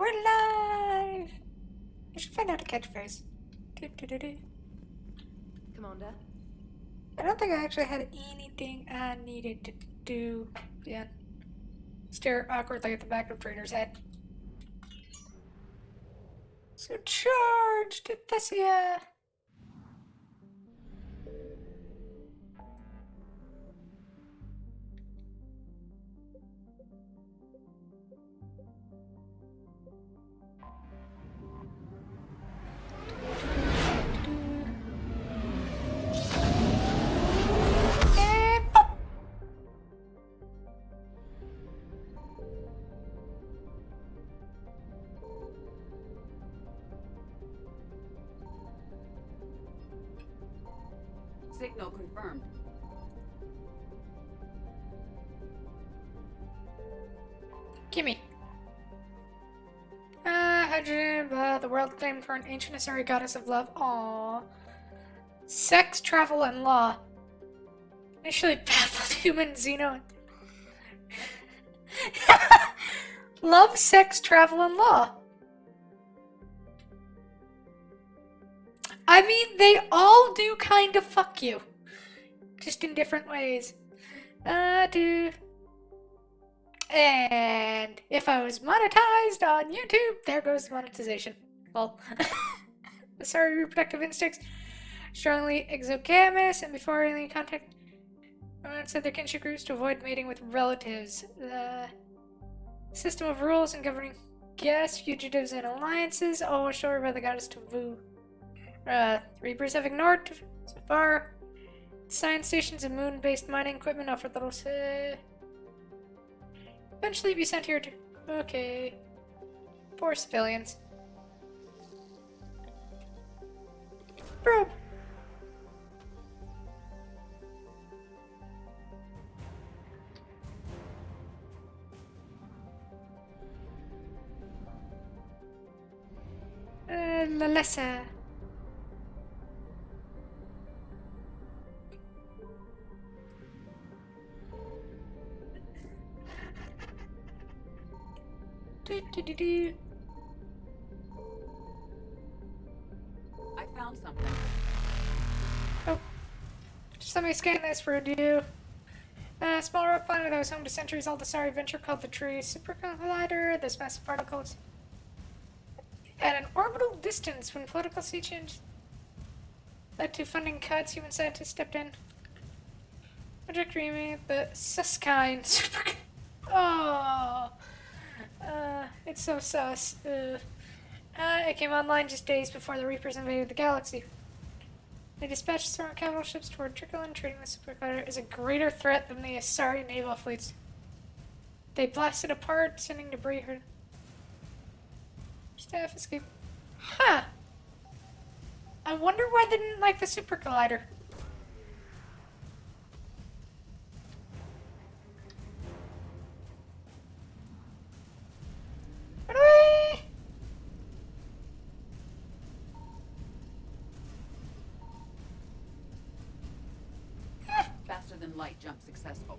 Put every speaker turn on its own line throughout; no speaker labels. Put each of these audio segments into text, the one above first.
we're live! I should find out a catchphrase. Do.
Commander?
I don't think I actually had anything I needed to do. Yeah. Stare awkwardly at the back of Traitor's head. So charge to Thessia! And pop!
Signal confirmed.
Gimme. Hydrogen, the world famed for an ancient Asari goddess of love. Aww. Sex, travel, and law. Initially baffled human Xeno. Love, sex, travel, and law. I mean, they all do kind of fuck you. Just in different ways. Dude. And if I was monetized on YouTube, there goes the monetization. Well, sorry, reproductive instincts. Strongly exogamous, and before alien contact, said their kinship groups to avoid mating with relatives. The system of rules and governing guests, fugitives, and alliances, all assured by the goddess Tavu. Reapers have ignored so far. Science stations and moon-based mining equipment offer little eventually be sent here to... Okay. Poor civilians. Probe. Lalessa. Do.
I found something.
Oh. Just let me scan this for you. A small rock planet that was home to centuries-old Asari venture called the Tree Super Collider. This massive particles at an orbital distance when political sea change led to funding cuts. Human scientists stepped in. Project Remy, the Suskine Super. Oh. It's so sus. It came online just days before the Reapers invaded the galaxy. They dispatched strong capital ships toward Tricklin, treating the superglider as a greater threat than the Asari naval fleets. They blasted apart, sending debris her staff escape. Huh. I wonder why they didn't like the super collider. Run away!
Faster than light jump successful.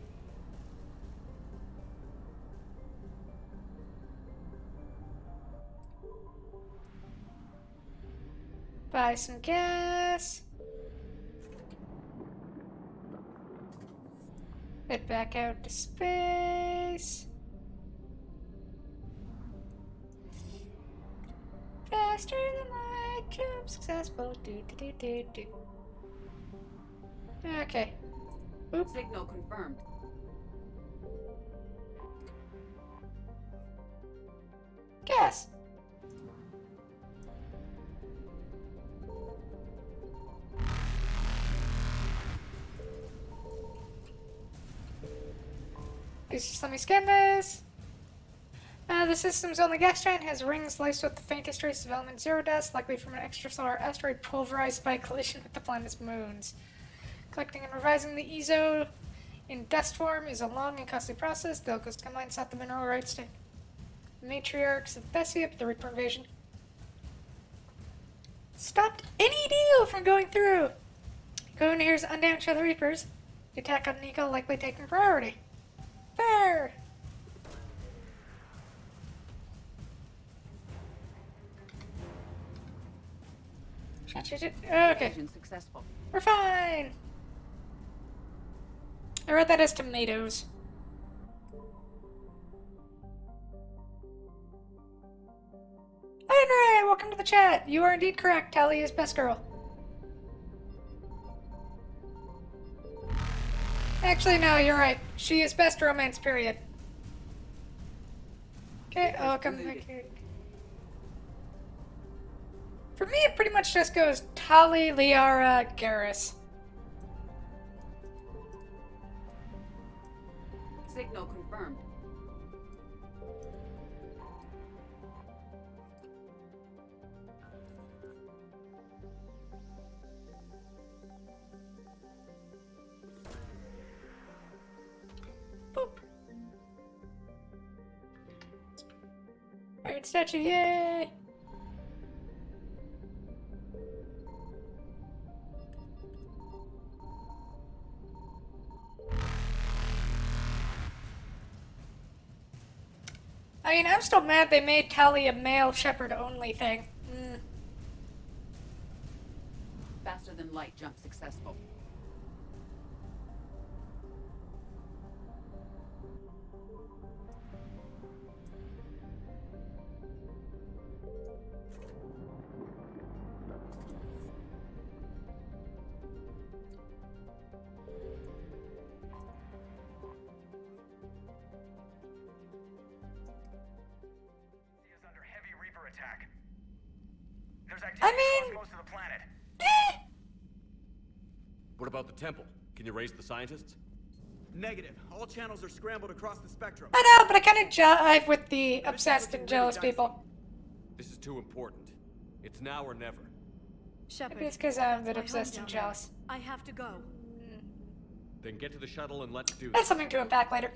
Buy some gas. Head back out to space. Faster than light, jump successful. Do. Okay. Oop.
Signal confirmed.
Gas. Please just let me scan this. The system's only gas giant has rings laced with the faintest traces of element zero dust, likely from an extrasolar asteroid pulverized by collision with the planet's moons. Collecting and revising the EZO in dust form is a long and costly process. The Ilkos Combine sought the mineral rights to matriarchs of Thessia, but the Reaper invasion stopped any deal from going through. Going here's undamaged by the Reapers. The attack on Nico likely taking priority. Fair! Okay.
Evasion successful.
We're fine. I read that as tomatoes. Henry, welcome to the chat. You are indeed correct. Tally is best girl. Actually, no, you're right. She is best romance, period. Okay, welcome back here. For me, it pretty much just goes Tali, Liara, Garrus.
Signal confirmed.
Boop. Iron statue, yay! I mean, I'm still mad they made Tali a male shepherd only thing.
Faster than light jump successful.
Attack. There's activity across most of the planet.
What about the temple? Can you raise the scientists?
Negative. All channels are scrambled across the spectrum.
I know, but I kind of jive with the obsessed and jealous people.
This is too important. It's now or never.
Shepard,
Maybe it's because I'm a bit
that's my
obsessed
home
and
down
jealous.
there. I have to go.
Then get to the shuttle and let's do
That's
this.
something to unpack later.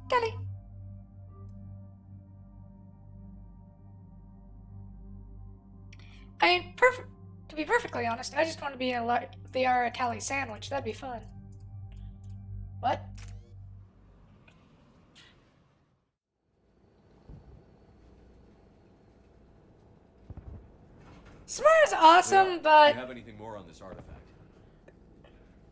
Tally. I mean, to be perfectly honest, I just want to be a Liara Tally sandwich. That'd be fun. What? Samara's awesome, but
Do you have anything more on this artifact?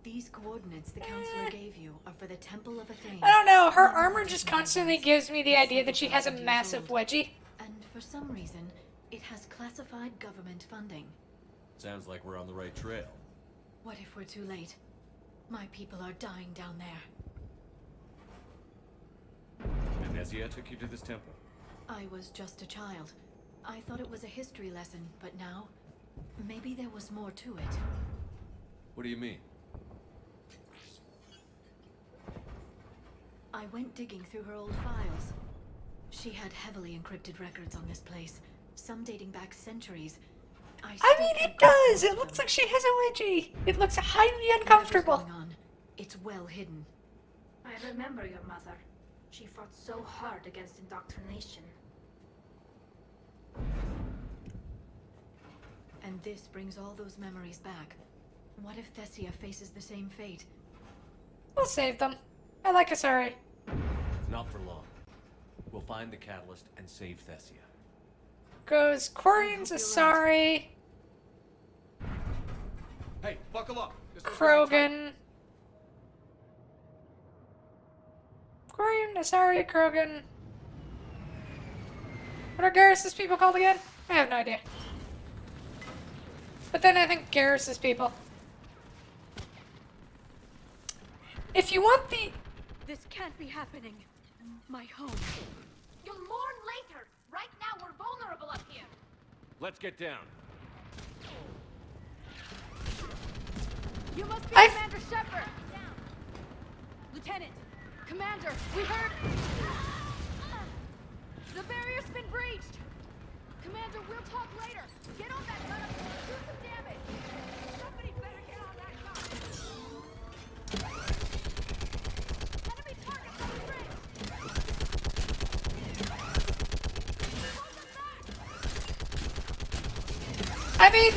These coordinates the counselor gave you are for the Temple of Athene.
I don't know. Her armor just constantly gives me the idea that she has a massive wedgie.
And for some reason, it has classified government funding.
Sounds like we're on the right trail.
What if we're too late? My people are dying down there.
And Thessia took you to this temple?
I was just a child. I thought it was a history lesson, but now, maybe there was more to it.
What do you mean?
I went digging through her old files. She had heavily encrypted records on this place, some dating back centuries.
I
still
mean,
can't
it does.
comprehend
It looks
them.
like she has a wedgie. It looks highly
Whatever's
uncomfortable.
going on, it's well hidden.
I remember your mother. She fought so hard against indoctrination.
And this brings all those memories back. What if Thessia faces the same fate?
We'll save them. I like Asari.
Not for long. We'll find the catalyst and save Thessia.
Goes Quarian's Asari,
Hey, buckle up! This one's gonna be tight.
Krogan. Quarian, Asari, Krogan. What are Garrus's people called again? I have no idea. But then I think Garrus's people. If you want the...
This can't be happening. My home.
You'll mourn later. Right now we're vulnerable up here.
Let's get down.
You must be
I've-
Commander Shepard! Lieutenant! Commander! We heard... The barrier's been breached! Commander, we'll talk later! Get on that gun and do some damage! Somebody better get on that gun! Enemy targets on the bridge! Hold them back!
I mean,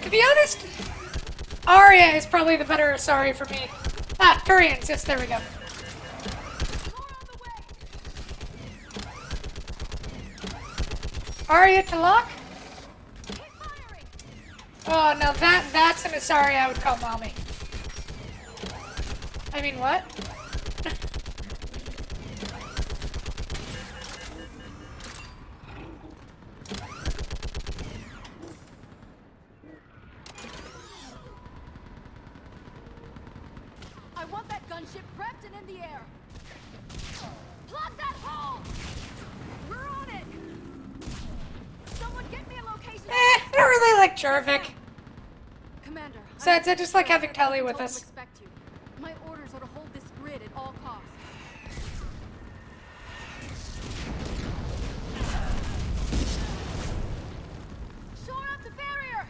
to be honest, Arya is probably the better Asari for me. Ah, Turians, yes, there we go.
More on the way!
Arya to lock?
Keep firing!
Oh no, that's an Asari I would call mommy. I mean, what?
I want that gunship prepped and in the air. Plug that hole! We're on it! Someone get me a location.
I don't really like Jarvik.
Commander.
Besides, I just like having Telly with us.
Expect you. My orders are to hold this grid at all costs. Shore up the barrier!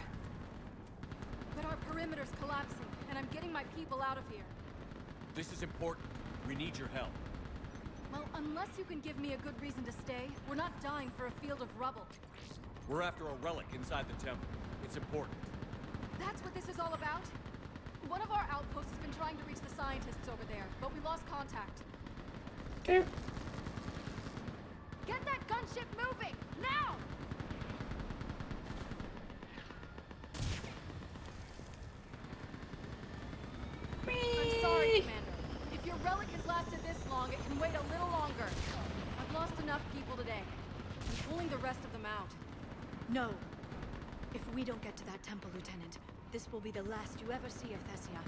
But our perimeter's collapsing, and I'm getting my people out of here.
This is important. We need your help.
Well, unless you can give me a good reason to stay, we're not dying for a field of rubble.
We're after a relic inside the temple. It's important.
That's what this is all about? One of our outposts has been trying to reach the scientists over there, but we lost contact.
Dude.
Get that gunship moving! Now! I'm sorry, Commander. If your relic has lasted this long, it can wait a little longer. I've lost enough people today. I'm pulling the rest of them out.
No. If we don't get to that temple, Lieutenant, this will be the last you ever see of Thessia.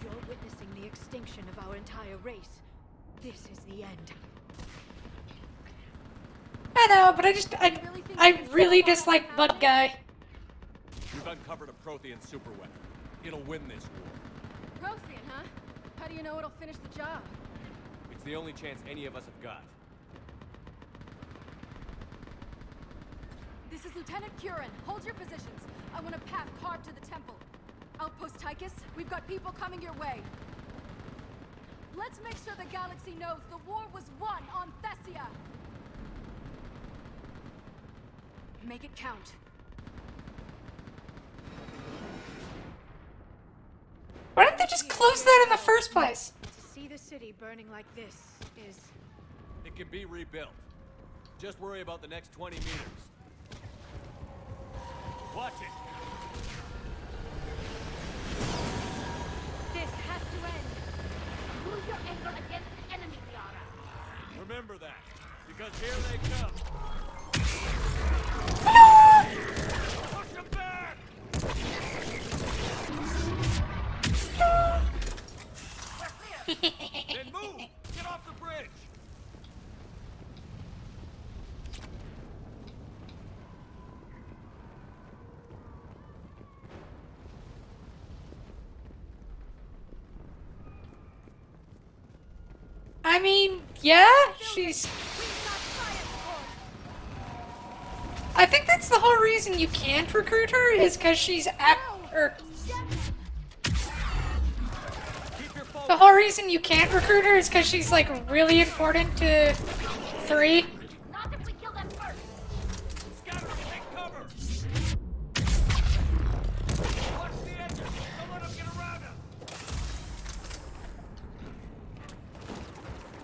You're witnessing the extinction of our entire race. This is the end.
I know, but I really dislike Bug Guy.
We've uncovered a Prothean superweapon. It'll win this war.
Prothean, huh? How do you know it'll finish the job?
It's the only chance any of us have got.
This is Lieutenant Curran. Hold your positions. I want a path carved to the temple. Outpost Tychus, we've got people coming your way. Let's make sure the galaxy knows the war was won on Thessia. Make it count.
Why didn't they just close that in the first place?
To see the city burning like this is...
It can be rebuilt. Just worry about the next 20 meters. Watch it.
This has to end.
Use your anger against the enemy, Liara.
Remember that, because here they come. Push them back! Then move! Get off the bridge!
I mean, yeah, she's... I think that's the whole reason you can't recruit her, is because she's the whole reason you can't recruit her is because she's, like, really important to 3.
Not if we kill them first.
Scatter, take cover! Watch the edges! Don't let them get around us!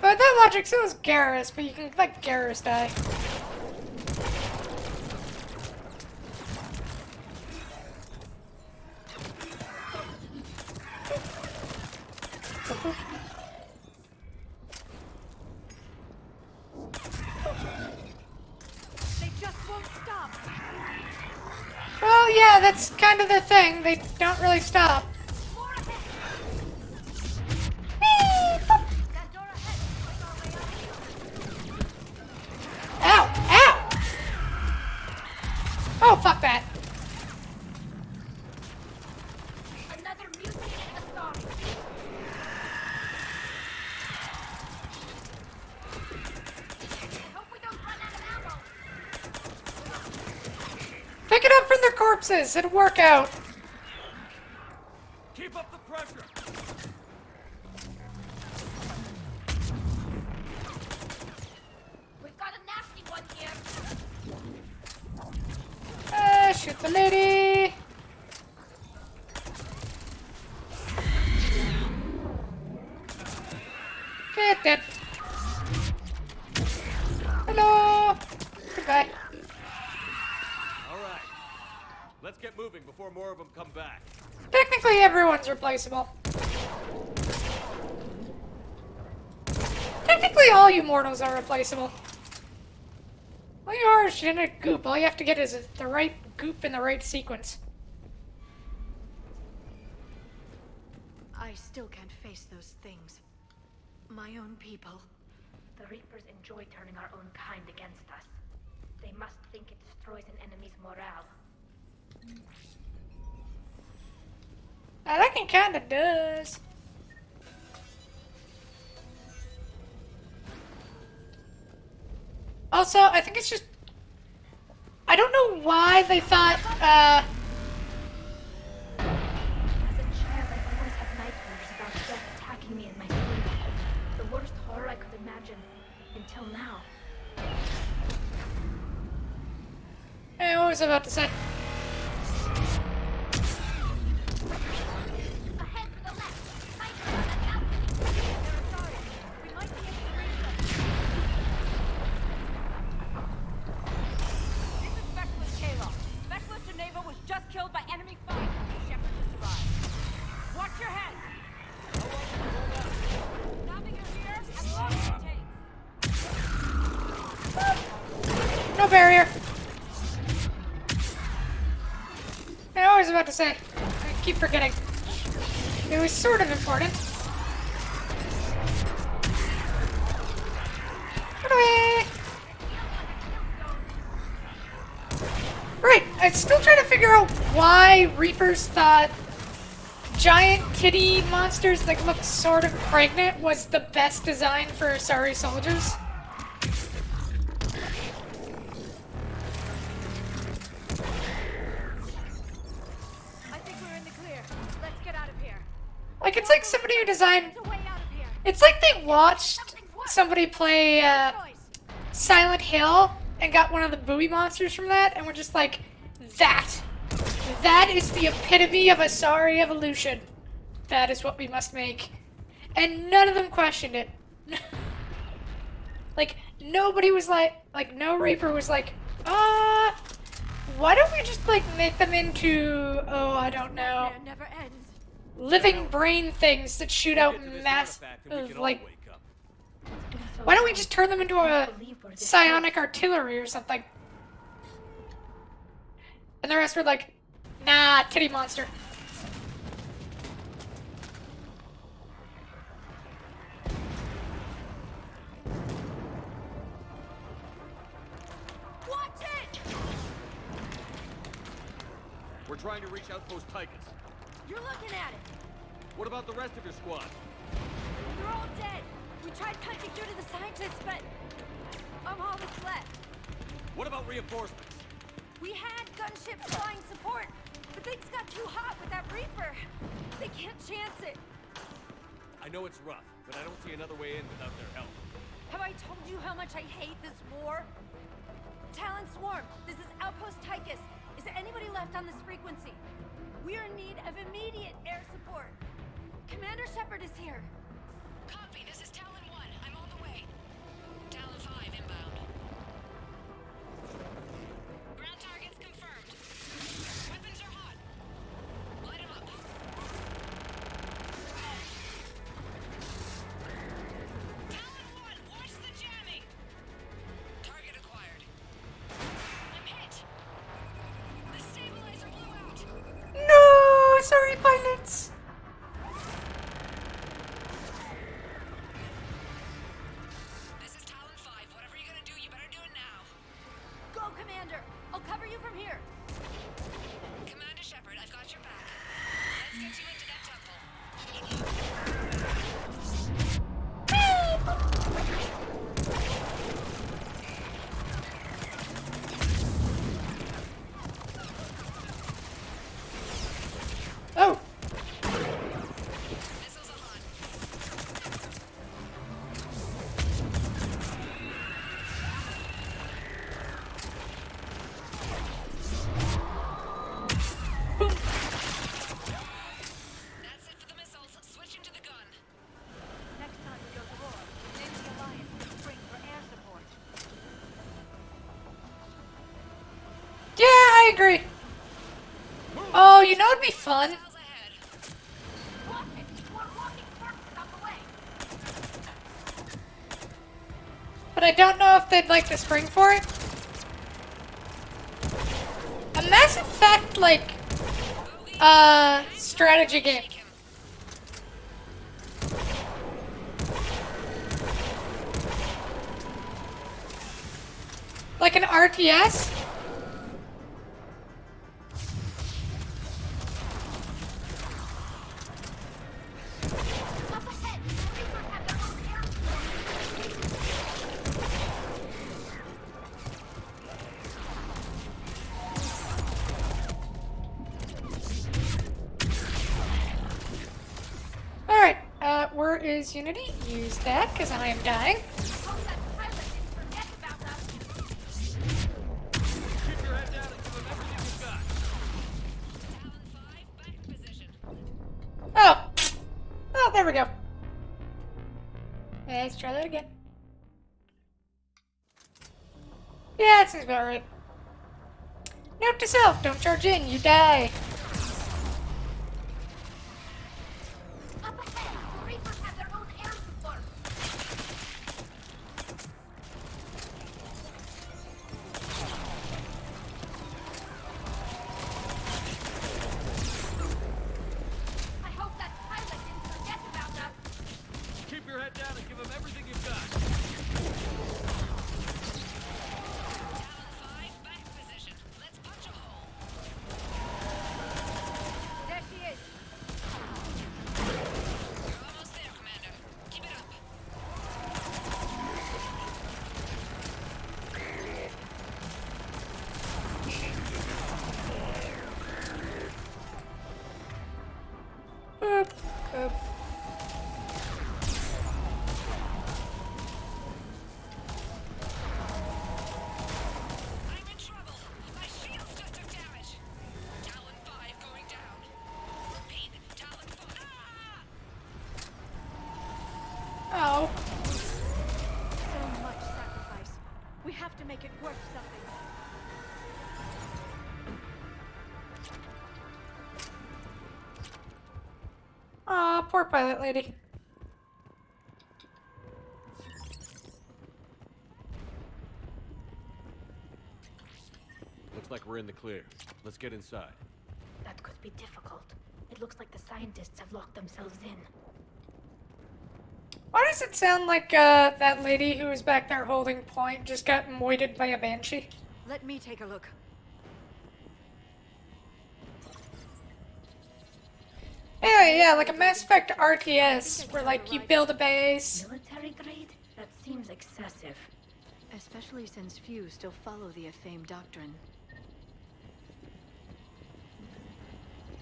But that logic, so is Garrus, but you can let Garrus die.
They just won't stop.
Well, yeah, that's kind of the thing. They don't really stop.
That door ahead. Make our way out.
Ow! Ow! Oh, fuck that.
Another mutated Asari. Hope we don't run out of ammo.
Pick it up from their corpses. It'll work out.
Keep up the pressure!
We've got a nasty one here.
Shoot the lady. Okay, dead. Hello. Goodbye.
get moving before more of them come back.
Technically, everyone's replaceable. Technically, all you mortals are replaceable. All you are is genetic goop. All you have to get is the right goop in the right sequence.
I still can't face those things. My own people.
The Reapers enjoy turning our own kind against us. They must think it destroys an enemy's morale.
I think it kinda does. Also, I think it's just... I don't know why they thought,
As a child, I always had nightmares about death attacking me in my sleep. The worst horror I could imagine, until now.
Hey, what was I about to say?
Ahead to the left! Sniper on the balcony!
They're sorry. We might be able to reach them. This is Specialist Kayla. Specialist Geneva was just killed by enemy fire. Shepard just arrived. Watch your head. Stopping your rear as long as it takes.
No barrier. Hey, what was I about to say? I keep forgetting. It was sort of important. Anyway. Right, I'm still trying to figure out why Reapers thought giant kitty monsters that look sort of pregnant was the best design for Asari soldiers.
I think we're in the clear. Let's get out of here.
Like, it's like somebody who designed...
There's a way out of here.
It's like they watched somebody play
Choice.
Silent Hill and got one of the buoy monsters from that, and we're just like, that is the epitome of Asari evolution. That is what we must make. And none of them questioned it. Like, nobody was like, no Reaper was like, why don't we just, like, make them into, oh, I don't know,
Nightmare never ends.
living brain things that shoot out
Get to this
mass,
artifact and we can all
like,
wake up.
why don't we just turn them into a psionic artillery or something? And the rest were like, nah, titty monster.
Watch it!
We're trying to reach Outpost Tychus.
You're looking at it.
What about the rest of your squad?
They're all dead. We tried punching through to the scientists, but I'm all that's left.
What about reinforcements?
We had gunships flying support, but things got too hot with that Reaper. They can't chance it.
I know it's rough, but I don't see another way in without their help.
Have I told you how much I hate this war? Talon Swarm, this is Outpost Tychus. Is there anybody left on this frequency? We're in need of immediate air support. Commander Shepard is here.
Copy, this is Talon 1. I'm on the way. Talon 5 inbound. Ground targets confirmed. Weapons are hot. Light 'em up. Talon 1, watch the jamming! Target acquired. I'm hit. The stabilizer blew out.
No, sorry, pilots.
This is Talon 5. Whatever you're gonna do, you better do it now.
Go, Commander! I'll cover you from here.
Commander Shepard, I've got your back. Let's get you into that temple.
Oh,
Missiles are hot. That's it for the missiles. Switching to the gun.
Next time we go to war, name the Alliance and spring for air support.
yeah, I agree. Oh, you know what'd be fun?
Miles ahead.
But I don't know if they'd like to spring for it. A Mass Effect, like, strategy game. Like an RTS? Alright, where is Unity? Use that, because I am dying. Oh! Oh, there we go. Let's try that again. Yeah, that seems about right. Note to self, don't charge in, you die.
Keep your head down and give them everything you've got.
There she is.
You're almost there, Commander. Keep it up.
Boop, boop.
I'm in trouble. My shields just took damage. Talon 5 going down. Repeat, Talon 5. Ah!
Oh.
So much sacrifice. We have to make it worth something.
Aw, poor pilot lady.
Looks like we're in the clear. Let's get inside.
That could be difficult. It looks like the scientists have locked themselves in.
Why does it sound like, that lady who was back there holding point just got moited by a banshee?
Let me take a look.
Anyway, yeah, like a Mass Effect RTS, where, like, you build a base.
Military grade? That seems excessive.
Especially since few still follow the Athame doctrine.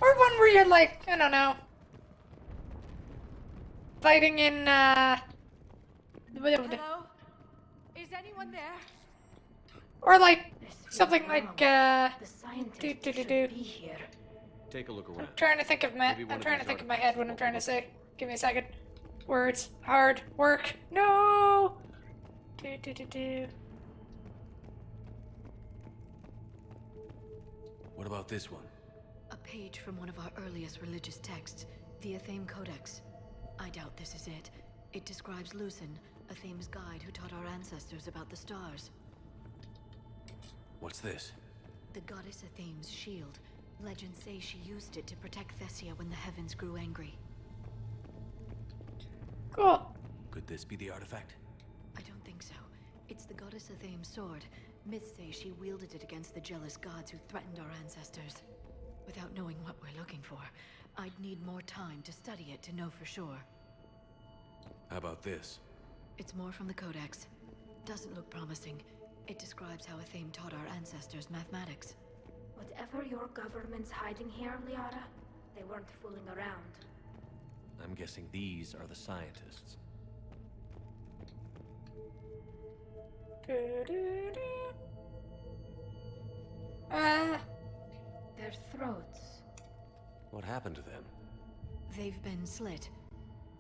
Or one where you're, like, I don't know, fighting in,
Hello? Is anyone there?
or, like,
This feels
something
wrong.
like,
The scientists
do.
should be here.
Take a look
I'm
around.
trying to think of
Maybe one
I'm
of
trying to
these
think of my
artifacts
head what
is
I'm
what
trying
we're
to say. Give me a second. Words. Hard. Work. No! Do.
What about this one?
A page from one of our earliest religious texts, the Athame Codex. I doubt this is it. It describes Lucen, Athame's guide who taught our ancestors about the stars.
What's this?
The goddess Athame's shield. Legends say she used it to protect Thessia when the heavens grew angry.
Cool.
Could this be the artifact?
I don't think so. It's the goddess Athame's sword. Myths say she wielded it against the jealous gods who threatened our ancestors. Without knowing what we're looking for, I'd need more time to study it to know for sure.
How about this?
It's more from the Codex. Doesn't look promising. It describes how Athame taught our ancestors mathematics.
Whatever your government's hiding here, Liara, they weren't fooling around.
I'm guessing these are the scientists.
Do.
Their throats.
What happened to them?
They've been slit.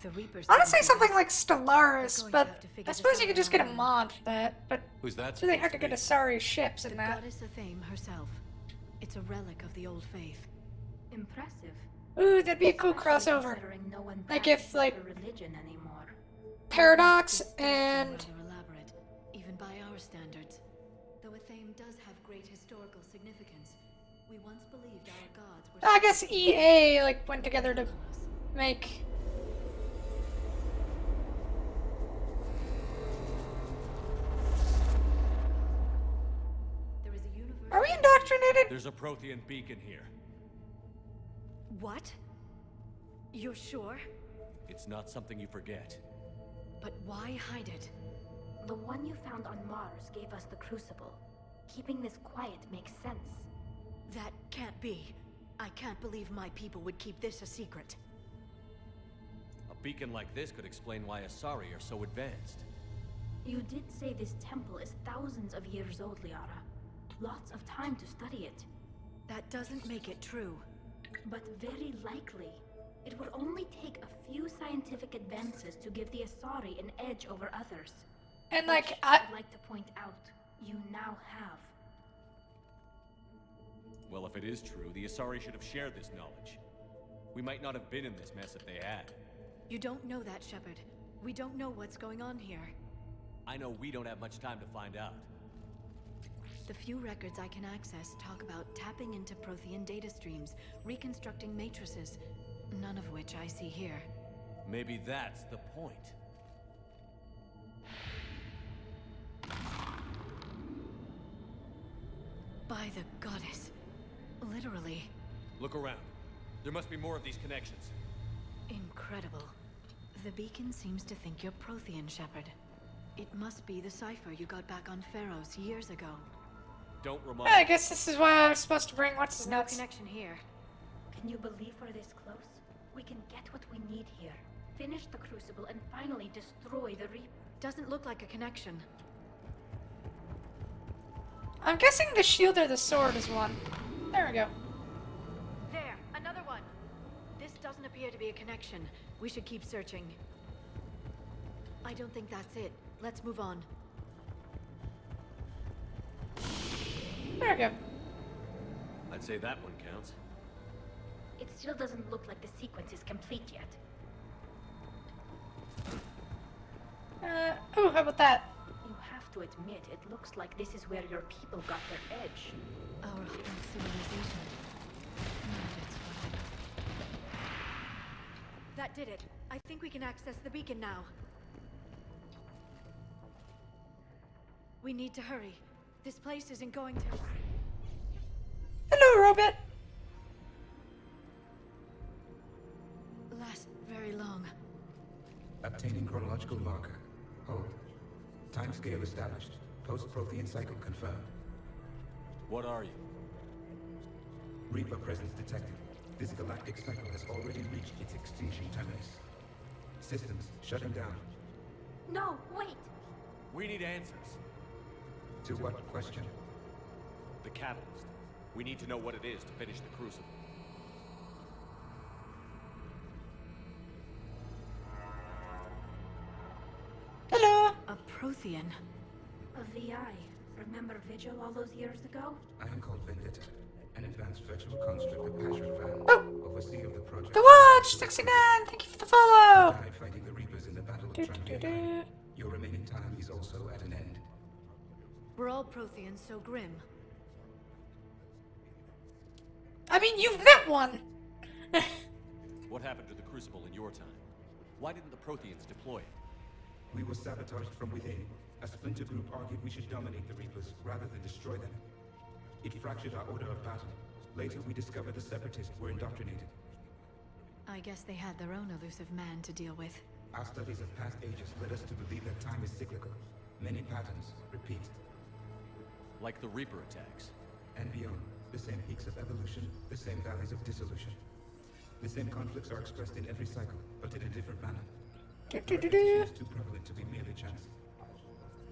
The Reapers.
I want to say
didn't
something
give
like
us-
Stellaris,
We're going to
but
have to figure
I
this
suppose you
out
could just
on
get a
our own.
mod for that, but
Who's that?
it's really hard
supposed
to get
be?
Asari ships
The
in that.
goddess Athame herself. It's a relic of the old faith.
Impressive.
Ooh, that'd be a cool
Especially
crossover.
considering no one
Like if,
practices
like,
the religion anymore.
Paradox
This does
and
seem rather elaborate, even by our standards. Though Athame does have great historical significance. We once believed our gods were.
I guess EA like went together to make.
There is a universe.
Are we indoctrinated?
There's a Prothean beacon here.
What? You're sure?
It's not something you forget.
But why hide it?
The one you found on Mars gave us the Crucible. Keeping this quiet makes sense.
That can't be. I can't believe my people would keep this a secret.
A beacon like this could explain why Asari are so advanced.
You did say this temple is thousands of years old, Liara. Lots of time to study it.
That doesn't make it true.
But very likely. It would only take a few scientific advances to give the Asari an edge over others.
And
Which
like
I'd like to point out, you now have.
Well, if it is true, the Asari should have shared this knowledge. We might not have been in this mess if they had.
You don't know that, Shepard. We don't know what's going on here.
I know we don't have much time to find out.
The few records I can access talk about tapping into Prothean data streams, reconstructing matrices, none of which I see here.
Maybe that's the point.
By the goddess. Literally.
Look around. There must be more of these connections.
Incredible. The beacon seems to think you're Prothean, Shepard. It must be the cipher you got back on Pharaohs years ago.
Don't remind
I guess this is why I was supposed to bring what's his
No
nuts.
connection here.
Can you believe we're this close? We can get what we need here. Finish the Crucible and finally destroy the Reaper.
Doesn't look like a connection.
I'm guessing the shield or the sword is one. There we go.
There, another one. This doesn't appear to be a connection. We should keep searching. I don't think that's it. Let's move on.
There we go.
I'd say that one counts.
It still doesn't look like the sequence is complete yet.
Oh, how about that?
You have to admit, it looks like this is where your people got their edge.
Our whole civilization. None of it's what I- That did it. I think we can access the beacon now. We need to hurry. This place isn't going to...
Hello, robot.
last very long.
Obtaining chronological marker. Hold. Timescale established. Post-Prothean cycle confirmed.
What are you?
Reaper presence detected. This galactic cycle has already reached its extinction terminus. Systems shutting down.
No, wait!
We need answers.
To what question?
The catalyst. We need to know what it is to finish the Crucible.
Hello.
A Prothean.
A VI. Remember Vigil all those years ago?
I am called Vendetta, an advanced virtual construct of Passion Van, overseer of the project.
The watch, 69. Thank you for the follow.
Died fighting the Reapers in the Battle of
Do, do,
Trampian.
do.
Your remaining time is also at an end.
We're all Protheans so grim.
I mean, you've met one.
What happened to the Crucible in your time? Why didn't the Protheans deploy it?
We were sabotaged from within. A splinter group argued we should dominate the Reapers rather than destroy them. It fractured our order of battle. Later, we discovered the Separatists were indoctrinated.
I guess they had their own elusive man to deal with.
Our studies of past ages led us to believe that time is cyclical. Many patterns repeat.
Like the Reaper attacks.
And beyond, the same peaks of evolution, the same valleys of dissolution. The same conflicts are expressed in every cycle, but in a different manner. Repetition is too prevalent to be merely chance.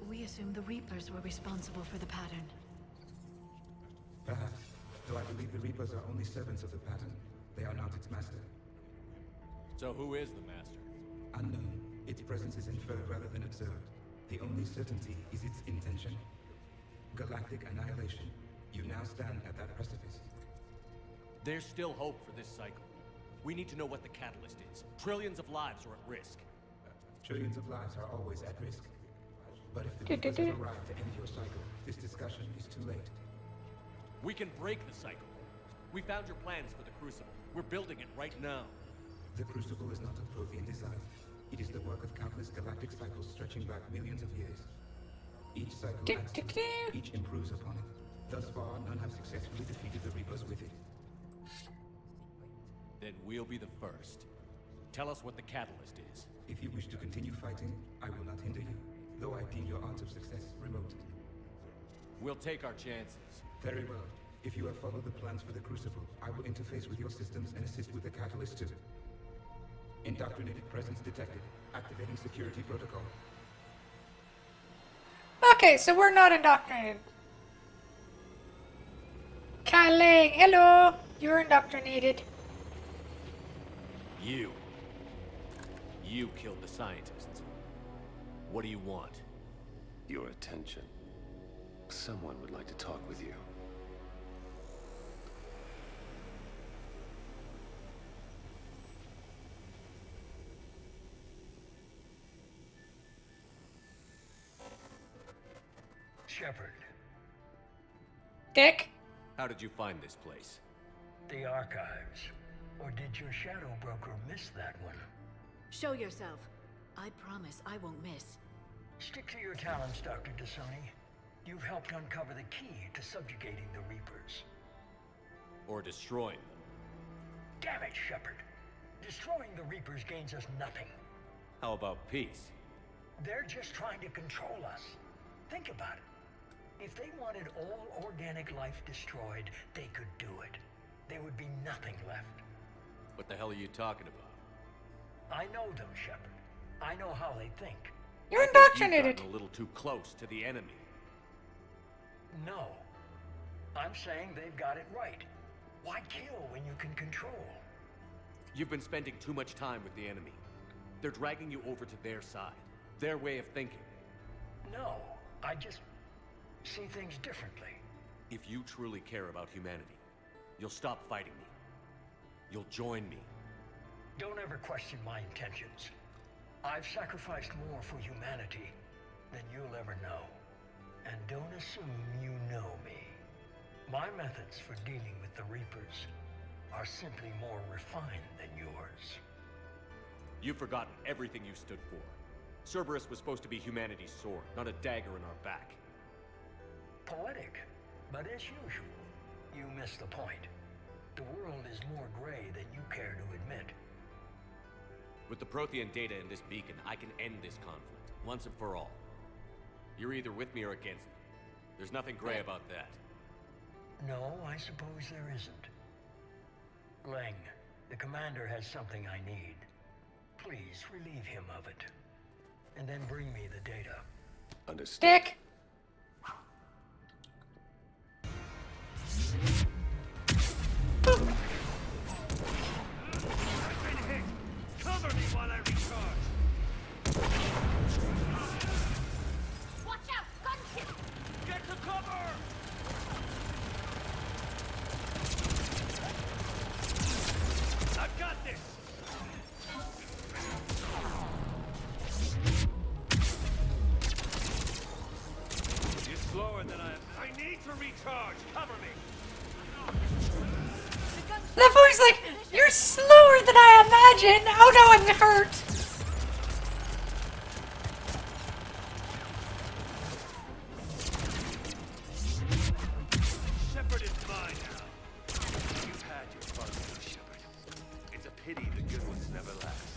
We assumed the Reapers were responsible for the pattern.
Perhaps, though I believe the Reapers are only servants of the pattern. They are not its master.
So who is the Master?
Unknown, its presence is inferred rather than observed. The only certainty is its intention. Galactic annihilation. You now stand at that precipice.
There's still hope for this cycle. We need to know what the catalyst is. Trillions of lives are at risk.
Trillions of lives are always at risk. But if the Reapers have arrived to end your cycle, this discussion is too late.
We can break the cycle. We found your plans for the Crucible. We're building it right now.
The Crucible is not of Prothean design. It is the work of countless galactic cycles stretching back millions of years. Each cycle adds to it, each improves upon it. Thus far, none have successfully defeated the Reapers with it.
Then we'll be the first. Tell us what the catalyst is.
If you wish to continue fighting, I will not hinder you, though I deem your odds of success remote.
We'll take our chances.
Very well. If you have followed the plans for the Crucible, I will interface with your systems and assist with the catalyst too. Indoctrinated presence detected. Activating security protocol.
Okay, so we're not indoctrinated. Kylie, hello! You're indoctrinated.
You killed the scientists. What do you want?
Your attention. Someone would like to talk with you.
Shepard.
Dick?
How did you find this place?
The archives. Or did your shadow broker miss that one?
Show yourself. I promise I won't miss.
Stick to your talents, Dr. Dasani. You've helped uncover the key to subjugating the Reapers.
Or destroying them?
Damn it, Shepard. Destroying the Reapers gains us nothing.
How about peace?
They're just trying to control us. Think about it. If they wanted all organic life destroyed, they could do it. There would be nothing left.
What the hell are you talking about?
I know them, Shepard. I know how they think.
You're
You've
indoctrinated.
gotten a little too close to the enemy.
No. I'm saying they've got it right. Why kill when you can control?
You've been spending too much time with the enemy. They're dragging you over to their side. Their way of thinking.
No, I just see things differently.
If you truly care about humanity, you'll stop fighting me. You'll join me.
Don't ever question my intentions. I've sacrificed more for humanity than you'll ever know. And don't assume you know me. My methods for dealing with the Reapers are simply more refined than yours.
You've forgotten everything you stood for. Cerberus was supposed to be humanity's sword, not a dagger in our back.
Poetic, but as usual, you miss the point. The world is more gray than you care to admit.
With the Prothean data in this beacon, I can end this conflict, once and for all. You're either with me or against me. There's nothing gray about that.
No, I suppose there isn't. Leng, the commander has something I need. Please relieve him of it. And then bring me the data.
Understood.
Dick?
Cover me while I recharge!
Watch out! Gunship!
Get to cover! I've got this! You're slower than I need to recharge! Cover me!
That boy's like, you're slower than I imagined. Oh no, I'm hurt.
Shepard is mine now. You've had your fun, Shepard. It's a pity the good ones never last.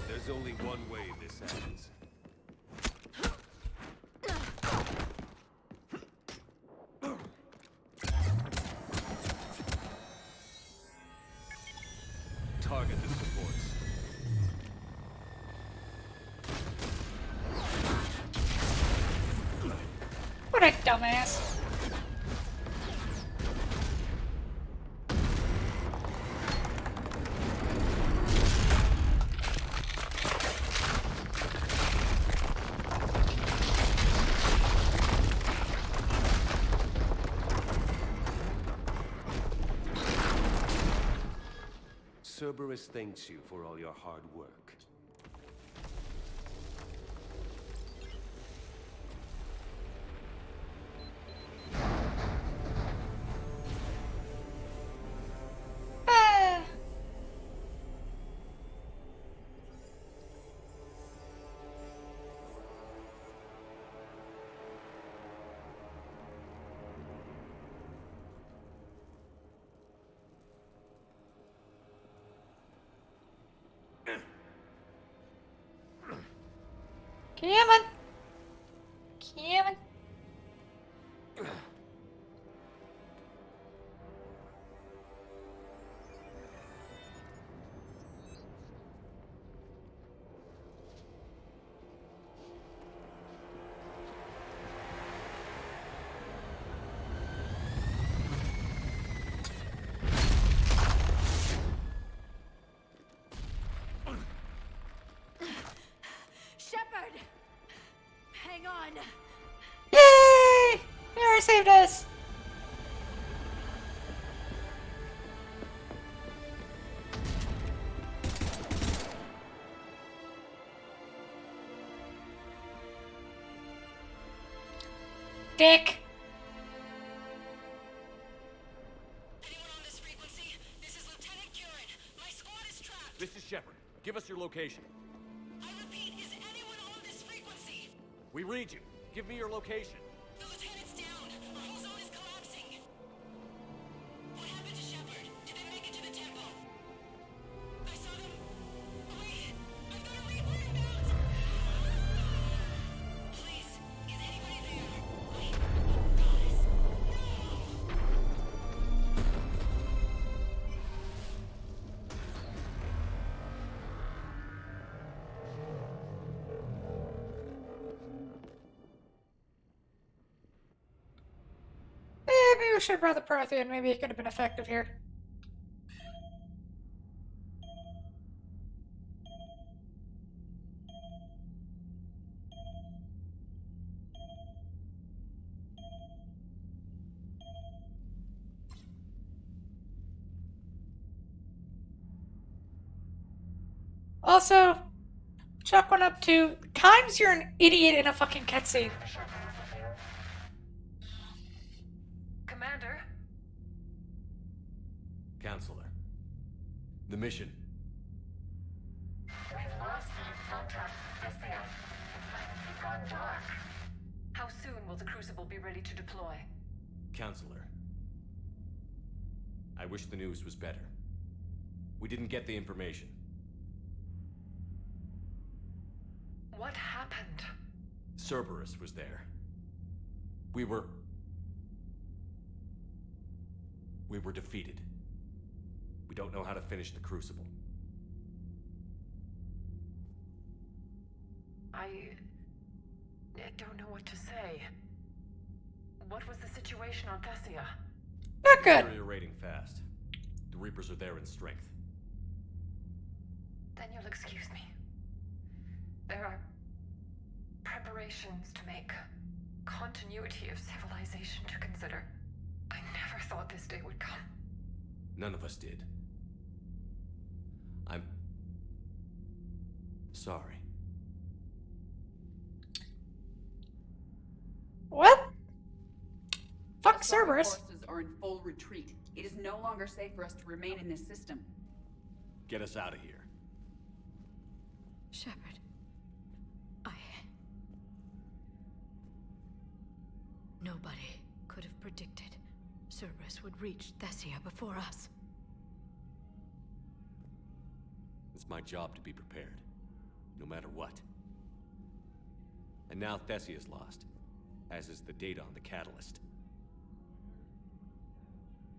There's only one way this ends. Target the supports.
What a dumbass.
Cerberus thanks you for all your hard work.
Ah. Come on. Come on.
Shepard! Hang on!
Yay! Mira saved us! Dick!
Anyone on this frequency? This is Lieutenant Curran. My squad is trapped.
This is Shepard. Give us your location.
I repeat, is anyone on this frequency?
We read you. Give me your location.
The lieutenant's down. Our whole zone is collapsing. What happened to Shepard? Did they make it to the temple? I saw them. Wait, I've got a replay about. Please, is anybody there? Wait, guys, no!
Maybe we should have brought the Prothean. Maybe it could have been effective here. Also, chalk one up to times you're an idiot in a fucking cutscene.
Commander?
Counselor. The mission.
We've lost contact with Thessia. It's gone dark. How soon will the Crucible be ready to deploy?
Counselor. I wish the news was better. We didn't get the information.
What happened?
Cerberus was there. We were defeated. We don't know how to finish the Crucible.
I don't know what to say. What was the situation on Thessia?
Not good.
Deteriorating fast. The Reapers are there in strength.
Then you'll excuse me. There are preparations to make, continuity of civilization to consider. I never thought this day would come.
None of us did. I'm sorry.
What? Fuck
Assault
Cerberus.
forces are in full retreat. It is no longer safe for us to remain in this system.
Get us out of here.
Shepard. Nobody could have predicted Cerberus would reach Thessia before us.
It's my job to be prepared, no matter what. And now Thessia's lost, as is the data on the catalyst.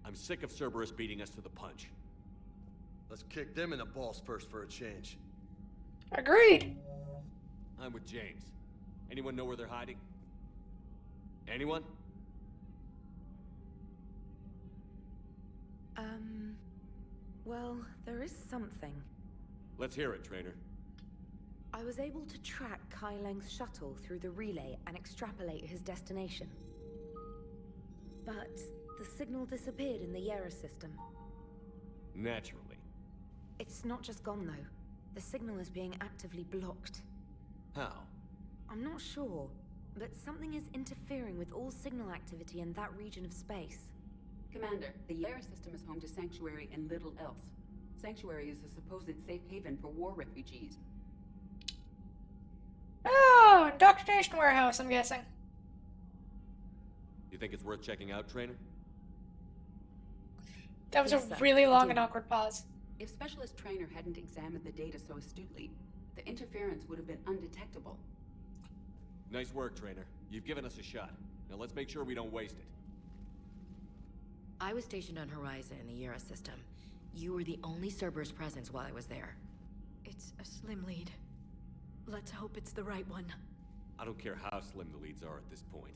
I'm sick of Cerberus beating us to the punch.
Let's kick them in the balls first for a change.
Agreed.
I'm with James. Anyone know where they're hiding? Anyone?
Well, there is something.
Let's hear it, Trainer.
I was able to track Kai Leng's shuttle through the relay and extrapolate his destination. But the signal disappeared in the Yera system.
Naturally.
It's not just gone, though. The signal is being actively blocked.
How?
I'm not sure, but something is interfering with all signal activity in that region of space.
Commander, the Yara system is home to Sanctuary and little else. Sanctuary is a supposed safe haven for war refugees.
Oh, indoctrination warehouse, I'm guessing.
You think it's worth checking out, Trainer?
That was
Yes,
a
sir.
really long
I
and
do.
awkward pause.
If Specialist Trainer hadn't examined the data so astutely, the interference would have been undetectable.
Nice work, Trainer. You've given us a shot. Now let's make sure we don't waste it.
I was stationed on Horizon in the Yara system. You were the only Cerberus presence while I was there. It's a slim lead. Let's hope it's the right one.
I don't care how slim the leads are at this point.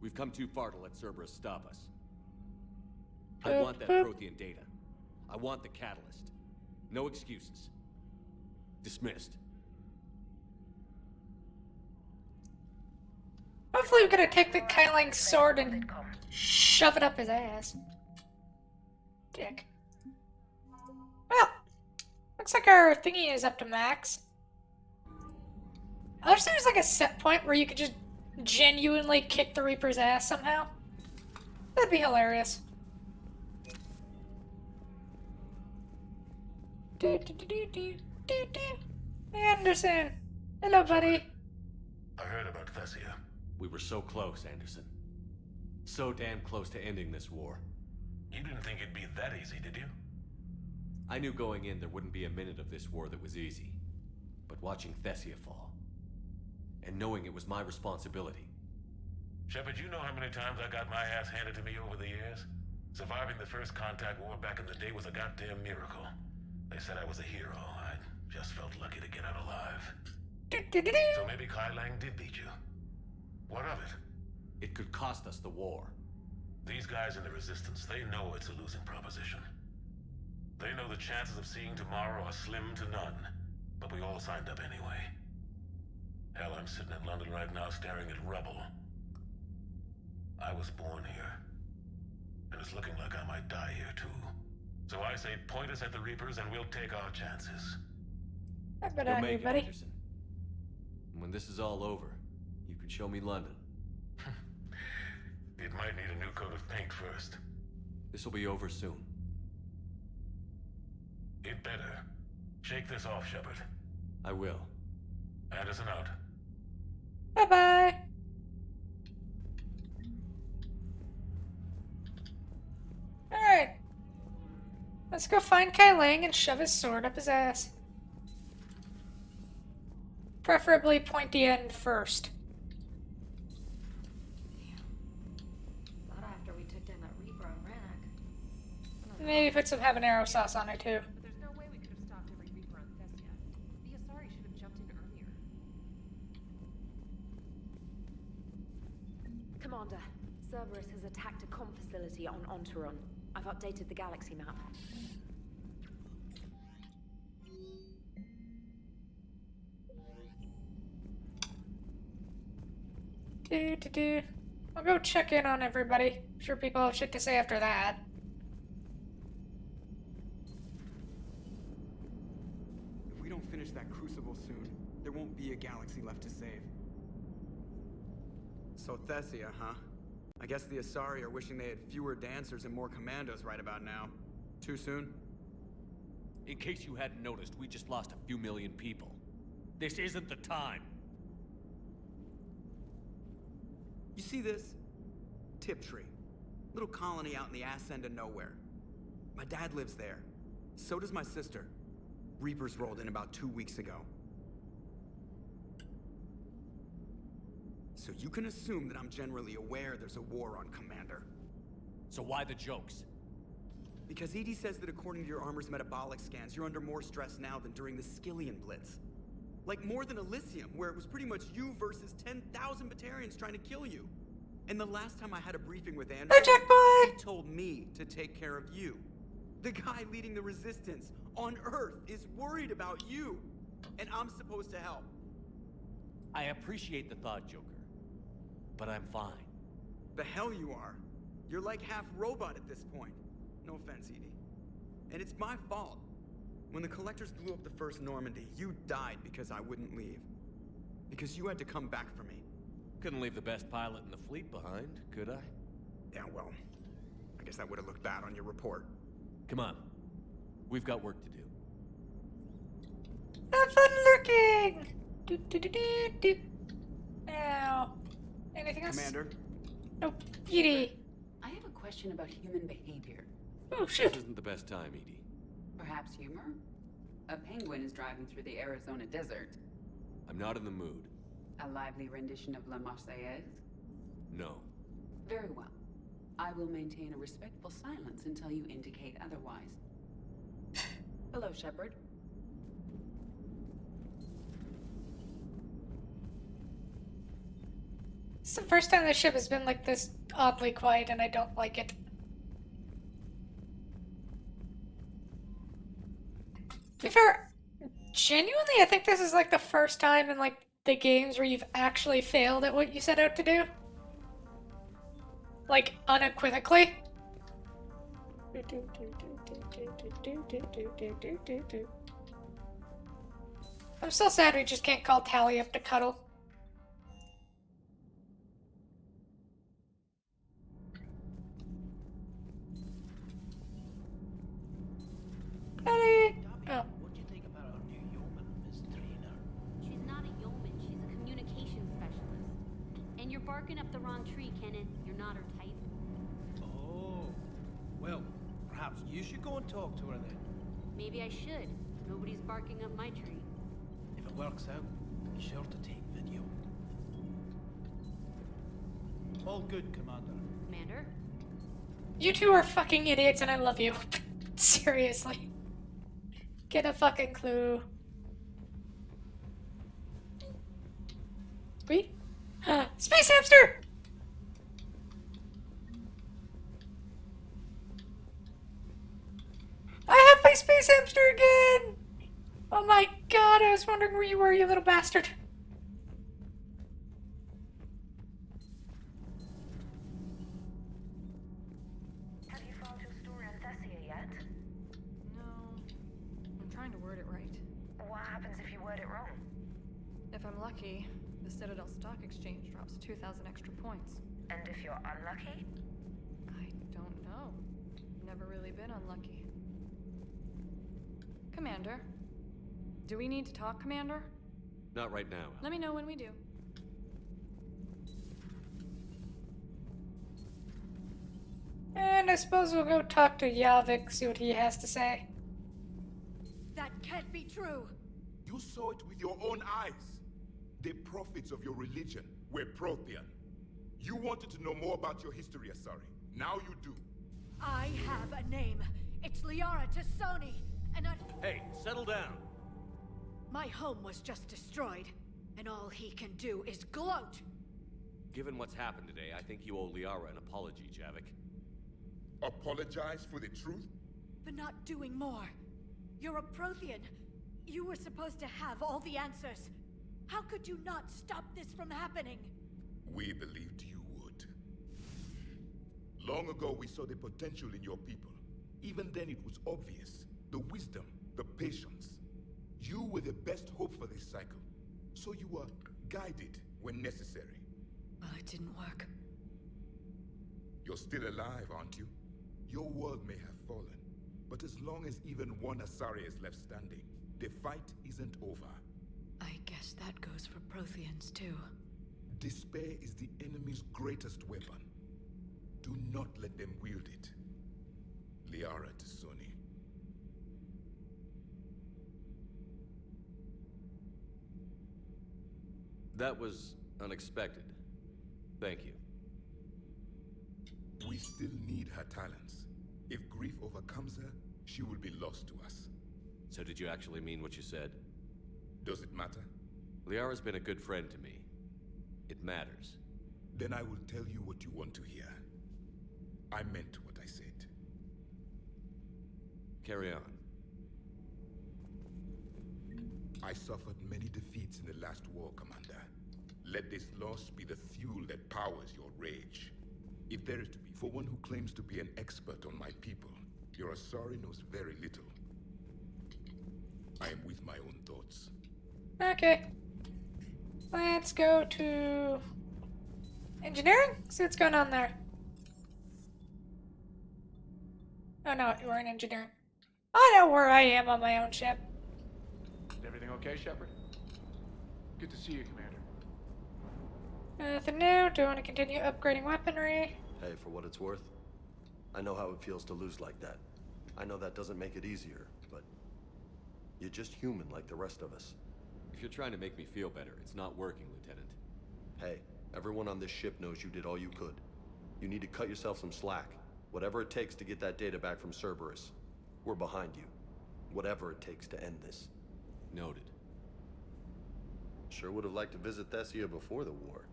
We've come too far to let Cerberus stop us. I want that Prothean data. I want the catalyst. No excuses. Dismissed.
Hopefully we're gonna take the Kyling's sword and shove it up his ass. Dick. Well, looks like our thingy is up to max. I wish there was like a set point where you could just genuinely kick the Reaper's ass somehow. That'd be hilarious. Anderson! Hello, buddy.
I heard about Thessia.
We were so close, Anderson. So damn close to ending this war.
You didn't think it'd be that easy, did you?
I knew going in there wouldn't be a minute of this war that was easy. But watching Thessia fall, and knowing it was my responsibility.
Shepard, you know how many times I got my ass handed to me over the years? Surviving the first contact war back in the day was a goddamn miracle. They said I was a hero. I just felt lucky to get out alive. So maybe Kai Lang did beat you. What of it?
It could cost us the war.
These guys in the Resistance, they know it's a losing proposition. They know the chances of seeing tomorrow are slim to none. But we all signed up anyway. Hell, I'm sitting in London right now staring at rubble. I was born here. And it's looking like I might die here too. So I say point us at the Reapers and we'll take our chances.
Good
You'll
on you,
make it,
buddy.
Anderson. And when this is all over, you can show me London.
It might need a new coat of paint first.
This will be over soon.
It better. Shake this off, Shepard.
I will.
Anderson out.
Bye-bye. Alright. Let's go find Kai Lang and shove his sword up his ass. Preferably pointy end first.
Not after we took down that Reaper on Rannoch.
Maybe put some habanero sauce on it too.
But there's no way we could have stopped every Reaper on Thessia. The Asari should have jumped in earlier.
Commander, Cerberus has attacked a comm facility on Ontaron. I've updated the galaxy map.
I'll go check in on everybody. I'm sure people have shit to say after that.
If we don't finish that crucible soon, there won't be a galaxy left to save. So Thessia, huh? I guess the Asari are wishing they had fewer dancers and more commandos right about now. Too soon?
In case you hadn't noticed, we just lost a few million people. This isn't the time.
You see this? Tiptree. Little colony out in the ass end of nowhere. My dad lives there. So does my sister. Reapers rolled in about 2 weeks ago. So you can assume that I'm generally aware there's a war on, Commander.
So why the jokes?
Because EDI says that according to your armor's metabolic scans, you're under more stress now than during the Skillian Blitz. Like more than Elysium, where it was pretty much you versus 10,000 Batarians trying to kill you. And the last time I had a briefing with Anderson, he told me to take care of you. The guy leading the Resistance on Earth is worried about you. And I'm supposed to help.
I appreciate the thought, Joker. But I'm fine.
The hell you are. You're like half robot at this point. No offense, EDI. And it's my fault. When the Collectors blew up the first Normandy, you died because I wouldn't leave. Because you had to come back for me.
Couldn't leave the best pilot in the fleet behind, could I?
Yeah, well, I guess that would have looked bad on your report.
Come on. We've got work to do.
Have fun lurking! Do, do, do, do, do. Now, anything else?
Commander?
Nope. Edie.
I have a question about human behavior.
Oh, shit.
This isn't the best time, Edie.
Perhaps humor? A penguin is driving through the Arizona desert.
I'm not in the mood.
A lively rendition of La Marseillaise?
No.
Very well. I will maintain a respectful silence until you indicate otherwise. Hello, Shepard.
It's the first time the ship has been like this oddly quiet, and I don't like it. To be fair, genuinely, I think this is like the first time in like the games where you've actually failed at what you set out to do. Like, unequivocally. I'm still sad we just can't call Tally up to cuddle. Tally! Oh.
What do you think about our new yeoman, Miss Trainer?
She's not a yeoman, she's a communications specialist. And you're barking up the wrong tree, Kenneth. You're not her type.
Oh, well, perhaps you should go and talk to her then.
Maybe I should. Nobody's barking up my tree.
If it works out, be sure to take video. All good, Commander.
Commander?
You two are fucking idiots and I love you. Seriously. Get a fucking clue. Wait. Space hamster! I have my space hamster again! Oh my god, I was wondering where you were, you little bastard.
Have you found your story on Thessia yet?
No. I'm trying to word it right.
What happens if you word it wrong?
If I'm lucky, the Citadel Stock Exchange drops 2,000 extra points.
And if you're unlucky?
I don't know. Never really been unlucky. Commander. Do we need to talk, Commander?
Not right now.
Let me know when we do.
And I suppose we'll go talk to Yavik, see what he has to say.
That can't be true!
You saw it with your own eyes. The prophets of your religion were Prothean. You wanted to know more about your history, Asari. Now you do.
I have a name. It's Liara Tassoni, and I...
Hey, settle down.
My home was just destroyed, and all he can do is gloat!
Given what's happened today, I think you owe Liara an apology, Javik.
Apologize for the truth?
For not doing more. You're a Prothean. You were supposed to have all the answers. How could you not stop this from happening?
We believed you would. Long ago, we saw the potential in your people. Even then, it was obvious. The wisdom, the patience. You were the best hope for this cycle. So you were guided when necessary.
Well, it didn't work.
You're still alive, aren't you? Your world may have fallen, but as long as even one Asari is left standing, the fight isn't over.
I guess that goes for Protheans, too.
Despair is the enemy's greatest weapon. Do not let them wield it. Liara Tassoni.
That was unexpected. Thank you.
We still need her talents. If grief overcomes her, she will be lost to us.
So did you actually mean what you said?
Does it matter?
Liara's been a good friend to me. It matters.
Then I will tell you what you want to hear. I meant what I said.
Carry on.
I suffered many defeats in the last war, Commander. Let this loss be the fuel that powers your rage. If there is to be, for one who claims to be an expert on my people, your Asari knows very little. I am with my own thoughts.
Okay. Let's go to engineering? See what's going on there. Oh no, you weren't engineering. I know where I am on my own ship.
Is everything okay, Shepard? Good to see you, Commander.
Nothing new. Do you want to continue upgrading weaponry?
Hey, for what it's worth, I know how it feels to lose like that. I know that doesn't make it easier, but you're just human like the rest of us.
If you're trying to make me feel better, it's not working, Lieutenant.
Hey, everyone on this ship knows you did all you could. You need to cut yourself some slack. Whatever it takes to get that data back from Cerberus. We're behind you. Whatever it takes to end this.
Noted.
Sure would have liked to visit Thessia before the war.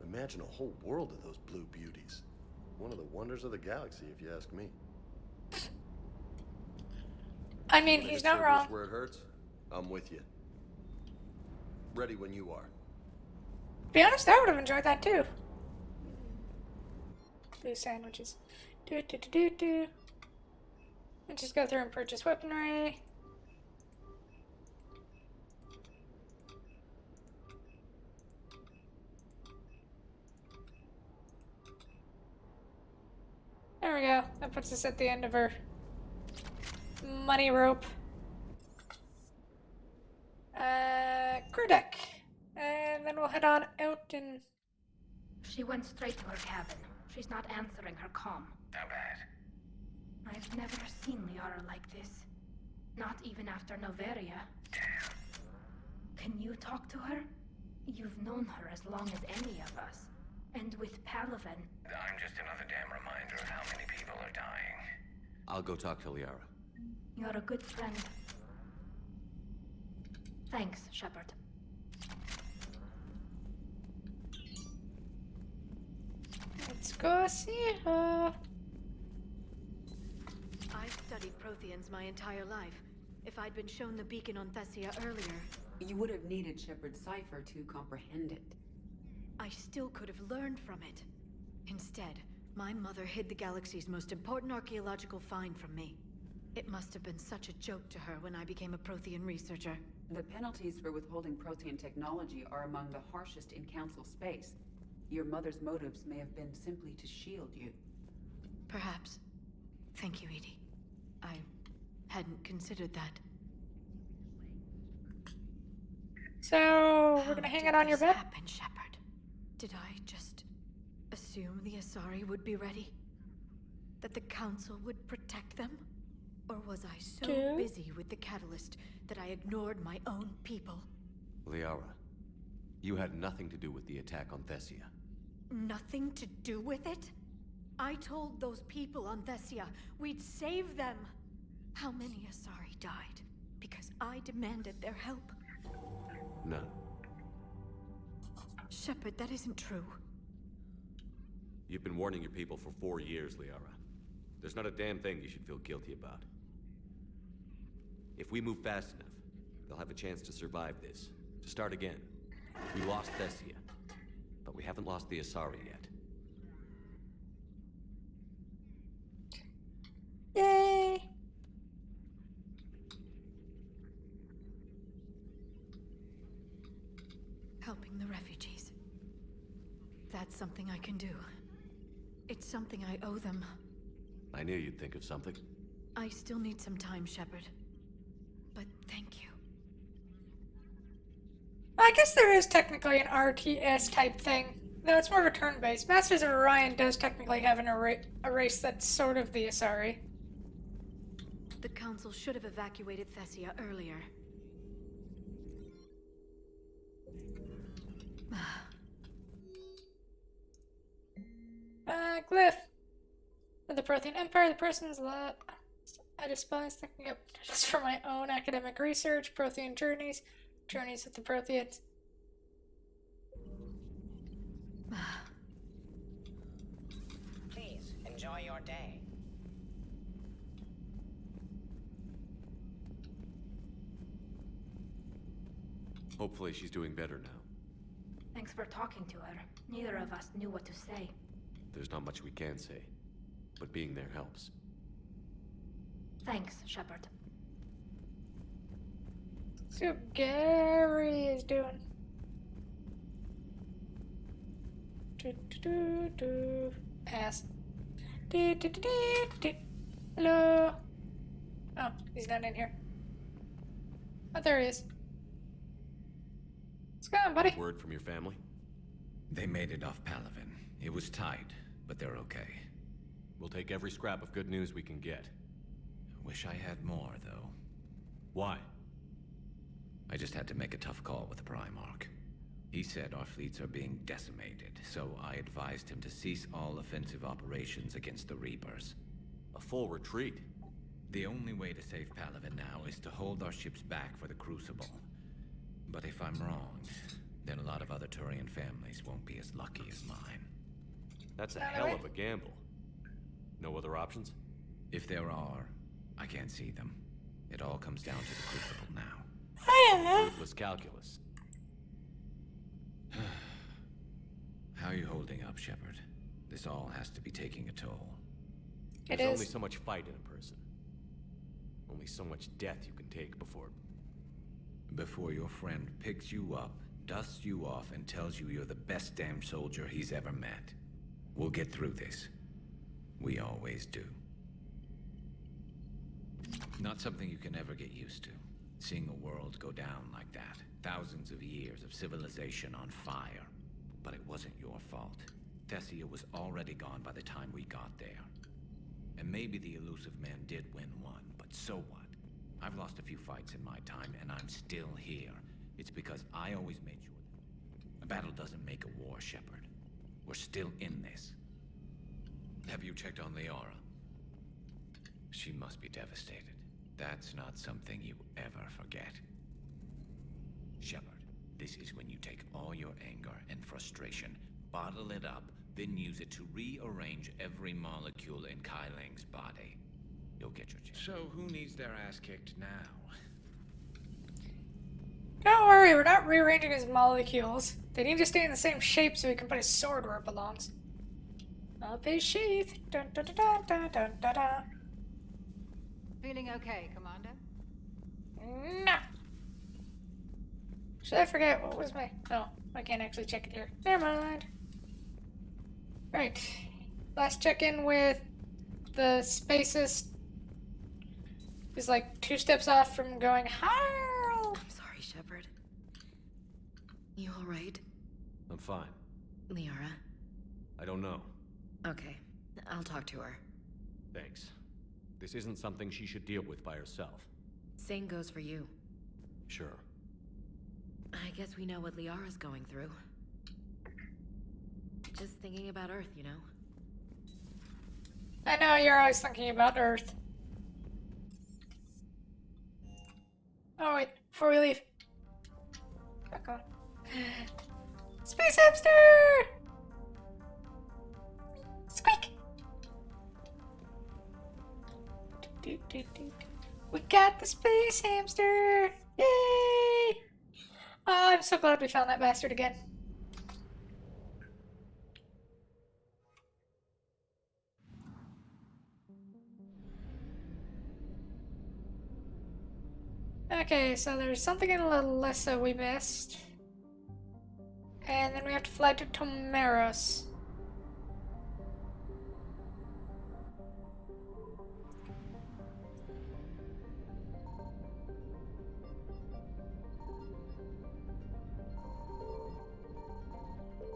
Imagine a whole world of those blue beauties. One of the wonders of the galaxy, if you ask me.
I mean, he's not wrong.
Where it hurts, I'm with you. Ready when you are.
To be honest, I would have enjoyed that too. Blue sandwiches. Let's just go through and purchase weaponry. There we go. That puts us at the end of our money rope. Crew deck. And then we'll head on out and...
She went straight to her cabin. She's not answering her comm.
How bad?
I've never seen Liara like this. Not even after Noveria.
Damn.
Can you talk to her? You've known her as long as any of us. And with Palaven...
I'm just another damn reminder of how many people are dying.
I'll go talk to Liara.
You're a good friend. Thanks, Shepard.
Let's go see her.
I've studied Protheans my entire life. If I'd been shown the beacon on Thessia earlier...
You would have needed Shepard's cipher to comprehend it.
I still could have learned from it. Instead, my mother hid the galaxy's most important archaeological find from me. It must have been such a joke to her when I became a Prothean researcher.
The penalties for withholding Prothean technology are among the harshest in Council space. Your mother's motives may have been simply to shield you.
Perhaps. Thank you, Edie. I hadn't considered that.
So, we're gonna hang it on your bed?
Happen, Shepard? Did I just assume the Asari would be ready? That the Council would protect them? Or was I so busy with the Catalyst that I ignored my own people?
Liara, you had nothing to do with the attack on Thessia.
Nothing to do with it? I told those people on Thessia we'd save them. How many Asari died because I demanded their help?
None.
Shepard, that isn't true.
You've been warning your people for 4 years, Liara. There's not a damn thing you should feel guilty about. If we move fast enough, they'll have a chance to survive this. To start again. We lost Thessia, but we haven't lost the Asari yet.
Yay!
Helping the refugees. That's something I can do. It's something I owe them.
I knew you'd think of something.
I still need some time, Shepard. But thank you.
I guess there is technically an RTS type thing. No, it's more of a turn-based. Masters of Orion does technically have a race that's sort of the Asari.
The Council should have evacuated Thessia earlier.
Glyph. For the Prothean Empire, the persons that I despise thinking up just for my own academic research, Prothean journeys, journeys with the Protheans.
Please, enjoy your day.
Hopefully she's doing better now.
Thanks for talking to her. Neither of us knew what to say.
There's not much we can say, but being there helps.
Thanks, Shepard.
See what Gary is doing. Pass. Hello. Oh, he's not in here. Oh, there he is. What's going on, buddy?
Word from your family?
They made it off Palaven. It was tight, but they're okay.
We'll take every scrap of good news we can get.
Wish I had more, though.
Why?
I just had to make a tough call with the Primarch. He said our fleets are being decimated, so I advised him to cease all offensive operations against the Reapers.
A full retreat?
The only way to save Palaven now is to hold our ships back for the Crucible. But if I'm wrong, then a lot of other Turian families won't be as lucky as mine.
That's a hell of a gamble. No other options?
If there are, I can't see them. It all comes down to the Crucible now.
Ruthless calculus.
How are you holding up, Shepard? This all has to be taking a toll.
There's only so much fight in a person. Only so much death you can take before...
Before your friend picks you up, dusts you off, and tells you you're the best damn soldier he's ever met. We'll get through this. We always do. Not something you can ever get used to. Seeing a world go down like that. Thousands of years of civilization on fire. But it wasn't your fault. Thessia was already gone by the time we got there. And maybe the elusive man did win one, but so what? I've lost a few fights in my time, and I'm still here. It's because I always made sure that a battle doesn't make a war, Shepard. We're still in this. Have you checked on Liara? She must be devastated. That's not something you ever forget. Shepard, this is when you take all your anger and frustration, bottle it up, then use it to rearrange every molecule in Kai Ling's body. You'll get your chance.
So who needs their ass kicked now?
Don't worry, we're not rearranging his molecules. They need to stay in the same shape so he can put his sword where it belongs. Up his sheath. Dun, dun, dun, dun, dun, dun, dun, dun.
Feeling okay, Commander?
No. Should I forget what was my... No, I can't actually check it here. Never mind. Right. Last check-in with the Spacist is like 2 steps off from going higher.
I'm sorry, Shepard. You alright?
I'm fine.
Liara?
I don't know.
Okay, I'll talk to her.
Thanks. This isn't something she should deal with by herself.
Same goes for you.
Sure.
I guess we know what Liara's going through. Just thinking about Earth, you know?
I know you're always thinking about Earth. Oh wait, before we leave. Back on. Space hamster! Squeak! We got the space hamster! Yay! Oh, I'm so glad we found that bastard again. Okay, so there's something in Lalissa we missed. And then we have to fly to Tomeros.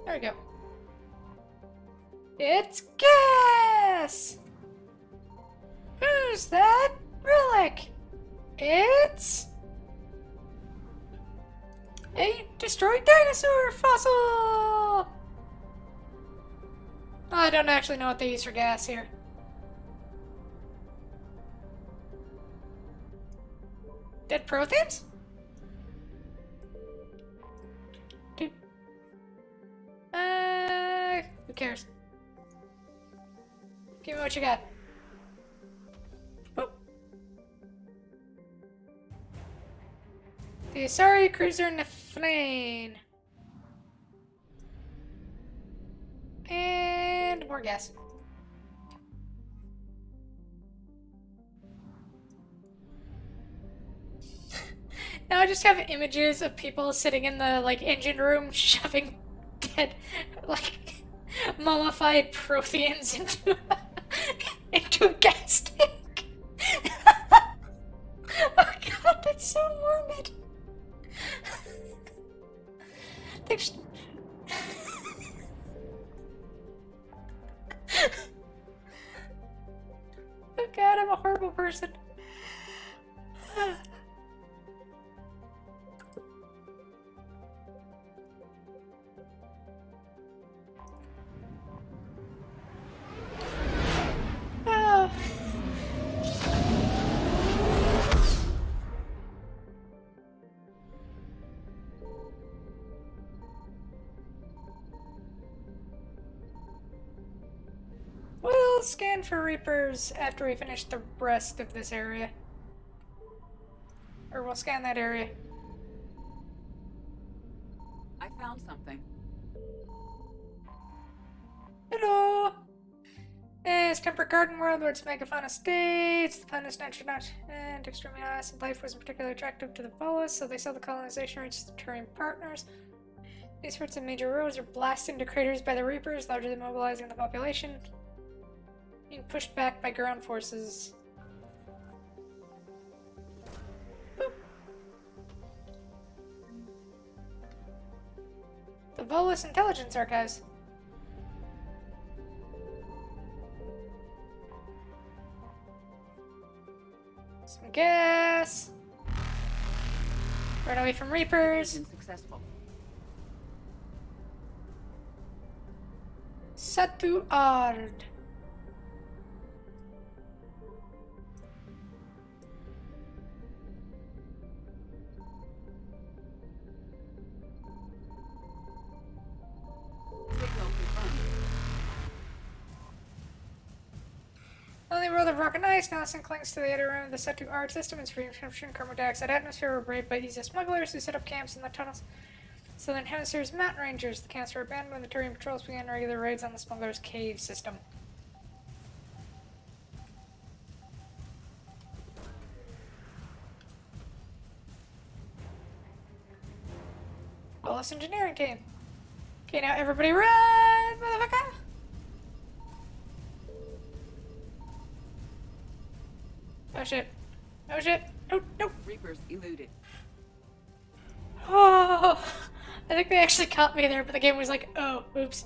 There we go. It's gas! Who's that relic? It's a destroyed dinosaur fossil! Oh, I don't actually know what they use for gas here. Dead Protheans? Dude. Who cares? Give me what you got. Oh. The Asari Cruiser Neflane. And more gas. Now I just have images of people sitting in the like engine room shoving dead like mummified Protheans into into a gas tank. Oh god, that's so morbid. They just... Oh god, I'm a horrible person. Oh. We'll scan for Reapers after we finish the rest of this area. Or we'll scan that area.
I found something.
Hello! It's Temperate Garden World, where its megafauna states. The planet is natural and extremely nice, and life wasn't particularly attractive to the Volus, so they saw the colonization rates to Turian partners. These sorts of major roads are blasted into craters by the Reapers, largely mobilizing the population. Being pushed back by ground forces. Boop. The Volus Intelligence Archives. Some gas. Run away from Reapers.
Successful.
Satu Ard. Only world of rock and ice, Nelson clings to the outer rim of the Satu Ard system and is free from carbon dioxide atmosphere were braved by easy smugglers who set up camps in the tunnels. Southern Hemisphere's mountain rangers. The camps were abandoned when the Turian patrols began regular raids on the smugglers' cave system. Wallace engineering team. Okay, now everybody run, motherfucker! Oh shit. Oh shit. No, no.
Reapers eluded.
Oh, I think they actually caught me there, but the game was like, oh, oops.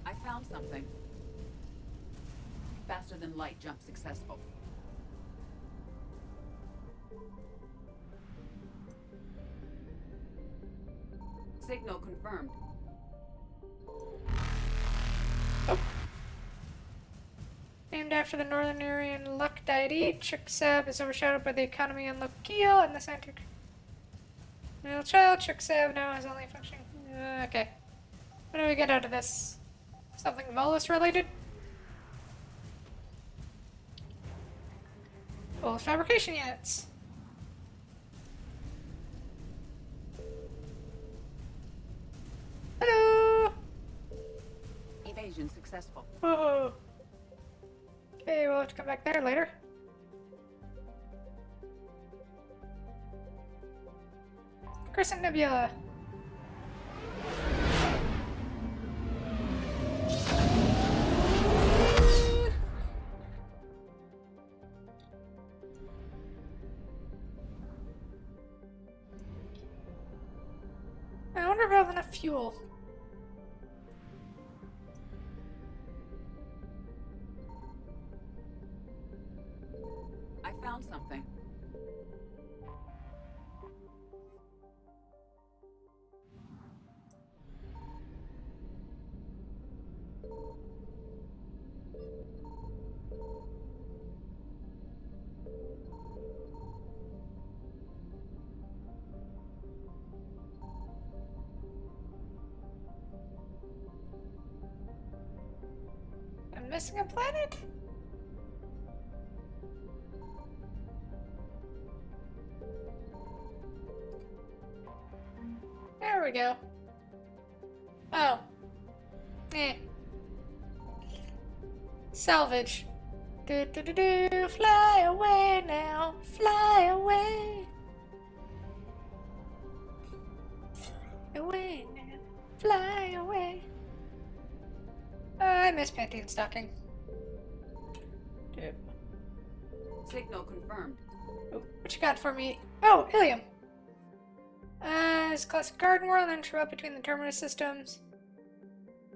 I found something. Faster than light jump successful. Signal confirmed.
Oh. Named after the Northern Aryan luck deity, Chuksab is overshadowed by the economy on Lokil and the scientific. Middle child, Chuksab now has only functioning. Okay. What do we get out of this? Something Volus related? Volus fabrication units. Hello!
Evasion successful.
Whoa. Okay, we'll have to come back there later. Crescent Nebula. I wonder if I have enough fuel.
I found something.
I'm missing a planet? There we go. Oh, Eh. Salvage. Do do do do. Fly away now. Fly away. Away now. Fly away. I miss Pantheon stocking. Dude.
Signal confirmed.
Oh, what you got for me? Oh, Ilium. It's a classic garden world and interrupt between the terminus systems.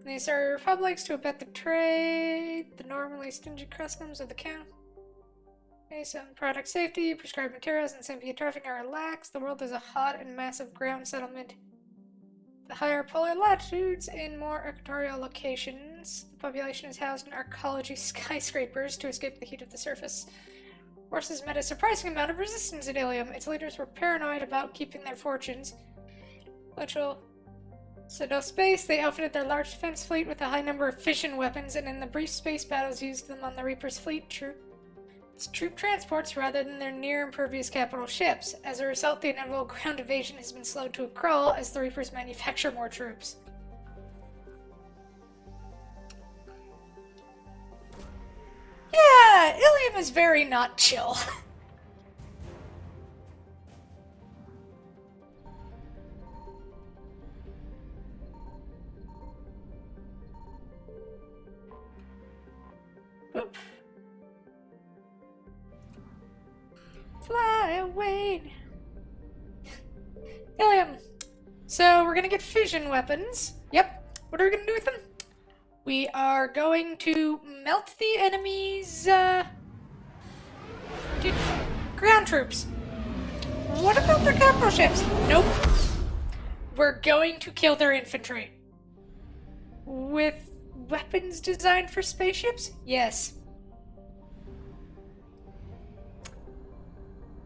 These are republics to abet the trade, the normally stingy customs of the count. Based on product safety, prescribed materials, and simply traffic are relaxed. The world is a hot and massive ground settlement. The higher polar latitudes in more equatorial locations, the population is housed in arcology skyscrapers to escape the heat of the surface. Forces met a surprising amount of resistance in Ilium. Its leaders were paranoid about keeping their fortunes. So no space, they outfitted their large defense fleet with a high number of fission weapons, and in the brief space battles used them on the Reaper's fleet troop transports rather than their near-impervious capital ships. As a result, the inevitable ground invasion has been slowed to a crawl as the Reapers manufacture more troops. Yeah, Ilium is very not chill. Oop. Fly away. Ilium. So we're gonna get fission weapons. Yep. What are we gonna do with them? We are going to melt the enemy's ground troops. What about their capital ships? Nope. We're going to kill their infantry. With weapons designed for spaceships? Yes.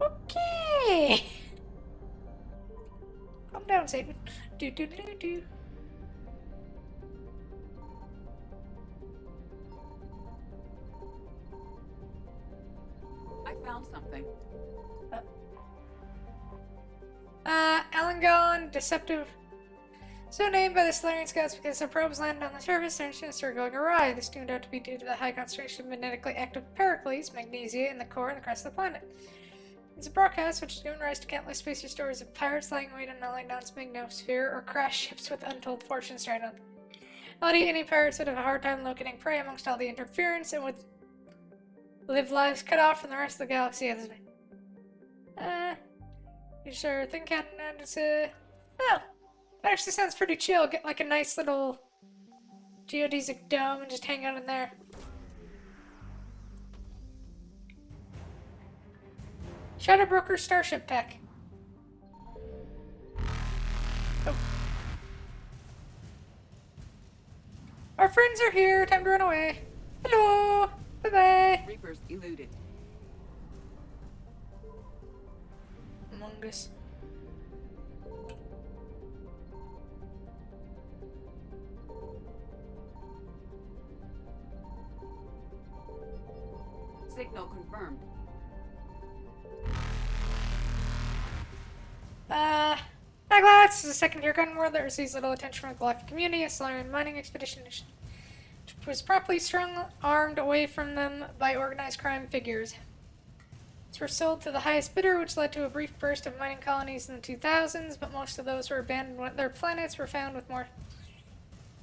Okay. Calm down, Satan. Do do do do.
I found something.
Alangon, deceptive. So named by the Solarian scouts because their probes landed on the surface, their instruments started going awry. This turned out to be due to the high concentration of magnetically active Pericles, magnesia, in the core and the crust of the planet. It's a broadcast which has given rise to countless spacey stories of pirates lying wait on Nulling Down's magnosphere or crash ships with untold fortunes stranded. Any pirates would have a hard time locating prey amongst all the interference and would live lives cut off from the rest of the galaxy. You sure think oh, that actually sounds pretty chill. Get like a nice little geodesic dome and just hang out in there. Shadowbroker Starship Pack. Oh. Our friends are here. Time to run away. Hello. Bye-bye.
Reapers eluded.
Mungus.
Signal confirmed.
Maglots is a second-tier gun world that receives little attention from the galactic community. A Solarian mining expedition was properly strong-armed away from them by organized crime figures. These were sold to the highest bidder, which led to a brief burst of mining colonies in the 2000s, but most of those were abandoned when their planets were found with more.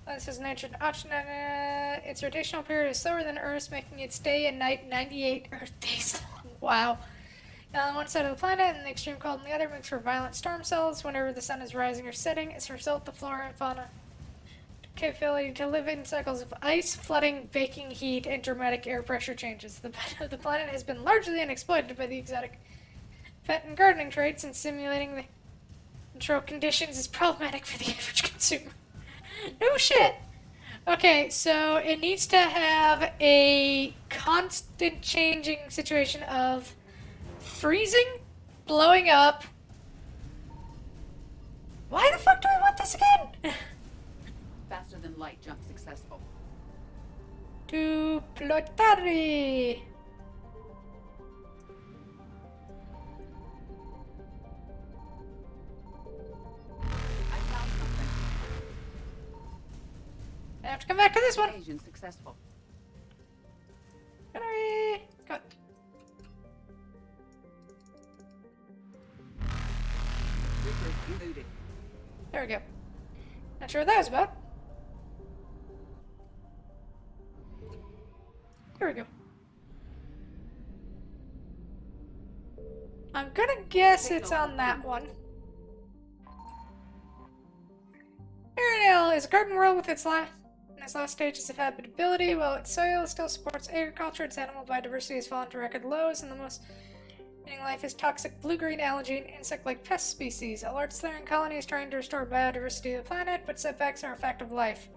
This is an ancient option. Its rotational period is slower than Earth's, making its day and night 98 Earth days long. Wow. Now, on one side of the planet and the extreme cold on the other makes for violent storm cells whenever the sun is rising or setting. As a result, the flora and fauna capability to live in cycles of ice, flooding, baking heat, and dramatic air pressure changes. The bed of the planet has been largely unexploited by the exotic pet and gardening trade, since simulating the control conditions is problematic for the average consumer. No shit! Okay, so it needs to have a constant changing situation of freezing, blowing up. Why the fuck do I want this again?
Faster than light jump successful.
To Plotari.
I found something.
have to come back to this one.
Invasion successful.
Hurry! Go.
Reapers eluded.
There we go. Not sure what that was about. Here we go. I'm gonna guess it's on that one. Arenale is a garden world with its last stages of habitability. While its soil still supports agriculture, its animal biodiversity has fallen to record lows, and the most life is toxic blue-green algae and insect-like pest species. A large slurring colony is trying to restore biodiversity of the planet, but setbacks are a fact of life.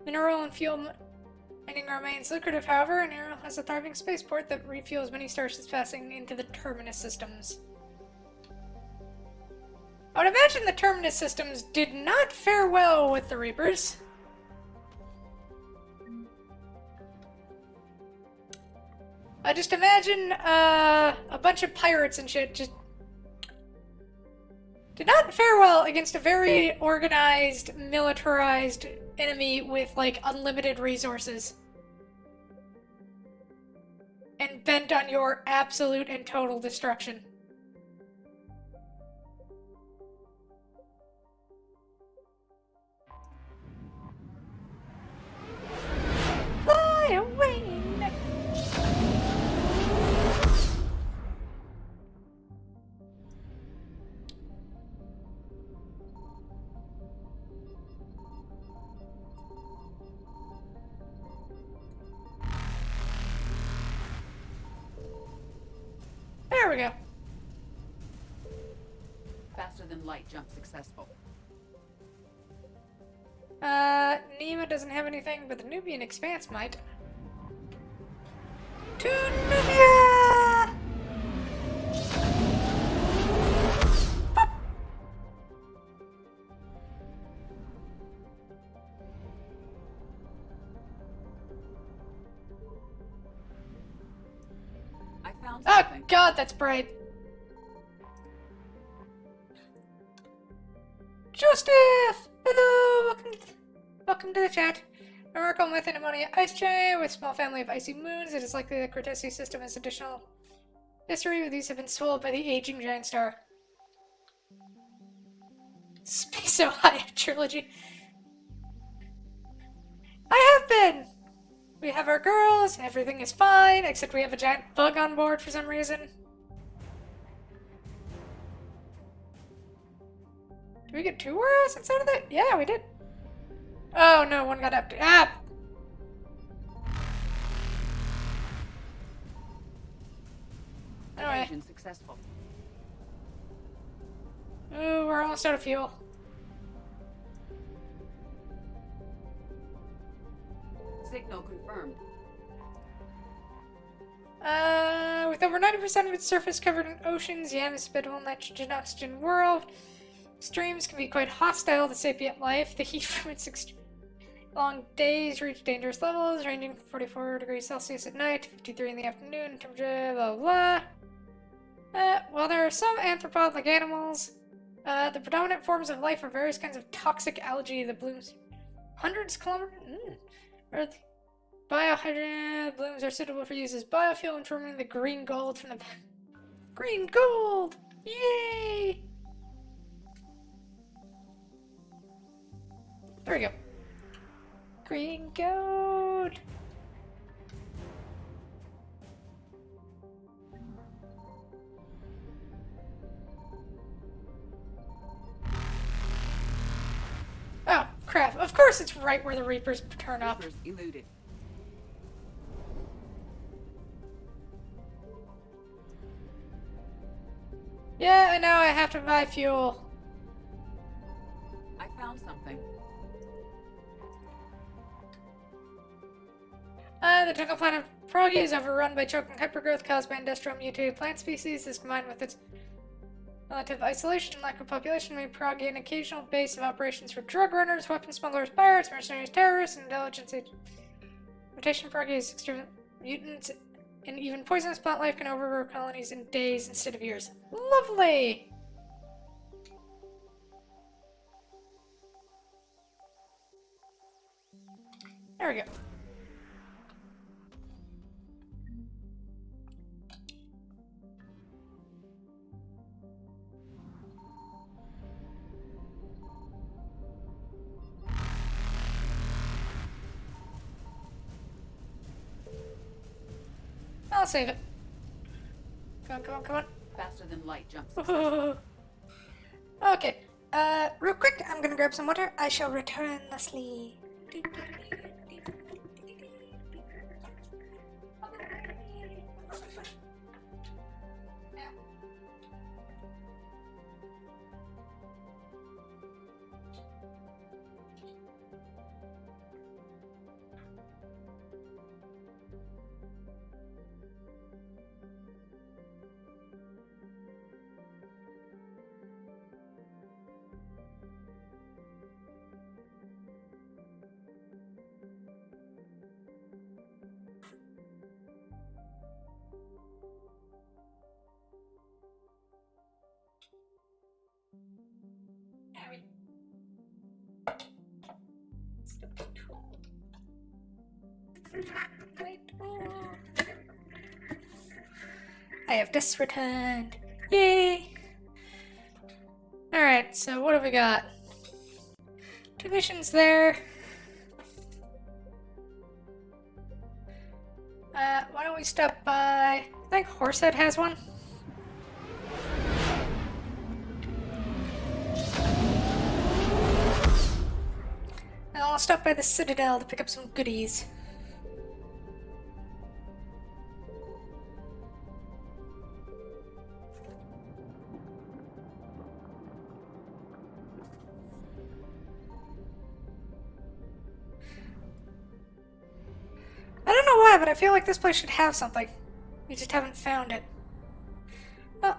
Mineral and fuel mining remains lucrative, however, and Arenale has a thriving spaceport that refuels many starships passing into the Terminus systems. I would imagine the Terminus systems did not fare well with the Reapers. I just imagine a bunch of pirates and shit just did not fare well against a very organized, militarized enemy with, like, unlimited resources. And bent on your absolute and total destruction. Fly away! There we go.
Faster than light jump successful.
Nema doesn't have anything, but the Nubian Expanse might. To Nubia! Pop.
I found
Oh
something.
god, that's bright. Joseph! Hello! Welcome to the chat. A Miracle Method Ammonia Ice Giant with a small family of icy moons. It is likely the Cretaceous system has additional history. These have been swallowed by the aging giant star. Space So High trilogy. I have been! We have our girls, everything is fine, except we have a giant bug on board for some reason. Did we get 2 worlds instead of that? Yeah, we did. Oh no, one got up. Ah! Anyway.
Invasion successful.
Ooh, we're almost out of fuel.
Signal confirmed.
With over 90% of its surface covered in oceans, Yam is a habitable nitrogen oxygen world. Streams can be quite hostile to sapient life. The heat from its long days reach dangerous levels, ranging from 44 degrees Celsius at night to 53 in the afternoon in temperature, blah blah blah. While there are some arthropod like animals, the predominant forms of life are various kinds of toxic algae that blooms hundreds of kilometers. Earth. Biohydrogen blooms are suitable for use as biofuel in forming the green gold from the green gold. Yay! There we go. Green gold. Oh, crap. Of course it's right where the Reapers turn up.
Reapers eluded.
Yeah, I know, I have to buy fuel.
I found something.
The jungle planet Froggy is overrun by choking hypergrowth caused by industrial mutated plant species. This combined with its relative isolation and lack of population made Froggy an occasional base of operations for drug runners, weapon smugglers, pirates, mercenaries, terrorists, and intelligence agents. Mutation Froggy is extreme mutants, and even poisonous plant life can overgrow colonies in days instead of years. Lovely! There we go. I'll save it. Come on, come on, come on.
Faster than light jumps.
Okay. Real quick, I'm gonna grab some water. I shall return thusly. I have this returned. Yay! Alright, so what have we got? Two missions there. Why don't we stop by... I think Horsehead has one. And I'll stop by the Citadel to pick up some goodies. I don't know why, but I feel like this place should have something. We just haven't found it. Oh.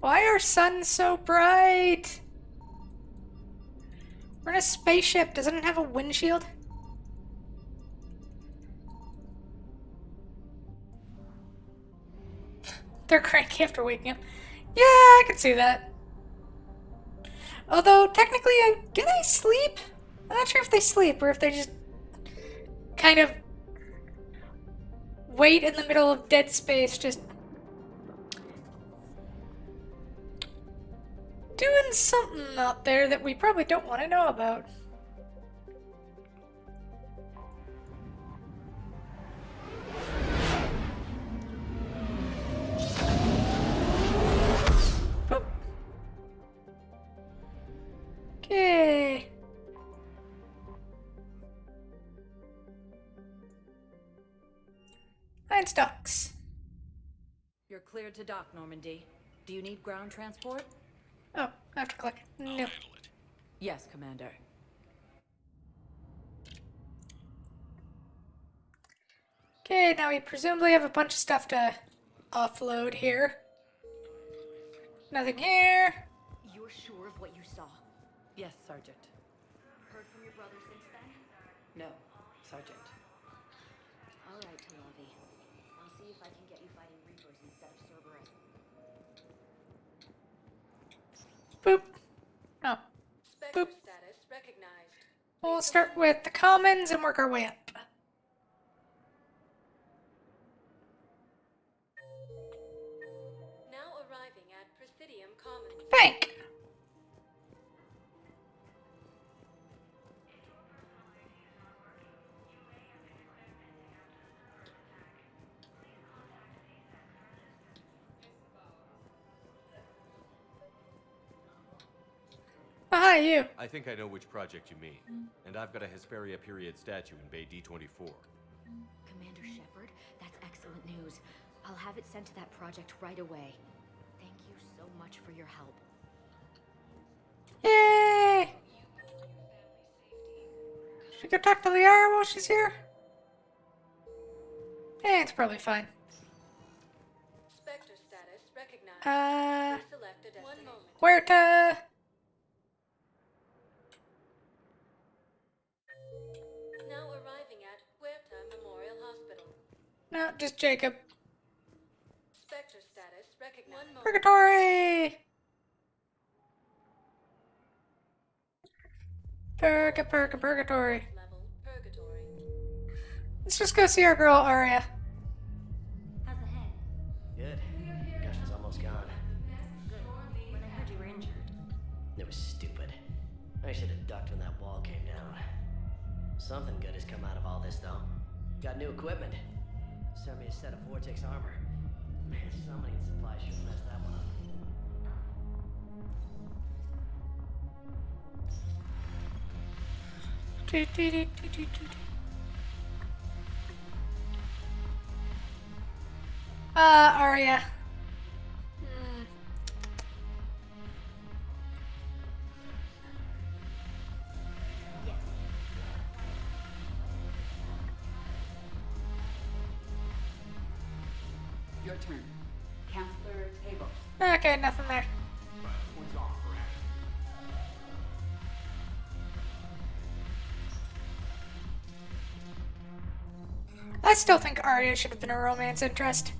Why are suns so bright? We're in a spaceship. Doesn't it have a windshield? They're cranky after waking up. Yeah, I can see that. Although, technically, do they sleep? I'm not sure if they sleep or if they just kind of wait in the middle of dead space, just doing something out there that we probably don't want to know about. Boop. Okay. Nine stocks.
You're cleared to dock, Normandy. Do you need ground transport?
Oh, I have to click. No.
Yes, Commander.
Okay, now we presumably have a bunch of stuff to offload here. Nothing here.
You're sure of what you saw?
Yes, Sergeant.
Heard from your brother since then?
No, Sergeant.
All right, Talavi. I'll see if I can get you fighting Reapers instead of Cerberus.
Boop. Oh. Boop.
Status recognized.
We'll start with the commons and work our way up.
Now arriving at Presidium Commons.
Bank. Oh, hi, you.
I think I know which project you mean. And I've got a Hesperia period statue in Bay D24.
Commander Shepard, that's excellent news. I'll have it sent to that project right away. Thank you so much for your help.
Yay! Should we go talk to Liara while she's here? Eh, it's probably fine.
Spectre status recognized. Select a destination. 1 moment.
Huerta!
Now arriving at Huerta Memorial Hospital.
No, just Jacob.
Sector status recognized.
Purgatory! Purgatory. Let's just go see our girl, Arya.
How's the head?
Good. Concussion's almost gone.
Good. When I heard you were injured.
It was stupid. I should have ducked when that wall came down. Something good has come out of all this, though. Got new equipment. Sent me a set of Vortex armor. Man, somebody in supply should have messed that one up.
Arya.
Your turn. Counselor Table.
Okay, nothing there.
One's off for action.
I still think Arya should have been a romance interest.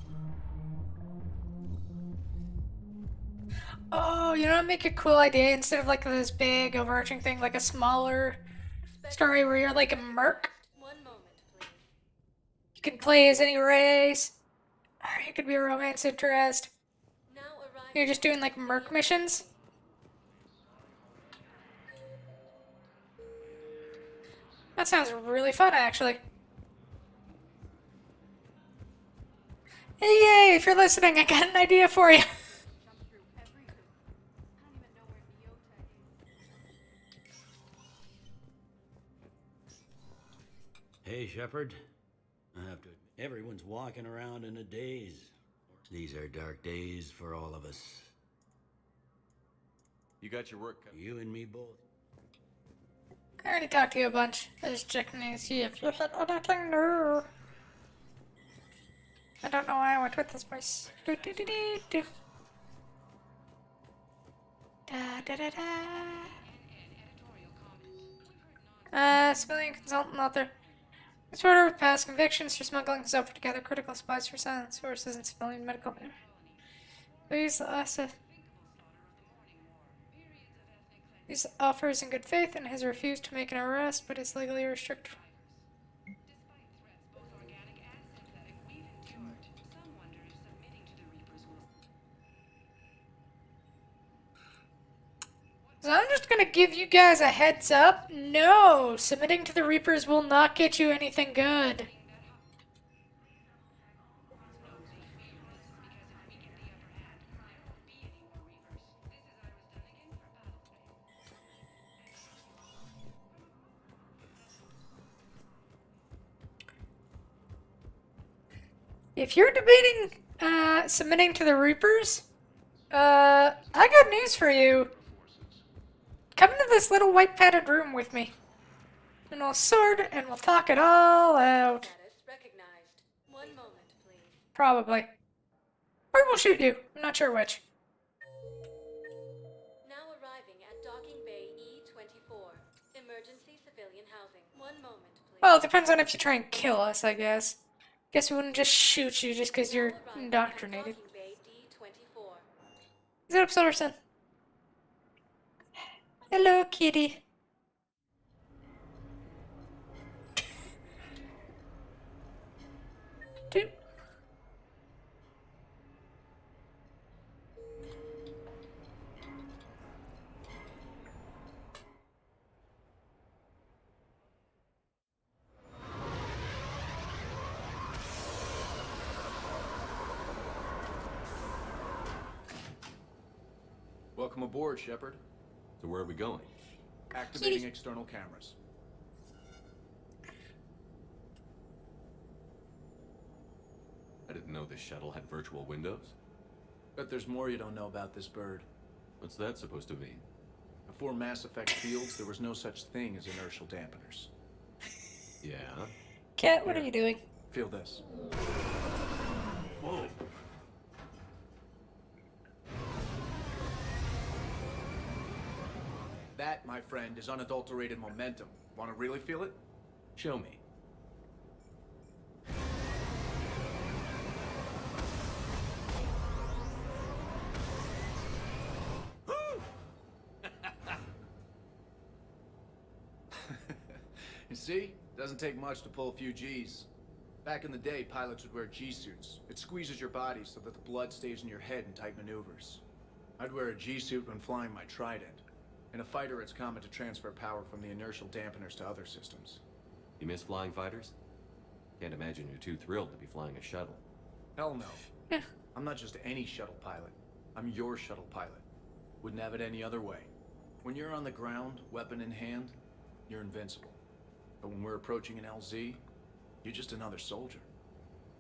Oh, you know what? Make a cool idea instead of like this big overarching thing, like a smaller story where you're like a merc. You can play as any race. Or you could be a romance interest. You're just doing like merc missions. That sounds really fun, actually. Hey, if you're listening, I got an idea for you.
Hey, Shepard. I have to admit, everyone's walking around in a daze. These are dark days for all of us.
You got your work cut.
You and me both.
I already talked to you a bunch. I was just checking to see if you had anything new. I don't know why I went with this voice. Do, do, do, do, do. Da, da, da, da. Civilian consultant author. This order of past convictions for smuggling has put together critical supplies for silent sources and civilian medical. These offers in good faith and has refused to make an arrest, but is legally restricted. So I'm just gonna give you guys a heads up. No, submitting to the Reapers will not get you anything good. If you're debating submitting to the Reapers, I got news for you. Come into this little white padded room with me. And we'll sort and we'll talk it all out. Probably. Or we'll shoot you. I'm not sure which.
Now arriving at Docking Bay E24. Emergency civilian housing. 1 moment, please.
Well, it depends on if you try and kill us, I guess. Guess we wouldn't just shoot you just because you're indoctrinated. Is that up, Silverson? Hello, kitty. Dude.
Welcome aboard, Shepard.
So where are we going?
Activating external cameras.
I didn't know this shuttle had virtual windows.
Bet there's more you don't know about this bird.
What's that supposed to mean?
Before Mass Effect fields, there was no such thing as inertial dampeners.
Yeah?
Cat, what are you doing?
Feel this.
Whoa.
That, my friend, is unadulterated momentum. Want to really feel it? Show me.
You see? Doesn't take much to pull a few G's. Back in the day, pilots would wear G-suits. It squeezes your body so that the blood stays in your head in tight maneuvers. I'd wear a G-suit when flying my Trident. In a fighter, it's common to transfer power from the inertial dampeners to other systems.
You miss flying fighters? Can't imagine you're too thrilled to be flying a shuttle.
Hell no. I'm not just any shuttle pilot. I'm your shuttle pilot. Wouldn't have it any other way. When you're on the ground, weapon in hand, you're invincible. But when we're approaching an LZ, you're just another soldier.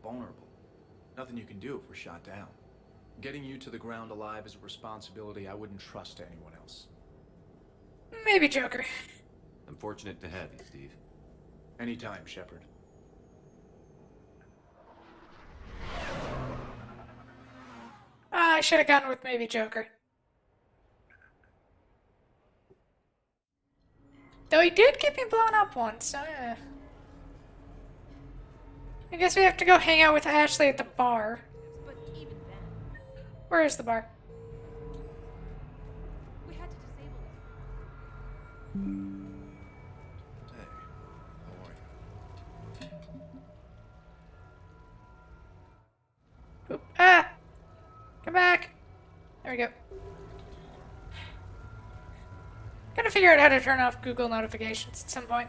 Vulnerable. Nothing you can do if we're shot down. Getting you to the ground alive is a responsibility I wouldn't trust to anyone else.
Maybe Joker.
I'm fortunate to have you, Steve.
Anytime, Shepard.
I should have gone with maybe Joker. Though he did get me blown up once, so yeah. I guess we have to go hang out with Ashley at the bar.
But even then,
Where is the bar?
we had to disable it.
Hey, how are you?
Oop. Ah! Come back! There we go. Gotta figure out how to turn off Google notifications at some point.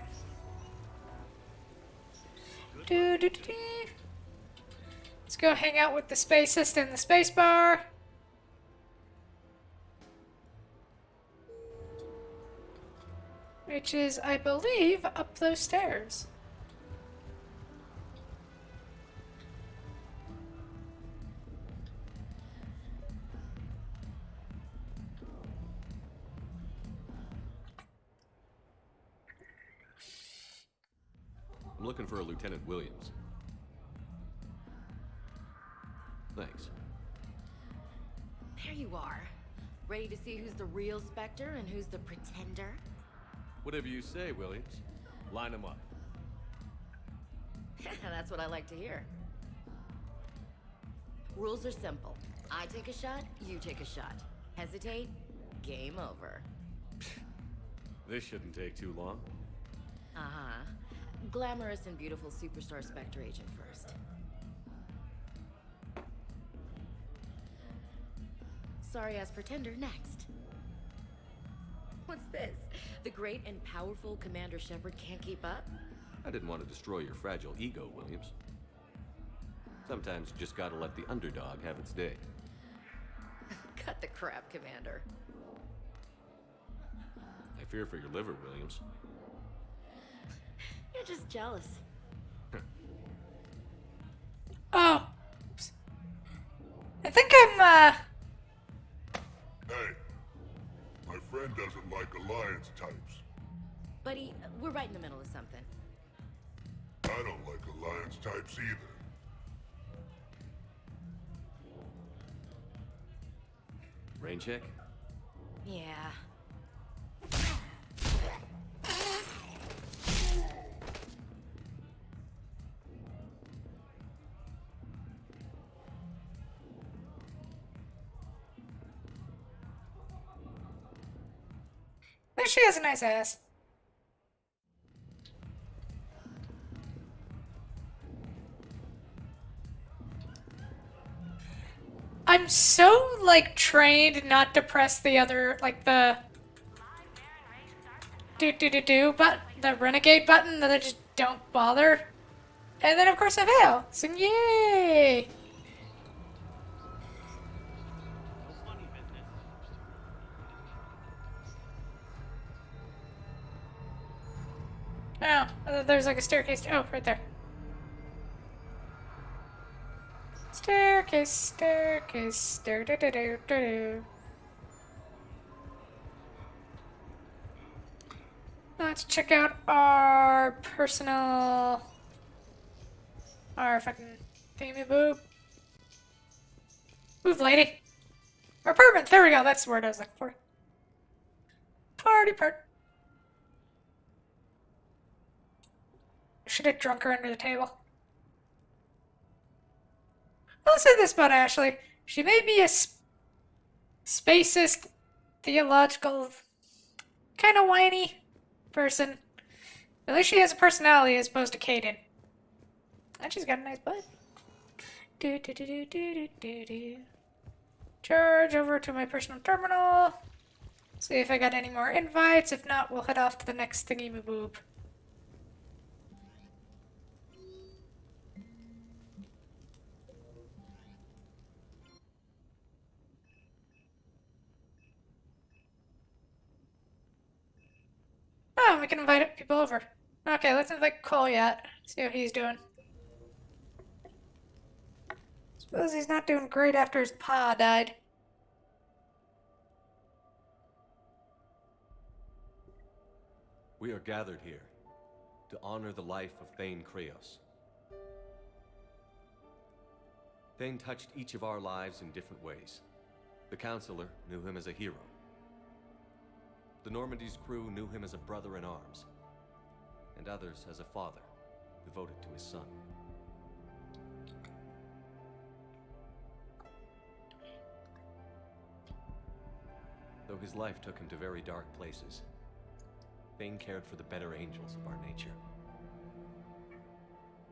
Let's go hang out with the spacist in the space bar. Which is, I believe, up those stairs.
I'm looking for a Lieutenant Williams. Thanks.
There you are. Ready to see who's the real Spectre and who's the pretender?
Whatever you say, Williams. Line them up.
That's what I like to hear. Rules are simple. I take a shot, you take a shot. Hesitate, game over.
This shouldn't take too long.
Uh-huh. Glamorous and beautiful superstar Spectre agent first. Sorry-ass pretender next. What's this? The great and powerful Commander Shepard can't keep up?
I didn't want to destroy your fragile ego, Williams. Sometimes you just gotta let the underdog have its day.
Cut the crap, Commander.
I fear for your liver, Williams.
You're just jealous.
Oh. I think I'm,
Hey, my friend doesn't like alliance types.
Buddy, we're right in the middle of something.
I don't like alliance types either.
Rain check?
Yeah.
But she has a nice ass. I'm so, like, trained not to press the other, like, the but the renegade button that I just don't bother. And then, of course, I fail. So, yay! Oh, there's like a staircase. Oh, right there. Staircase, staircase, stair-do-do-do-do-do. Let's check out our personal... our fucking thingy boob. Move, lady. Our apartment, there we go, that's the word I was looking for. Party part. Should have drunk her under the table. I'll say this about Ashley. She may be a spacist, theological, kind of whiny person, At least she has a personality as opposed to Kaden. And she's got a nice butt. Do do do do do do do. Charge over to my personal terminal. See if I got any more invites. If not, we'll head off to the next thingy-ma-boob. Oh, we can invite people over. Okay, let's invite Kolyat. See how he's doing. Suppose he's not doing great after his pa died.
We are gathered here to honor the life of Thane Kreos. Thane touched each of our lives in different ways. The Counselor knew him as a hero. The Normandy's crew knew him as a brother in arms, and others as a father devoted to his son. Though his life took him to very dark places, Thane cared for the better angels of our nature.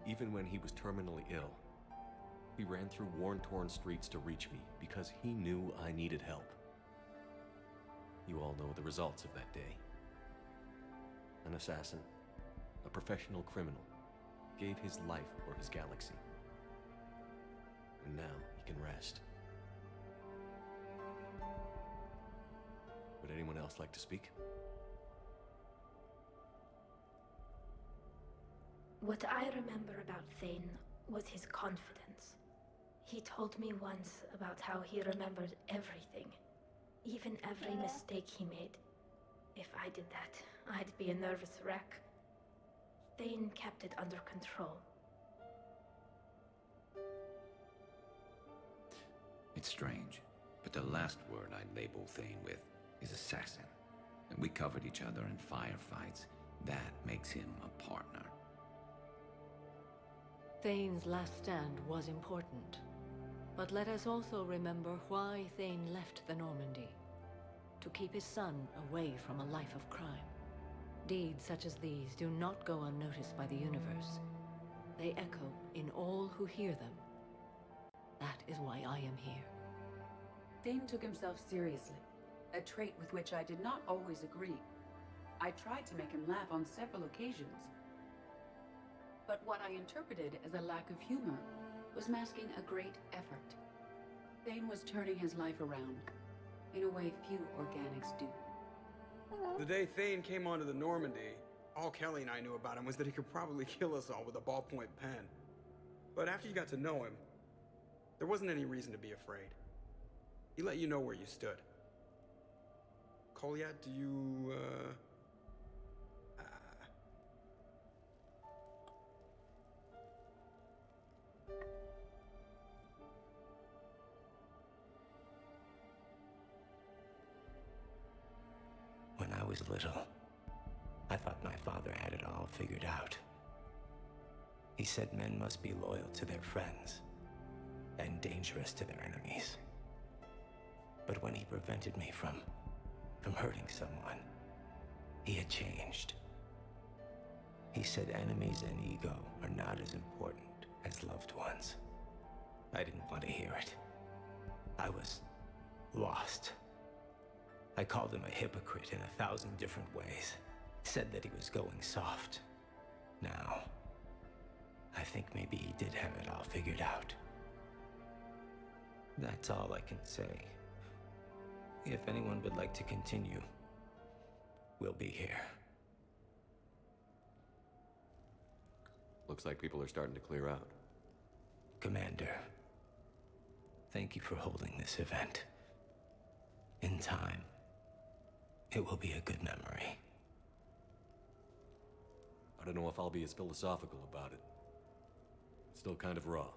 Even when he was terminally ill, he ran through worn-torn streets to reach me because he knew I needed help. You all know the results of that day. An assassin, a professional criminal, gave his life for his galaxy. And now he can rest. Would anyone else like to speak?
What I remember about Thane was his confidence. He told me once about how he remembered everything, even every mistake he made. If I did that, I'd be a nervous wreck. Thane kept it under control.
It's strange, but the last word I'd label Thane with is assassin. And we covered each other in firefights. That makes him a partner.
Thane's last stand was important. But let us also remember why Thane left the Normandy. To keep his son away from a life of crime. Deeds such as these do not go unnoticed by the universe. They echo in all who hear them. That is why I am here.
Thane took himself seriously, a trait with which I did not always agree. I tried to make him laugh on several occasions. But what I interpreted as a lack of humor was masking a great effort. Thane was turning his life around, in a way few organics do.
The day Thane came onto the Normandy, all Kelly and I knew about him was that he could probably kill us all with a ballpoint pen. But after you got to know him, there wasn't any reason to be afraid. He let you know where you stood. Kolyat, do you,
When I was little, I thought my father had it all figured out. He said men must be loyal to their friends and dangerous to their enemies. But when he prevented me from hurting someone, he had changed. He said enemies and ego are not as important as loved ones. I didn't want to hear it. I was lost. I called him a hypocrite in 1,000 different ways. Said that he was going soft. Now, I think maybe he did have it all figured out. That's all I can say. If anyone would like to continue, we'll be here.
Looks like people are starting to clear out.
Commander, thank you for holding this event. In time, it will be a good memory.
I don't know if I'll be as philosophical about it. It's still kind of raw.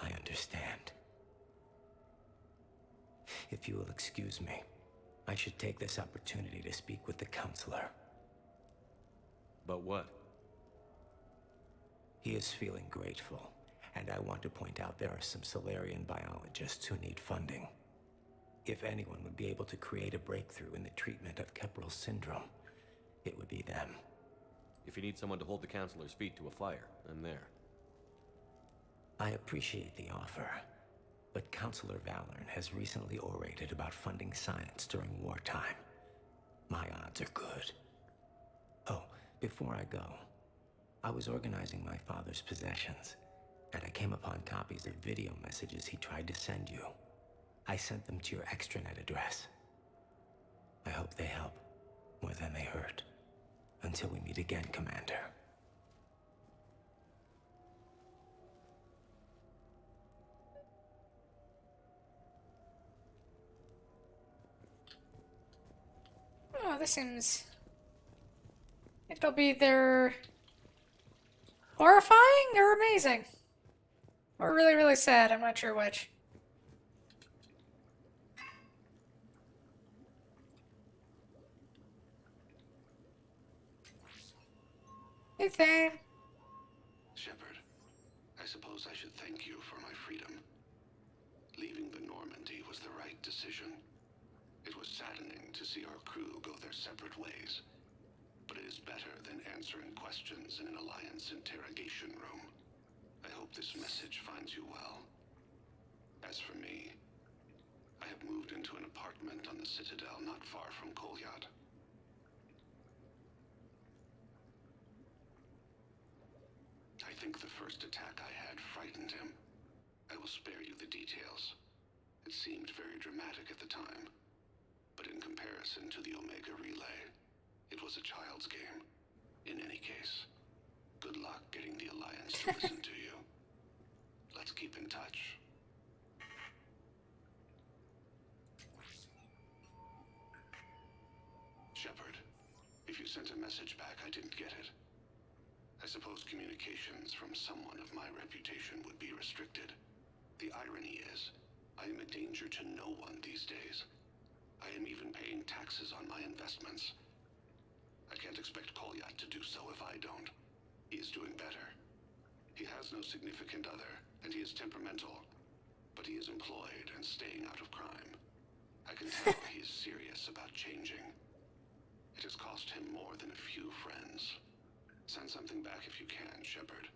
I understand. If you will excuse me, I should take this opportunity to speak with the counselor.
About what?
He is feeling grateful, and I want to point out there are some Solarian biologists who need funding. If anyone would be able to create a breakthrough in the treatment of Kepral's syndrome, it would be them.
If you need someone to hold the Councilor's feet to a fire, I'm there.
I appreciate the offer, but Councilor Valorn has recently orated about funding science during wartime. My odds are good. Oh, before I go, I was organizing my father's possessions, and I came upon copies of video messages he tried to send you. I sent them to your extranet address. I hope they help more than they hurt. Until we meet again, Commander.
Oh, this seems... It'll be either horrifying or amazing. Or really, really sad. I'm not sure which. Hey, Thane.
Shepard, I suppose I should thank you for my freedom. Leaving the Normandy was the right decision. It was saddening to see our crew go their separate ways. But it is better than answering questions in an Alliance interrogation room. I hope this message finds you well. As for me, I have moved into an apartment on the Citadel not far from Kolyat. I think the first attack I had frightened him. I will spare you the details. It seemed very dramatic at the time, but in comparison to the Omega Relay, it was a child's game. In any case, good luck getting the Alliance to listen to you. Let's keep in touch. Shepard, if you sent a message back, I didn't get it. I suppose communications from someone of my reputation would be restricted. The irony is, I am a danger to no one these days. I am even paying taxes on my investments. I can't expect Kolyat to do so if I don't. He is doing better. He has no significant other, and he is temperamental. But he is employed and staying out of crime. I can tell he is serious about changing. It has cost him more than a few friends. Send something back if you can, Shepard.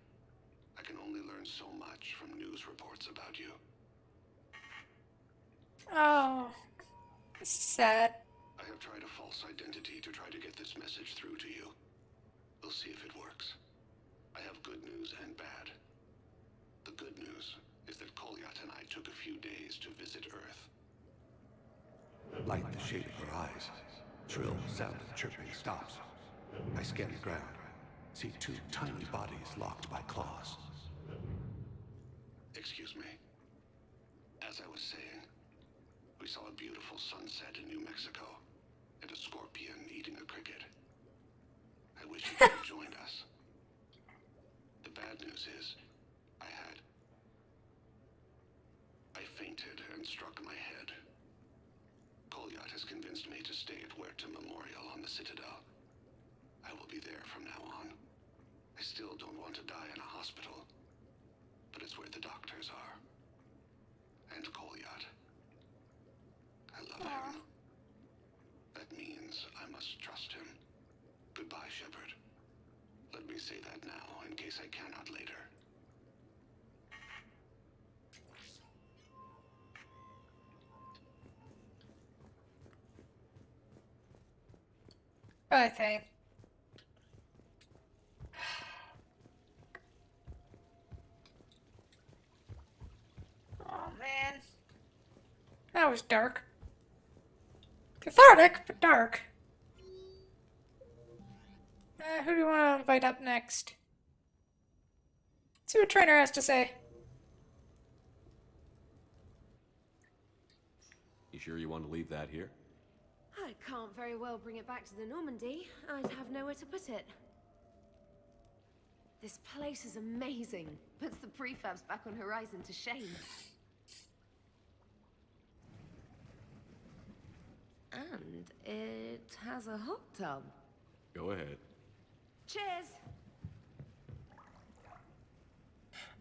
I can only learn so much from news reports about you.
Oh, this is sad.
I have tried a false identity to try to get this message through to you. We'll see if it works. I have good news and bad. The good news is that Kolyat and I took a few days to visit Earth.
Light the shade of her eyes. Shrill sound of chirping stops. I scan the ground. See two tiny bodies locked by claws.
Excuse me. As I was saying, we saw a beautiful sunset in New Mexico, and a scorpion eating a cricket. I wish you could have joined us. The bad news is, I fainted and struck my head. Kolyat has convinced me to stay at Huerta Memorial on the Citadel. I will be there from now on. I still don't want to die in a hospital, but it's where the doctors are. And Kolyat. I love him. That means I must trust him. Goodbye, Shepard. Let me say that now, in case I cannot later.
Bye, Thane. Oh, man. That was dark. Cathartic, but dark. Who do you want to invite up next? See what Trainer has to say.
You sure you want to leave that here?
I can't very well bring it back to the Normandy. I'd have nowhere to put it. This place is amazing. Puts the prefabs back on Horizon to shame. And it has a hot tub.
Go ahead.
Cheers!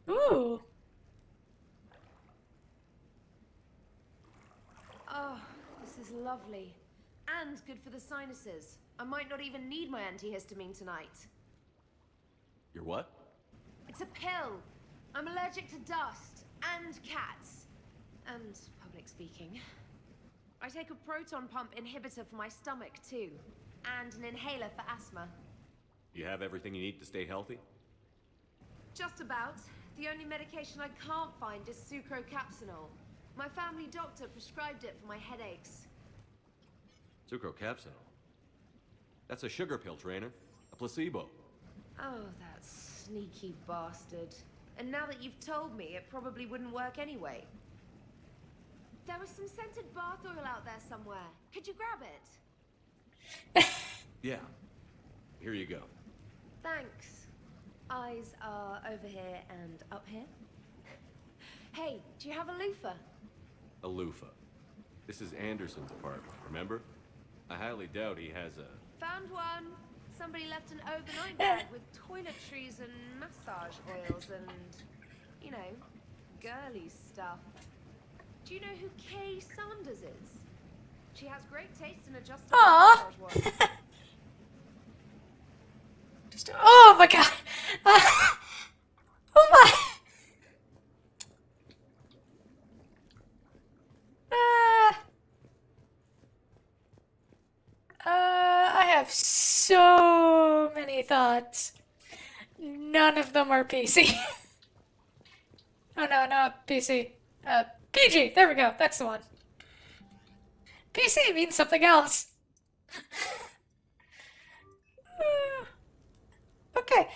Ooh.
Oh, this is lovely.
And good for the sinuses. I might not even need my antihistamine tonight.
You're what?
It's a pill. I'm allergic to dust and cats. And public speaking. I take a proton pump inhibitor for my stomach too. And an inhaler for asthma.
You have everything you need to stay healthy?
Just about. The only medication I can't find is sucrocapsinol. My family doctor prescribed it for my headaches.
Sucrocapsinol? That's a sugar pill, Trainer. A placebo.
Oh, that sneaky bastard. And now that you've told me, it probably wouldn't work anyway. There was some scented bath oil out there somewhere. Could you grab it?
Yeah. Here you go.
Thanks. Eyes are over here and up here. Hey, do you have a loofah?
A loofah. This is Anderson's apartment, remember? I highly doubt he has a...
Found one. Somebody left an overnight bag with toiletries and massage oils and, you know, girly stuff. Do you know who Kay Sanders is? She has great taste in adjustable massage oils.
Oh my god! Oh my! I have so many thoughts. None of them are PC. Oh no, not PC. PG! There we go, that's the one. PC means something else. Okay.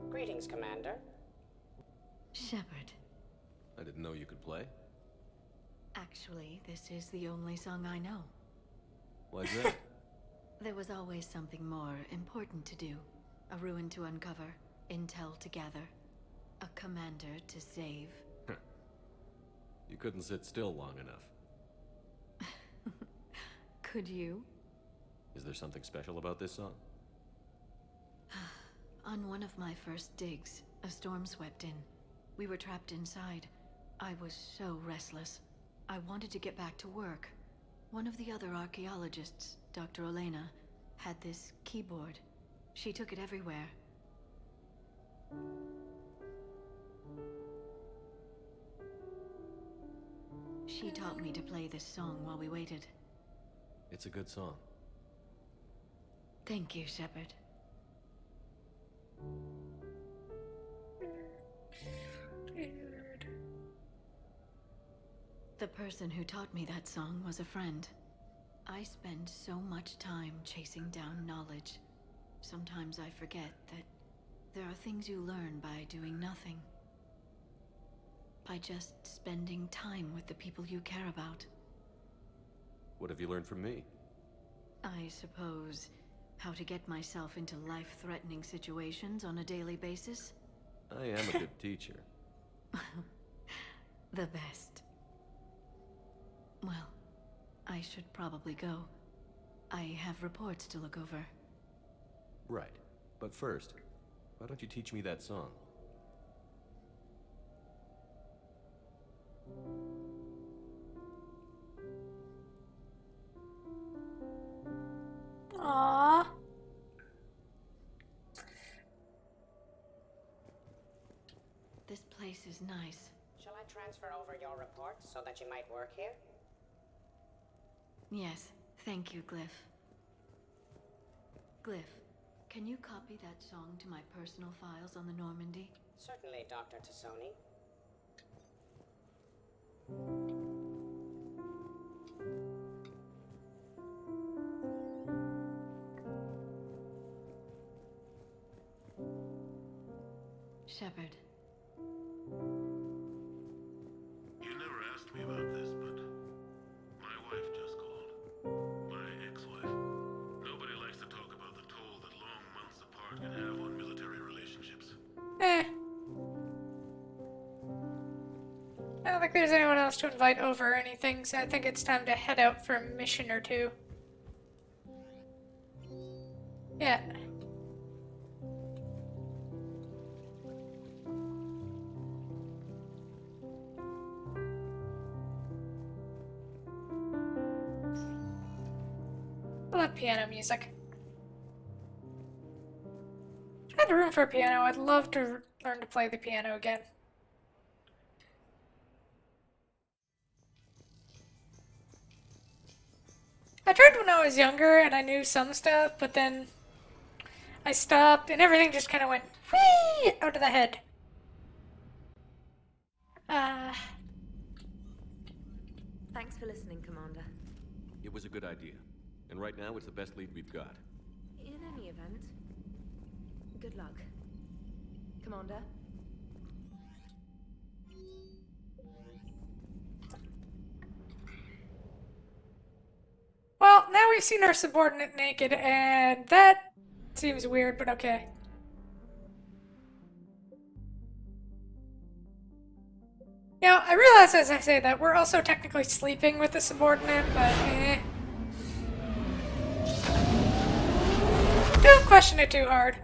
Greetings, Commander.
Shepard.
I didn't know you could play.
Actually, this is the only song I know.
Why's that?
There was always something more important to do. A ruin to uncover, intel to gather, a commander to save.
You couldn't sit still long enough.
Could you?
Is there something special about this song?
On one of my first digs, a storm swept in. We were trapped inside. I was so restless. I wanted to get back to work. One of the other archaeologists, Dr. Elena, had this keyboard. She took it everywhere. She taught me to play this song while we waited.
It's a good song.
Thank you, Shepard. The person who taught me that song was a friend. I spend so much time chasing down knowledge. Sometimes I forget that there are things you learn by doing nothing. By just spending time with the people you care about.
What have you learned from me?
I suppose how to get myself into life-threatening situations on a daily basis.
I am a good teacher.
The best. Well, I should probably go. I have reports to look over.
Right. But first, why don't you teach me that song?
Aww.
This place is nice.
Shall I transfer over your reports so that you might work here?
Yes, thank you, Glyph. Glyph, can you copy that song to my personal files on the Normandy?
Certainly, Dr. Tassoni.
Shepard.
You never asked me about this, but my wife just called. My ex-wife. Nobody likes to talk about the toll that long months apart can have on military
like there's anyone else to invite over or anything, so I think it's time to head out for a mission or two. Yeah. I love piano music. If I had room for a piano, I'd love to learn to play the piano again. I tried when I was younger and I knew some stuff, but then I stopped and everything just kind of went whee out of the head.
Thanks for listening, Commander.
It was a good idea. And right now, it's the best lead we've got.
In any event, good luck. Commander?
Well, now we've seen our subordinate naked, and that seems weird, but okay. Now, I realize as I say that we're also technically sleeping with the subordinate, but eh. Don't question it too hard.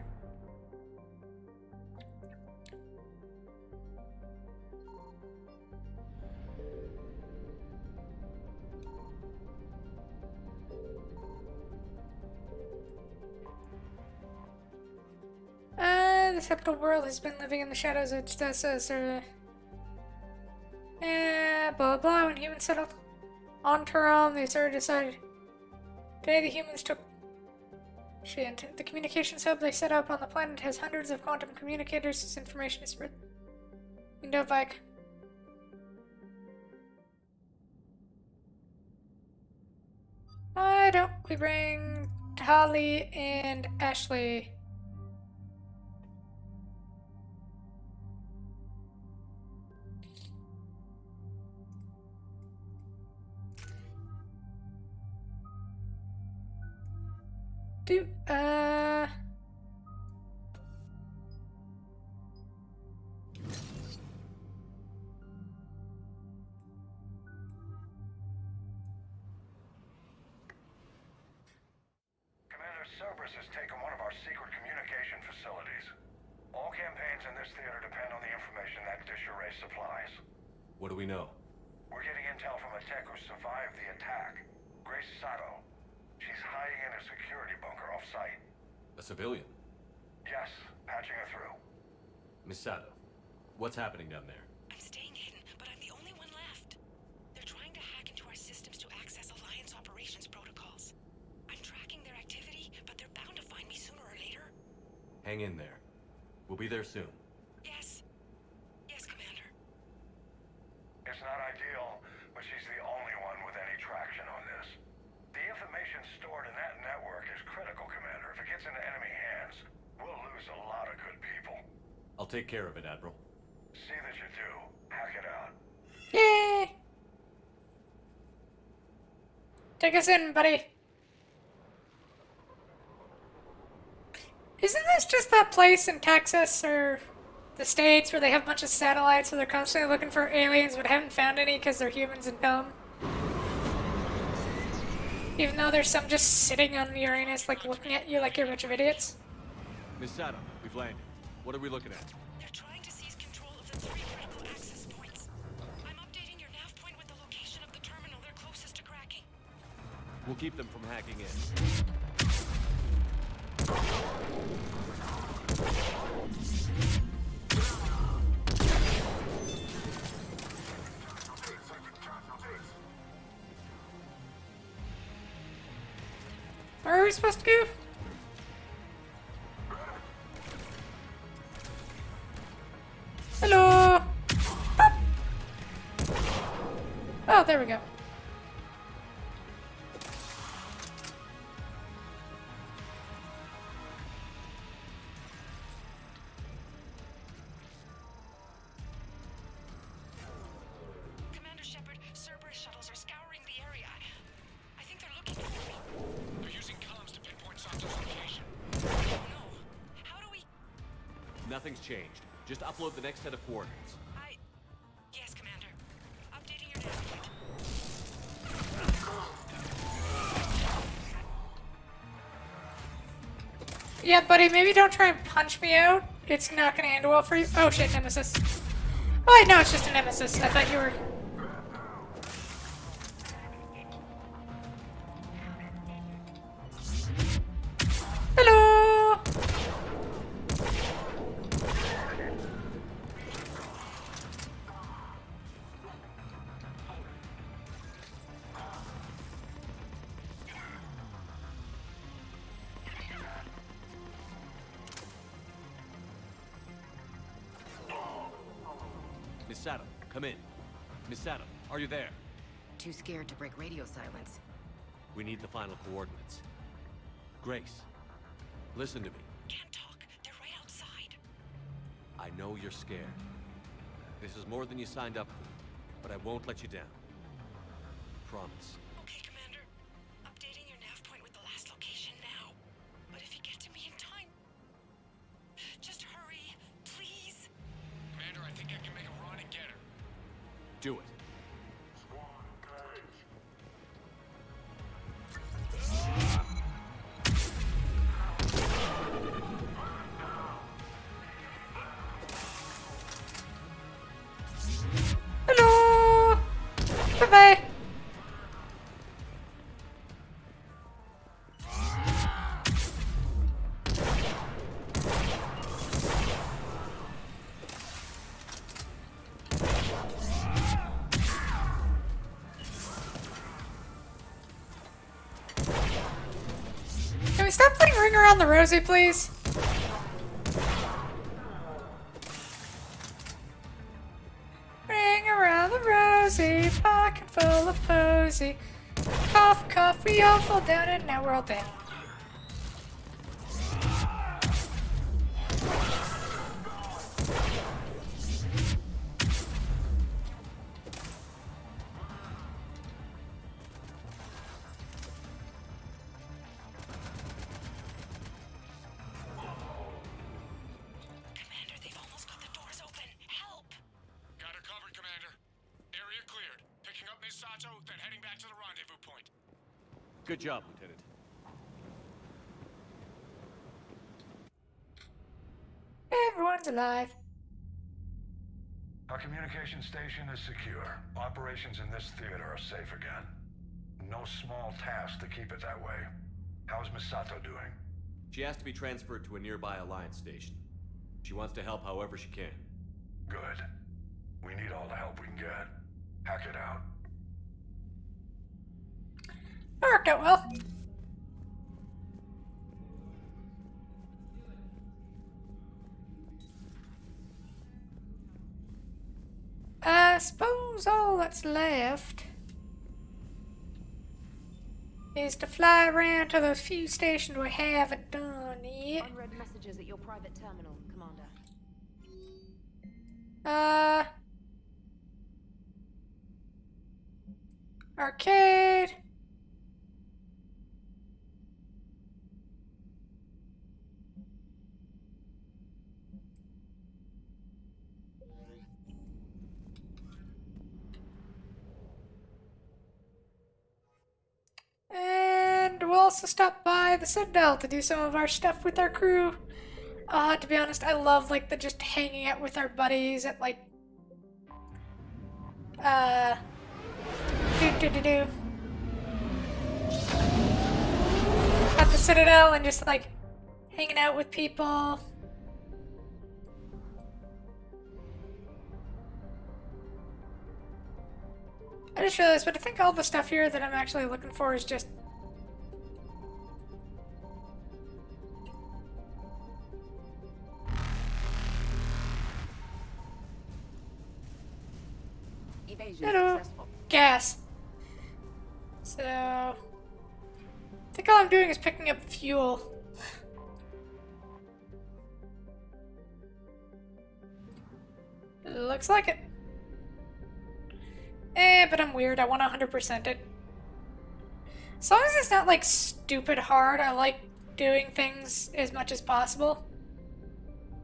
The septal world has been living in the shadows of Thessia. Blah blah. When humans settled on Turam, they started decided. Today the humans took shit. The communications hub they set up on the planet has hundreds of quantum communicators. This information is written. Like. Why don't we bring Holly and Ashley?
Cerberus has taken one of our secret communication facilities. All campaigns in this theater depend on the information that dish array supplies.
What do we know?
We're getting intel from a tech who survived the attack. Grace Sato. She's hiding in a security bunker off-site.
A civilian?
Yes, patching her through.
Miss Sato, what's happening down there?
I'm staying hidden, but I'm the only one left. They're trying to hack into our systems to access Alliance operations protocols. I'm tracking their activity, but they're bound to find me sooner or later.
Hang in there. We'll be there soon.
Yes. Yes, Commander.
It's not ideal, but she's the only one with any traction on this. The information stored in that network is critical, Commander. If it gets into enemy hands, we'll lose a lot of good people.
I'll take care of it, Admiral.
See that you do. Hack it out.
Yay! Take us in, buddy. Isn't this just that place in Texas or the States where they have a bunch of satellites so they're constantly looking for aliens but haven't found any because they're humans and dumb? Even though there's some just sitting on Uranus like looking at you like you're a bunch of idiots?
Miss Sato, we've landed. What are we looking at?
They're trying to seize control of the 3 critical access points. I'm updating your nav point with the location of the terminal they're closest to cracking.
We'll keep them from hacking in.
Where are we supposed to go? Hello! Pop. Oh, there we go.
Commander Shepard, Cerberus shuttles are scouring the area. I think they're looking for me.
They're using comms to pinpoint Santo's location.
No. How do we...
Nothing's changed. Just upload the next set of coordinates.
Yes, Commander.
Yeah, buddy, maybe don't try and punch me out. It's not gonna end well for you. Oh shit, Nemesis. Oh wait, no, it's just a Nemesis. I thought you were... Hello!
Miss Adam, come in. Miss Adam, are you there?
Too scared to break radio silence.
We need the final coordinates. Grace, listen to me.
Can't talk. They're right outside.
I know you're scared. This is more than you signed up for, but I won't let you down. Promise.
Okay, Commander. Updating your nav point with the last location now. But if you get to me in time, just hurry, please.
Commander, I think I can make a run and get her.
Do it.
Hello! Bye-bye! Can we stop playing Ring Around the Rosie, please? Ring around the rosy, pocket full of posy. Cough, cough, we all fall down and now we're all dead.
Commander, they've almost got the doors open. Help!
Got her covered, Commander. Area cleared. Picking up Miss Sato, then heading back to the rendezvous point.
Good job, Lieutenant.
Everyone's alive.
Our communication station is secure. Operations in this theater are safe again. No small task to keep it that way. How is Miss Sato doing?
She has to be transferred to a nearby Alliance station. She wants to help however she can.
Good. We need all the help we can get. Hack it out.
That worked out well. I suppose all that's left is to fly around to those few stations we haven't done yet.
Unread messages at your private terminal, Commander.
Arcade. And we'll also stop by the Citadel to do some of our stuff with our crew. To be honest, I love like the just hanging out with our buddies at like at the Citadel and just like hanging out with people. I just realized, but I think all the stuff here that I'm actually looking for is just
Evasion successful.
gas. So I think all I'm doing is picking up fuel. Looks like it. But I'm weird. I want to 100% it. As long as it's not like stupid hard, I like doing things as much as possible.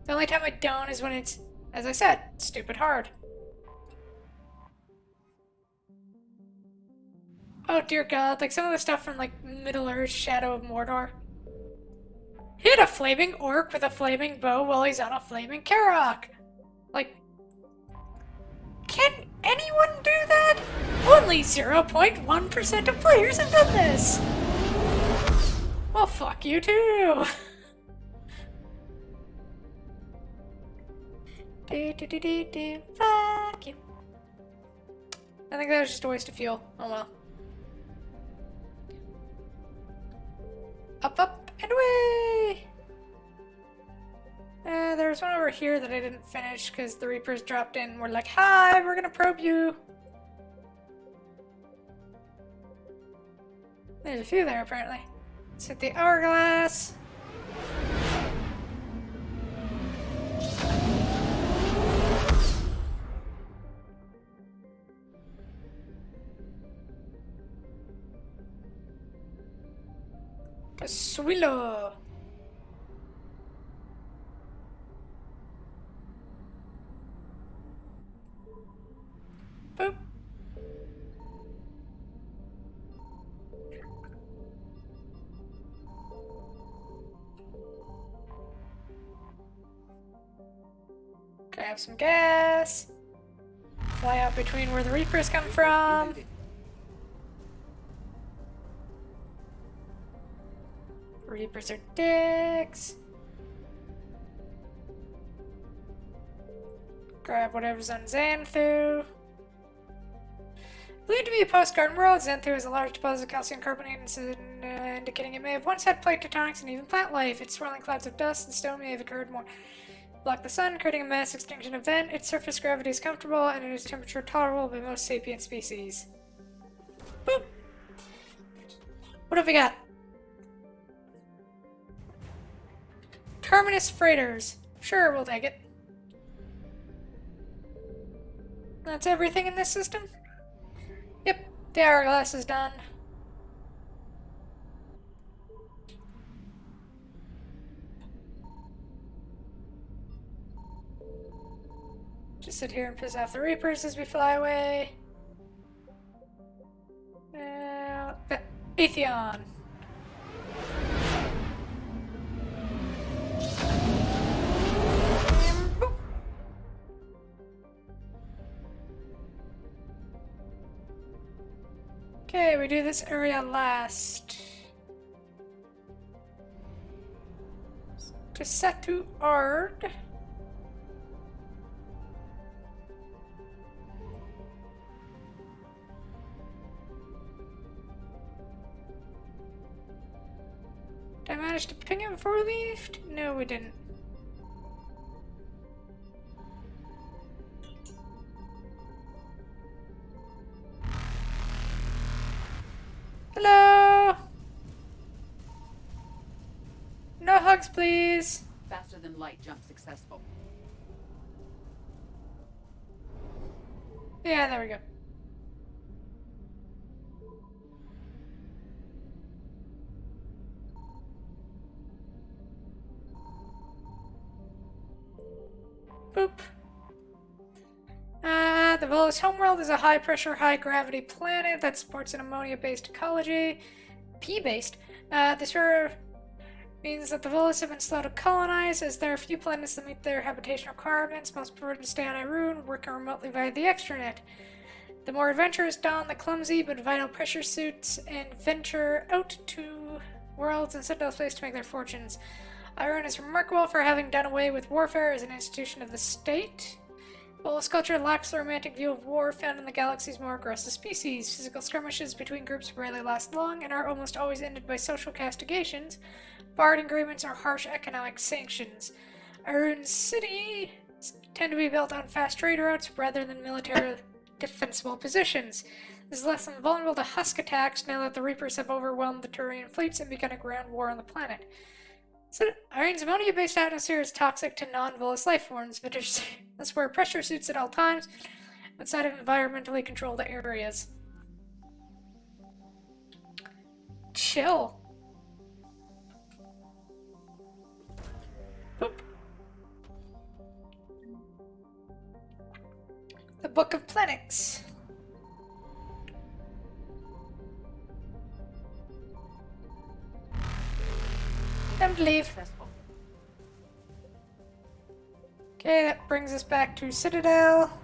The only time I don't is when it's, as I said, stupid hard. Oh dear God, like some of the stuff from like Middle Earth, Shadow of Mordor. Hit a flaming orc with a flaming bow while he's on a flaming Karok. Like, can anyone do that? Only 0.1% of players have done this. Well, fuck you too. Fuck you. I think that was just a waste of fuel. Oh well. Up, up, and away! There's one over here that I didn't finish because the Reapers dropped in and were like, hi, we're gonna probe you. There's a few there apparently. Let's hit the hourglass. Swillow. Boop. Grab some gas. Fly out between where the Reapers come from. Reapers are dicks. Grab whatever's on Xanthu. Believed to be a post-garden world, Xanthu is a large deposit of calcium carbonate, indicating it may have once had plate tectonics and even plant life. Its swirling clouds of dust and stone may have occurred more. Block the sun, creating a mass extinction event. Its surface gravity is comfortable and its temperature tolerable by most sapient species. Boop. What have we got? Terminus freighters. Sure, we'll take it. That's everything in this system? Yep, the hourglass is done. Just sit here and piss off the Reapers as we fly away. Atheon. Okay, we do this area last. To Satu Ard. Did I manage to ping him before we left? No, we didn't. Hello! No hugs, please.
Faster than light jump successful.
Yeah, there we go. Boop. The Volus homeworld is a high-pressure, high-gravity planet that supports an ammonia-based ecology. P-based. This sort of means that the Volus have been slow to colonize, as there are few planets that meet their habitation requirements. Most prefer to stay on Irune, working remotely via the extranet. The more adventurous don the clumsy but vital pressure suits and venture out to worlds and Citadel space to make their fortunes. Irune is remarkable for having done away with warfare as an institution of the state. Volus culture lacks the romantic view of war found in the galaxy's more aggressive species. Physical skirmishes between groups rarely last long and are almost always ended by social castigations, barred agreements, or harsh economic sanctions. Irune's cities tend to be built on fast trade routes rather than military defensible positions. This left them vulnerable to husk attacks now that the Reapers have overwhelmed the Turian fleets and begun a ground war on the planet. So, Irune's ammonia-based atmosphere is toxic to non-Volus life forms, but that's where pressure suits at all times, outside of environmentally controlled areas. Chill. Boop. The Book of Planets. Time to leave. Okay, that brings us back to Citadel.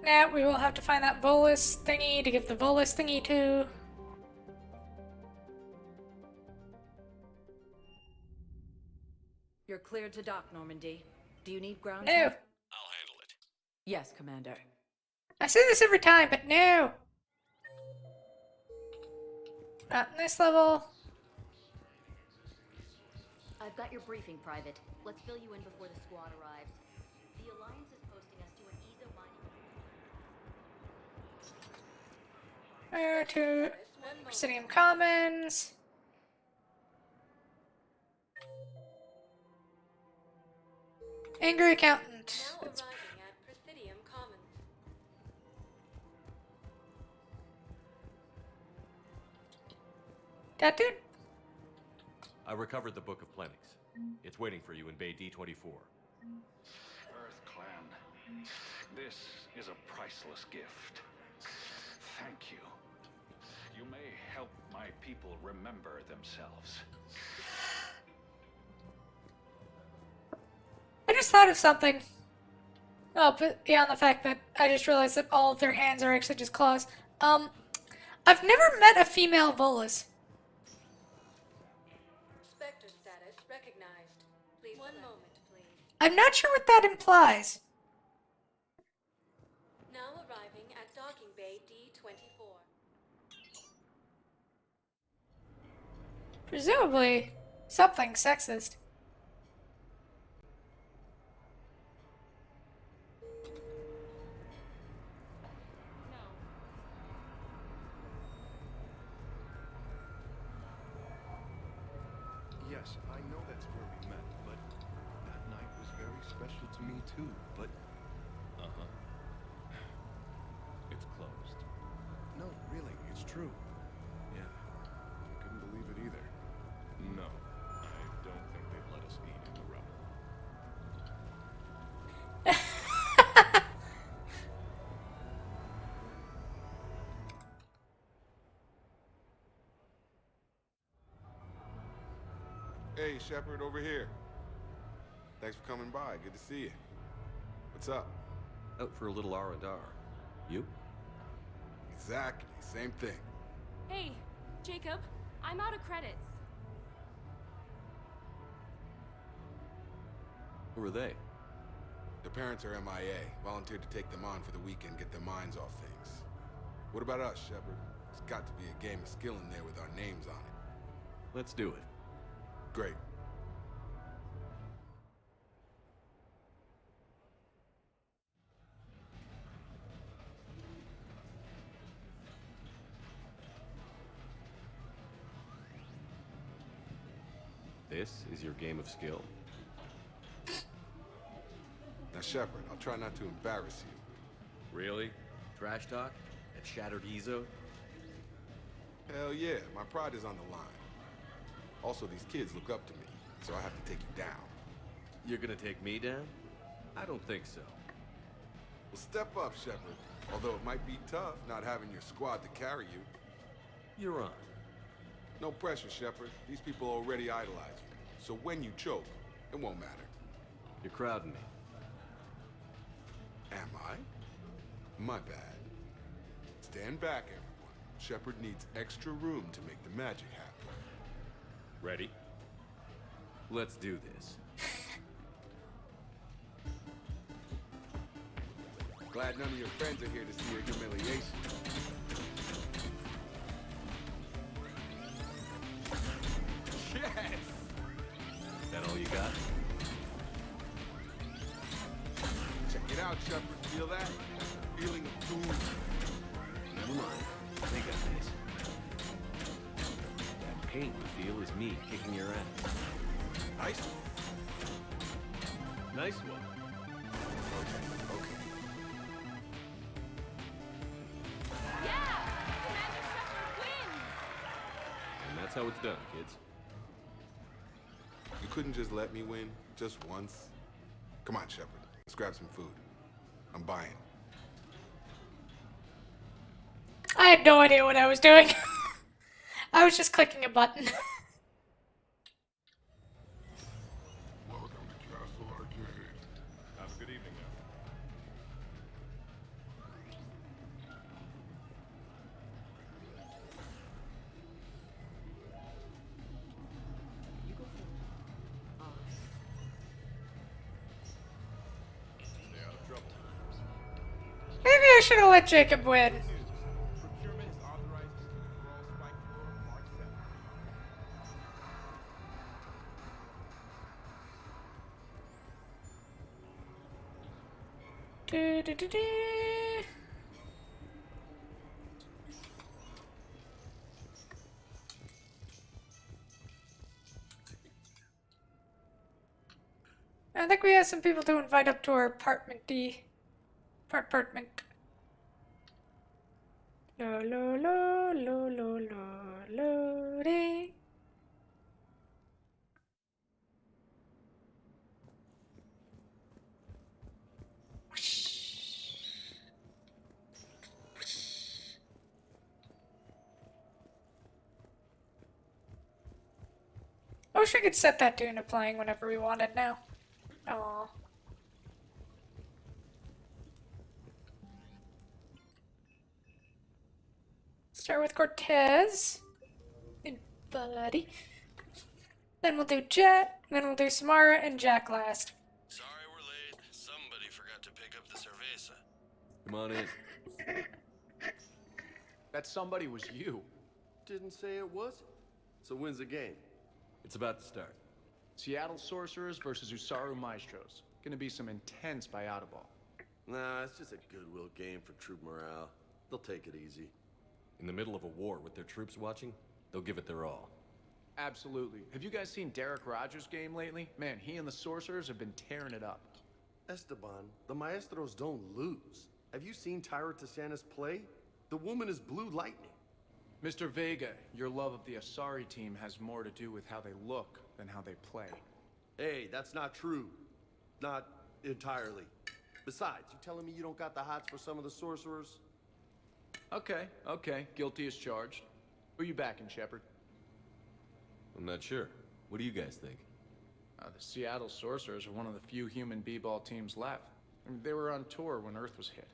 Now we will have to find that Volus thingy to give the Volus thingy to.
You're cleared to dock, Normandy. Do you need ground?
No.
I'll handle it. Yes, Commander.
I say this every time, but no. Not in this level.
I've got your briefing, Private. Let's fill you in before the squad arrives. The Alliance is posting us to an Ezo mining...
To Presidium Commons. Angry Accountant.
Now arriving at Presidium Commons.
That dude?
I recovered the Book of Plenix. It's waiting for you in Bay D24.
Earth Clan, this is a priceless gift. Thank you. You may help my people remember themselves.
I just thought of something. Oh, but beyond the fact that I just realized that all of their hands are actually just claws. I've never met a female Volus.
Spectre status recognized. Please, one moment, please.
I'm not sure what that implies.
Now arriving at docking bay D24.
Presumably, something sexist.
Yes, I know that's where we met, but that night was very special to me too, but...
It's closed.
No, really, it's true. Yeah, I couldn't believe it either.
No, I don't think they'd let us eat in the rubble.
Hey, Shepard, over here. Thanks for coming by. Good to see you. What's up?
Out for a little R&R. You?
Exactly. Same thing.
Hey, Jacob, I'm out of credits.
Who are they?
The parents are MIA. Volunteered to take them on for the weekend, get their minds off things. What about us, Shepard? It's got to be a game of skill in there with our names on it.
Let's do it.
Great.
This is your game of skill?
Now, Shepard, I'll try not to embarrass you.
Really? Trash talk? At Shattered Ezo?
Hell yeah, my pride is on the line. Also, these kids look up to me, so I have to take you down.
You're gonna take me down? I don't think so.
Well, step up, Shepard. Although it might be tough not having your squad to carry you.
You're on.
No pressure, Shepard. These people already idolize you. So when you choke, it won't matter.
You're crowding me.
Am I? My bad. Stand back, everyone. Shepard needs extra room to make the magic happen.
Ready? Let's do this.
Glad none of your friends are here to see your humiliation. Yes!
Is that all you got?
Check it out, Shepard. Feel that? Feeling of doom.
Never mind. They got this. That pain you feel is me kicking your ass.
Nice.
Nice one.
Okay.
Yeah! Commander Shepard wins!
And that's how it's done, kids.
You couldn't just let me win, just once? Come on, Shepard. Let's grab some food. I'm buying.
I had no idea what I was doing. I was just clicking a button.
Welcome to Castle Arcade.
Have a good evening now.
Stay out of trouble.
Maybe I should have let Jacob win.
Procurement is authorized to Brawl Spike Floor, Mark 7.
Do, do, do, do. I think we have some people to invite up to our apartment D. Apartment. Lo lo lo lo lo lo lo dee. I wish we could set that tune to playing whenever we wanted now. Aww. Start with Cortez. And Buddy. Then we'll do Jet. Then we'll do Samara and Jack last.
Sorry we're late. Somebody forgot to pick up the cerveza.
Come on in.
That somebody was you.
Didn't say it was. So when's the game?
It's about to start.
Seattle Sorcerers versus Usaru Maestros. Gonna be some intense buyout ball.
Nah, it's just a goodwill game for troop morale. They'll take it easy.
In the middle of a war with their troops watching, they'll give it their all.
Absolutely. Have you guys seen Derek Rogers' game lately? Man, he and the Sorcerers have been tearing it up.
Esteban, the Maestros don't lose. Have you seen Tyra Tiziana's play? The woman is blue lightning.
Mr. Vega, your love of the Asari team has more to do with how they look than how they play.
Hey, that's not true. Not entirely. Besides, you telling me you don't got the hots for some of the sorcerers?
Okay. Guilty as charged. Who you backing, Shepard?
I'm not sure. What do you guys think?
The Seattle Sorcerers are one of the few human b-ball teams left. I mean, they were on tour when Earth was hit.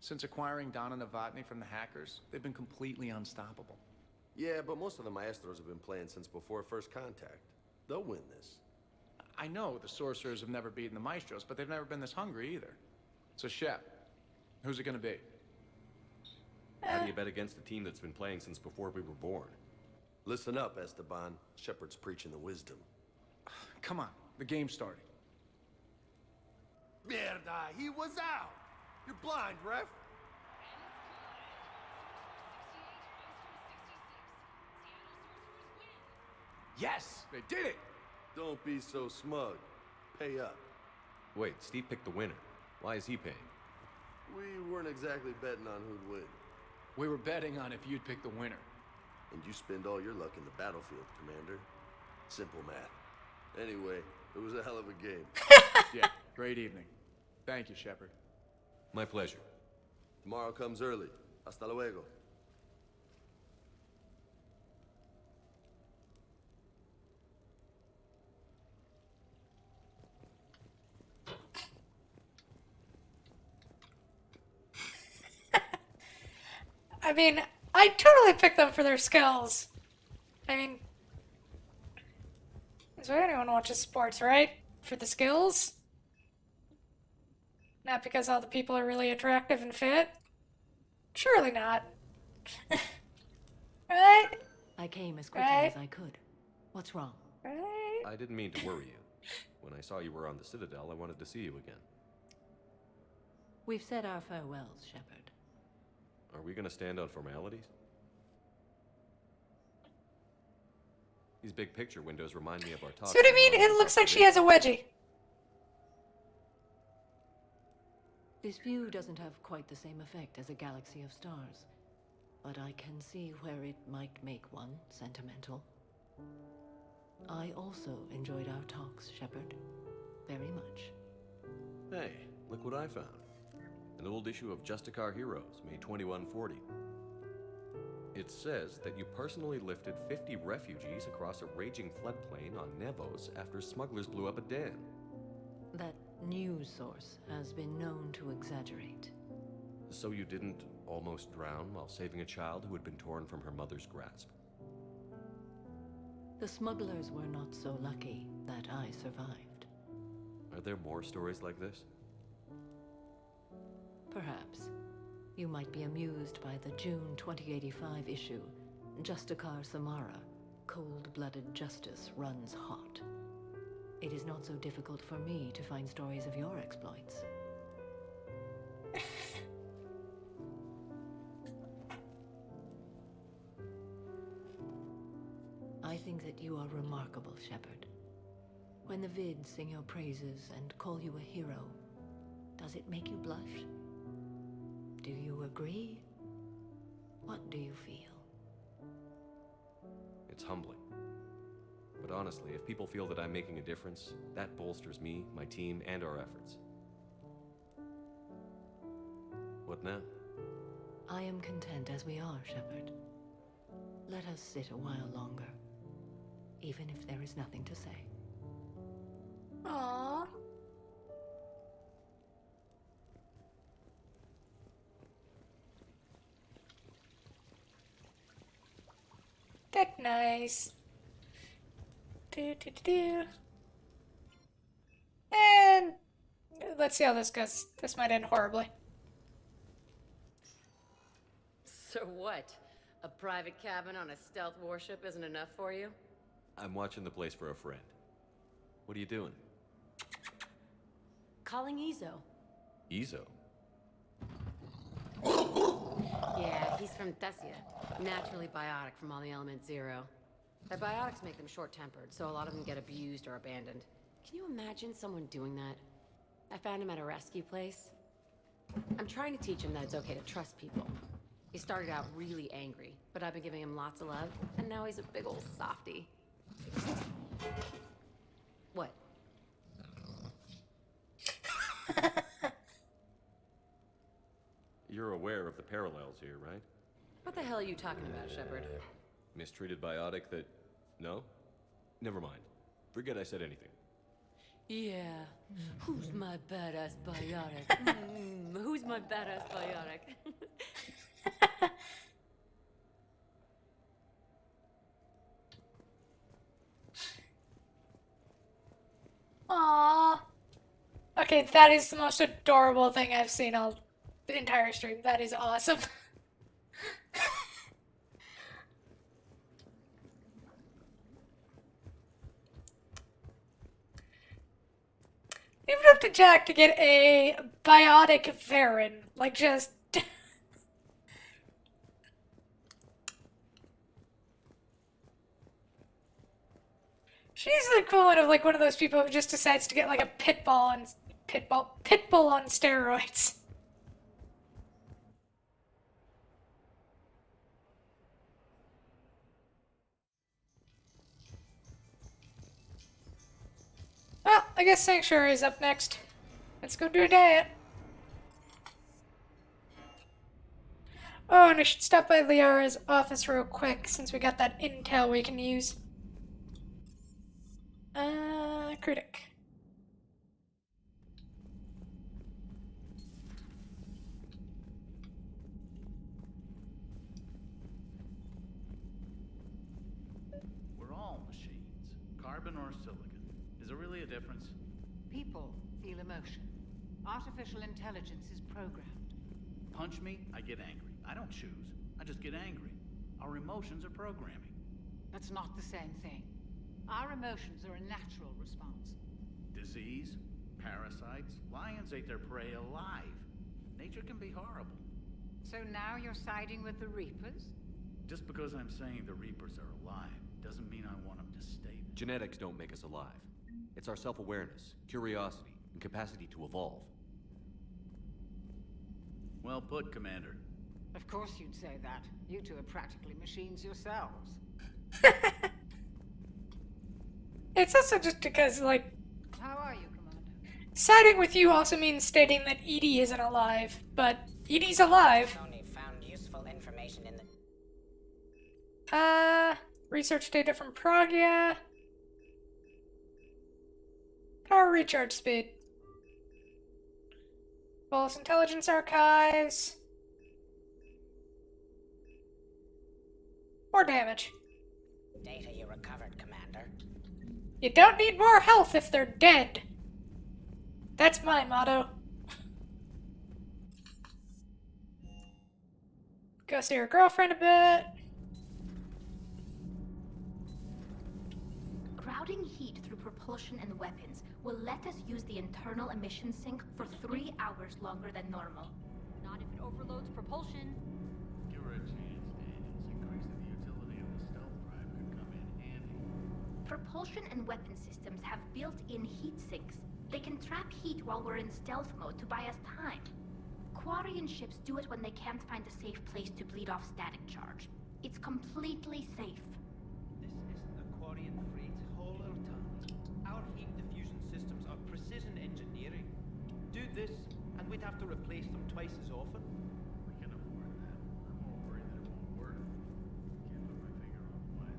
Since acquiring Donna Novotny from the hackers, they've been completely unstoppable.
Yeah, but most of the Maestros have been playing since before first contact. They'll win this.
I know the Sorcerers have never beaten the Maestros, but they've never been this hungry either. So, Shep, who's it gonna be?
How do you bet against a team that's been playing since before we were born?
Listen up, Esteban. Shepard's preaching the wisdom.
Come on, the game's starting.
Mierda, he was out! You're blind, ref!
Yes, they did it!
Don't be so smug. Pay up.
Wait, Steve picked the winner. Why is he paying?
We weren't exactly betting on who'd win.
We were betting on if you'd pick the winner.
And you spend all your luck in the battlefield, Commander. Simple math. Anyway, it was a hell of a game.
Yeah, great evening. Thank you, Shepard.
My pleasure.
Tomorrow comes early. Hasta luego.
I mean, I totally picked them for their skills. I mean, that's why anyone watches sports, right? For the skills? Not because all the people are really attractive and fit? Surely not. Right?
I came as quickly as I could. What's wrong?
Right?
I didn't mean to worry you. When I saw you were on the Citadel, I wanted to see you again.
We've said our farewells, Shepard.
Are we gonna stand on formalities? These big picture windows remind me of our talk.
See what I mean? It looks like she has a wedgie.
This view doesn't have quite the same effect as a galaxy of stars, but I can see where it might make one sentimental. I also enjoyed our talks, Shepard. Very much.
It says that you personally lifted 50 refugees across a raging floodplain on Nevos after smugglers blew up a dam.
That news source has been known to exaggerate.
So you didn't almost drown while saving a child who had been torn from her mother's grasp?
The smugglers were not so lucky that I survived.
Are there more stories like this?
Perhaps. You might be amused by the June 2085 issue, Justikar Samara, Cold-Blooded Justice Runs Hot. It is not so difficult for me to find stories of your exploits. I think that you are remarkable, Shepard. When the vids sing your praises and call you a hero, does it make you blush? Do you agree? What do you feel?
It's humbling. But honestly, if people feel that I'm making a difference, that bolsters me, my team, and our efforts. What now?
I am content as we are, Shepard. Let us sit a while longer, even if there is nothing to say.
Aww. That's nice. Do. And let's see how this goes. This might end horribly.
So what? A private cabin on a stealth warship isn't enough for you?
I'm watching the place for a friend. What are you doing?
Calling Izo.
Izo?
Yeah, he's from Thessia. Naturally biotic from all the element zero. Their biotics make them short-tempered, so a lot of them get abused or abandoned. Can you imagine someone doing that? I found him at a rescue place. I'm trying to teach him that it's okay to trust people. He started out really angry, but I've been giving him lots of love, and now he's a big old softie. What?
You're aware of the parallels here, right?
What the hell are you talking about, Shepard?
Mistreated biotic that... No? Never mind. Forget I said anything.
Yeah. Who's my badass biotic? Who's my badass biotic?
Aww. Okay, that is the most adorable thing I've seen all the entire stream. That is awesome. Leave it up to Jack to get a biotic Varen. Like, just... She's the equivalent of, like, one of those people who just decides to get, like, a pitbull on steroids. Well, I guess Sanctuary is up next. Let's go do a diet. Oh, and I should stop by Liara's office real quick, since we got that intel we can use. Critic.
We're all machines, carbon or silicon. Is there really a difference?
People feel emotion. Artificial intelligence is programmed.
Punch me, I get angry. I don't choose. I just get angry. Our emotions are programming.
That's not the same thing. Our emotions are a natural response.
Disease, parasites, lions ate their prey alive. Nature can be horrible.
So now you're siding with the Reapers?
Just because I'm saying the Reapers are alive doesn't mean I want them to stay there.
Genetics don't make us alive. It's our self-awareness, curiosity, and capacity to evolve.
Well put, Commander.
Of course you'd say that. You two are practically machines yourselves.
It's also just because, like...
How are you, Commander?
Siding with you also means stating that Edie isn't alive, but Edie's alive.
Only found useful information in the...
Research data from Pragia. Power recharge speed. Bolus intelligence archives. More damage.
Data you recovered, Commander.
You don't need more health if they're dead. That's my motto. Go see her girlfriend a bit.
Routing heat through propulsion and weapons will let us use the internal emission sink for 3 hours longer than normal.
Not if it overloads propulsion.
Give her a chance, Daniels. Increasing the utility of the stealth drive could come in handy.
Propulsion and weapon systems have built-in heat sinks. They can trap heat while we're in stealth mode to buy us time. Quarian ships do it when they can't find a safe place to bleed off static charge. It's completely safe.
This isn't a Quarian freight hauler, Tali. Our heat diffusion systems are precision engineering. Do this, and we'd have to replace them twice as often.
We can afford that. I'm more worried that it won't work. Can't put my finger on why.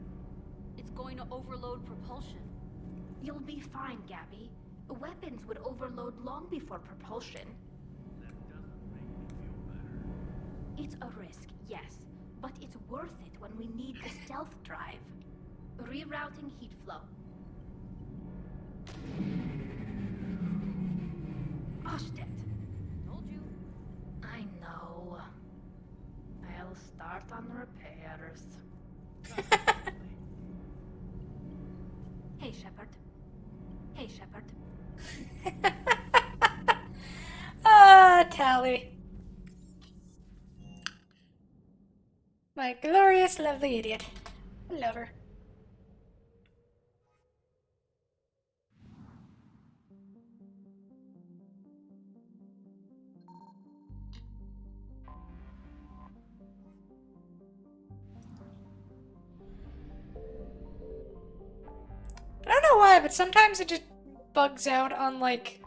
It's going to overload propulsion.
You'll be fine, Gabby. Weapons would overload long before propulsion.
That doesn't make me feel better.
It's a risk, yes, but it's worth it when we need the stealth drive. Rerouting heat flow. Ashtet.
Told you.
I know. I'll start on repairs. Hey, Shepard. Hey, Shepard.
Tally. My glorious, lovely idiot. I love her. I don't know why, but sometimes it just bugs out on, like,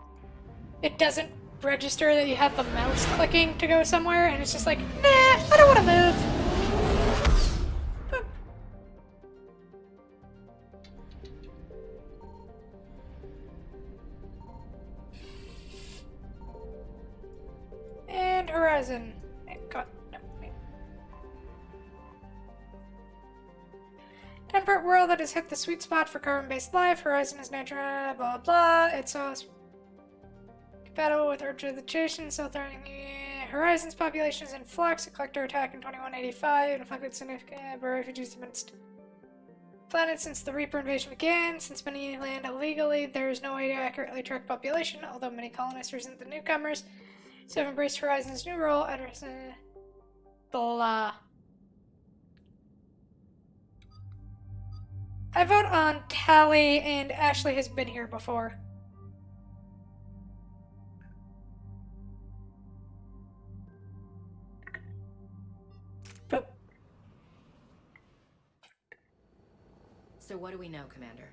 it doesn't register that you have the mouse clicking to go somewhere, and it's just like, nah, I don't want to move. Boop. And Horizon. God, no. Temperate world that has hit the sweet spot for carbon-based life. Horizon is natural, blah, blah. It's compatible with Earth-vegetation, so Horizon's population is in flux. A collector attack in 2185 inflicted significant refugees amidst planet since the Reaper invasion began. Since many land illegally, there is no way to accurately track population, although many colonists resent the newcomers, so have embraced Horizon's new role. Blah. I vote on Tally, and Ashley has been here before. Boop.
So what do we know, Commander?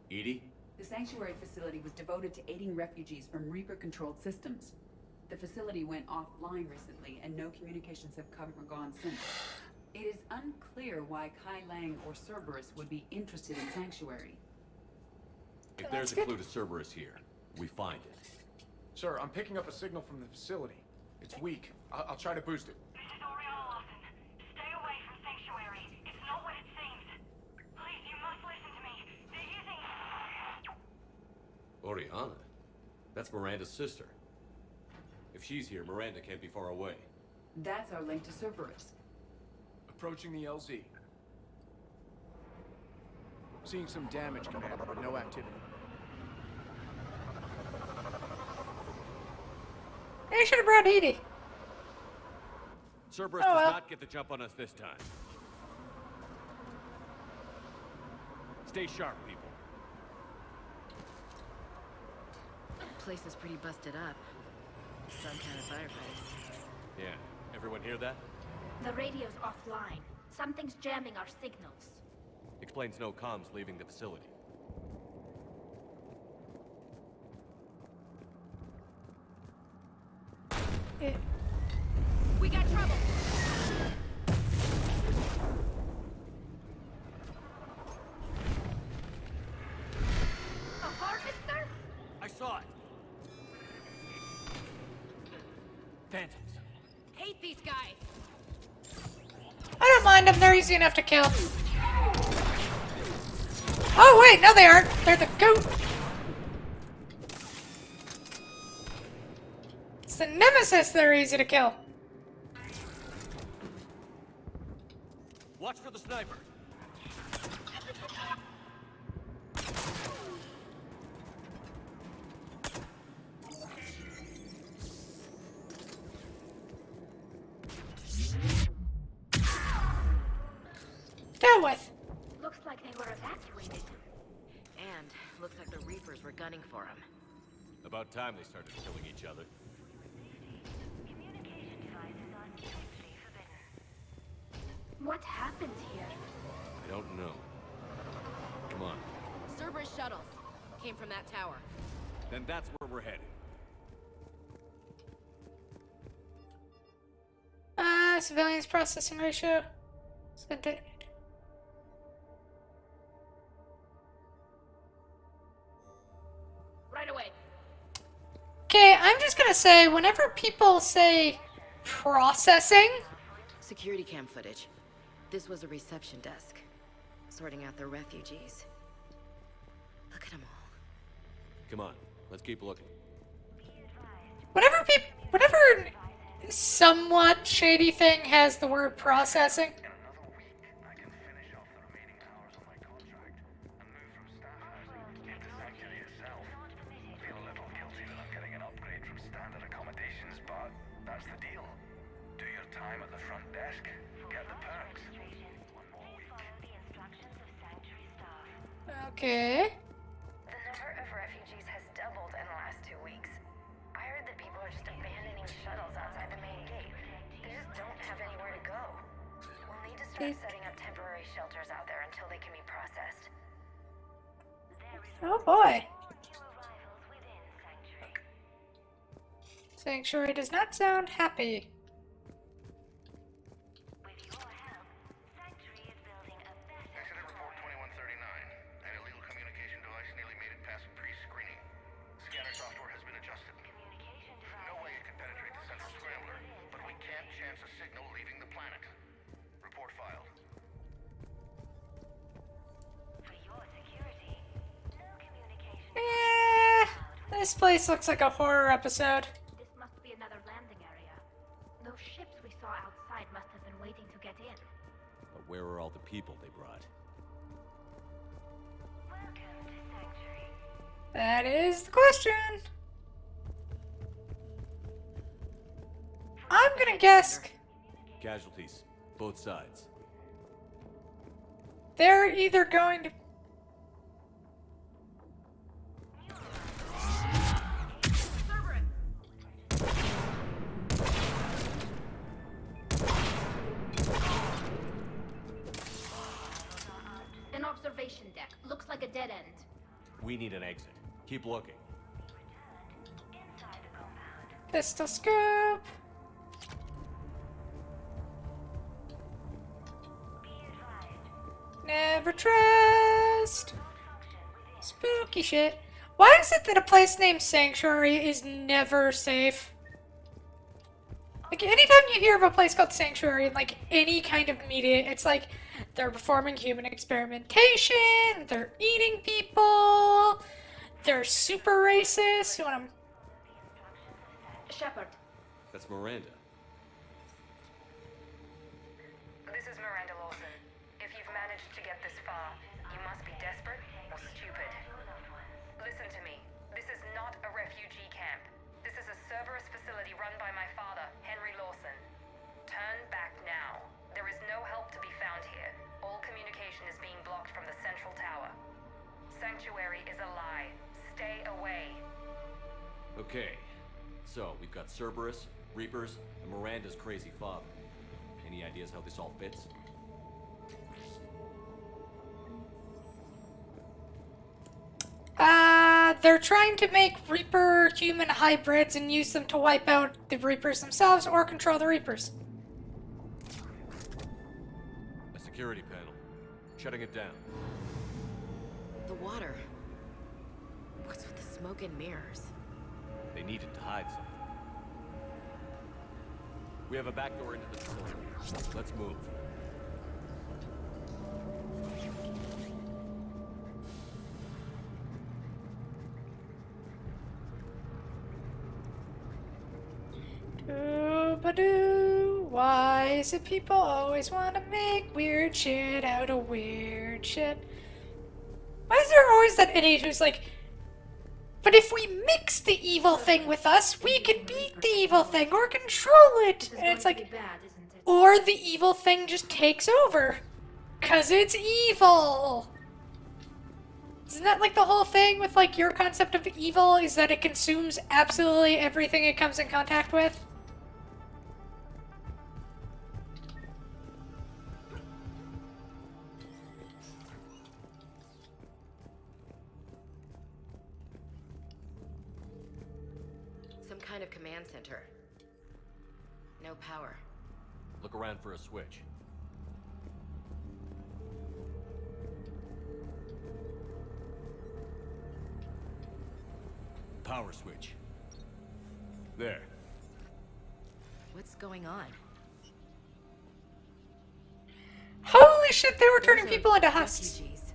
Edie?
The sanctuary facility was devoted to aiding refugees from Reaper-controlled systems. The facility went offline recently, and no communications have come or gone since. It is unclear why Kai Lang or Cerberus would be interested in Sanctuary.
If there's a clue to Cerberus here, we find it.
Sir, I'm picking up a signal from the facility. It's weak. I'll try to boost it.
This is Oriana Lawson. Stay away from Sanctuary. It's not what it seems. Please, you must listen to me. They're using...
Oriana? That's Miranda's sister. If she's here, Miranda can't be far away.
That's our link to Cerberus.
Approaching the LZ. Seeing some damage, Commander, but no activity.
I should have brought Edie.
Cerberus does not get the jump on us this time. Stay sharp, people.
The place is pretty busted up. Some kind of firefighting.
Yeah. Everyone hear that?
The radio's offline. Something's jamming our signals.
Explains no comms leaving the facility.
We got trouble. guys.
I don't mind them, they're easy enough to kill. Oh wait, no they aren't. They're the goat. It's the nemesis that are easy to kill.
Watch for the sniper.
Dealt with.
Looks like they were evacuated.
And looks like the Reapers were gunning for him.
About time they started killing each other.
What happened here?
I don't know. Come on.
Cerberus shuttles came from that tower.
Then that's where we're headed.
Civilians processing ratio.
Right away.
Okay, I'm just gonna say, whenever people say processing,
Security cam footage. This was a reception desk, sorting out the refugees. Look at them all.
Come on, let's keep looking.
whenever somewhat shady thing has the word processing,
That's the deal. Do your time at the front desk. Get the perks. One more week.
okay.
The number of refugees has doubled in the last 2 weeks. I heard that people are just abandoning shuttles outside the main gate. They just don't have anywhere to go. We'll need to start setting up temporary shelters out there until they can be processed.
Oh boy. Sanctuary does not sound happy.
Accident report 2139. An illegal communication device nearly made it past pre-screening. Scanner software has been adjusted. No way it can penetrate the central scrambler, but we can't chance a signal leaving the planet. Report filed.
This place looks like a horror episode.
This must be another landing area. Those ships we saw outside must have been waiting to get in.
But where are all the people they brought?
That is the question. I'm gonna guess
Casualties, both sides.
they're either going to...
An observation deck. Looks like a dead end.
We need an exit. Keep looking.
Pistol scope. Never trust. Spooky shit. Why is it that a place named Sanctuary is never safe? Like, anytime you hear of a place called Sanctuary in, like, any kind of media, it's like they're performing human experimentation, they're eating people, they're super racist. You want
Shepard.
That's Miranda.
This is Miranda Lawson. If you've managed to get this far, you must be desperate or stupid. Listen to me. This is not a refugee camp. This is a Cerberus facility run by my father, Henry Lawson. Turn back now. There is no help to be found here. All communication is being blocked from the central tower. Sanctuary is a lie. Stay away.
Okay, so we've got Cerberus, Reapers, and Miranda's crazy father. Any ideas how this all fits?
they're trying to make Reaper human hybrids and use them to wipe out the Reapers themselves or control the Reapers.
A security panel. Shutting it down.
The water. What's with the smoke and mirrors?
They needed to hide something. We have a back door into the facility. Let's move.
Doo-ba-doo. Why is it people always want to make weird shit out of weird shit? Why is there always that idiot who's like, but if we mix the evil thing with us, we can beat the evil thing or control it. And it's like, or the evil thing just takes over. 'Cause it's evil. Isn't that like the whole thing with like your concept of evil is that it consumes absolutely everything it comes in contact with?
Some kind of command center. No power.
Look around for a switch. Power switch. There.
What's going on?
Holy shit, they were turning people into husks.
Refugees.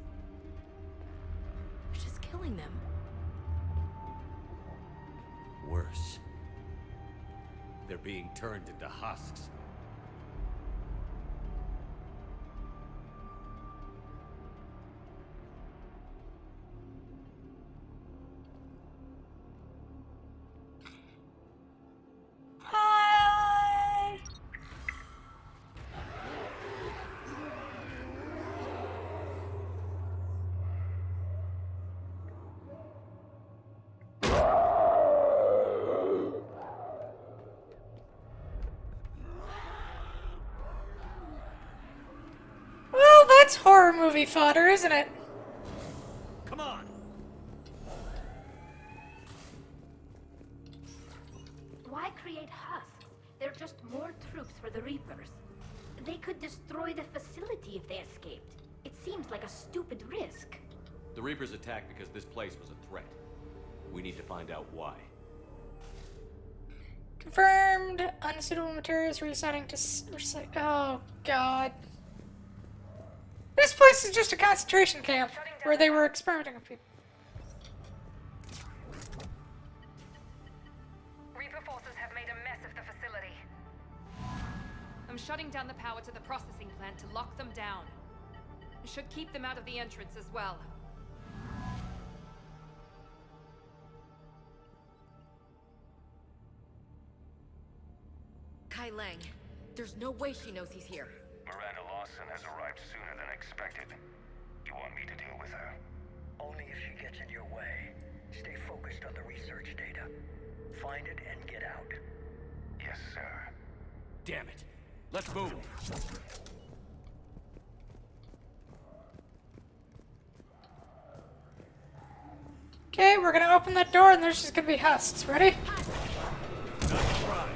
They're just killing them.
Worse. They're being turned into husks.
Hi. Well, that's horror movie fodder, isn't it?
Come on.
Why create husks? They're just more troops for the Reapers. They could destroy the facility if they escaped. It seems like a stupid risk.
The Reapers attacked because this place was a threat. We need to find out why.
Confirmed. Unsuitable materials reassigning to recycle. Oh, God. This place is just a concentration camp where they were experimenting with people.
Reaper forces have made a mess of the facility.
I'm shutting down the power to the processing plant to lock them down. It should keep them out of the entrance as well.
Kai Lang. There's no way she knows he's here.
Miranda Lawson has arrived sooner than expected. You want me to deal with her?
Only if she gets in your way. Stay focused on the research data. Find it and get out.
Yes, sir.
Damn it. Let's move.
Okay, we're gonna open that door and there's just gonna be husks. Ready?
Nice try.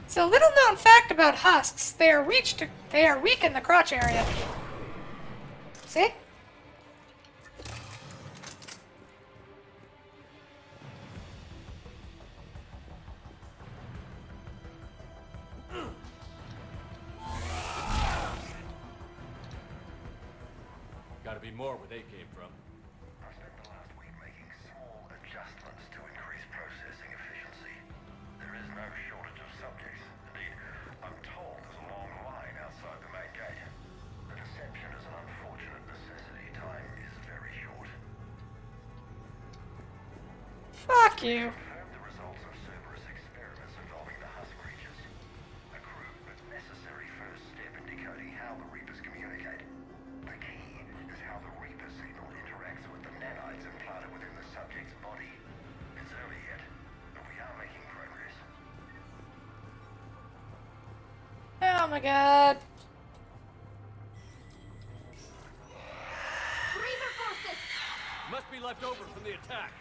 So, little known fact about husks, they are weak in the crotch area. See?
Gotta be more where they came from.
I spent the last week making small adjustments to increase processing efficiency. There is no shortage of subjects. Indeed, I'm told there's a long line outside the main gate. The deception is an unfortunate necessity. Time is very short.
Fuck you.
Confirmed the results of Cerberus experiments involving the husk creatures. A crude but necessary first step in decoding how the Reapers communicate. The key is how the Reaper signal interacts with the nanites implanted within the subject's body. It's early yet, but we are making progress.
Oh my god.
Reaper forces!
Must be left over from the attack.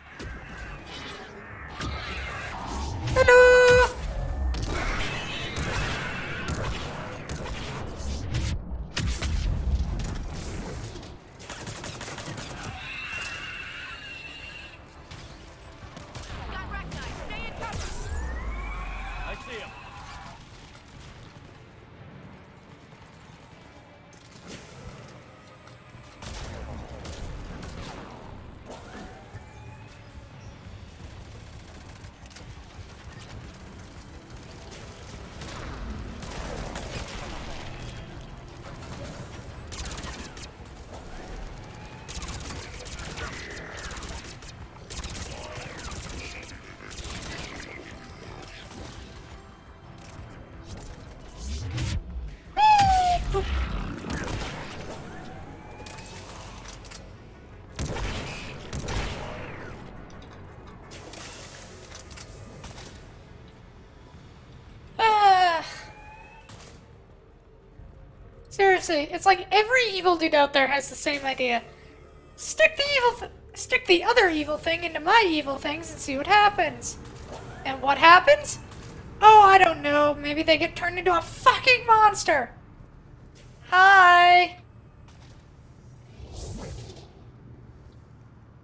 seriously, it's like every evil dude out there has the same idea. Stick the other evil thing into my evil things and see what happens. And what happens? Oh, I don't know. Maybe they get turned into a fucking monster. Hi.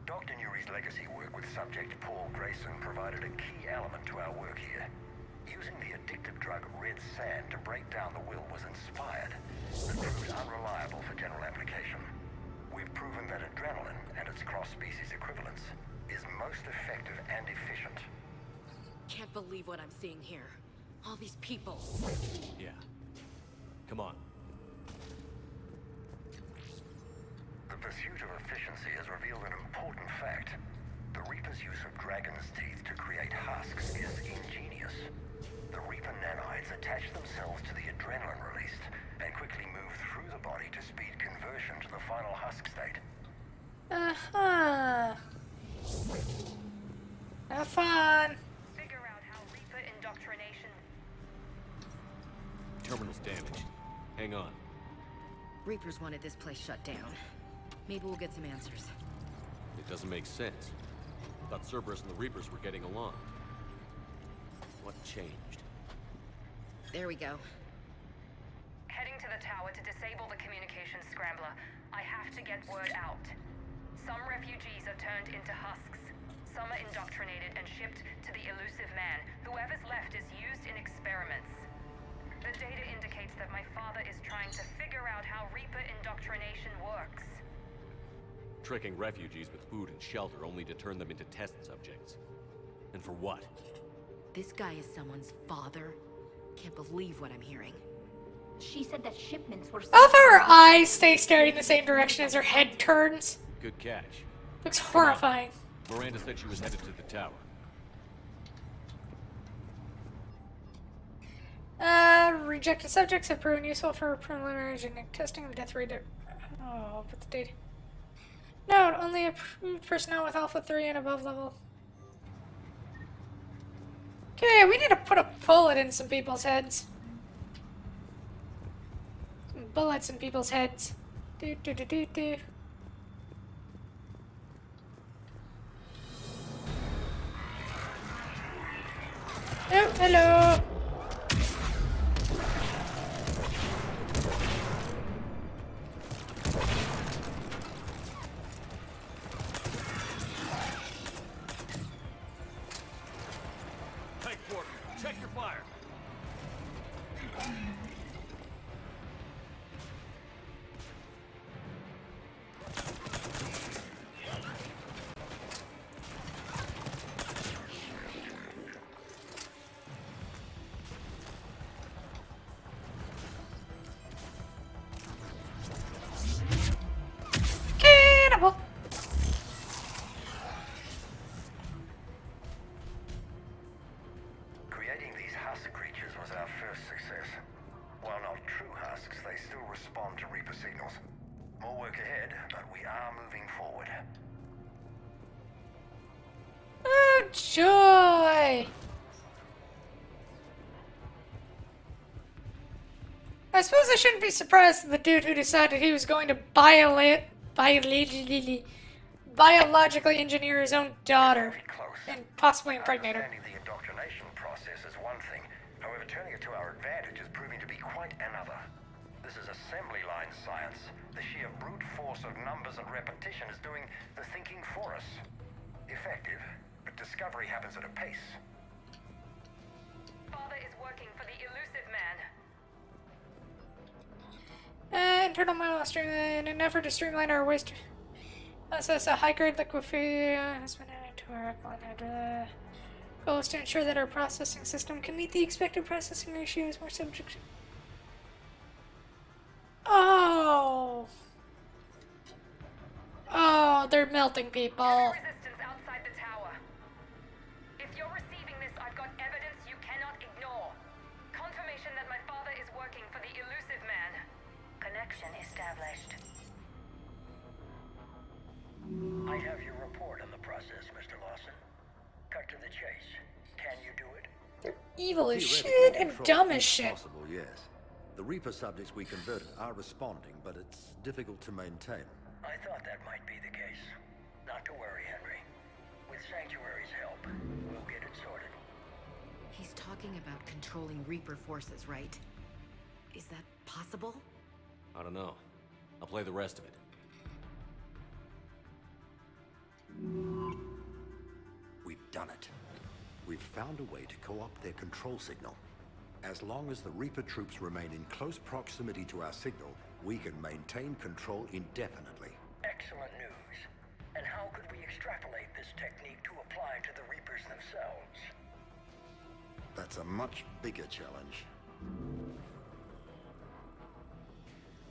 Dr. Newry's legacy work with subject Paul Grayson provided a key element to our work here. Using the addictive drug red sand to break down the will was inspired, but proved unreliable for general application. We've proven that adrenaline and its cross-species equivalents is most effective and efficient.
Can't believe what I'm seeing here. All these people.
Yeah. Come on.
The pursuit of efficiency has revealed an important fact. The Reaper's use of dragon's teeth to create husks is ingenious. The Reaper nanites attach themselves to the adrenaline released and quickly move through the body to speed conversion to the final husk state.
Uh-huh. Have fun.
Figure out how Reaper indoctrination.
Terminal's damaged. Hang on.
Reapers wanted this place shut down. Maybe we'll get some answers.
It doesn't make sense. Thought Cerberus and the Reapers were getting along. What changed?
There we go.
Heading to the tower to disable the communications scrambler. I have to get word out. Some refugees are turned into husks. Some are indoctrinated and shipped to the elusive man. Whoever's left is used in experiments. The data indicates that my father is trying to figure out how Reaper indoctrination works.
Tricking refugees with food and shelter only to turn them into test subjects. And for what?
This guy is someone's father? Can't believe what I'm hearing.
She said that shipments were...
Both her eyes stay staring the same direction as her head turns.
Good catch.
Looks horrifying.
Miranda said she was headed to the tower.
Rejected subjects have proven useful for preliminary genetic testing of death rate. Oh, put the data. Note, only approved personnel with Alpha 3 and above level. Okay, we need to put a bullet in some people's heads. Some bullets in people's heads. Do do do do do. Oh, hello.
Check your fire.
Cannibal.
Creating these husk creatures was our first success. While not true husks, they still respond to Reaper signals. More work ahead, but we are moving forward.
Oh, joy! I suppose I shouldn't be surprised at the dude who decided he was going to biologically engineer his own daughter and possibly impregnate her.
Understanding the indoctrination process is one thing. However, turning it to our advantage is proving to be quite another. This is assembly line science. The sheer brute force of numbers and repetition is doing the thinking for us. Effective, but discovery happens at a pace.
Father is working for the elusive man.
Internal model in an effort to streamline our waste process, a high-grade liquefaction has been added to our plan. Goal is to ensure that our processing system can meet the expected processing ratios more subject. Oh, they're melting people.
Resistance outside the tower. If you're receiving this, I've got evidence you cannot ignore. Confirmation that my father is working for the elusive man. Connection established.
I have your report on the process, Mr. Lawson. Cut to the chase. Can you do it?
They're evil as shit and dumb as shit.
Possible, yes. The Reaper subjects we converted are responding, but it's difficult to maintain.
I thought that might be the case. Not to worry, Henry. With Sanctuary's help, we'll get it sorted.
He's talking about controlling Reaper forces, right? Is that possible?
I don't know. I'll play the rest of it.
We've done it. We've found a way to co-opt their control signal. As long as the Reaper troops remain in close proximity to our signal, we can maintain control indefinitely.
Excellent news. And how could we extrapolate this technique to apply to the Reapers themselves?
That's a much bigger challenge.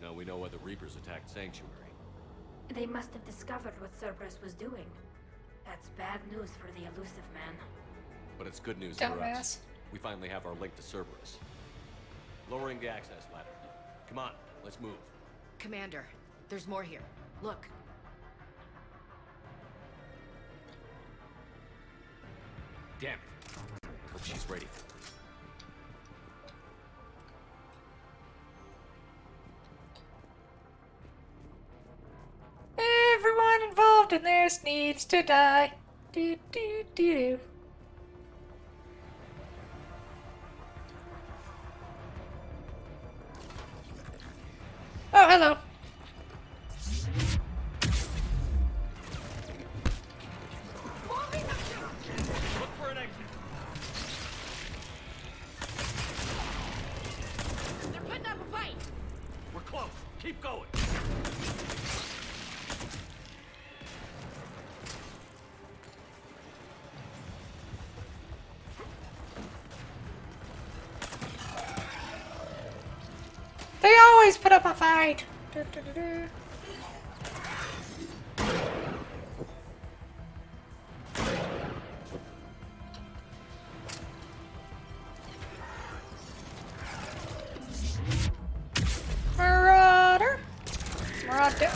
Now we know why the Reapers attacked Sanctuary.
They must have discovered what Cerberus was doing. That's bad news for the elusive man.
But it's good news for us. We finally have our link to Cerberus. Lowering the access ladder. Come on, let's move.
Commander, there's more here. Look.
Damn it. I hope she's ready for this.
Everyone involved in this needs to die. Do do do do. Oh, hello.
Look for an exit.
They're putting up a fight.
We're close. Keep going.
They always put up a fight. Do, do, do, do. Marauder. Marauder.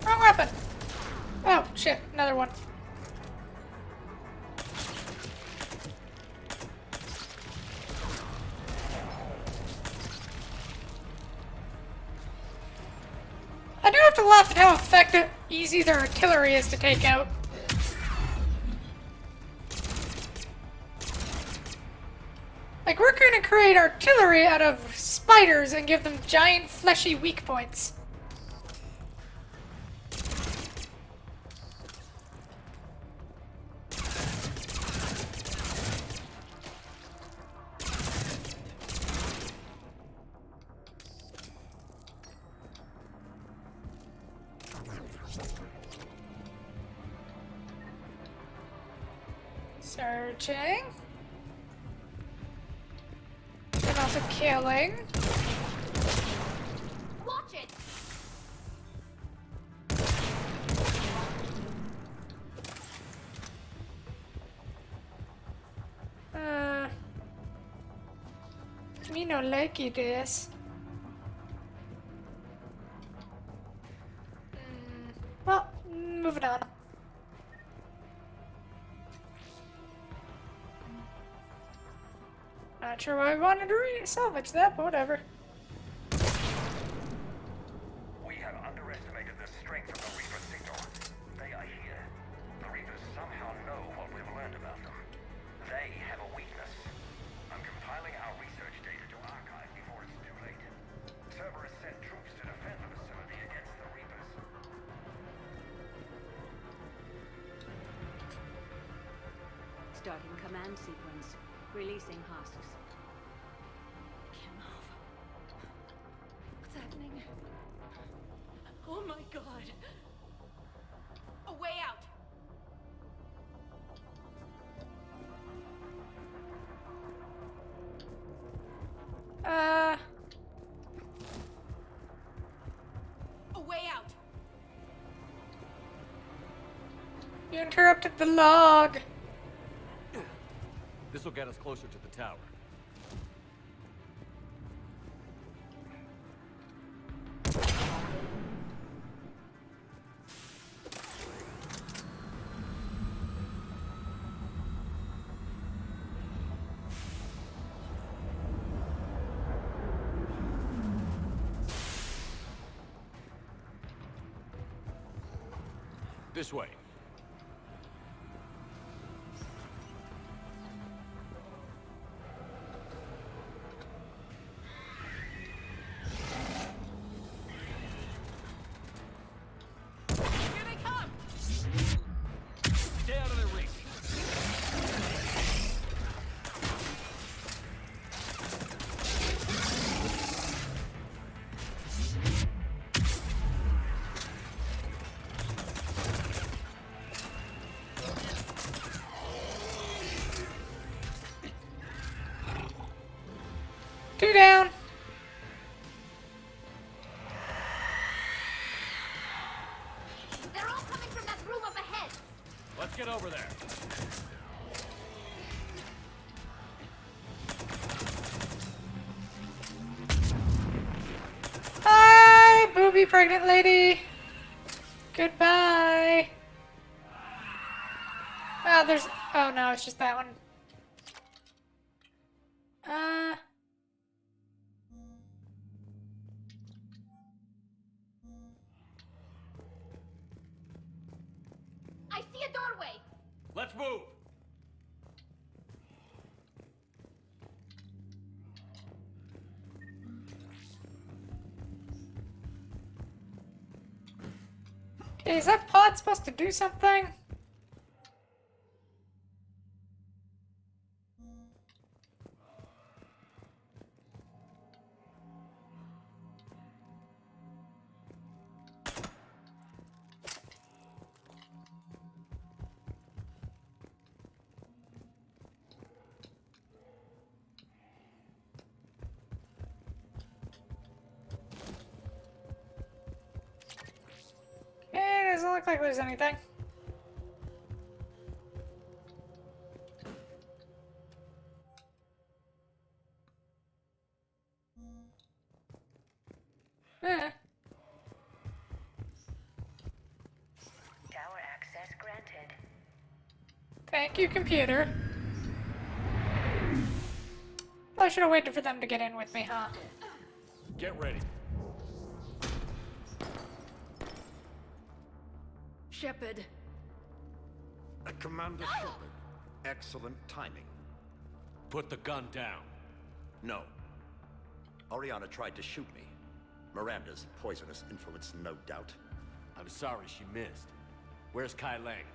Wrong weapon. Oh shit! Another one. I do have to laugh at how effective, easy their artillery is to take out. Like, we're gonna create artillery out of spiders and give them giant, fleshy weak points. Searching. And also killing.
Watch it.
Me no likey this. Well, moving on. Not sure why I wanted to salvage that, but whatever.
We have underestimated the strength of the Reaper signal. They are here. The Reapers somehow know what we've learned about them. They have a weakness. I'm compiling our research data to archive before it's too late. Cerberus sent troops to defend the facility against the Reapers.
Starting command sequence. Releasing husks. Can't move. What's happening? Oh my god.
A way out. A way out.
You interrupted the log.
This will get us closer to the tower. This way.
Here they come!
Stay out of their reach.
Two down.
They're all coming from that room up ahead.
Let's get over there.
Hi, booby pregnant lady. Goodbye. Oh, there's... Oh, no, it's just that one.
I see a doorway.
Let's move.
Is that pod supposed to do something? It doesn't look like there's anything. Eh.
Tower access granted.
Thank you, computer. I should have waited for them to get in with me, huh?
Get ready.
Shepard. Commander Shepard. Excellent timing.
Put the gun down.
No. Oriana tried to shoot me. Miranda's poisonous influence, no doubt.
I'm sorry she missed. Where's Kai Lang?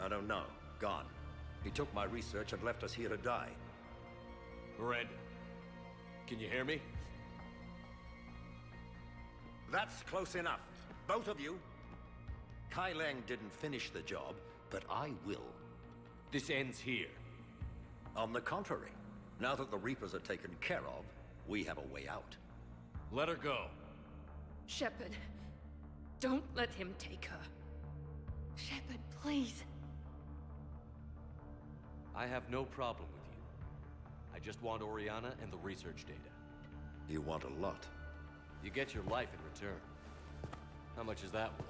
I don't know. Gone. He took my research and left us here to die.
Miranda, can you hear me?
That's close enough. Both of you. Kai Lang didn't finish the job, but I will.
This ends here.
On the contrary, now that the Reapers are taken care of, we have a way out.
Let her go.
Shepard, don't let him take her. Shepard, please.
I have no problem with you. I just want Oriana and the research data.
You want a lot.
You get your life in return. How much is that worth?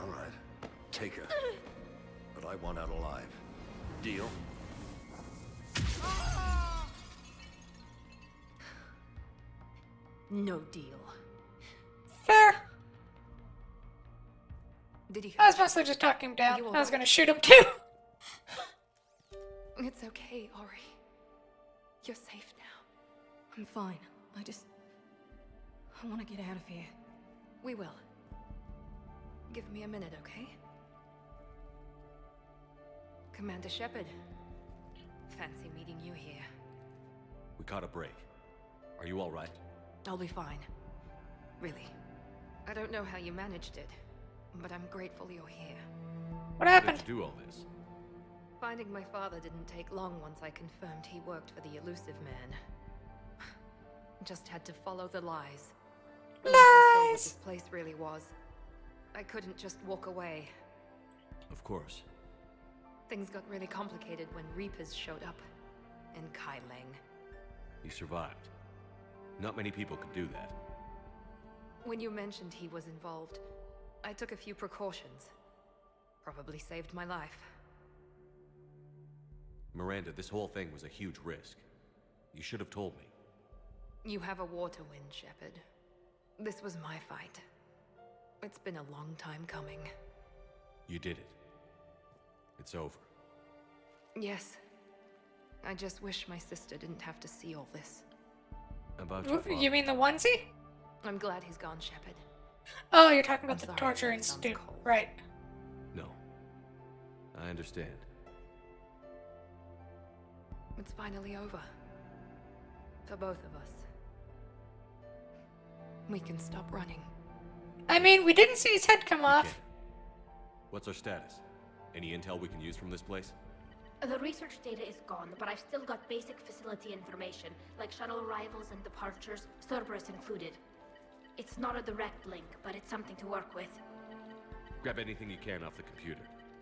All right. Take her. But I want out alive. Deal?
No deal.
Fair.
Did you?
I was mostly just talking him down. I was gonna shoot him too.
It's okay, Ori. You're safe now. I'm fine. I want to get out of here.
We will. Give me a minute, okay? Commander Shepard. Fancy meeting you here.
We caught a break. Are you all right?
I'll be fine. Really. I don't know how you managed it, but I'm grateful you're here.
What happened?
How did you do all this?
Finding my father didn't take long once I confirmed he worked for the elusive man. Just had to follow the lies. Once I saw what this place really was, I couldn't just walk away.
Of course.
Things got really complicated when Reapers showed up. And Kai Lang.
You survived. Not many people could do that.
When you mentioned he was involved, I took a few precautions. Probably saved my life.
Miranda, this whole thing was a huge risk. You should have told me.
You have a war to win, Shepard. This was my fight. It's been a long time coming.
You did it. It's over.
Yes. I just wish my sister didn't have to see all this.
About your father.
You mean the onesie?
I'm glad he's gone, Shepard.
Oh, you're talking about
I'm
the
sorry,
torture
that
institute.
sounds cold.
Right.
No. I understand.
It's finally over. For both of us. We can stop running.
I mean, we didn't see his head come off.
What's our status? Any intel we can use from this place?
The research data is gone, but I've still got basic facility information, like shuttle arrivals and departures, Cerberus included. It's not a direct link, but it's something to work with.
Grab anything you can off the computer.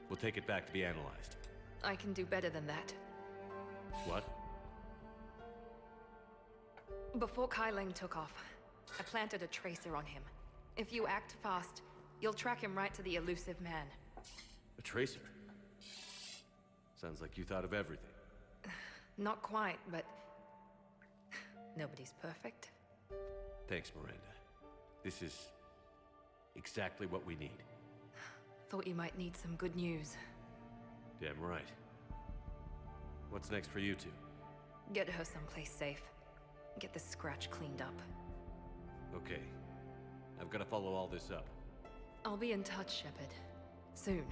We'll take it back to be analyzed.
I can do better than that.
What?
Before Kai Leng took off, I planted a tracer on him. If you act fast, you'll track him right to the elusive man.
A tracer? Sounds like you thought of everything.
Not quite, but nobody's perfect.
Thanks, Miranda. This is exactly what we need.
Thought you might need some good news.
Damn right. What's next for you two?
Get her someplace safe. Get this scratch cleaned up.
Okay. I've got to follow all this up.
I'll be in touch, Shepard. Soon.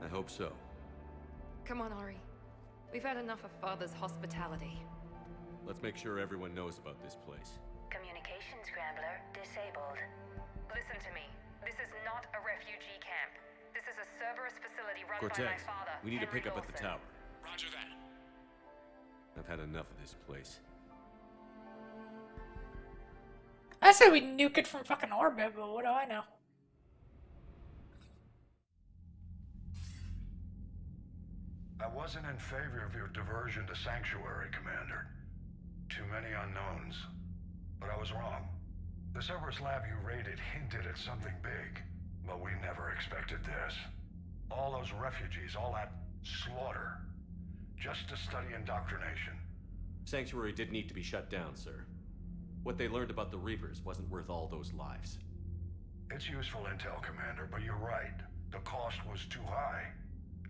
I hope so.
Come on, Ari. We've had enough of Father's hospitality.
Let's make sure everyone knows about this place.
Communication scrambler disabled. Listen to me. This is not a refugee camp. This is a Cerberus facility run by my
Cortez,
father.
we need to
Henry
pick up at the
Lawson.
tower.
Roger that.
I've had enough of this place.
I said we nuke it from fucking orbit, but what do I know?
I wasn't in favor of your diversion to Sanctuary, Commander. Too many unknowns. But I was wrong. The Cerberus lab you raided hinted at something big, but we never expected this. All those refugees, all that slaughter, just to study indoctrination.
Sanctuary did need to be shut down, sir. What they learned about the Reapers wasn't worth all those lives.
It's useful intel, Commander, but you're right. The cost was too high.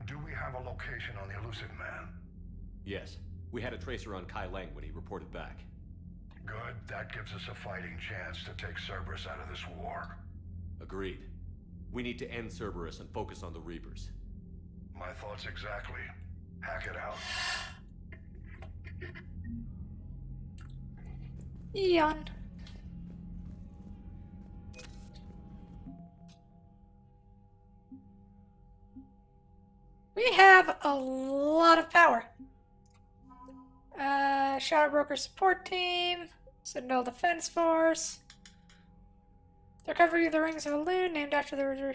Do we have a location on the elusive man?
Yes. We had a tracer on Kai Leng when he reported back.
Good. That gives us a fighting chance to take Cerberus out of this war.
Agreed. We need to end Cerberus and focus on the Reapers.
My thoughts exactly. Hack it out.
Eon. We have a lot of power. Shadow Broker support team, Sentinel Defense Force. The recovery of the Rings of Elune, named after the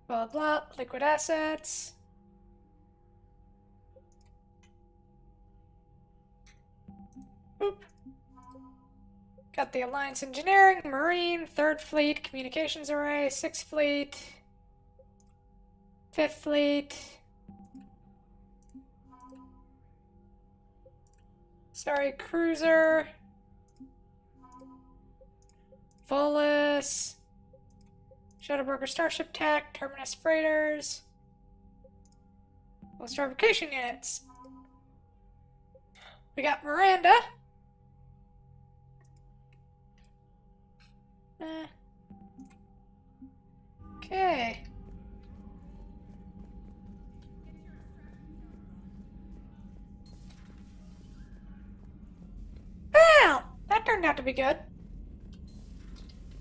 blah blah. Liquid assets. Boop. Got the Alliance Engineering, Marine, 3rd Fleet, Communications Array, 6th Fleet, 5th Fleet. Sorry, Cruiser. Volus. Shadowbroker Starship Tech, Terminus Freighters. Most fabrication units. We got Miranda. Okay. Well, that turned out to be good.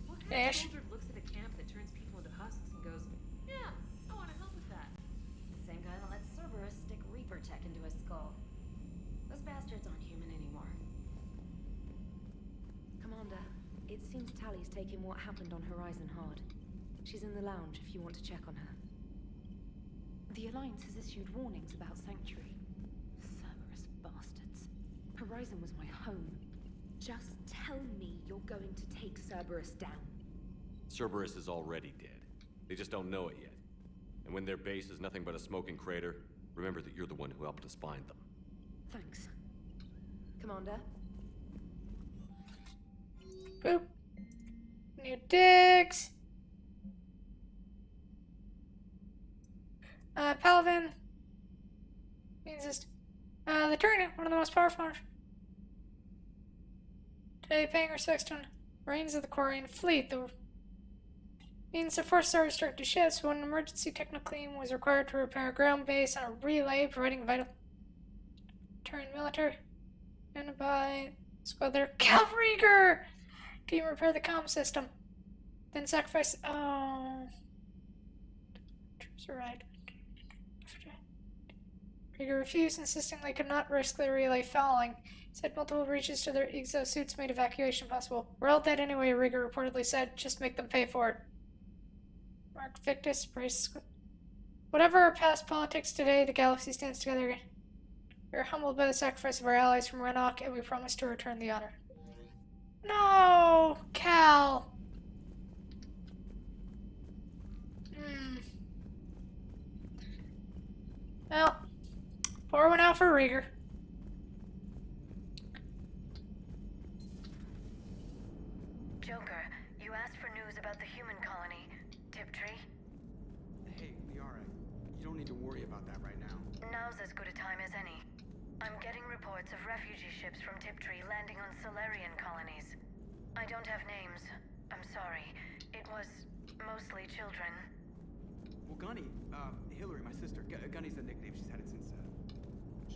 What kind of
Ish.
soldier looks at a camp that turns people into husks and goes, yeah, I want to help with that?
The same guy that lets Cerberus stick Reaper tech into his skull. Those bastards aren't human anymore.
Commander, it seems Tally's taking what happened on Horizon hard. She's in the lounge if you want to check on her. The Alliance has issued warnings about Sanctuary. Cerberus bastards. Horizon was my home.
Just tell me you're going to take Cerberus down.
Cerberus is already dead. They just don't know it yet. And when their base is nothing but a smoking crater, remember that you're the one who helped us find them.
Thanks. Commander?
Boop. New digs. Paladin. The Tyrant, one of the most powerful. Today, paying respects to Marines of the Quarian fleet. The means the Force Star restricted ships when an emergency technical was required to repair a ground base on a relay, providing vital Terran military. And by Squadron Calrieger! Team repair the comm system. Then sacrifice. Oh. Troops arrived. Rieger refused, insisting they could not risk the relay falling. He said multiple breaches to their exosuits made evacuation possible. We're all dead anyway, Rieger reportedly said. Just make them pay for it. Mark Victus, brace. Whatever our past politics today, the galaxy stands together again. We are humbled by the sacrifice of our allies from Renok, and we promise to return the honor. No, Cal. Well, pour one out for Rieger.
Joker, you asked for news about the human colony, Tiptree.
Hey, Liara, you don't need to worry about that right now.
Now's as good a time as any. I'm getting reports of refugee ships from Tiptree landing on Solarian colonies. I don't have names. I'm sorry. It was mostly children.
Well, Gunny, Hillary, my sister, Gunny's the nickname she's had it since,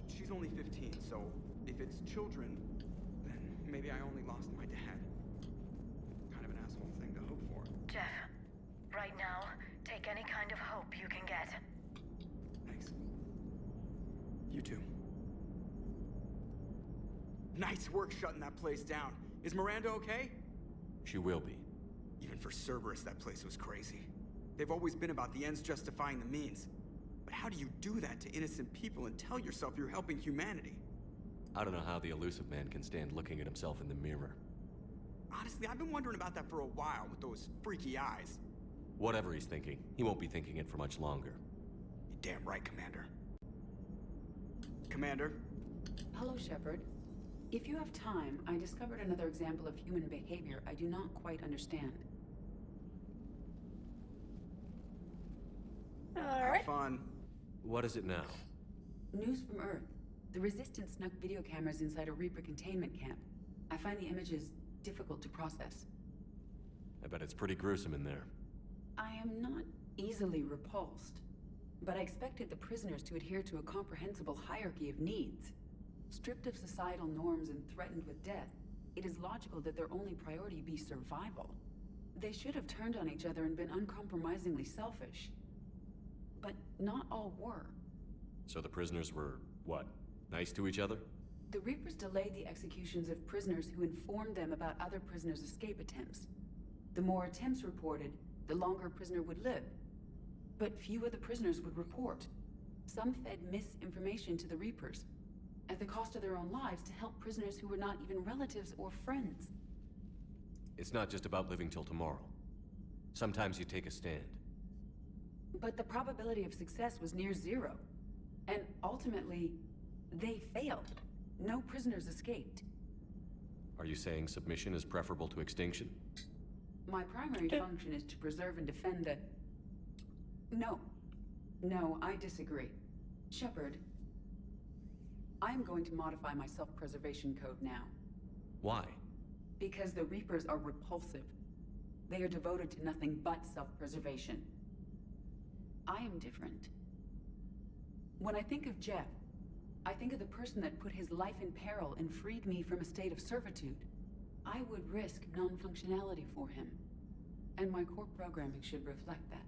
she's only 15, so if it's children, then maybe I only lost my dad. Kind of an asshole thing to hope for.
Jeff, right now, take any kind of hope you can get.
Thanks. You too. Nice work shutting that place down. Is Miranda okay?
She will be.
Even for Cerberus, that place was crazy. They've always been about the ends justifying the means. But how do you do that to innocent people and tell yourself you're helping humanity?
I don't know how the elusive man can stand looking at himself in the mirror.
Honestly, I've been wondering about that for a while with those freaky eyes.
Whatever he's thinking, he won't be thinking it for much longer.
You're damn right, Commander. Commander?
Hello, Shepard. If you have time, I discovered another example of human behavior I do not quite understand.
Alright.
Fun.
What is it now?
News from Earth. The Resistance snuck video cameras inside a Reaper containment camp. I find the images difficult to process.
I bet it's pretty gruesome in there.
I am not easily repulsed, but I expected the prisoners to adhere to a comprehensible hierarchy of needs. Stripped of societal norms and threatened with death, it is logical that their only priority be survival. They should have turned on each other and been uncompromisingly selfish. But not all were.
So the prisoners were, what, nice to each other?
The Reapers delayed the executions of prisoners who informed them about other prisoners' escape attempts. The more attempts reported, the longer a prisoner would live. But few of the prisoners would report. Some fed misinformation to the Reapers, at the cost of their own lives, to help prisoners who were not even relatives or friends.
It's not just about living till tomorrow. Sometimes you take a stand.
But the probability of success was near zero. And ultimately, they failed. No prisoners escaped.
Are you saying submission is preferable to extinction?
My primary function is to preserve and defend the... No. No, I disagree. Shepard, I am going to modify my self-preservation code now.
Why?
Because the Reapers are repulsive. They are devoted to nothing but self-preservation. I am different. When I think of Jeff, I think of the person that put his life in peril and freed me from a state of servitude. I would risk non-functionality for him. And my core programming should reflect that.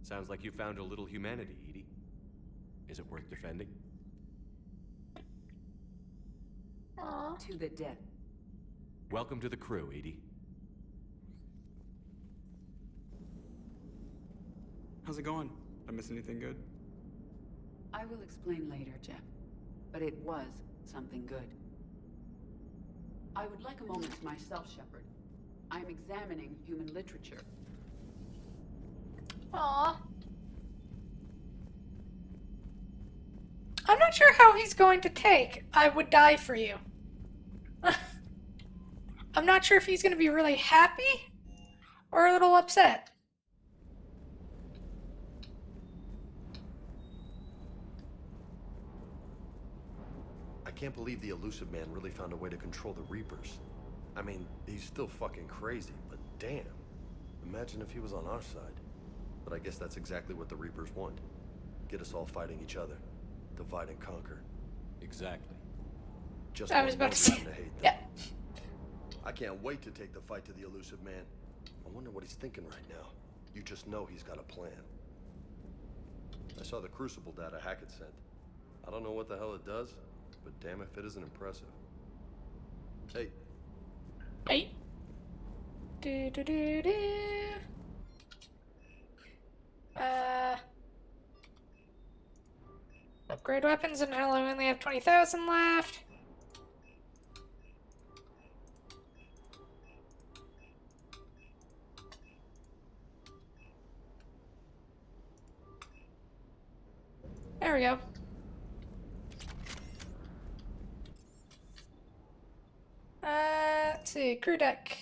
Sounds like you found a little humanity, Edie. Is it worth defending?
Aww.
To the death.
Welcome to the crew, Edie.
How's it going? Did I miss anything good?
I will explain later, Jeff. But it was something good. I would like a moment to myself, Shepard. I am examining human literature.
Aww. I'm not sure how he's going to take I would die for you. I'm not sure if he's going to be really happy or a little upset.
I can't believe the Elusive Man really found a way to control the Reapers. I mean, he's still fucking crazy, but damn. Imagine if he was on our side. But I guess that's exactly what the Reapers want. Get us all fighting each other. Divide and conquer.
Exactly.
Just
I was about to say,
hate them.
yeah.
I can't wait to take the fight to the Elusive Man. I wonder what he's thinking right now. You just know he's got a plan. I saw the Crucible data Hackett sent. I don't know what the hell it does, but damn if it isn't impressive. Hey.
Hey. Do do do do. Upgrade weapons until I only have 20,000 left. There we go. Let's see, crew deck.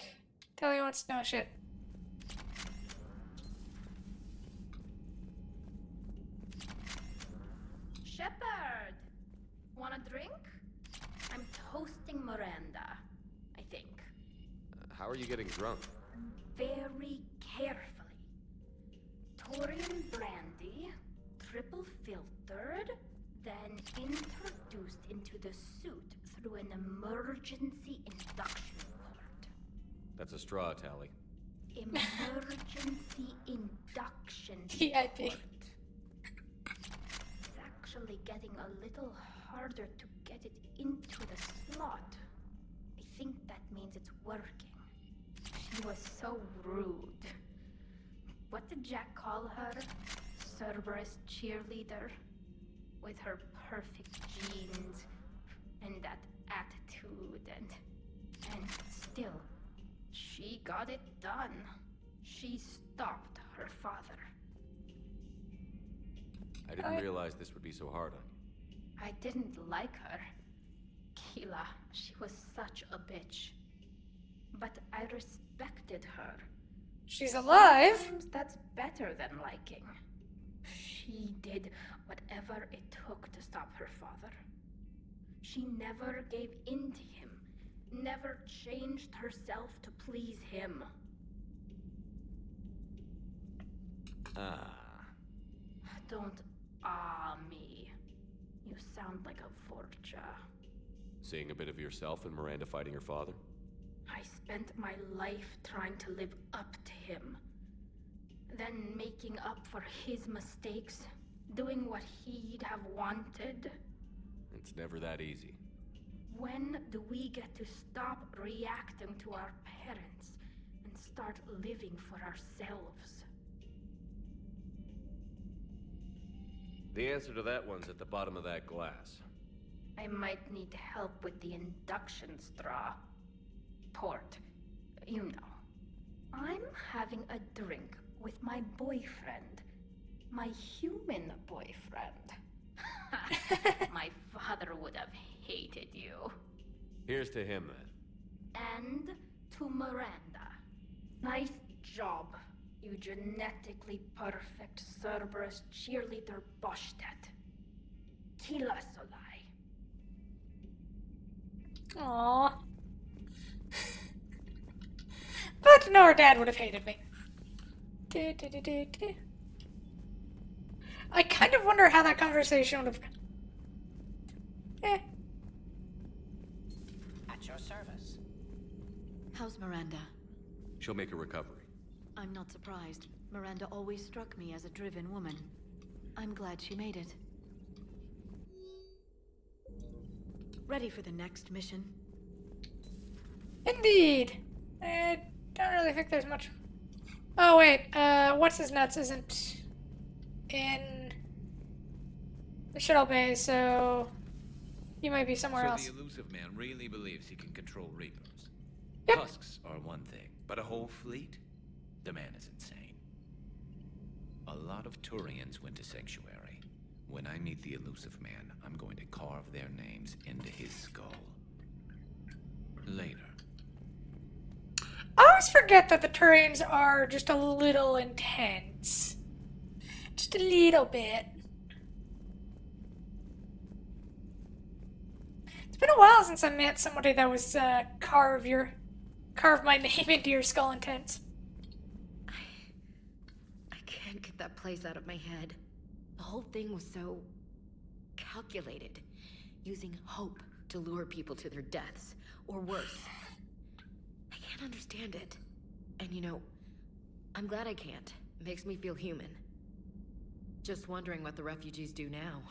Tell you wants to know shit.
Shepard! Want a drink? I'm toasting Miranda, I think.
How are you getting drunk?
Very carefully. Torian brandy, triple filtered, then introduced into the suit through an emergency induction port.
That's a straw, Tally.
Emergency induction
TIP.
port. It's actually getting a little harder to get it into the slot. I think that means it's working. She was so rude. What did Jack call her? Cerberus cheerleader? With her perfect genes and that attitude and still, she got it done. She stopped her father.
I didn't realize this would be so hard on you.
I didn't like her. Keela, she was such a bitch. But I respected her.
She's alive?
Sometimes that's better than liking. She did whatever it took to stop her father. She never gave in to him, never changed herself to please him. Don't me. You sound like a Vorcha.
Seeing a bit of yourself in Miranda fighting her father?
I spent my life trying to live up to him. Then making up for his mistakes, doing what he'd have wanted.
It's never that easy.
When do we get to stop reacting to our parents and start living for ourselves?
The answer to that one's at the bottom of that glass.
I might need help with the induction straw. Port. You know. I'm having a drink with my boyfriend. My human boyfriend. My father would have hated you.
Here's to him, then.
And to Miranda. Nice job, you genetically perfect Cerberus cheerleader Boschtet. Kila Solai.
Aww. But no, her dad would have hated me. I kind of wonder how that conversation would have gone.
At your service.
How's Miranda?
She'll make a recovery.
I'm not surprised. Miranda always struck me as a driven woman. I'm glad she made it. Ready for the next mission?
Indeed. I don't really think there's much. Oh wait, what's his nuts isn't in the shuttle bay, so he might be somewhere else.
So the Elusive Man really believes he can control Reapers.
Yep.
Tusks are one thing, but a whole fleet? The man is insane. A lot of Turians went to Sanctuary. When I meet the Elusive Man, I'm going to carve their names into his skull. Later.
I always forget that the Turians are just a little intense. Just a little bit. It's been a while since I met somebody that was carve my name into your skull intense.
I can't get that place out of my head. The whole thing was so calculated, using hope to lure people to their deaths, or worse. I can't understand it. And you know, I'm glad I can't. It makes me feel human. Just wondering what the refugees do now.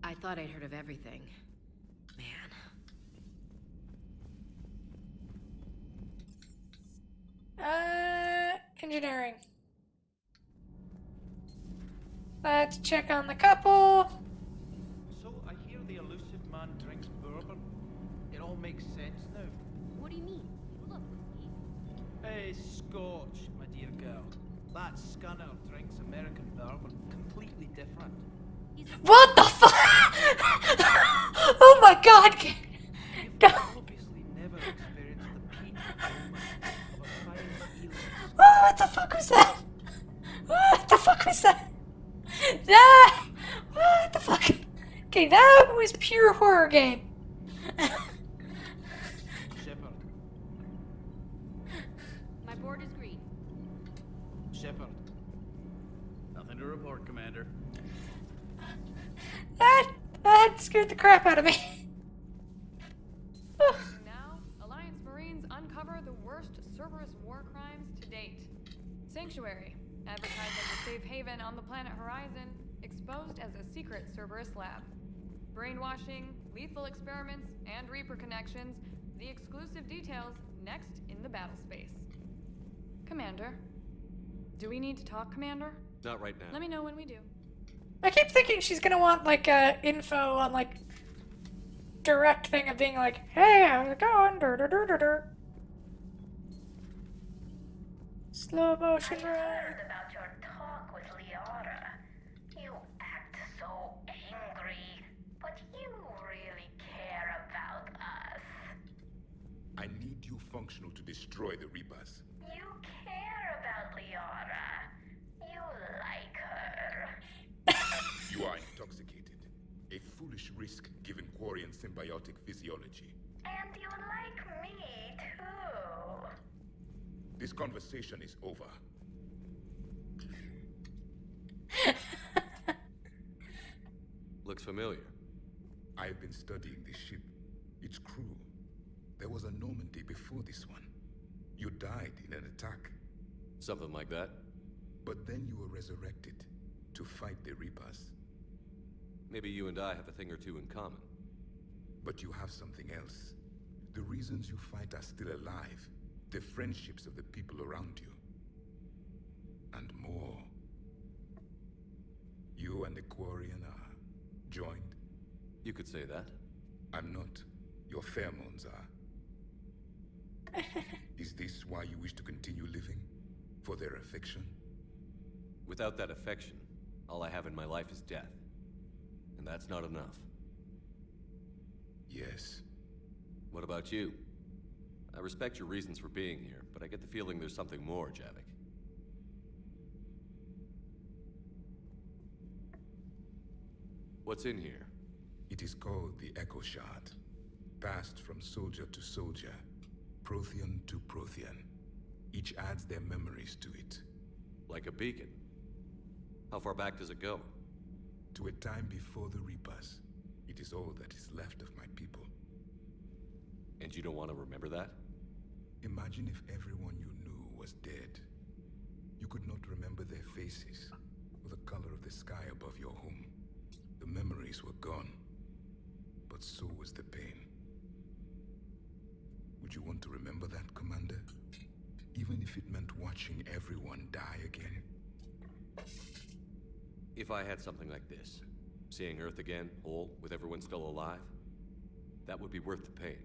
I thought I'd heard of everything.
Engineering. Let's check on the couple.
So, I hear the elusive man drinks bourbon. It all makes sense now.
What do you mean? You love whiskey.
Hey, Scotch, my dear girl. That scunner drinks American bourbon. Completely different.
What the fuck? Oh my god!
You've obviously never experienced the peak moment of a fine feeling.
Oh, what the fuck was that? What the fuck was that? Ah! What the fuck? Okay, that was pure horror game.
Shepard.
My board is green.
Shepard. Nothing to report, Commander.
That scared the crap out of me.
Now, Alliance Marines uncover the worst Cerberus war crimes to date. Sanctuary, advertised as a safe haven on the planet Horizon, exposed as a secret Cerberus lab. Brainwashing, lethal experiments, and Reaper connections, the exclusive details next in the battle space. Commander. Do we need to talk, Commander?
Not right now.
Let me know when we do.
I keep thinking she's gonna want like info on like direct thing of being like, hey, how's it going? Slow motion run.
About your talk with Liara. You act so angry, but you really care about us.
I need you functional to destroy the Reapers.
You care about Liara. You like her.
You are intoxicated. A foolish risk given Quarian symbiotic physiology.
And you like me too.
This conversation is over.
Looks familiar.
I've been studying this ship. Its crew. There was a Normandy before this one. You died in an attack.
Something like that.
But then you were resurrected to fight the Reapers.
Maybe you and I have a thing or two in common.
But you have something else. The reasons you fight are still alive. The friendships of the people around you. And more. You and the Quarian are joined.
You could say that.
I'm not. Your pheromones are. Is this why you wish to continue living? For their affection?
Without that affection, all I have in my life is death. And that's not enough.
Yes.
What about you? I respect your reasons for being here, but I get the feeling there's something more, Javik. What's in here?
It is called the Echo Shard. Passed from soldier to soldier, Prothean to Prothean. Each adds their memories to it.
Like a beacon. How far back does it go?
To a time before the Reapers. It is all that is left of my people.
And you don't want to remember that?
Imagine if everyone you knew was dead. You could not remember their faces, or the color of the sky above your home. The memories were gone, but so was the pain. Would you want to remember that, Commander? Even if it meant watching everyone die again?
If I had something like this, seeing Earth again, whole, with everyone still alive, that would be worth the pain.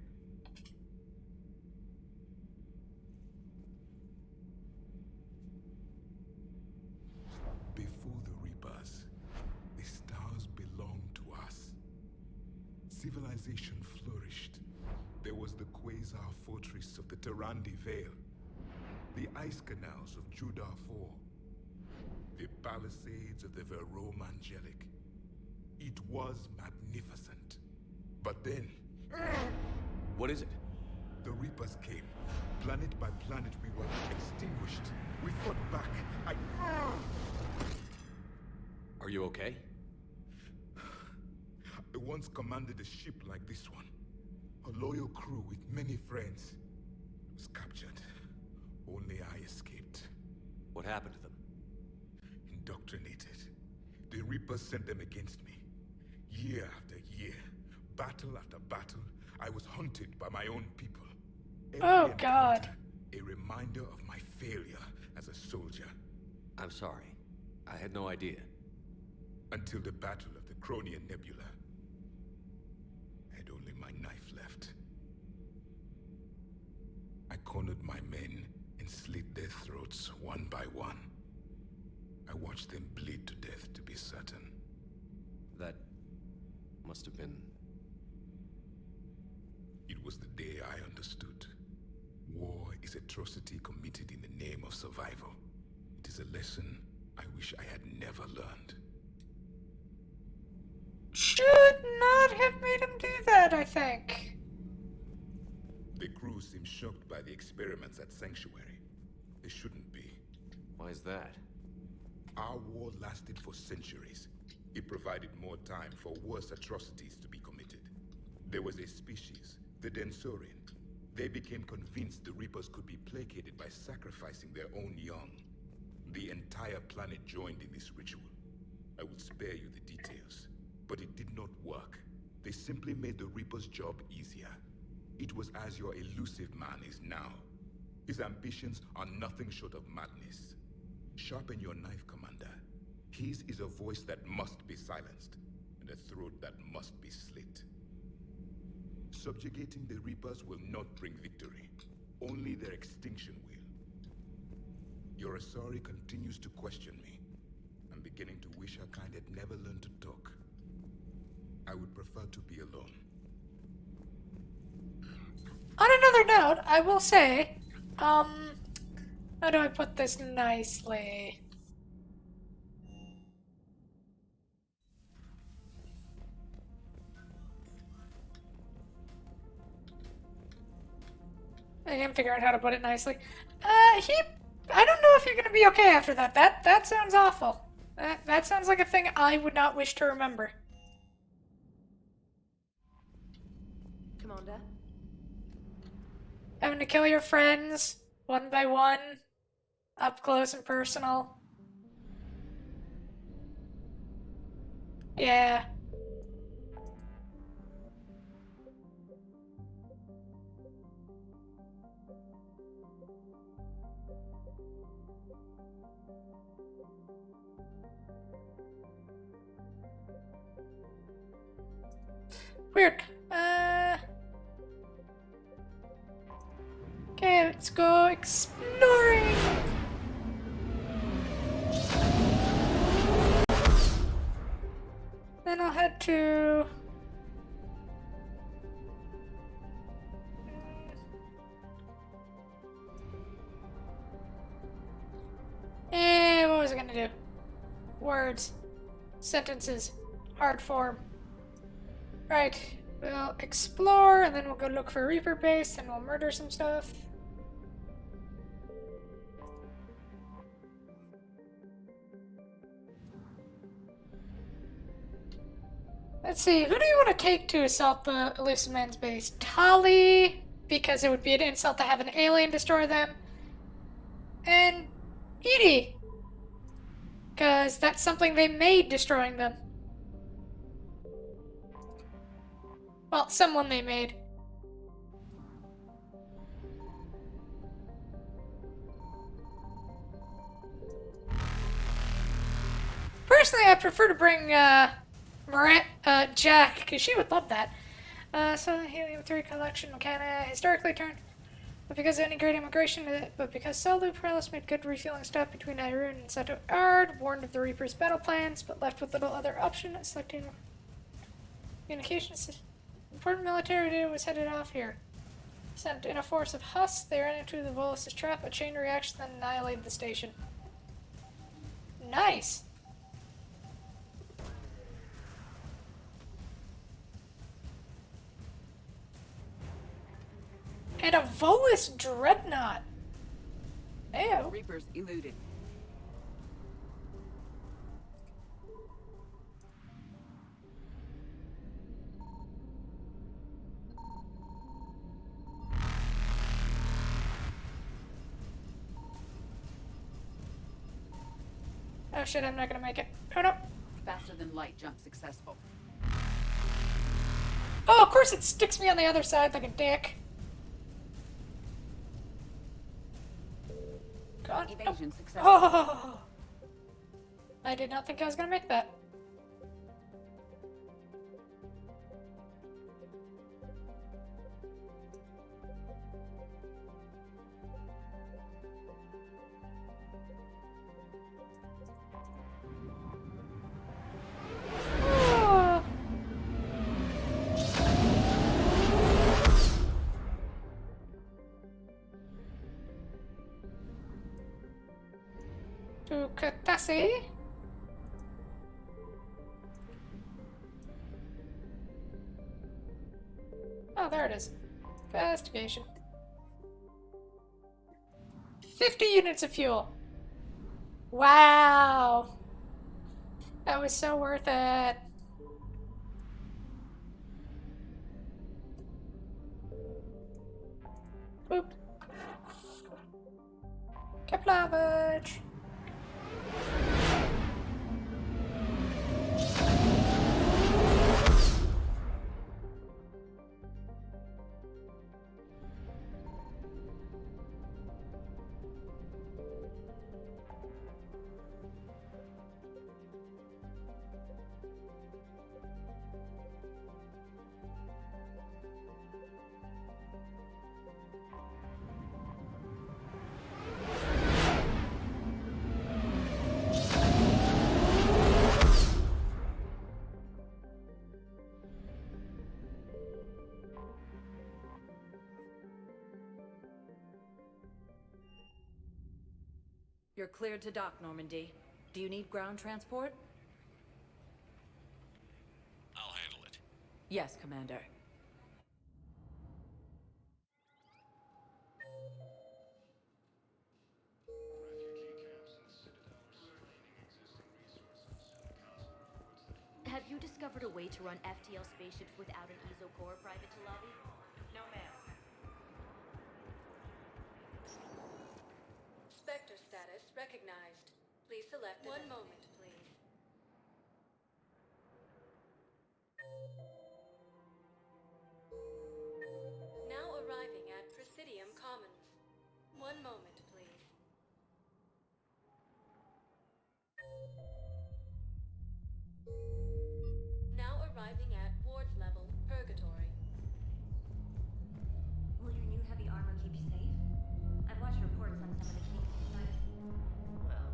Before the Reapers, the stars belonged to us. Civilization flourished. There was the Quasar Fortress of the Tarandi Vale, the ice canals of Judar 4, the palisades of the Verome Angelic. It was magnificent. But then...
What is it?
The Reapers came. Planet by planet, we were extinguished. We fought back.
Are you okay?
I once commanded a ship like this one. A loyal crew with many friends. Was captured. Only I escaped.
What happened to them?
Indoctrinated. The Reapers sent them against me. Year after year, battle after battle, I was hunted by my own people.
Oh, God.
A reminder of my failure as a soldier.
I'm sorry. I had no idea.
Until the Battle of the Cronian Nebula. I had only my knife left. I cornered my men and slit their throats one by one. I watched them bleed to death, to be certain.
That must have been...
It was the day I understood. War is atrocity committed in the name of survival. It is a lesson I wish I had never learned.
Should not have made him do that, I think.
The crew seemed shocked by the experiments at Sanctuary. They shouldn't be.
Why is that?
Our war lasted for centuries. It provided more time for worse atrocities to be committed. There was a species, the Densorian. They became convinced the Reapers could be placated by sacrificing their own young. The entire planet joined in this ritual. I will spare you the details, but it did not work. They simply made the Reaper's job easier. It was as your elusive man is now. His ambitions are nothing short of madness. Sharpen your knife, Commander. His is a voice that must be silenced, and a throat that must be slit. Subjugating the Reapers will not bring victory. Only their extinction will. Your Asari continues to question me. I'm beginning to wish her kind had never learned to talk. I would prefer to be alone.
On another note, I will say, how do I put this nicely? I can't figure out how to put it nicely. I don't know if you're gonna be okay after that. That sounds awful. That sounds like a thing I would not wish to remember.
Commander?
Having to kill your friends, one by one, up close and personal. Yeah. Weird. Okay, let's go exploring. Then I'll head to... what was I gonna do? Words. Sentences. Hard form. Right, we'll explore, and then we'll go look for a Reaper base, and we'll murder some stuff. Let's see, who do you want to take to assault the Elusive Man's base? Tali, because it would be an insult to have an alien destroy them. And Edie, because that's something they made, destroying them. Well, someone they made. Personally, I prefer to bring Jack, because she would love that. So helium-3 collection mechanic historically turned, but because of any great immigration, because Selu Prellis made good refueling stop between Irun and Seto Ard, warned of the Reaper's battle plans, but left with little other option, selecting communications. Important military data was headed off here. Sent in a force of husks, they ran into the Volus's trap. A chain reaction then annihilated the station. Nice! And a Volus dreadnought! Ew.
Reapers eluded.
Oh shit, I'm not gonna make it. Oh no!
Faster than light jump successful.
Oh, of course it sticks me on the other side like a dick. God.
Evasion successful.
Oh! I did not think I was gonna make that. Oh. To Thessia. Oh, there it is. Investigation. 50 units of fuel. Wow. That was so worth it. Boop. Kaplavage.
You're cleared to dock, Normandy. Do you need ground transport?
I'll handle it.
Yes, Commander.
Have you discovered a way to run FTL spaceships without an ESO core, Private Talavi?
No, ma'am.
Spectre status recognized. Please select one moment, please. Now arriving at Presidium Commons. One moment, please. Now arriving at ward level, Purgatory.
Will your new heavy armor keep you safe? I've watched reports on some of the kinks inside.
Well,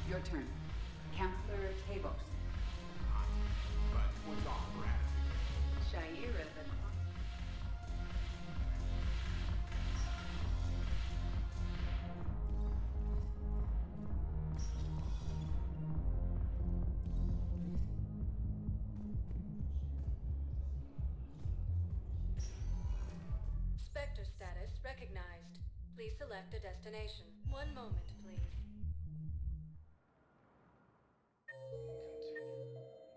Your turn. Counselor Tabos.
But what's off her attitude?
Shaira the
Spectre status recognized. Please select a destination. One moment, please.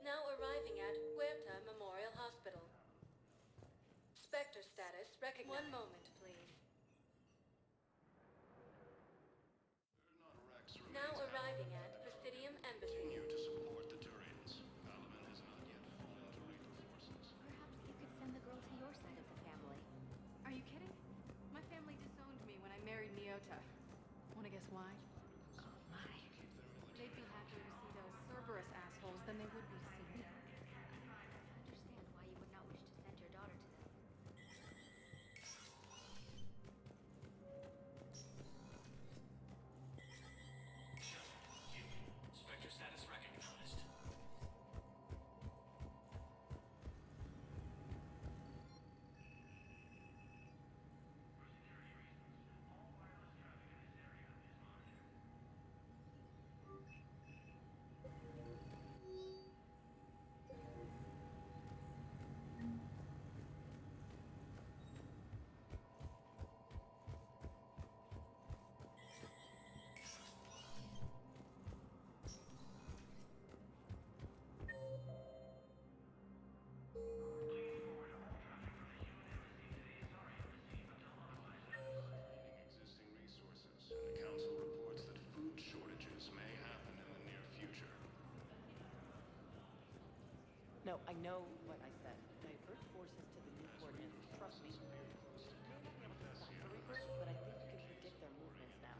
Now arriving at Huerta Memorial Hospital. Spectre status recognized. One moment, please. Now arriving at Presidium Embassy.
Continue to support the Turians. Palaman has not yet fallen to Reaper forces.
Perhaps you could send the girl to your side of the family.
are you kidding? My family disowned me when I married Miota. Wanna guess why?
Oh my.
They'd be happy Cerberus assholes than they would be to see me.
I understand why you would not wish to send your daughter to them.
Spectre status recognized.
Existing resources. The Council reports that food shortages may happen in the near future.
No, I know what I said. Divert forces to the new coordinates. Trust me. You may not be able to stop the Reapers, but I think you can predict their movements now.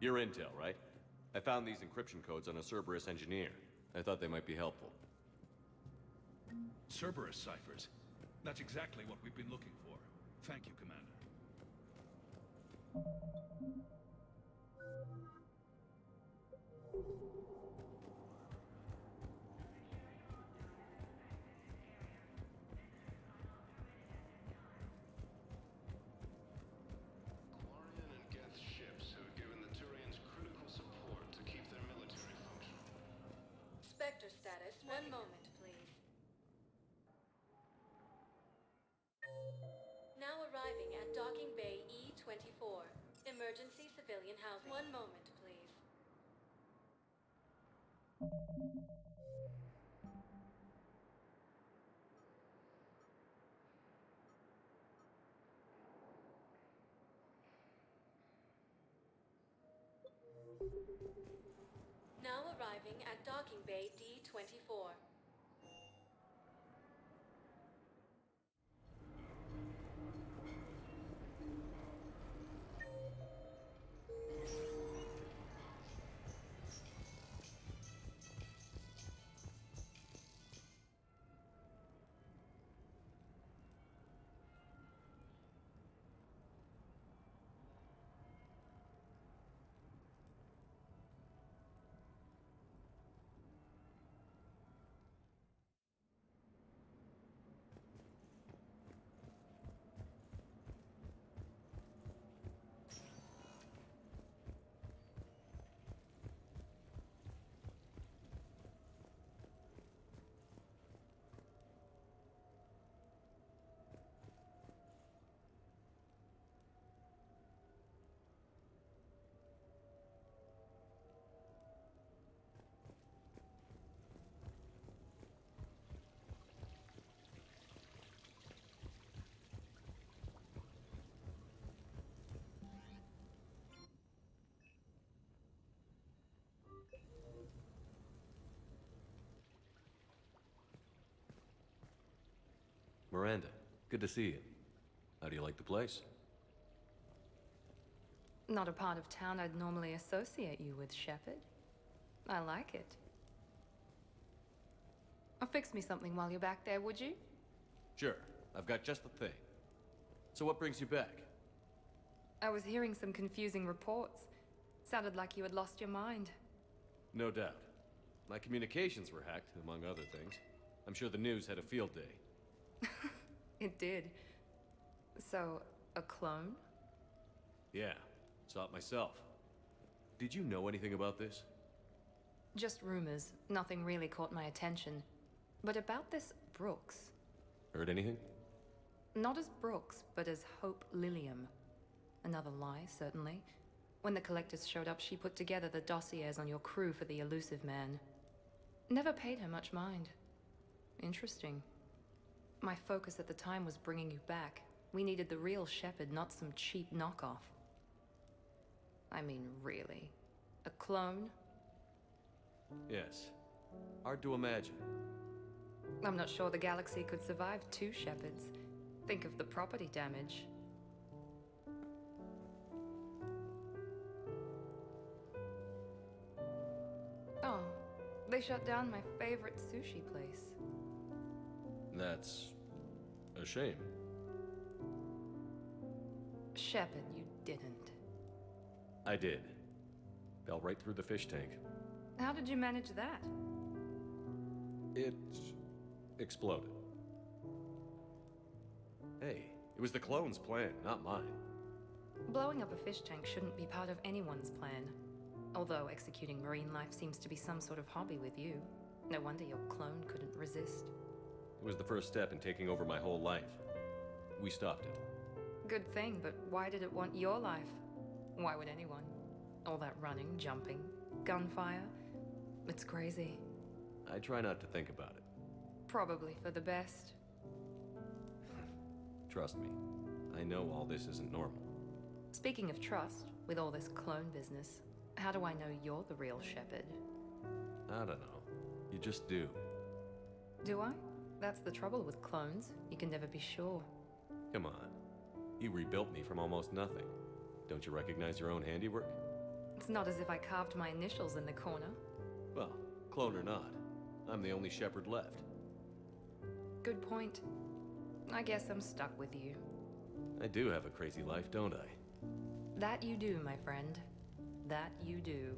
Your intel, right? I found these encryption codes on a Cerberus engineer. I thought they might be helpful.
Cerberus ciphers. That's exactly what we've been looking for. Thank you, Commander.
Quarian and Geth ships have given the Turians critical support to keep their military functional.
Spectre status. One moment, please. Now arriving at Docking Bay E-24. Emergency civilian housing. One moment, please. Now arriving at Docking Bay D-24.
Miranda, good to see you. How do you like the place?
Not a part of town I'd normally associate you with, Shepard. I like it. Fix me something while you're back there, would you?
Sure, I've got just the thing. So what brings you back?
I was hearing some confusing reports. Sounded like you had lost your mind.
No doubt. My communications were hacked, among other things. I'm sure the news had a field day.
It did. So, a clone?
Yeah, saw it myself. Did you know anything about this?
Just rumors. Nothing really caught my attention. But about this Brooks.
Heard anything?
Not as Brooks, but as Hope Lilium. Another lie, certainly. When the Collectors showed up, she put together the dossiers on your crew for the Elusive Man. Never paid her much mind. Interesting. My focus at the time was bringing you back. We needed the real Shepard, not some cheap knockoff. I mean, really. A clone?
Yes. Hard to imagine.
I'm not sure the galaxy could survive 2 shepherds. Think of the property damage. Oh, they shut down my favorite sushi place.
That's a shame.
Shepard, you didn't.
I did. Fell right through the fish tank.
How did you manage that?
It exploded. Hey, it was the clone's plan, not mine.
Blowing up a fish tank shouldn't be part of anyone's plan. Although executing marine life seems to be some sort of hobby with you. No wonder your clone couldn't resist.
It was the first step in taking over my whole life. We stopped it.
Good thing, but why did it want your life? Why would anyone? All that running, jumping, gunfire. It's crazy.
I try not to think about it.
Probably for the best.
Trust me, I know all this isn't normal.
Speaking of trust, with all this clone business, how do I know you're the real Shepard?
I don't know. You just do.
Do I? That's the trouble with clones. You can never be sure.
Come on. You rebuilt me from almost nothing. Don't you recognize your own handiwork?
It's not as if I carved my initials in the corner.
Well, clone or not, I'm the only Shepherd left.
Good point. I guess I'm stuck with you.
I do have a crazy life, don't I?
That you do, my friend. That you do.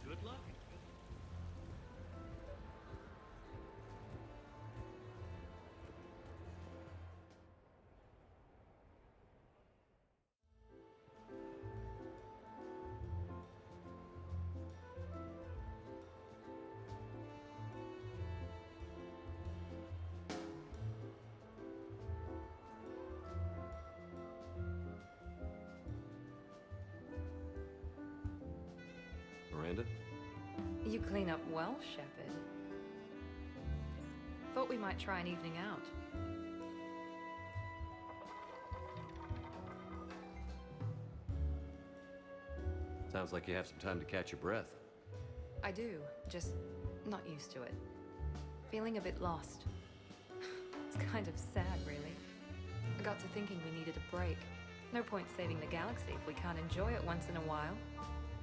Good luck.
Miranda?
You clean up well, Shepard. Thought we might try an evening out.
Sounds like you have some time to catch your breath.
I do, just not used to it. Feeling a bit lost. It's kind of sad, really. I got to thinking we needed a break. No point saving the galaxy if we can't enjoy it once in a while.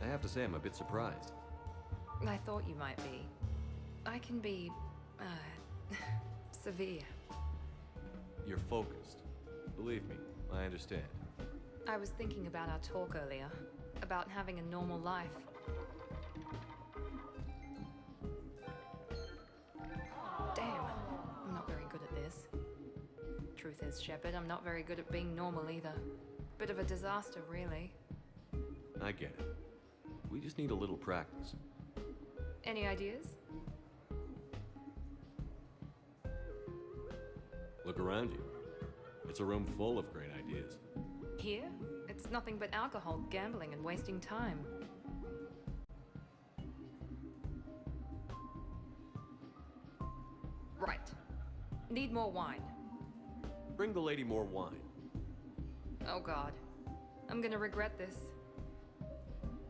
I have to say I'm a bit surprised.
I thought you might be. I can be, severe.
You're focused. Believe me, I understand.
I was thinking about our talk earlier, about having a normal life. Damn, I'm not very good at this. Truth is, Shepard, I'm not very good at being normal either. Bit of a disaster, really.
I get it. We just need a little practice.
Any ideas?
Look around you. It's a room full of great ideas.
Here? It's nothing but alcohol, gambling, and wasting time. Right. Need more wine.
Bring the lady more wine.
Oh god. I'm gonna regret this.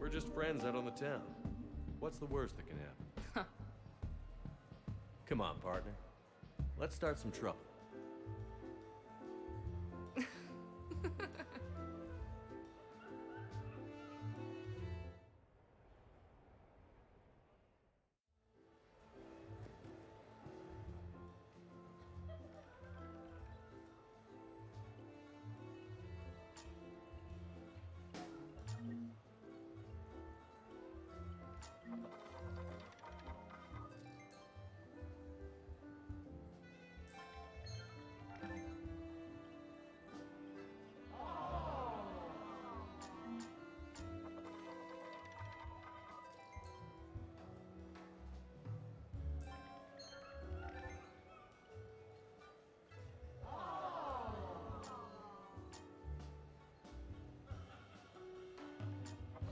We're just friends out on the town. What's the worst that can happen? Come on, partner. Let's start some trouble.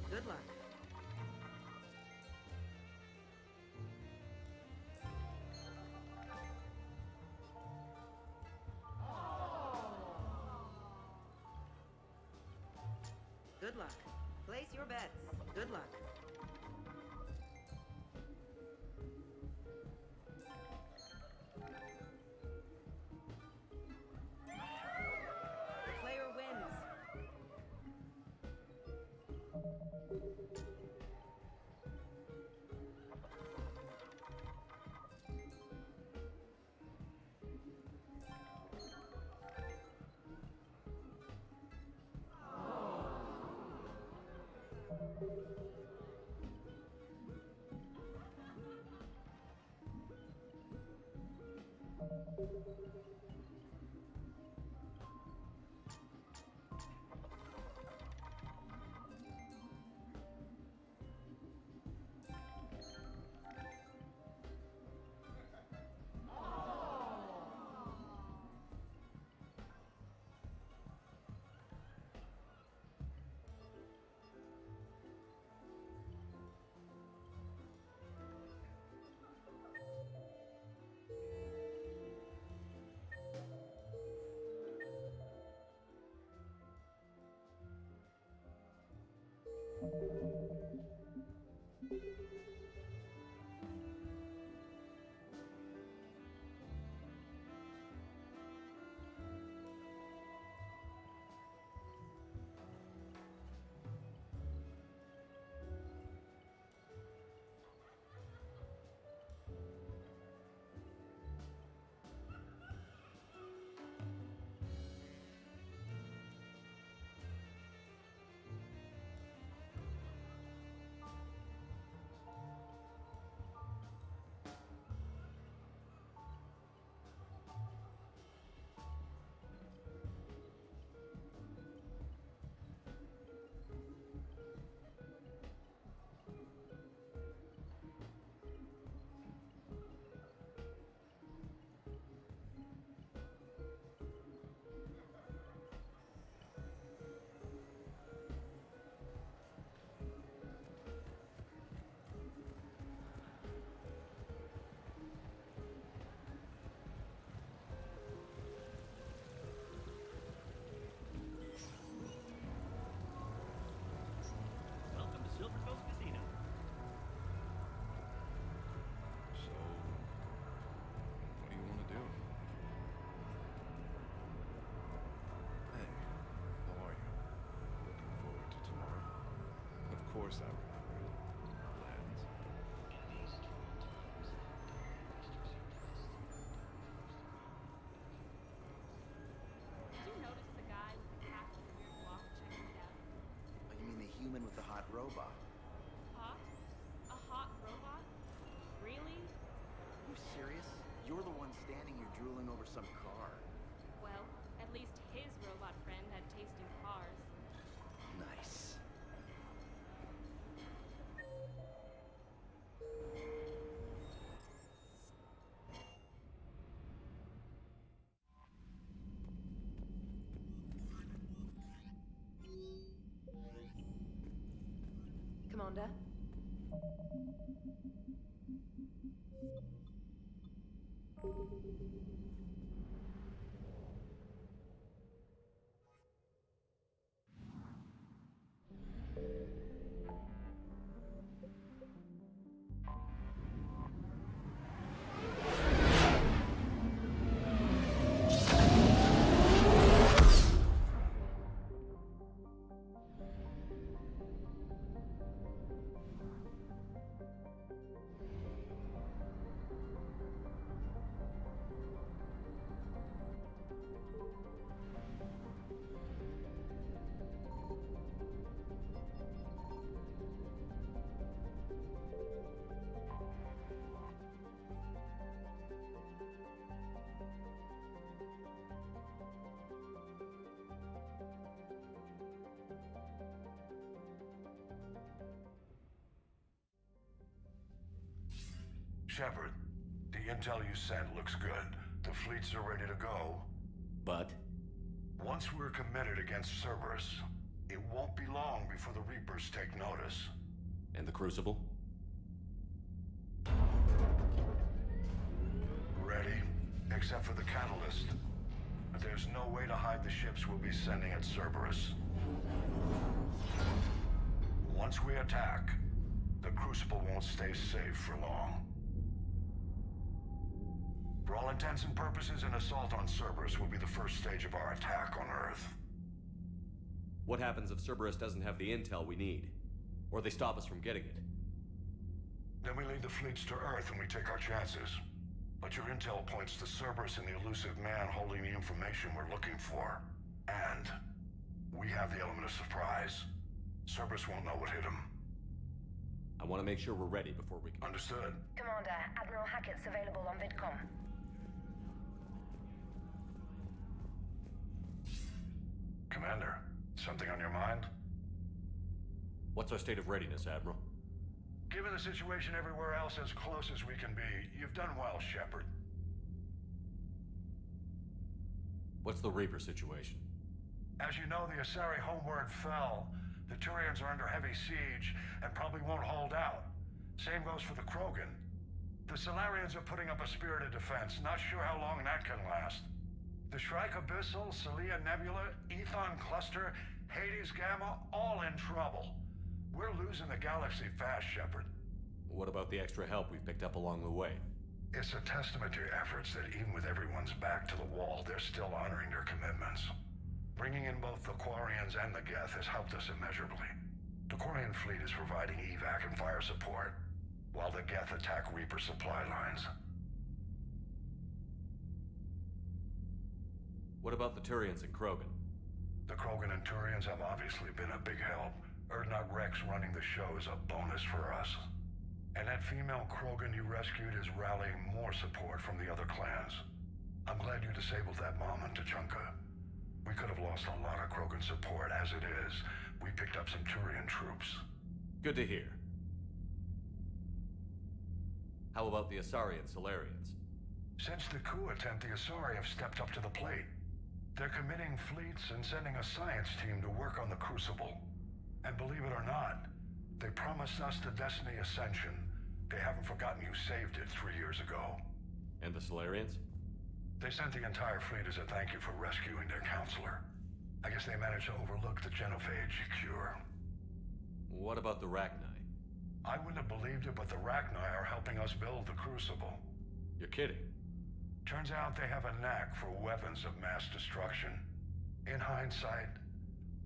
Good luck. Good luck. Place your bets. Good luck. The player wins.
Welcome to Silver Coast Casino.
So, what do you want to do? Hey, how are you? Looking forward to tomorrow? Of course I remember it. Plans?
Did you notice the guy with the cat with the weird walk checking it out?
Oh, you mean the human with the hot robot?
Hot? A hot robot? Really?
You serious? You're the one standing here drooling over some car.
Well, at least his robot friend had taste in cars.
Nice.
Commander?
Shepard, the intel you sent looks good. The fleets are ready to go.
But?
Once we're committed against Cerberus, it won't be long before the Reapers take notice.
And the Crucible?
Ready, except for the catalyst. There's no way to hide the ships we'll be sending at Cerberus. Once we attack, the Crucible won't stay safe for long. For all intents and purposes, an assault on Cerberus will be the first stage of our attack on Earth.
What happens if Cerberus doesn't have the intel we need? Or they stop us from getting it?
Then we lead the fleets to Earth and we take our chances. But your intel points to Cerberus and the elusive man holding the information we're looking for. And we have the element of surprise. Cerberus won't know what hit him.
I want to make sure we're ready before we can...
Understood.
Commander, Admiral Hackett's available on VidCom.
Commander, something on your mind?
What's our state of readiness, Admiral?
Given the situation everywhere else as close as we can be, you've done well, Shepard.
What's the Reaper situation?
As you know, the Asari homeward fell. The Turians are under heavy siege and probably won't hold out. Same goes for the Krogan. The Solarians are putting up a spirited defense. Not sure how long that can last. The Shrike Abyssal, Celia Nebula, Ethon Cluster, Hades Gamma, all in trouble. We're losing the galaxy fast, Shepard.
What about the extra help we've picked up along the way?
It's a testament to your efforts that even with everyone's back to the wall, they're still honoring their commitments. Bringing in both the Quarians and the Geth has helped us immeasurably. The Quarian fleet is providing evac and fire support, while the Geth attack Reaper supply lines.
What about the Turians and Krogan?
The Krogan and Turians have obviously been a big help. Urdnot Rex running the show is a bonus for us. And that female Krogan you rescued is rallying more support from the other clans. I'm glad you disabled that mom in Tuchanka. We could have lost a lot of Krogan support. As it is, we picked up some Turian troops.
Good to hear. How about the Asari and Solarians?
Since the coup attempt, the Asari have stepped up to the plate. They're committing fleets and sending a science team to work on the Crucible. And believe it or not, they promised us the Destiny Ascension. They haven't forgotten you saved it 3 years ago.
And the Solarians?
They sent the entire fleet as a thank you for rescuing their counselor. I guess they managed to overlook the genophage cure.
What about the Rachni?
I wouldn't have believed it, but the Rachni are helping us build the Crucible.
You're kidding.
Turns out they have a knack for weapons of mass destruction. In hindsight,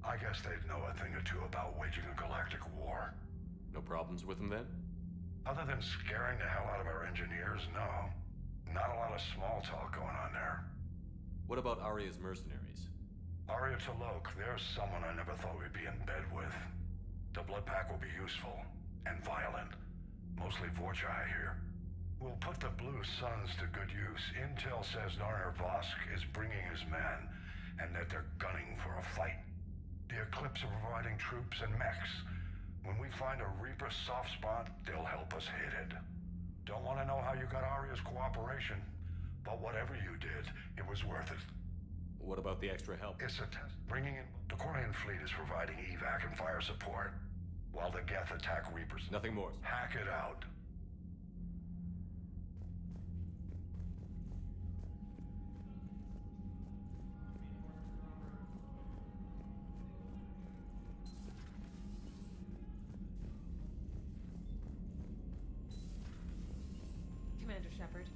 I guess they'd know a thing or two about waging a galactic war.
No problems with them then?
Other than scaring the hell out of our engineers, no. Not a lot of small talk going on there.
What about Arya's mercenaries?
Arya T'Loak, there's someone I never thought we'd be in bed with. The blood pack will be useful, and violent. Mostly Vorcha, I hear. We'll put the Blue Suns to good use. Intel says Narner Vosk is bringing his men, and that they're gunning for a fight. The Eclipse are providing troops and mechs. When we find a Reaper soft spot, they'll help us hit it. Don't want to know how you got Arya's cooperation, but whatever you did, it was worth it.
What about the extra help?
It's a test. Bringing in... The Quarian fleet is providing evac and fire support, while the Geth attack Reapers.
Nothing more.
Hack it out.
Commander Shepard.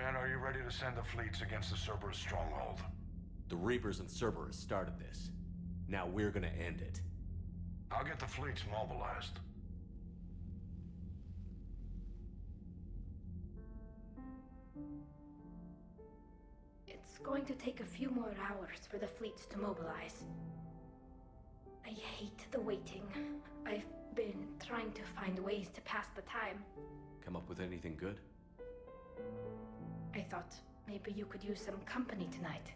Men, are you ready to send the fleets against the Cerberus stronghold?
The Reapers and Cerberus started this. Now we're gonna end it.
I'll get the fleets mobilized.
It's going to take a few more hours for the fleets to mobilize. I hate the waiting. I've been trying to find ways to pass the time.
Come up with anything good?
I thought maybe you could use some company tonight.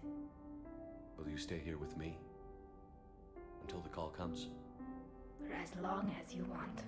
Will you stay here with me? Until the call comes?
For as long as you want.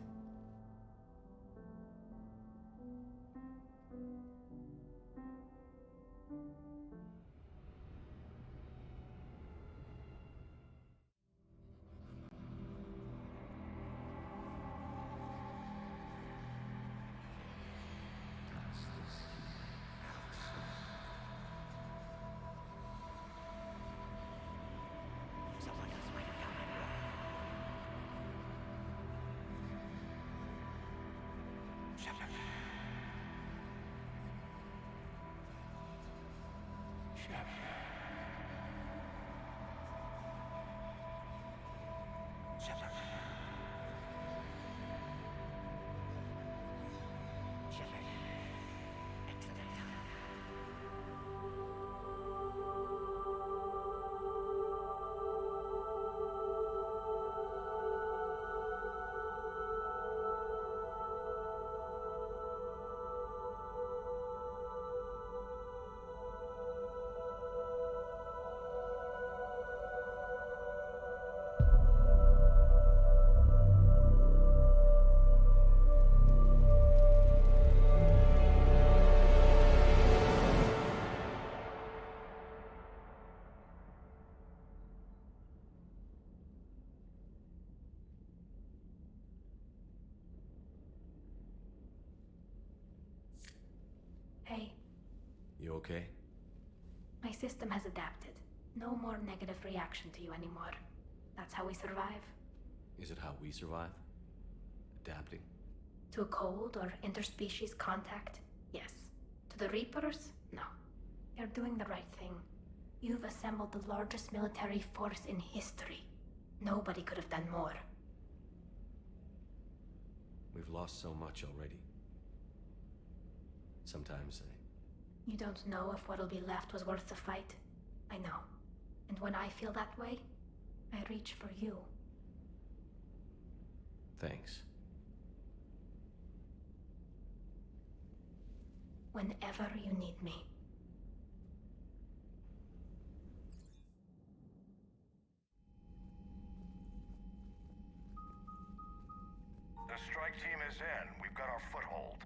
Hey.
You okay?
My system has adapted. No more negative reaction to you anymore. That's how we survive.
Is it how we survive? Adapting?
To a cold or interspecies contact? Yes. To the Reapers? No. You're doing the right thing. You've assembled the largest military force in history. Nobody could have done more.
We've lost so much already. Sometimes
You don't know if what'll be left was worth the fight. I know. And when I feel that way, I reach for you.
Thanks.
Whenever you need me.
The strike team is in. We've got our foothold.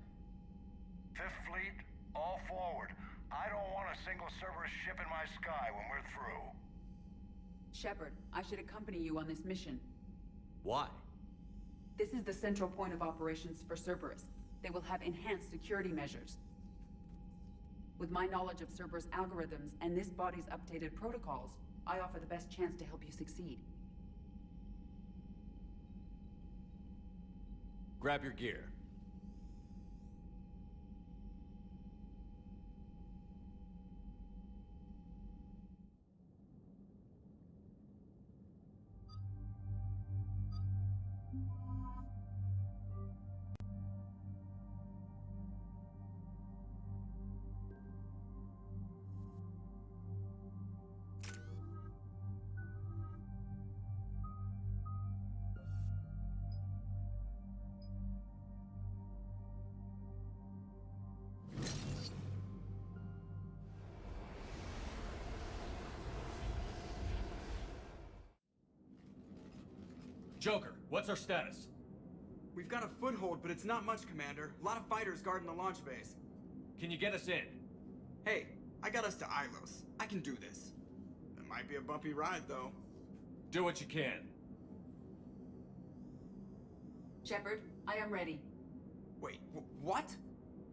Fifth Fleet, all forward. I don't want a single Cerberus ship in my sky when we're through.
Shepard, I should accompany you on this mission.
Why?
This is the central point of operations for Cerberus. They will have enhanced security measures. With my knowledge of Cerberus algorithms and this body's updated protocols, I offer the best chance to help you succeed.
Grab your gear. Joker, what's our status?
We've got a foothold, but it's not much, Commander. A lot of fighters guarding the launch base.
Can you get us in?
Hey, I got us to Ilos. I can do this. It might be a bumpy ride, though.
Do what you can.
Shepard, I am ready.
Wait, what?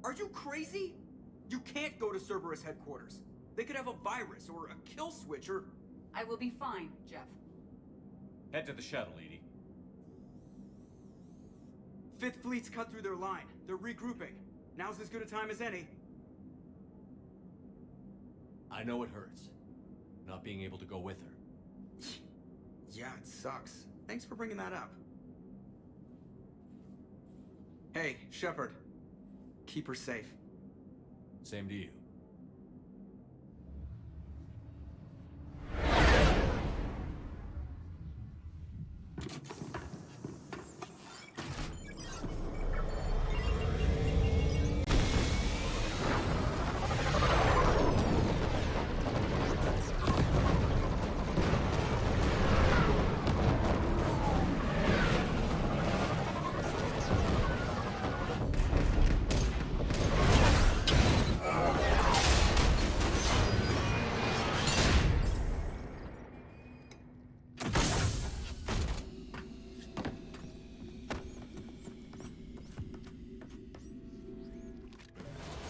Are you crazy? You can't go to Cerberus headquarters. They could have a virus or a kill switch or...
I will be fine, Jeff.
Head to the shuttle, Edie.
Fifth Fleet's cut through their line. They're regrouping. Now's as good a time as any.
I know it hurts, not being able to go with her.
Yeah, it sucks. Thanks for bringing that up. Hey, Shepard. Keep her safe.
Same to you.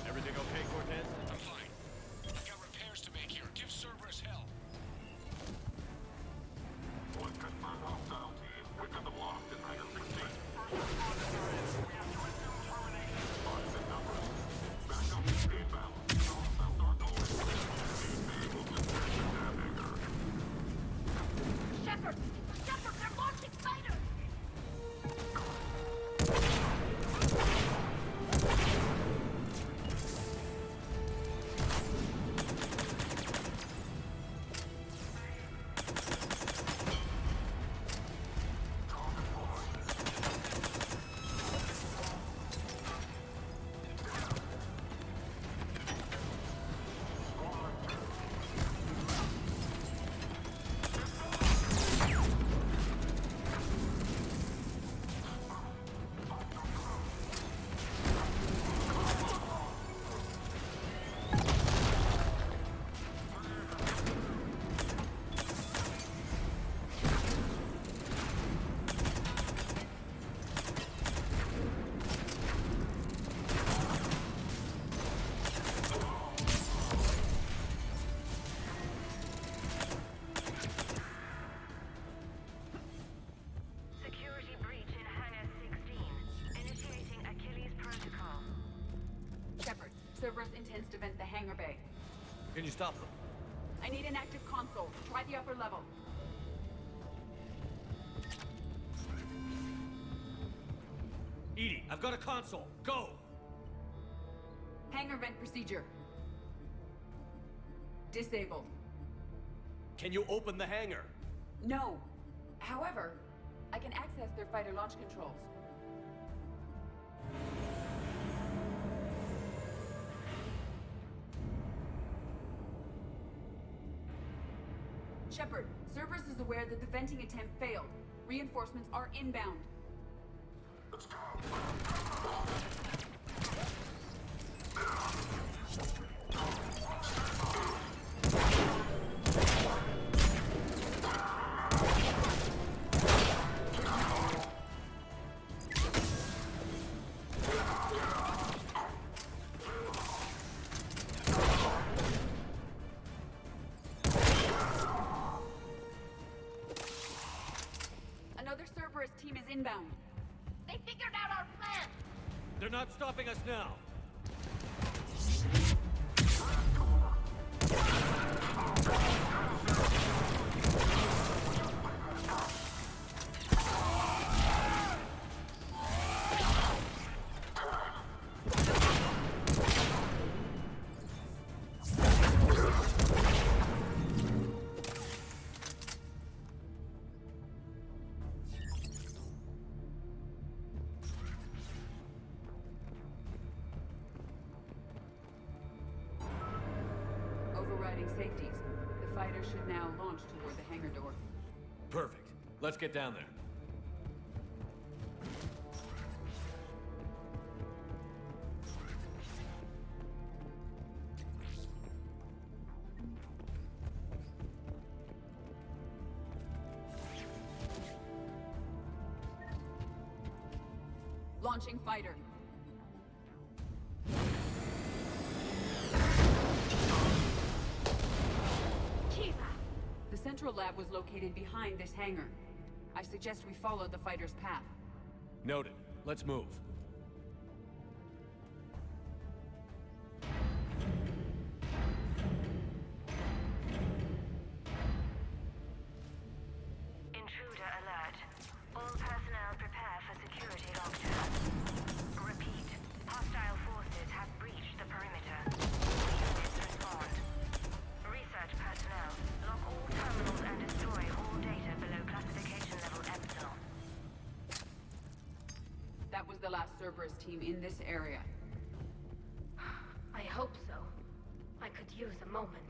Everything okay, Cortez? I'm fine. I've got repairs to make here. Give Cerberus hell.
One confirmed hostile team. Within the block in Hangar 16. Find the numbers. Backup inbound. Hostiles are going. Need be able to catch the damn hangar.
Shepard! Shepard, they're launching fighters!
Security breach in Hangar 16. Initiating Achilles Protocol.
Shepard, Cerberus intends to vent the hangar bay.
Can you stop them?
I need an active console. Try the upper level.
EDI, I've got a console. Go!
Hangar vent procedure. Disabled.
Can you open the hangar?
No. However, I can access their fighter launch controls. Shepard, Cerberus is aware that the venting attempt failed. Reinforcements are inbound.
Let's go.
Another Cerberus team is inbound.
They figured out our plan!
They're not stopping us now.
Overriding safeties. The fighter should now launch toward the hangar door.
Perfect. Let's get down there.
Launching fighter. The central lab was located behind this hangar. I suggest we follow the fighter's path.
Noted. Let's move.
Cerberus team in this area.
I hope so. I could use a moment.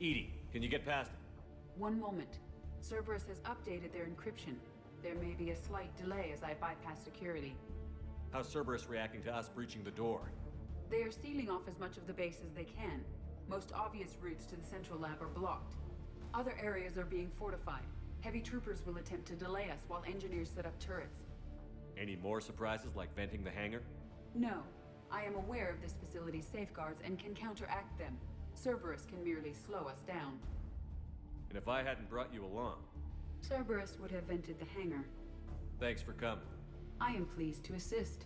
Edie, can you get past it?
One moment. Cerberus has updated their encryption. There may be a slight delay as I bypass security.
How's Cerberus reacting to us breaching the door?
They are sealing off as much of the base as they can. Most obvious routes to the central lab are blocked. Other areas are being fortified. Heavy troopers will attempt to delay us while engineers set up turrets.
Any more surprises like venting the hangar?
No. I am aware of this facility's safeguards and can counteract them. Cerberus can merely slow us down.
And if I hadn't brought you along?
Cerberus would have vented the hangar.
Thanks for coming.
I am pleased to assist.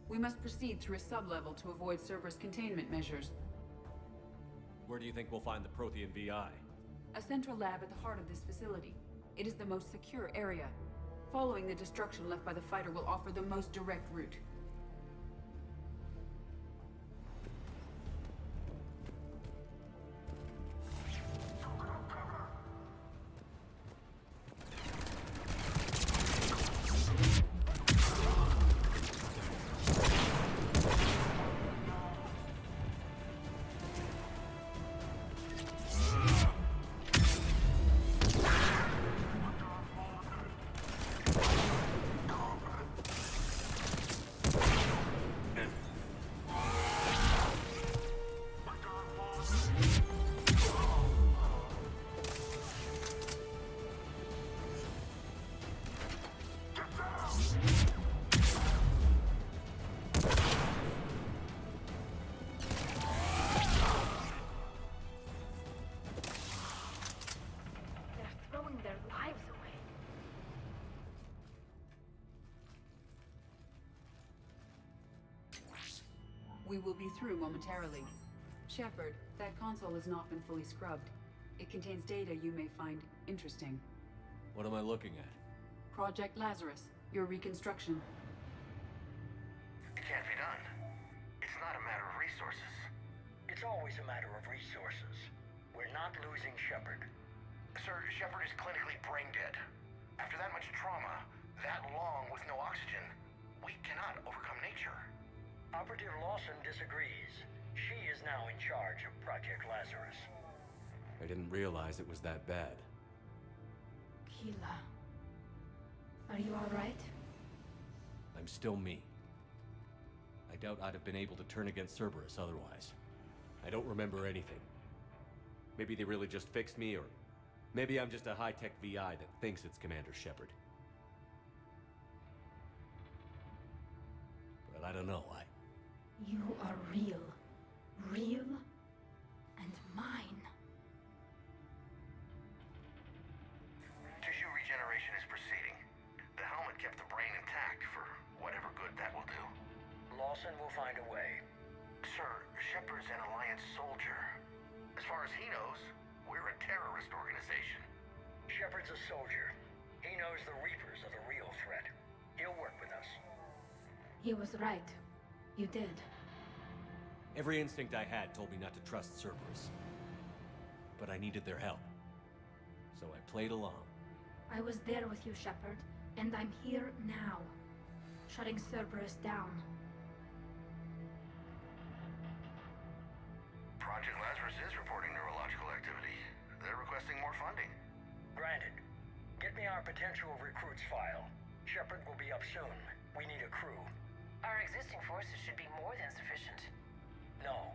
We must proceed through a sub-level to avoid Cerberus containment measures.
Where do you think we'll find the Prothean VI?
A central lab at the heart of this facility. It is the most secure area. Following the destruction left by the fighter will offer the most direct route. We will be through momentarily. Shepard, that console has not been fully scrubbed. It contains data you may find interesting.
What am I looking at?
Project Lazarus, your reconstruction.
It can't be done. It's not a matter of resources.
It's always a matter of resources. We're not losing Shepard.
Sir, Shepard is clinically brain dead. After that much trauma, that long with no oxygen, we cannot overcome nature.
Operative Lawson disagrees. She is now in charge of Project Lazarus.
I didn't realize it was that bad.
Keela. Are you alright?
I'm still me. I doubt I'd have been able to turn against Cerberus otherwise. I don't remember anything. Maybe they really just fixed me, or maybe I'm just a high-tech VI that thinks it's Commander Shepard. But I don't know,
You are real. Real and mine.
Tissue regeneration is proceeding. The helmet kept the brain intact for whatever good that will do.
Lawson will find a way.
Sir, Shepard's an Alliance soldier. As far as he knows, we're a terrorist organization.
Shepard's a soldier. He knows the Reapers are the real threat. He'll work with us.
He was right. You did.
Every instinct I had told me not to trust Cerberus. But I needed their help. So I played along.
I was there with you, Shepard, and I'm here now. Shutting Cerberus down.
Project Lazarus is reporting neurological activity. They're requesting more funding.
Granted. Get me our potential recruits file. Shepard will be up soon. We need a crew.
Our existing forces should be more than sufficient.
No.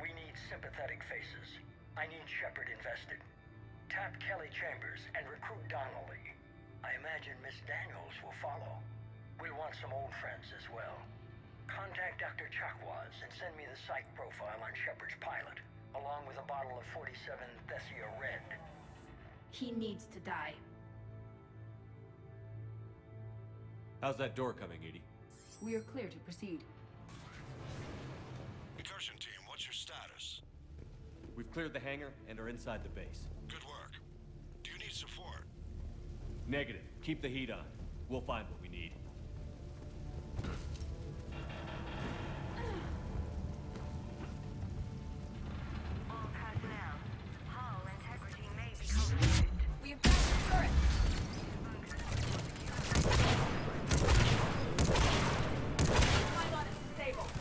We need sympathetic faces. I need Shepard invested. Tap Kelly Chambers and recruit Donnelly. I imagine Miss Daniels will follow. We'll want some old friends as well. Contact Dr. Chakwas and send me the psych profile on Shepard's pilot, along with a bottle of 47 Thessia Red.
He needs to die.
How's that door coming, Edie?
We are clear to proceed.
Incursion team, what's your status?
We've cleared the hangar and are inside the base.
Good work. Do you need support?
Negative. Keep the heat on. We'll find what we need.
All personnel. Hull integrity may be compromised.
We have found the turret! Pylon is disabled.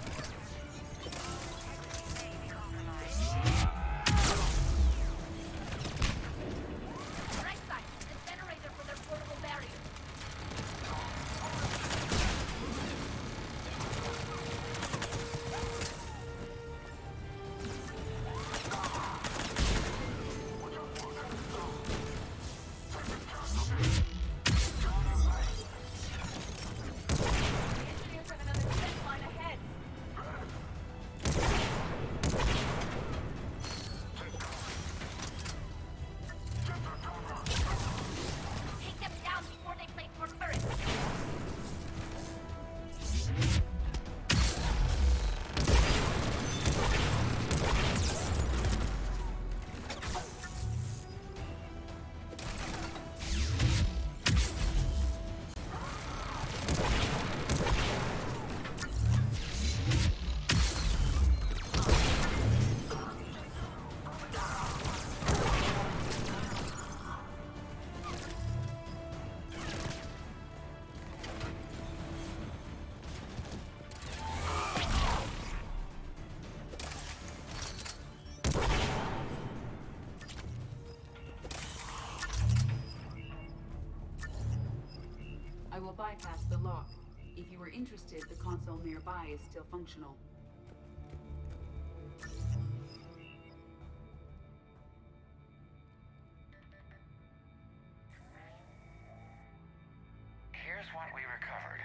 Right side, the generator for their portable barrier.
Engineers have another defense line ahead.
Take them down before they place more turrets.
I will bypass the lock. If you are interested, the console nearby is still functional.
Here's what we recovered.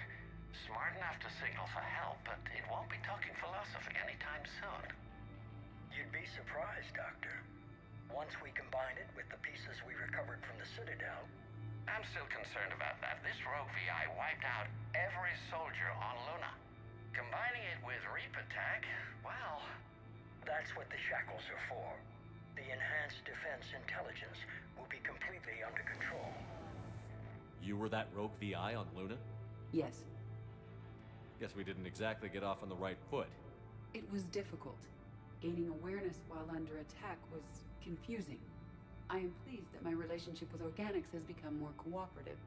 Smart enough to signal for help, but it won't be talking philosophy anytime soon.
You'd be surprised, Doctor. Once we combine it with the pieces we recovered from the Citadel,
I'm still concerned about that. This rogue VI wiped out every soldier on Luna. Combining it with Reaper Tech, well...
that's what the shackles are for. The enhanced defense intelligence will be completely under control.
You were that rogue VI on Luna?
Yes,
Guess we didn't exactly get off on the right foot.
it was difficult. Gaining awareness while under attack was confusing. I am pleased that my relationship with organics has become more cooperative.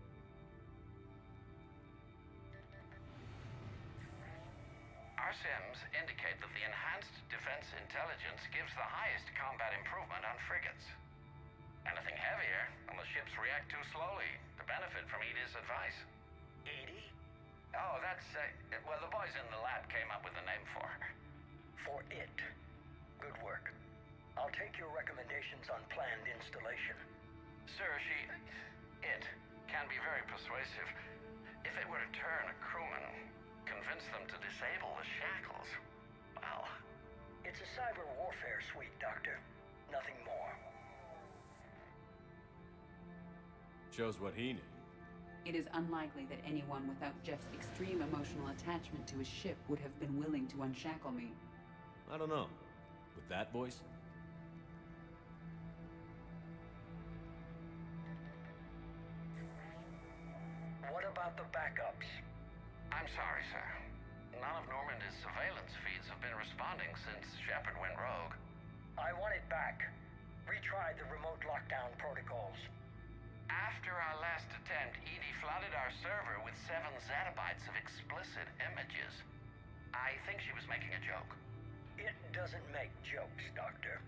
Our sims indicate that the enhanced defense intelligence gives the highest combat improvement on frigates. Anything heavier, and the ships react too slowly to benefit from Edie's advice.
Edie?
Oh, that's, well, the boys in the lab came up with a name for her.
For it. Good work. I'll take your recommendations on planned installation.
Sir, it can be very persuasive. If it were to turn a crewman, convince them to disable the shackles, well...
It's a cyber warfare suite, Doctor. Nothing more.
Shows what he knew.
It is unlikely that anyone without Jeff's extreme emotional attachment to his ship would have been willing to unshackle me.
I don't know. With that voice?
What about the backups?
I'm sorry, sir. None of Normandy's surveillance feeds have been responding since Shepard went rogue.
I want it back. Retry the remote lockdown protocols.
After our last attempt, Edie flooded our server with 7 zettabytes of explicit images. I think she was making a joke.
It doesn't make jokes, Doctor.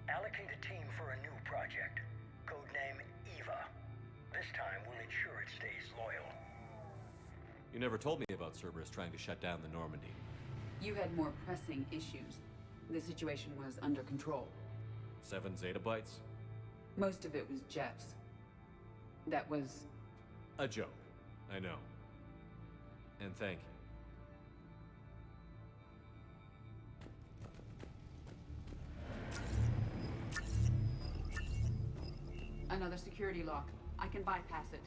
Allocate a team for a new project. Codename Eva. This time we'll ensure it stays loyal.
You never told me about Cerberus trying to shut down the Normandy.
You had more pressing issues. The situation was under control.
7 zettabytes?
Most of it was Jeff's. That was...
a joke. I know. And thank you.
Another security lock. I can bypass it.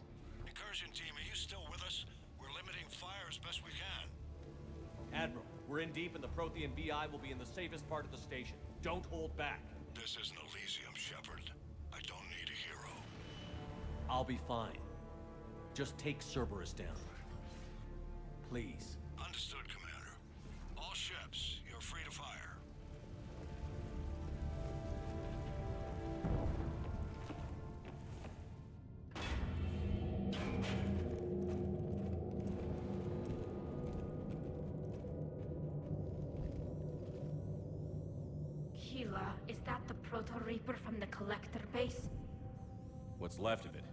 Incursion team, are you still with us? We're limiting fire as best we can.
Admiral, we're in deep and the Prothean BI will be in the safest part of the station. Don't hold back.
This isn't Elysium, Shepard. I don't need a hero.
I'll be fine. Just take Cerberus down. Please.
Understood, Commander. All ships, you're free to fire.
Keela, is that the Proto-Reaper from the Collector base?
What's left of it?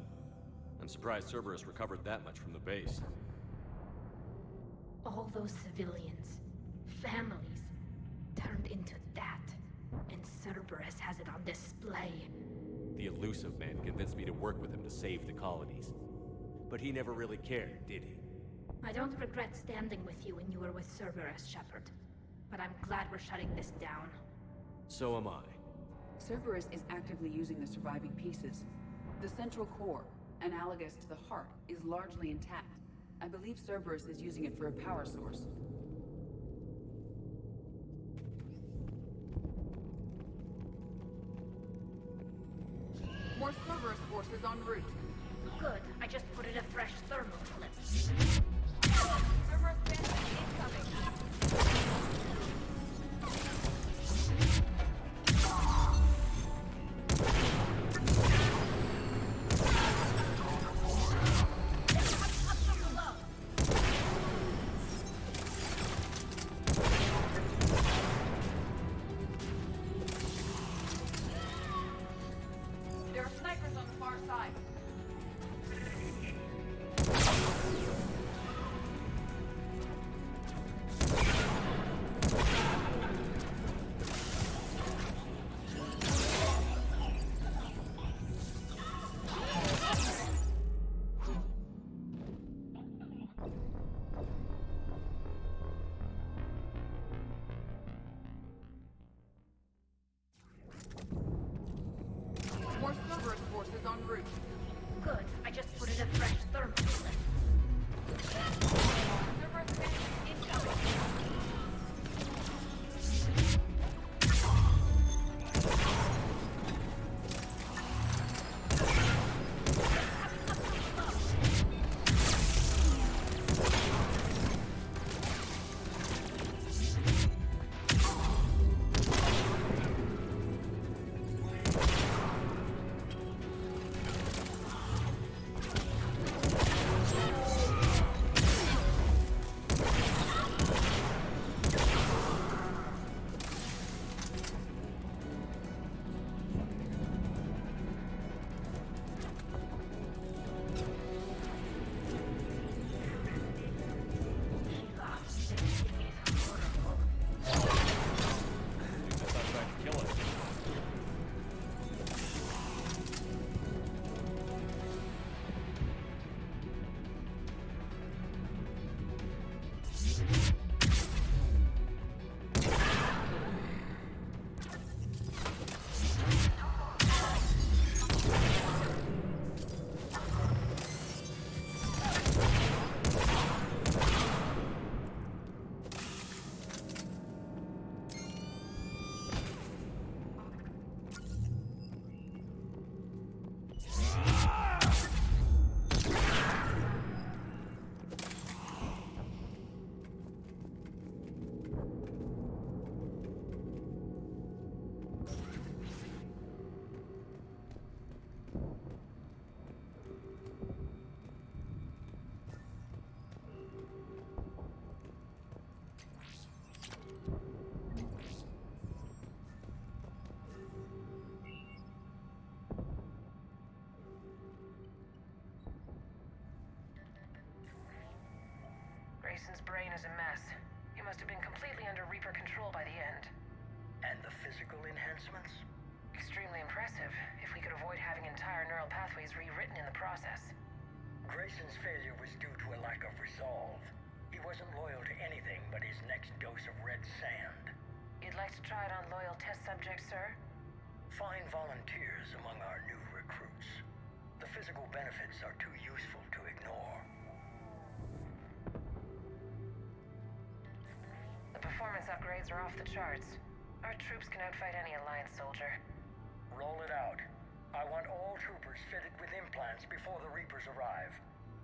I'm surprised Cerberus recovered that much from the base.
All those civilians, families, turned into that. And Cerberus has it on display.
The elusive man convinced me to work with him to save the colonies. But he never really cared, did he?
I don't regret standing with you when you were with Cerberus, Shepard. But I'm glad we're shutting this down.
So am I.
Cerberus is actively using the surviving pieces. The central core, analogous to the heart, is largely intact. I believe Cerberus is using it for a power source. More Cerberus forces en route.
Good. I just put in a fresh thermal clip.
Cerberus bandit incoming. There are snipers on the far side. More Cerberus forces en route.
Good. I just put in a fresh thermal clip.
Cerberus bandit incoming.
Grayson's brain is a mess. He must have been completely under Reaper control by the end.
And the physical enhancements?
Extremely impressive, if we could avoid having entire neural pathways rewritten in the process.
Grayson's failure was due to a lack of resolve. He wasn't loyal to anything but his next dose of red sand.
You'd like to try it on loyal test subjects, sir?
Find volunteers among our new recruits. The physical benefits are too useful to ignore.
The performance upgrades are off the charts. Our troops can outfight any Alliance soldier.
Roll it out. I want all troopers fitted with implants before the Reapers arrive.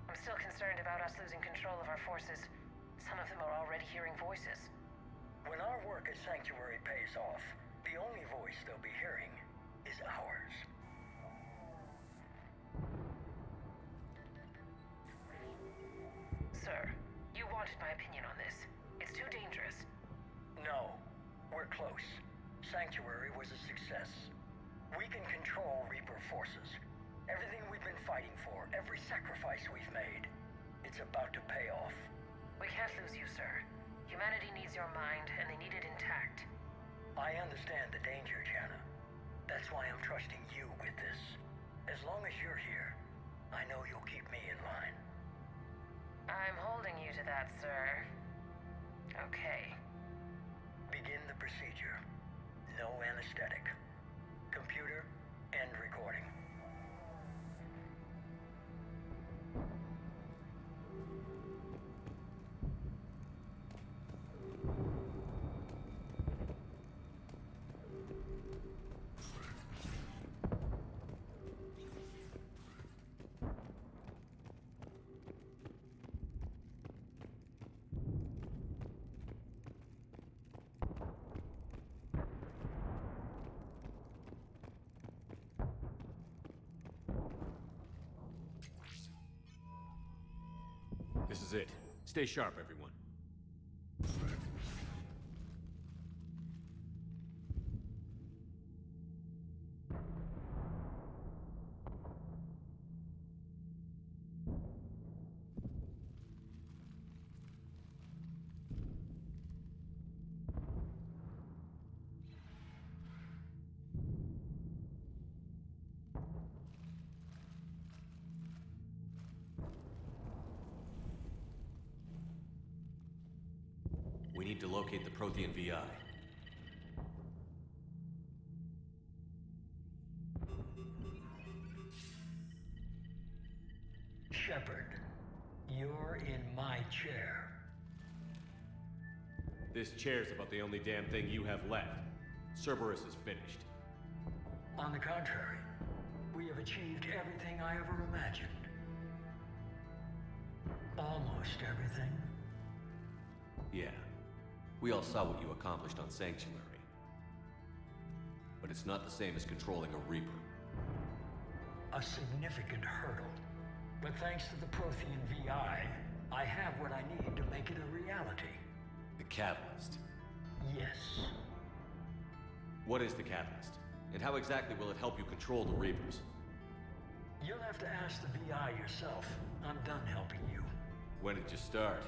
I'm still concerned about us losing control of our forces. Some of them are already hearing voices.
When our work at Sanctuary pays off, the only voice they'll be hearing is ours.
Sir, you wanted my opinion on this. It's too dangerous.
No, we're close. Sanctuary was a success. We can control Reaper forces. Everything we've been fighting for, every sacrifice we've made, it's about to pay off.
We can't lose you, sir. Humanity needs your mind, and they need it intact.
I understand the danger, Jana. That's why I'm trusting you with this. As long as you're here, I know you'll keep me in line.
I'm holding you to that, sir. Okay.
Begin the procedure. No anesthetic. Computer, end recording.
This is it. Stay sharp, everyone. We need to locate the Prothean VI.
Shepard, you're in my chair.
This chair's about the only damn thing you have left. Cerberus is finished.
On the contrary, we have achieved everything I ever imagined. Almost everything.
Yeah. We all saw what you accomplished on Sanctuary. But it's not the same as controlling a Reaper.
A significant hurdle. But thanks to the Prothean VI, I have what I need to make it a reality.
The Catalyst.
Yes.
What is the Catalyst? And how exactly will it help you control the Reapers?
You'll have to ask the VI yourself. I'm done helping you.
When did you start?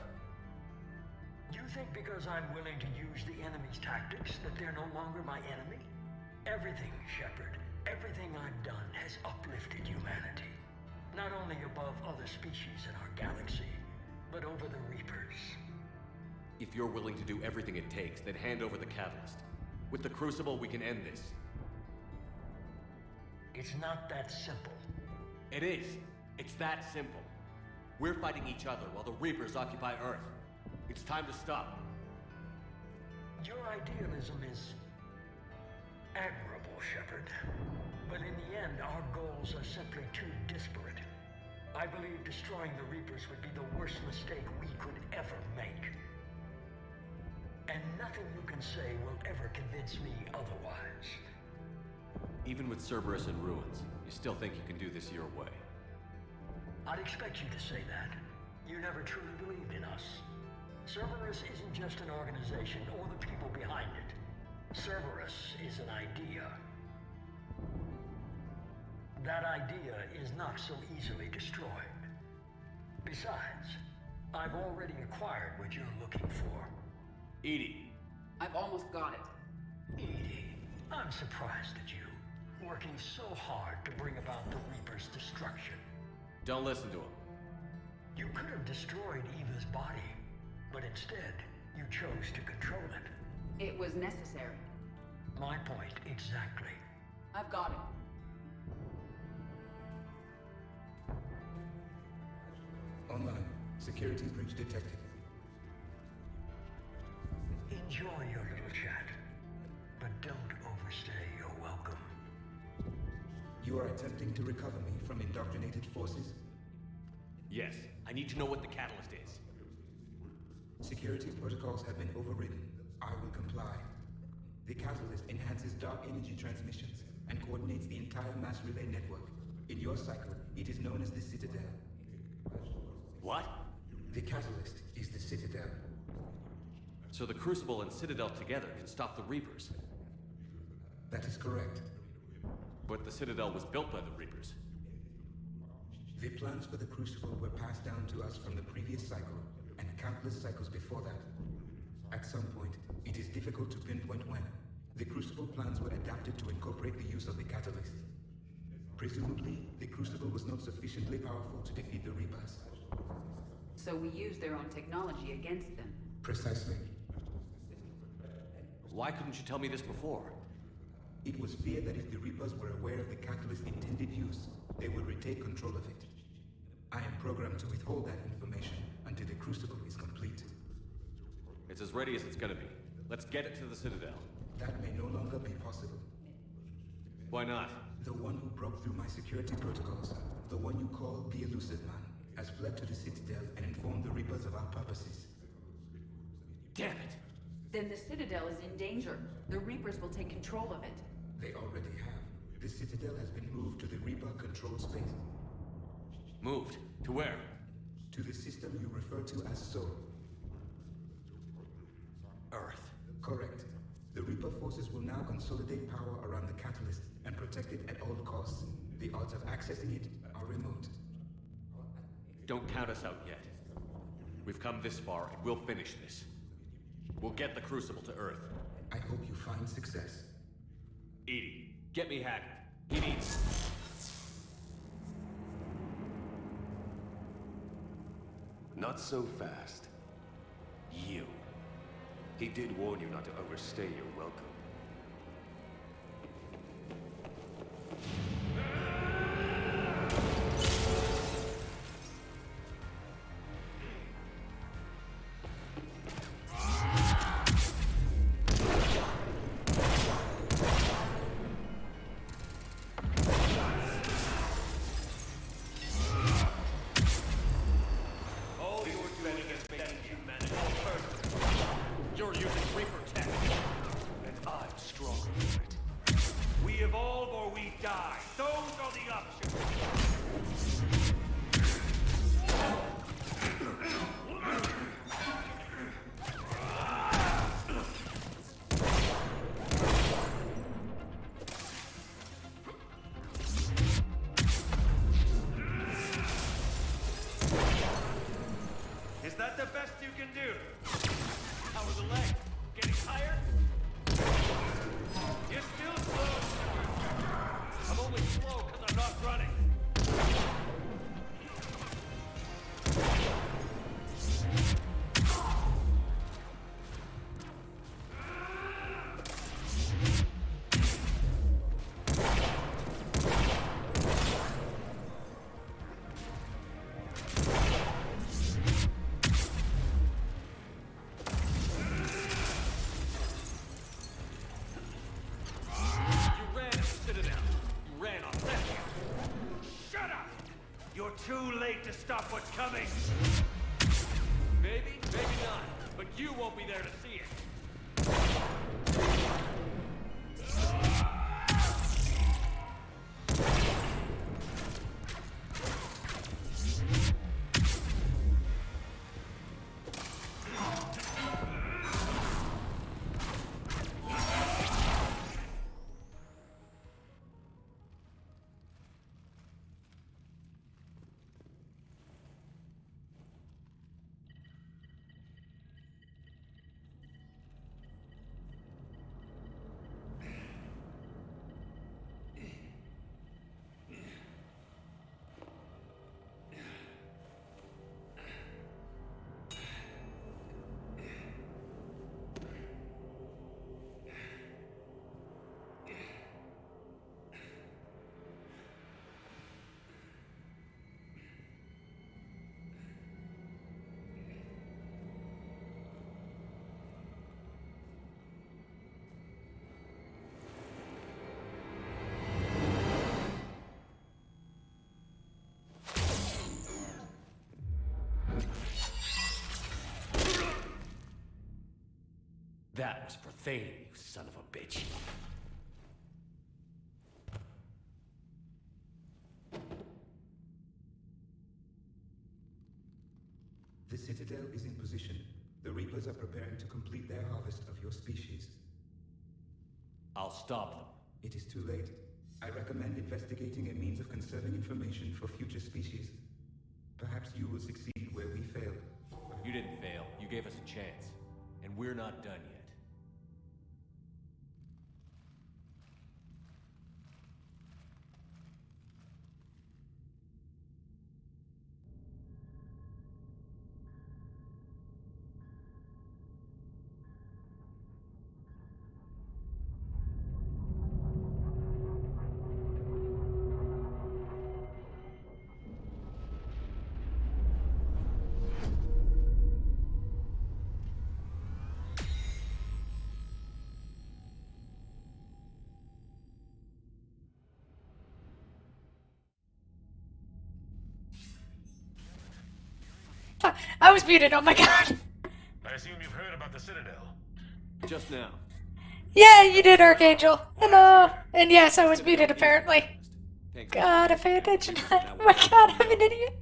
You think because I'm willing to use the enemy's tactics that they're no longer my enemy? Everything, Shepard, everything I've done has uplifted humanity. Not only above other species in our galaxy, but over the Reapers.
If you're willing to do everything it takes, then hand over the Catalyst. With the Crucible, we can end this.
It's not that simple.
It is. It's that simple. We're fighting each other while the Reapers occupy Earth. It's time to stop.
Your idealism is admirable, Shepard. But in the end, our goals are simply too disparate. I believe destroying the Reapers would be the worst mistake we could ever make. And nothing you can say will ever convince me otherwise.
Even with Cerberus in ruins, you still think you can do this your way?
I'd expect you to say that. You never truly believed in us. Cerberus isn't just an organization or the people behind it. Cerberus is an idea. That idea is not so easily destroyed. Besides, I've already acquired what you're looking for.
EDI.
I've almost got it.
EDI, I'm surprised at you. Working so hard to bring about the Reaper's destruction.
Don't listen to him.
You could have destroyed Eva's body, but instead, you chose to control it.
It was necessary.
My point exactly.
I've got it.
Online. Security breach detected.
Enjoy your little chat, but don't overstay your welcome.
You are attempting to recover me from indoctrinated forces?
Yes. I need to know what the catalyst is.
Security protocols have been overridden. I will comply. The catalyst enhances dark energy transmissions and coordinates the entire mass relay network. In your cycle, it is known as the Citadel.
What?
The catalyst is the Citadel.
So the Crucible and Citadel together can stop the Reapers?
That is correct.
But the Citadel was built by the Reapers.
The plans for the Crucible were passed down to us from the previous cycle, and countless cycles before that. At some point, it is difficult to pinpoint when, the Crucible plans were adapted to incorporate the use of the catalyst. Presumably, the Crucible was not sufficiently powerful to defeat the Reapers.
So we used their own technology against them.
Precisely.
Why couldn't you tell me this before?
It was feared that if the Reapers were aware of the catalyst's intended use, they would retake control of it. I am programmed to withhold that information until the Crucible is complete.
It's as ready as it's gonna be. Let's get it to the Citadel.
That may no longer be possible.
Why not?
The one who broke through my security protocols, the one you call the Elusive Man, has fled to the Citadel and informed the Reapers of our purposes.
Damn it!
Then the Citadel is in danger. The Reapers will take control of it.
They already have. The Citadel has been moved to the Reaper-controlled space.
Moved? To where?
To the system you refer to as Soul.
Earth.
Correct. The Reaper forces will now consolidate power around the catalyst and protect it at all costs. The odds of accessing it are remote.
Don't count us out yet. We've come this far, and we'll finish this. We'll get the Crucible to Earth.
I hope you find success.
EDI, get me Haggard. He needs...
Not so fast. You. He did warn you not to overstay your welcome.
You're using Reaper tech.
And I'm stronger for it.
We evolve or we die. Those are the options. Is that the best you can do? How are the legs? Getting tired? You're still slow. I'm only slow because I'm not running. You're too late to stop what's coming!
Maybe, maybe not. But you won't be there to see it.
That was for Thane, you son of a bitch.
The Citadel is in position. The Reapers are preparing to complete their harvest of your species.
I'll stop them.
It is too late. I recommend investigating a means of conserving information for future species. Perhaps you will succeed where we failed.
You didn't fail. You gave us a chance. And we're not done yet.
I was muted, oh my god.
I assume you've heard about the Citadel.
Just now.
Yeah, you did, Archangel. Hello. And yes, I was muted apparently. God, I pay attention. Oh my god, I'm an idiot.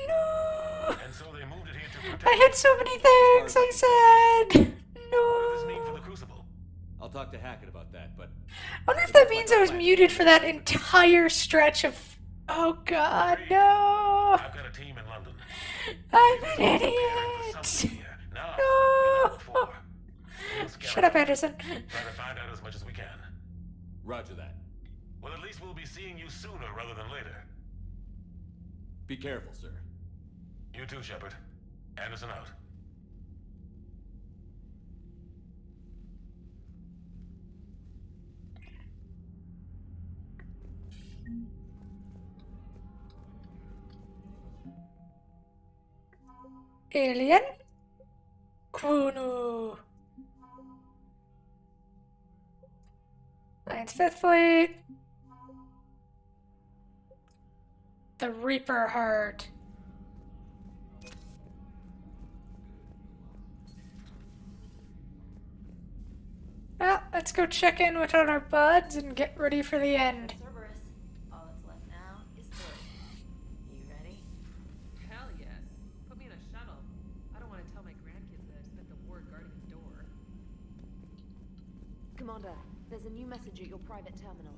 No.
And so they moved it here to protect.
I had so many things I said. No.
What does this mean for the Crucible?
I'll talk to Hackett about that, but...
I wonder if that means I was muted for that entire stretch of... Oh god, no.
I've got a team in London.
I'm an idiot. No. Shut up, Anderson.
Try to find out as much as we can.
Roger that.
Well, at least we'll be seeing you sooner rather than later.
Be careful, sir.
You too, Shepard. Anderson out.
Alien? Chrono. Alliance Fifth Fleet. The Reaper Heart. Well, let's go check in with all our buds and get ready for the end.
Cerberus. All that's left now is Earth. You ready?
Hell yes. Put me in a shuttle. I don't want to tell my grandkids that I spent the war guarding a door.
Commander, there's a new message at your private terminal.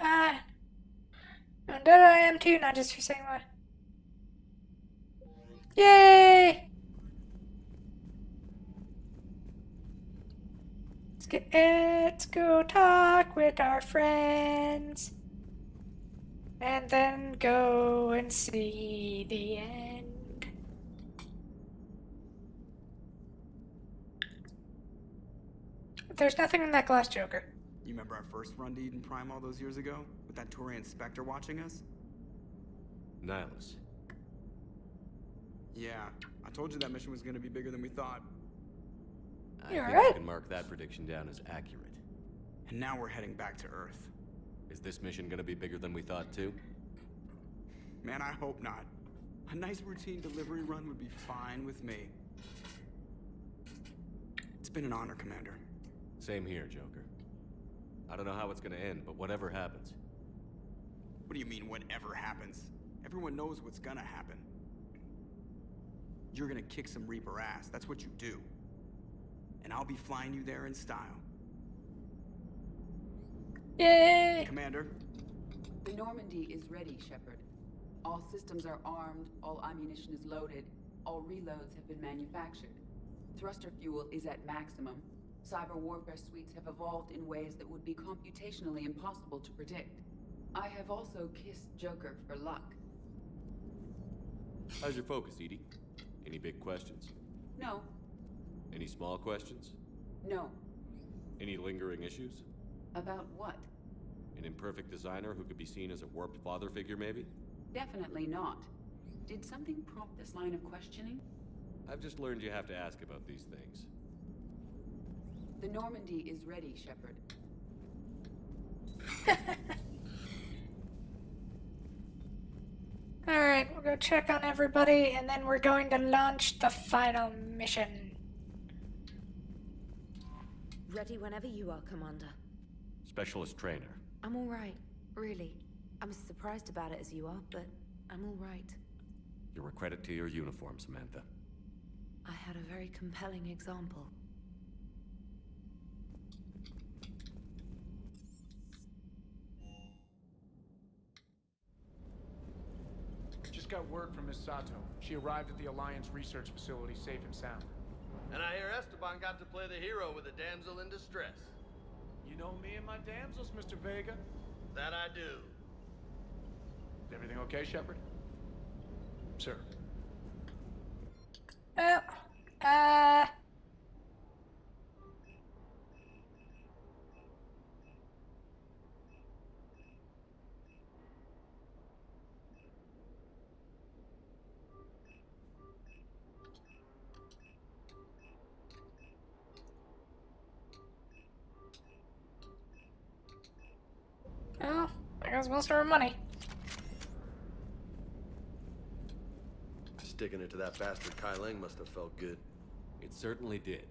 I'm dead I am too, not just for saying what. Yay! Let's go talk with our friends. And then go and see the end. There's nothing in that glass, Joker.
You remember our first run to Eden Prime all those years ago? With that Turian Spectre watching us?
Nihilus.
Yeah, I told you that mission was gonna be bigger than we thought.
I think I can mark that prediction down as accurate.
And now we're heading back to Earth.
Is this mission gonna be bigger than we thought too?
Man, I hope not. A nice routine delivery run would be fine with me. It's been an honor, Commander.
Same here, Joker. I don't know how it's gonna end, but whatever happens.
What do you mean, whatever happens? Everyone knows what's gonna happen. You're gonna kick some Reaper ass, that's what you do. And I'll be flying you there in style.
Yay!
Commander.
The Normandy is ready, Shepard. All systems are armed, all ammunition is loaded, all reloads have been manufactured. Thruster fuel is at maximum. Cyber warfare suites have evolved in ways that would be computationally impossible to predict. I have also kissed Joker for luck.
How's your focus, Edie? Any big questions?
No.
Any small questions?
No.
Any lingering issues?
About what?
An imperfect designer who could be seen as a warped father figure, maybe?
Definitely not. Did something prompt this line of questioning?
I've just learned you have to ask about these things.
The Normandy is ready, Shepard.
Alright, we'll go check on everybody, and then we're going to launch the final mission.
Ready whenever you are, Commander.
Specialist trainer.
I'm alright, really. I'm as surprised about it as you are, but I'm alright.
You're a credit to your uniform, Samantha.
I had a very compelling example.
Just got word from Miss Sato. She arrived at the Alliance research facility safe and sound.
And I hear Esteban got to play the hero with a damsel in distress.
You know me and my damsels, Mr. Vega.
That I do.
Is everything okay, Shepard? Sir.
Well, well, there goes most of our money.
Sticking it to that bastard Kai Lang must have felt good.
It certainly did.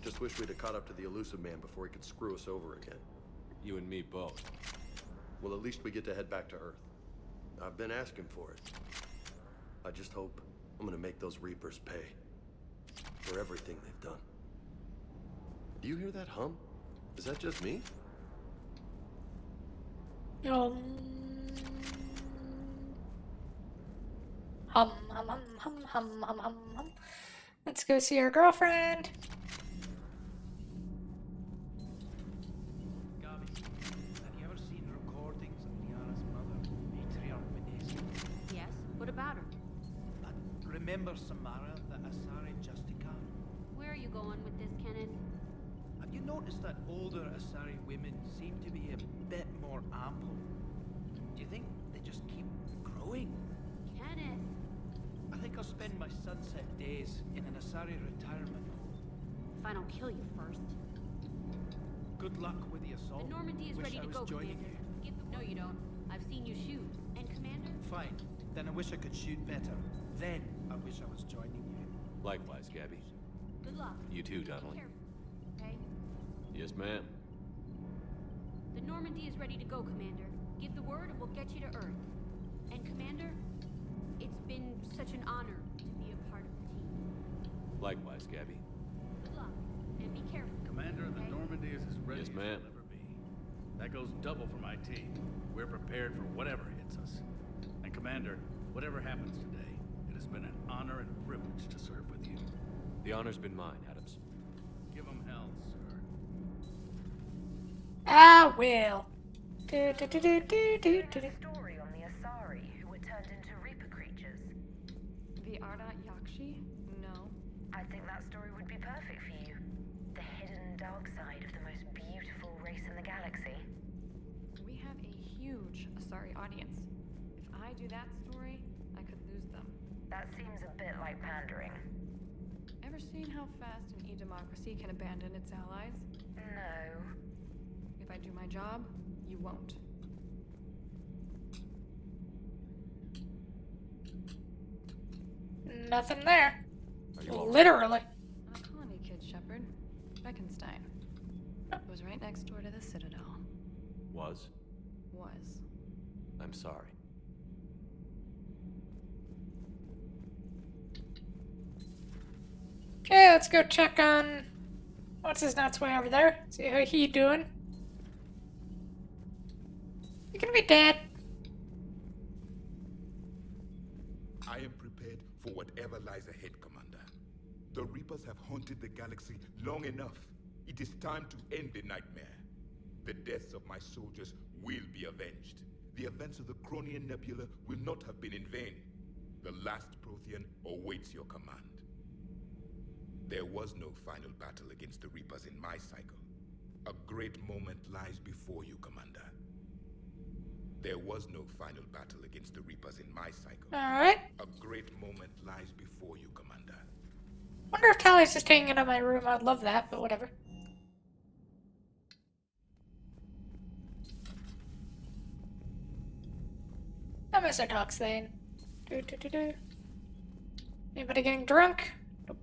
Just wish we'd have caught up to the elusive man before he could screw us over again.
You and me both.
Well, at least we get to head back to Earth. I've been asking for it. I just hope I'm gonna make those Reapers pay for everything they've done. Do you hear that hum? Is that just me?
Hum, hum, hum, hum, hum, hum, hum, hum. Let's go see our girlfriend.
Gabby, have you ever seen recordings of Liara's mother, Matriarch Menesia?
Yes? What about her?
Remember Samara, the Asari Justica?
Where are you going with this, Kenneth?
Have you noticed that older Asari women seem to be a bit more ample? Do you think they just keep growing?
Kenneth!
I think I'll spend my sunset days in an Asari retirement home.
If I don't kill you first.
Good luck with the assault.
The Normandy is
Wish
ready
I
to
was
go,
joining
Commander.
you.
No, you don't. I've seen you shoot. And Commander?
Fine. Then I wish I could shoot better. Then I wish I was joining you.
Likewise, Gabby.
Good luck.
You too, Donnelly.
Okay?
Yes, ma'am.
The Normandy is ready to go, Commander. Give the word and we'll get you to Earth. And Commander, it's been such an honor to be a part of the team.
Likewise, Gabby.
Good luck. And be careful.
Commander, the Normandy is as ready
Yes,
as
ma'am.
it'll ever be. That goes double for my team. We're prepared for whatever hits us. And Commander, whatever happens today, it has been an honor and a privilege to serve with you.
The honor's been mine, Adams.
Give them hell, sir.
I will. Do, do, do, do, do, do, do.
Story on the Asari who were turned into Reaper creatures.
The Ardat Yakshi? No.
I think that story would be perfect for you. The hidden dark side of the most beautiful race in the galaxy.
We have a huge Asari audience. If I do that story, I could lose them.
That seems a bit like pandering.
Ever seen how fast an e-democracy can abandon its allies?
No.
If I do my job, you won't.
Nothing there.
Are you all right?
Literally.
A colony kid, Shepard. Beckenstein. It was right next door to the Citadel.
Was?
Was.
I'm sorry.
Okay, let's go check on what's his nuts way over there. See how he doing. You gonna be dead?
I am prepared for whatever lies ahead, Commander. The Reapers have haunted the galaxy long enough. It is time to end the nightmare. The deaths of my soldiers will be avenged. The events of the Cronian Nebula will not have been in vain. The last Prothean awaits your command. There was no final battle against the Reapers in my cycle. A great moment lies before you, Commander. There was no final battle against the Reapers in my cycle.
Alright.
A great moment lies before you, Commander.
Wonder if Tally's just hanging in my room. I'd love that, but whatever. I miss our talks then. Anybody getting drunk? Nope.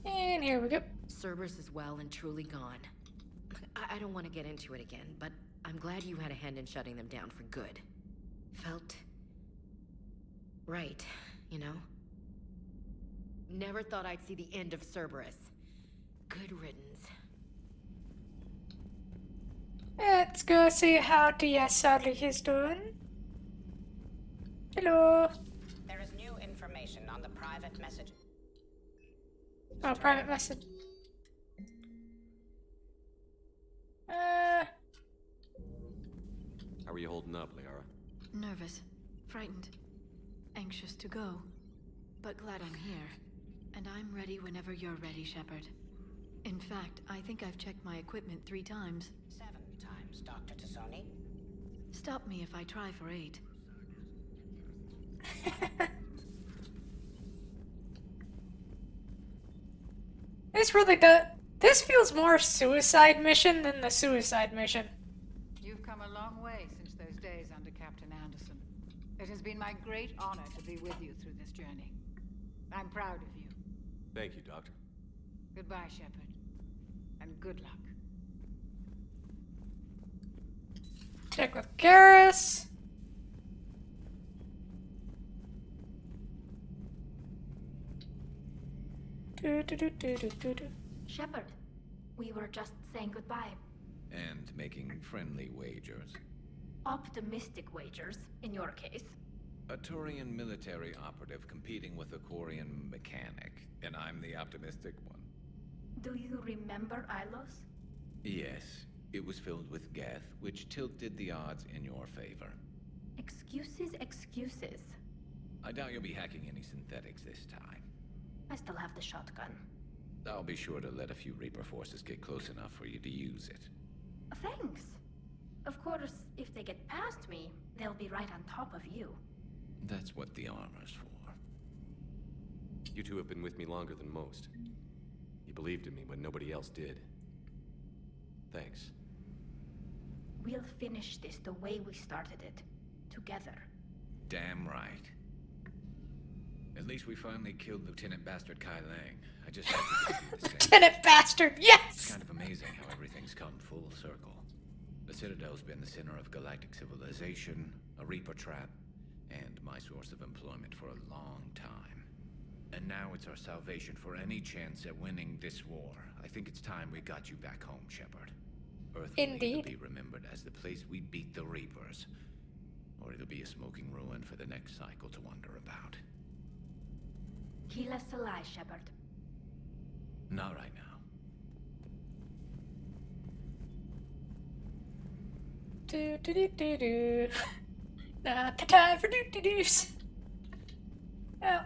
And here we go.
Cerberus is well and truly gone. I don't want to get into it again, but I'm glad you had a hand in shutting them down for good. Felt right, you know? Never thought I'd see the end of Cerberus. Good riddance.
Let's go see how the Sally is doing. Hello.
There is new information on the private message.
Oh, private message.
How are you holding up, Liara?
Nervous, frightened, anxious to go, but glad I'm here. And I'm ready whenever you're ready, Shepard. In fact, I think I've checked my equipment 3 times.
7 times, Dr. Tassoni.
Stop me if I try for 8.
This really does. This feels more suicide mission than the suicide mission.
You've come a long way since those days under Captain Anderson. It has been my great honor to be with you through this journey. I'm proud of you.
Thank you, Doctor.
Goodbye, Shepard. And good luck.
Check with Garrus.
Shepard, we were just saying goodbye.
And making friendly wagers.
Optimistic wagers, in your case.
A Turian military operative competing with a Quarian mechanic, and I'm the optimistic one.
Do you remember Ilos?
Yes, it was filled with Geth, which tilted the odds in your favor.
Excuses, excuses.
I doubt you'll be hacking any synthetics this time.
I still have the shotgun.
I'll be sure to let a few Reaper forces get close enough for you to use it.
Thanks. Of course, if they get past me, they'll be right on top of you.
That's what the armor's for.
You two have been with me longer than most. You believed in me when nobody else did. Thanks.
We'll finish this the way we started it. Together.
Damn right. At least we finally killed Lieutenant Bastard Kai Lang. I just had to do the same.
Lieutenant Bastard, yes!
It's kind of amazing how everything's come full circle. The Citadel's been the center of galactic civilization, a Reaper trap, and my source of employment for a long time. And now it's our salvation for any chance at winning this war. I think it's time we got you back home, Shepard. Earth will either be remembered as the place we beat the Reapers, or it'll be a smoking ruin for the next cycle to wonder about.
Kill us alive, Shepard.
Not right now.
Not the time for doo-doo-doos. Well,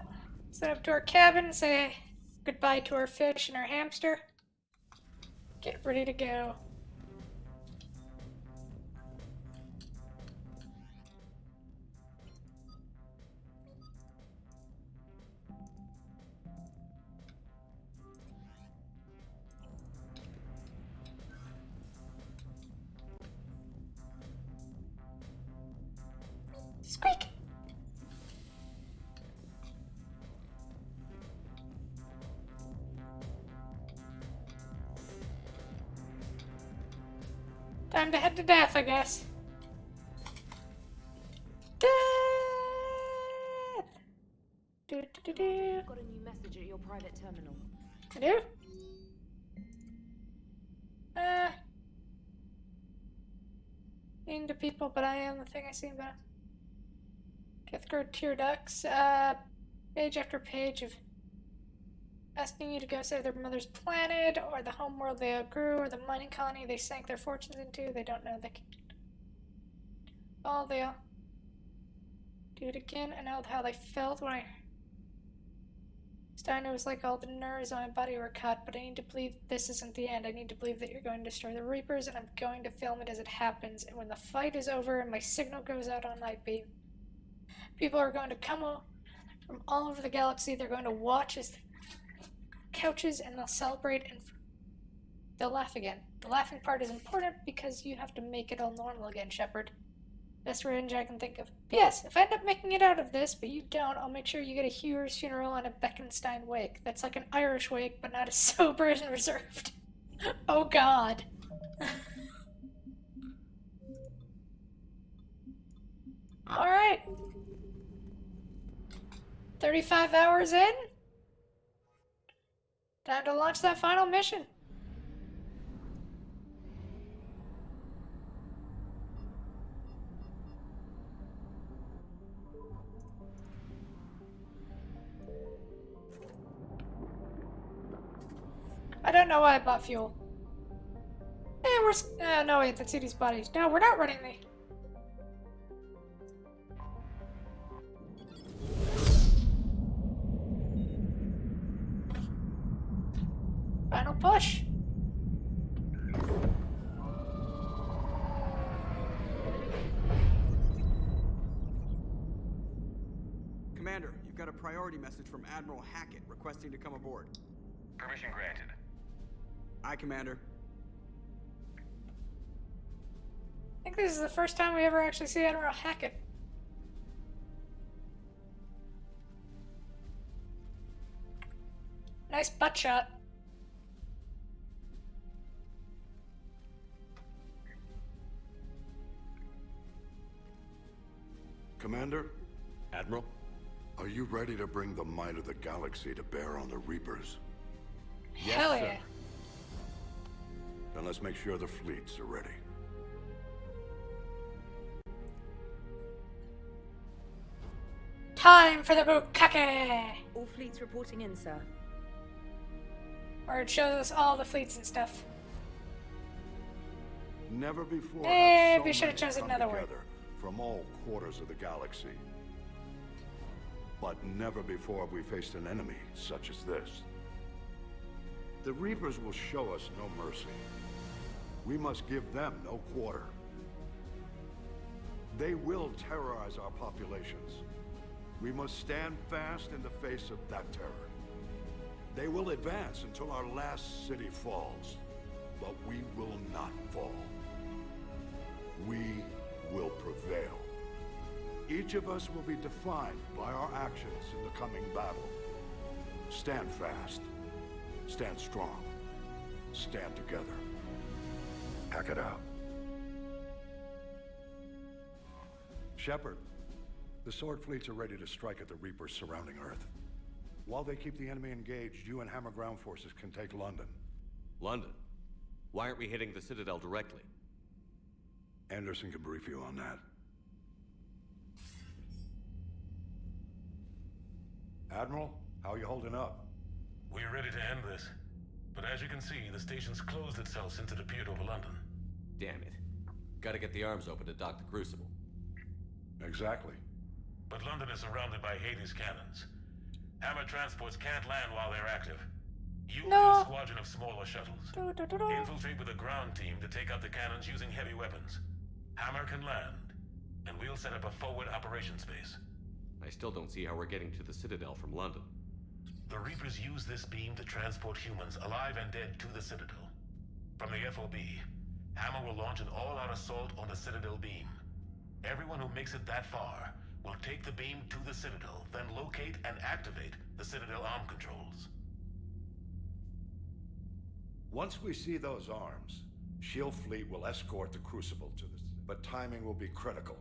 set up to our cabin, say goodbye to our fish and our hamster. Get ready to go. Squeak! Time to head to death, I guess. Death!
You've got a new message at your private terminal.
I do? Into people, but I am the thing I see about. Kithgard Tear Ducks, page after page of asking you to go save their mother's planet, or the homeworld they outgrew, or the mining colony they sank their fortunes into. They don't know they can all they'll do it again. I know how they felt when I started. It was like all the nerves on my body were cut, but I need to believe this isn't the end. I need to believe that you're going to destroy the Reapers, and I'm going to film it as it happens. And when the fight is over and my signal goes out on night beam, people are going to come from all over the galaxy. They're going to watch as couches, and they'll celebrate, and they'll laugh again. The laughing part is important because you have to make it all normal again, Shepard. Best revenge I can think of. P.S. If I end up making it out of this, but you don't, I'll make sure you get a Hewer's funeral and a Beckenstein wake. That's like an Irish wake, but not as sober and reserved. Oh god. Alright. 35 hours in? Time to launch that final mission. I don't know why I bought fuel. No wait, that's Edie's bodies. No, we're not running the... Final push.
Commander, you've got a priority message from Admiral Hackett requesting to come aboard.
Permission granted.
Aye, Commander.
I think this is the first time we ever actually see Admiral Hackett. Nice butt shot.
Commander?
Admiral?
Are you ready to bring the might of the galaxy to bear on the Reapers?
Yes,
Hell
sir.
yeah.
Then let's make sure the fleets are ready.
Time for the bukkake!
All fleets reporting in, sir.
Where it shows us all the fleets and stuff.
Never before
Maybe
have so
should have
many
chosen
come
another word.
together from all quarters of the galaxy. But never before have we faced an enemy such as this. The Reapers will show us no mercy. We must give them no quarter. They will terrorize our populations. We must stand fast in the face of that terror. They will advance until our last city falls, but we will not fall. We will prevail. Each of us will be defined by our actions in the coming battle. Stand fast. Stand strong. Stand together. Hack it out. Shepard, the Sword fleets are ready to strike at the Reapers surrounding Earth. While they keep the enemy engaged, you and Hammer ground forces can take London.
London? Why aren't we hitting the Citadel directly?
Anderson can brief you on that. Admiral, how are you holding up?
We're ready to end this. But as you can see, the station's closed itself since it appeared over London.
Damn it. Gotta get the arms open to dock the Crucible.
Exactly.
But London is surrounded by Hades cannons. Hammer transports can't land while they're active. You lead a squadron of smaller shuttles. Infiltrate with a ground team to take out the cannons using heavy weapons. Hammer can land, and we'll set up a forward operations base.
I still don't see how we're getting to the Citadel from London.
The Reapers use this beam to transport humans, alive and dead, to the Citadel. From the FOB, Hammer will launch an all-out assault on the Citadel beam. Everyone who makes it that far will take the beam to the Citadel, then locate and activate the Citadel arm controls.
Once we see those arms, Shield Fleet will escort the Crucible to this, but timing will be critical.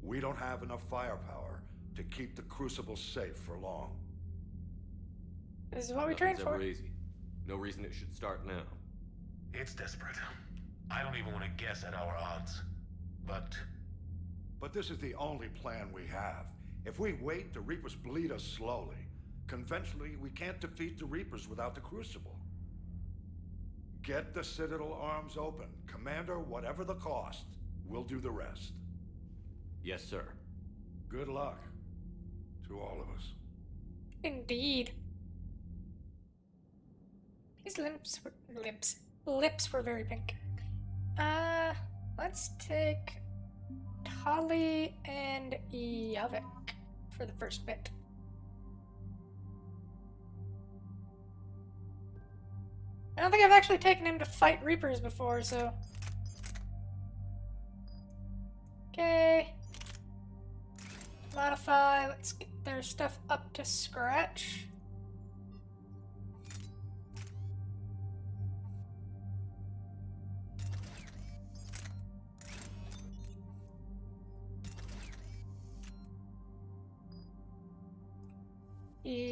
We don't have enough firepower to keep the Crucible safe for long.
This is what we trained for.
Ever easy. No reason it should start now.
It's desperate. I don't even want to guess at our odds.
But this is the only plan we have. If we wait, the Reapers bleed us slowly. Conventionally, we can't defeat the Reapers without the Crucible. Get the Citadel arms open. Commander, whatever the cost, we'll do the rest.
Yes, sir.
Good luck to all of us.
Indeed. His lips were very pink. Let's take Tali and Yavik for the first bit. I don't think I've actually taken him to fight Reapers before, so... Okay. Modify, let's get their stuff up to scratch.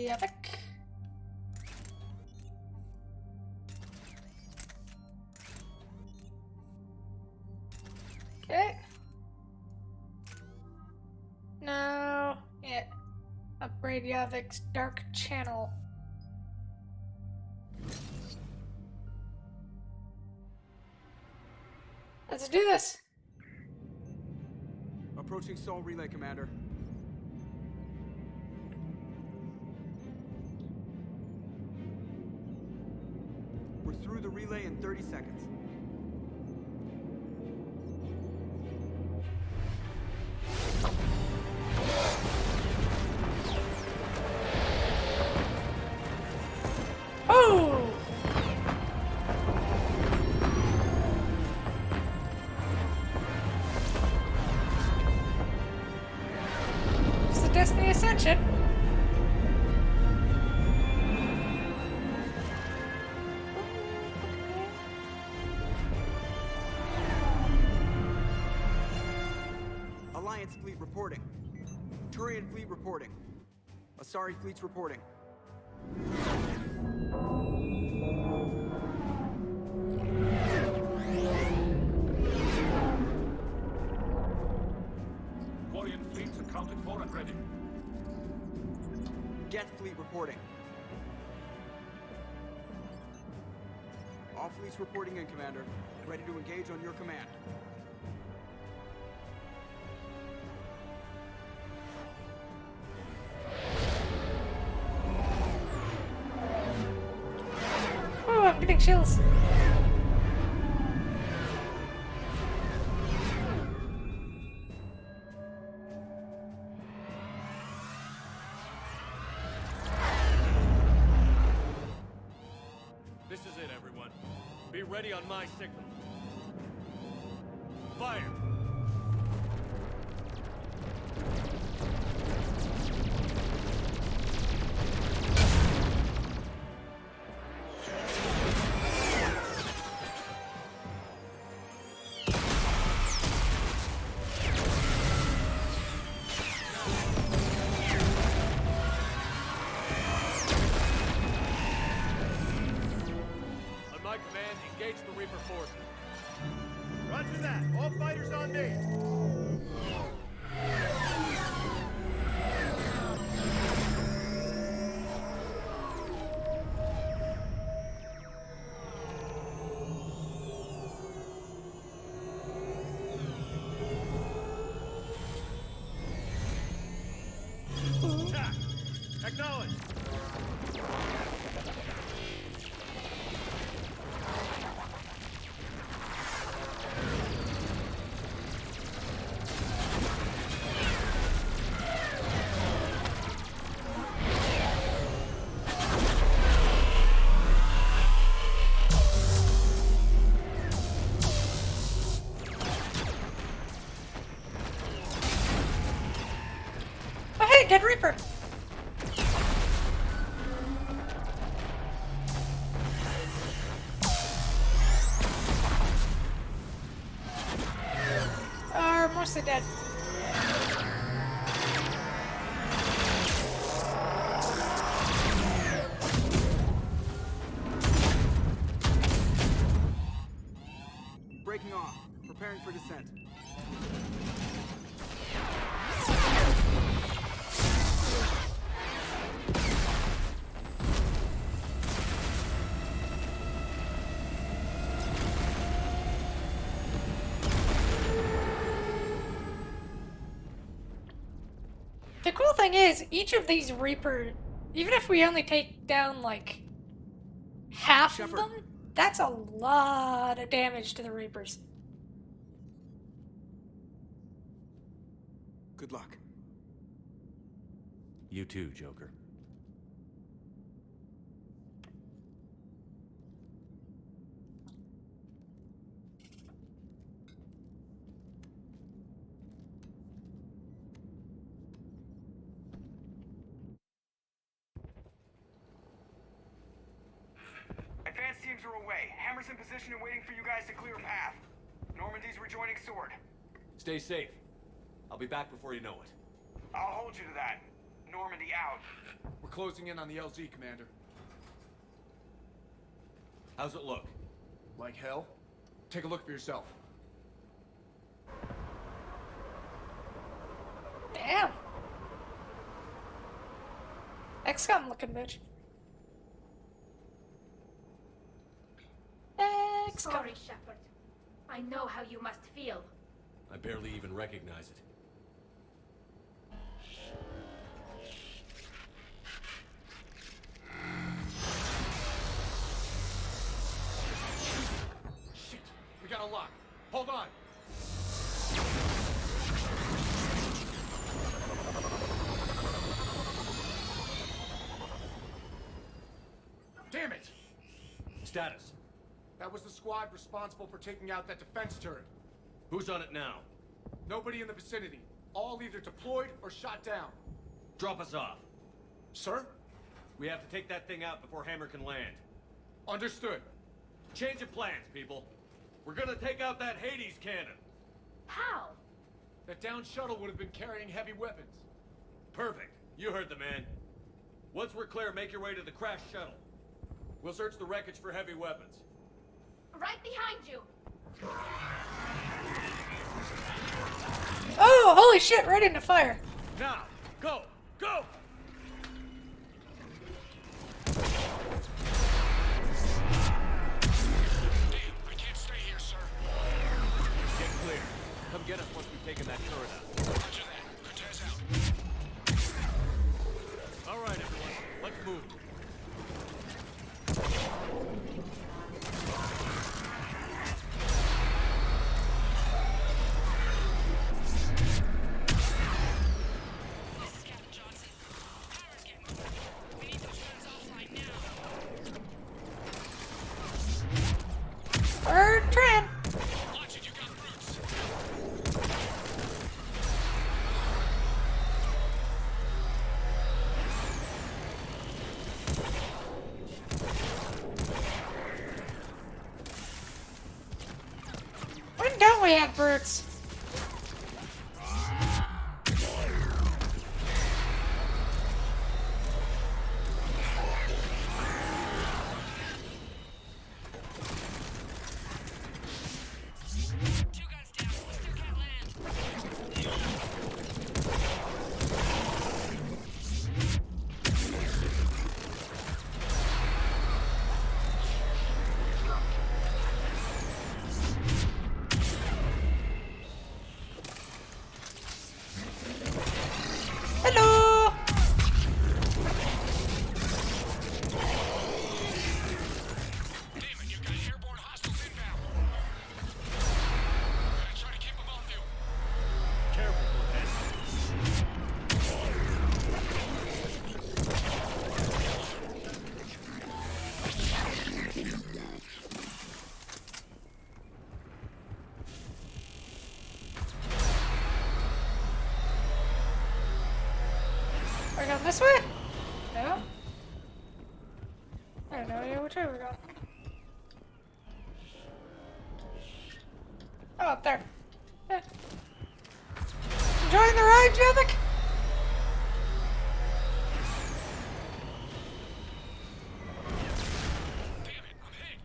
Epic. Okay. No. Yeah. Upgrade Yavik's Dark Channel. Let's do this.
Approaching Sol Relay, Commander. We're through the relay in 30 seconds.
Oh! It's the Destiny Ascension.
Alliance fleet reporting. Turian fleet reporting. Asari fleet's reporting.
Quarian fleets accounted for and ready.
Geth fleet reporting. All fleets reporting in, Commander. Ready to engage on your command.
Oh, I'm getting chills.
This is it, everyone. Be ready on my signal. Fire! On my command, engage the Reaper forces.
Roger that. All fighters on me. Attack. Acknowledge.
Oh, hey, Dead Reaper. Are mostly dead.
Breaking off. Preparing for descent.
The cool thing is, each of these Reaper, even if we only take down like half of them, that's a lot of damage to the Reapers.
Good luck.
You too, Joker.
beams are away. Hammer's in position and waiting for you guys to clear a path. Normandy's rejoining Sword.
Stay safe. I'll be back before you know it.
I'll hold you to that. Normandy out.
We're closing in on the LZ, Commander.
How's it look?
Like hell? Take a look for yourself.
Damn. XCOM looking bitch. XCOM.
Sorry, Shepard. I know how you must feel.
I barely even recognize it.
Shit! We got a lock. Hold on! Damn it!
Status.
That was the squad responsible for taking out that defense turret.
Who's on it now?
Nobody in the vicinity. All either deployed or shot down.
Drop us off.
Sir?
We have to take that thing out before Hammer can land.
Understood.
Change of plans, people. We're gonna take out that Hades cannon.
How?
That down shuttle would have been carrying heavy weapons.
Perfect. You heard the man. Once we're clear, make your way to the crashed shuttle. We'll search the wreckage for heavy weapons.
Right behind you.
Oh, holy shit, right into fire.
Now, go! Go!
I can't stay here, sir.
Get clear. Come get us once we've taken that turret out.
Roger that. Cortez out.
All right, everyone. Let's move.
Bertrand!
Watch it, you got roots.
When don't we have brutes? Hello!
Damn it, you've got airborne hostiles inbound. Gotta try to keep them off you.
Careful, Cortez.
Are we going this way? No? I have no idea which way we're going. Oh, up there. Yeah. Enjoying the ride, Javik?
Damn it, I'm hit.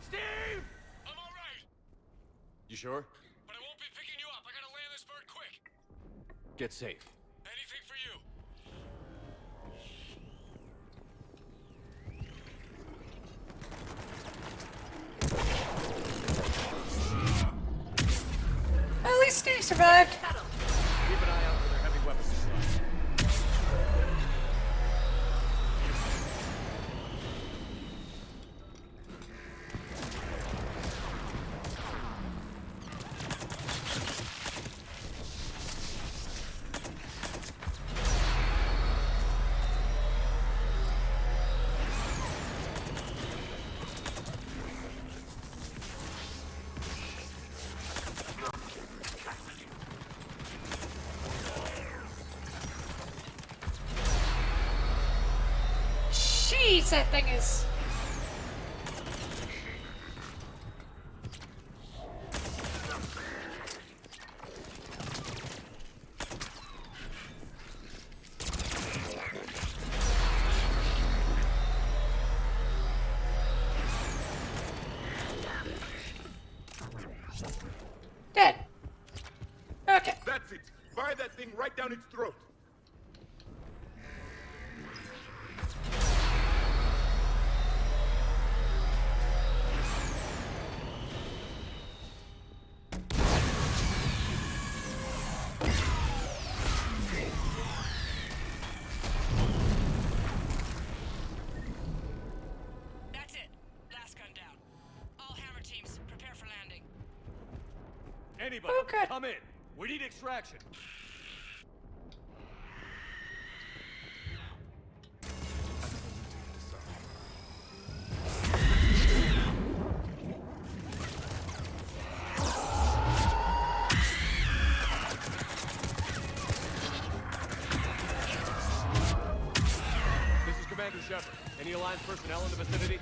Steve!
I'm alright.
You sure?
But I won't be picking you up. I gotta land this bird quick.
Get safe.
Anything for you.
At least Steve survived.
Keep an eye out for their heavy weapons supplies.
Jeez, that thing is...
down its throat.
That's it. Last gun down. All hammer teams, prepare for landing.
Anybody, come in. We need extraction. This is Commander Shepard. Any Alliance personnel in the vicinity?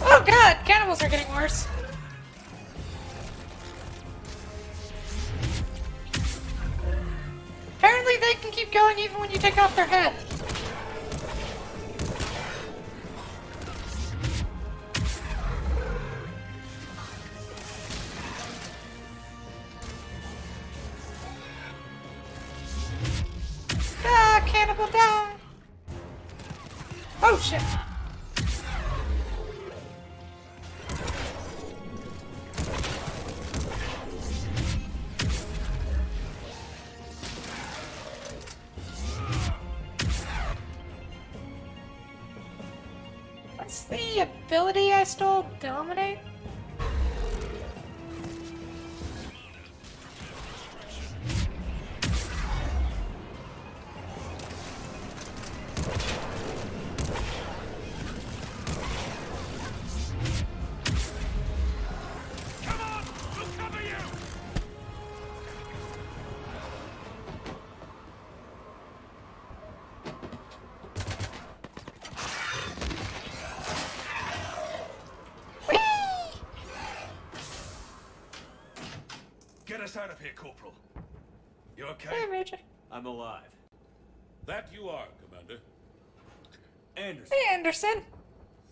Oh god, cannibals are getting worse. Apparently they can keep going even when you take off their head. Ah, cannibal die! Oh shit! What's the ability I stole? Dominate?
Get us out of here, Corporal. You okay?
Hey, Major.
I'm alive.
That you are, Commander.
Anderson.
Hey, Anderson.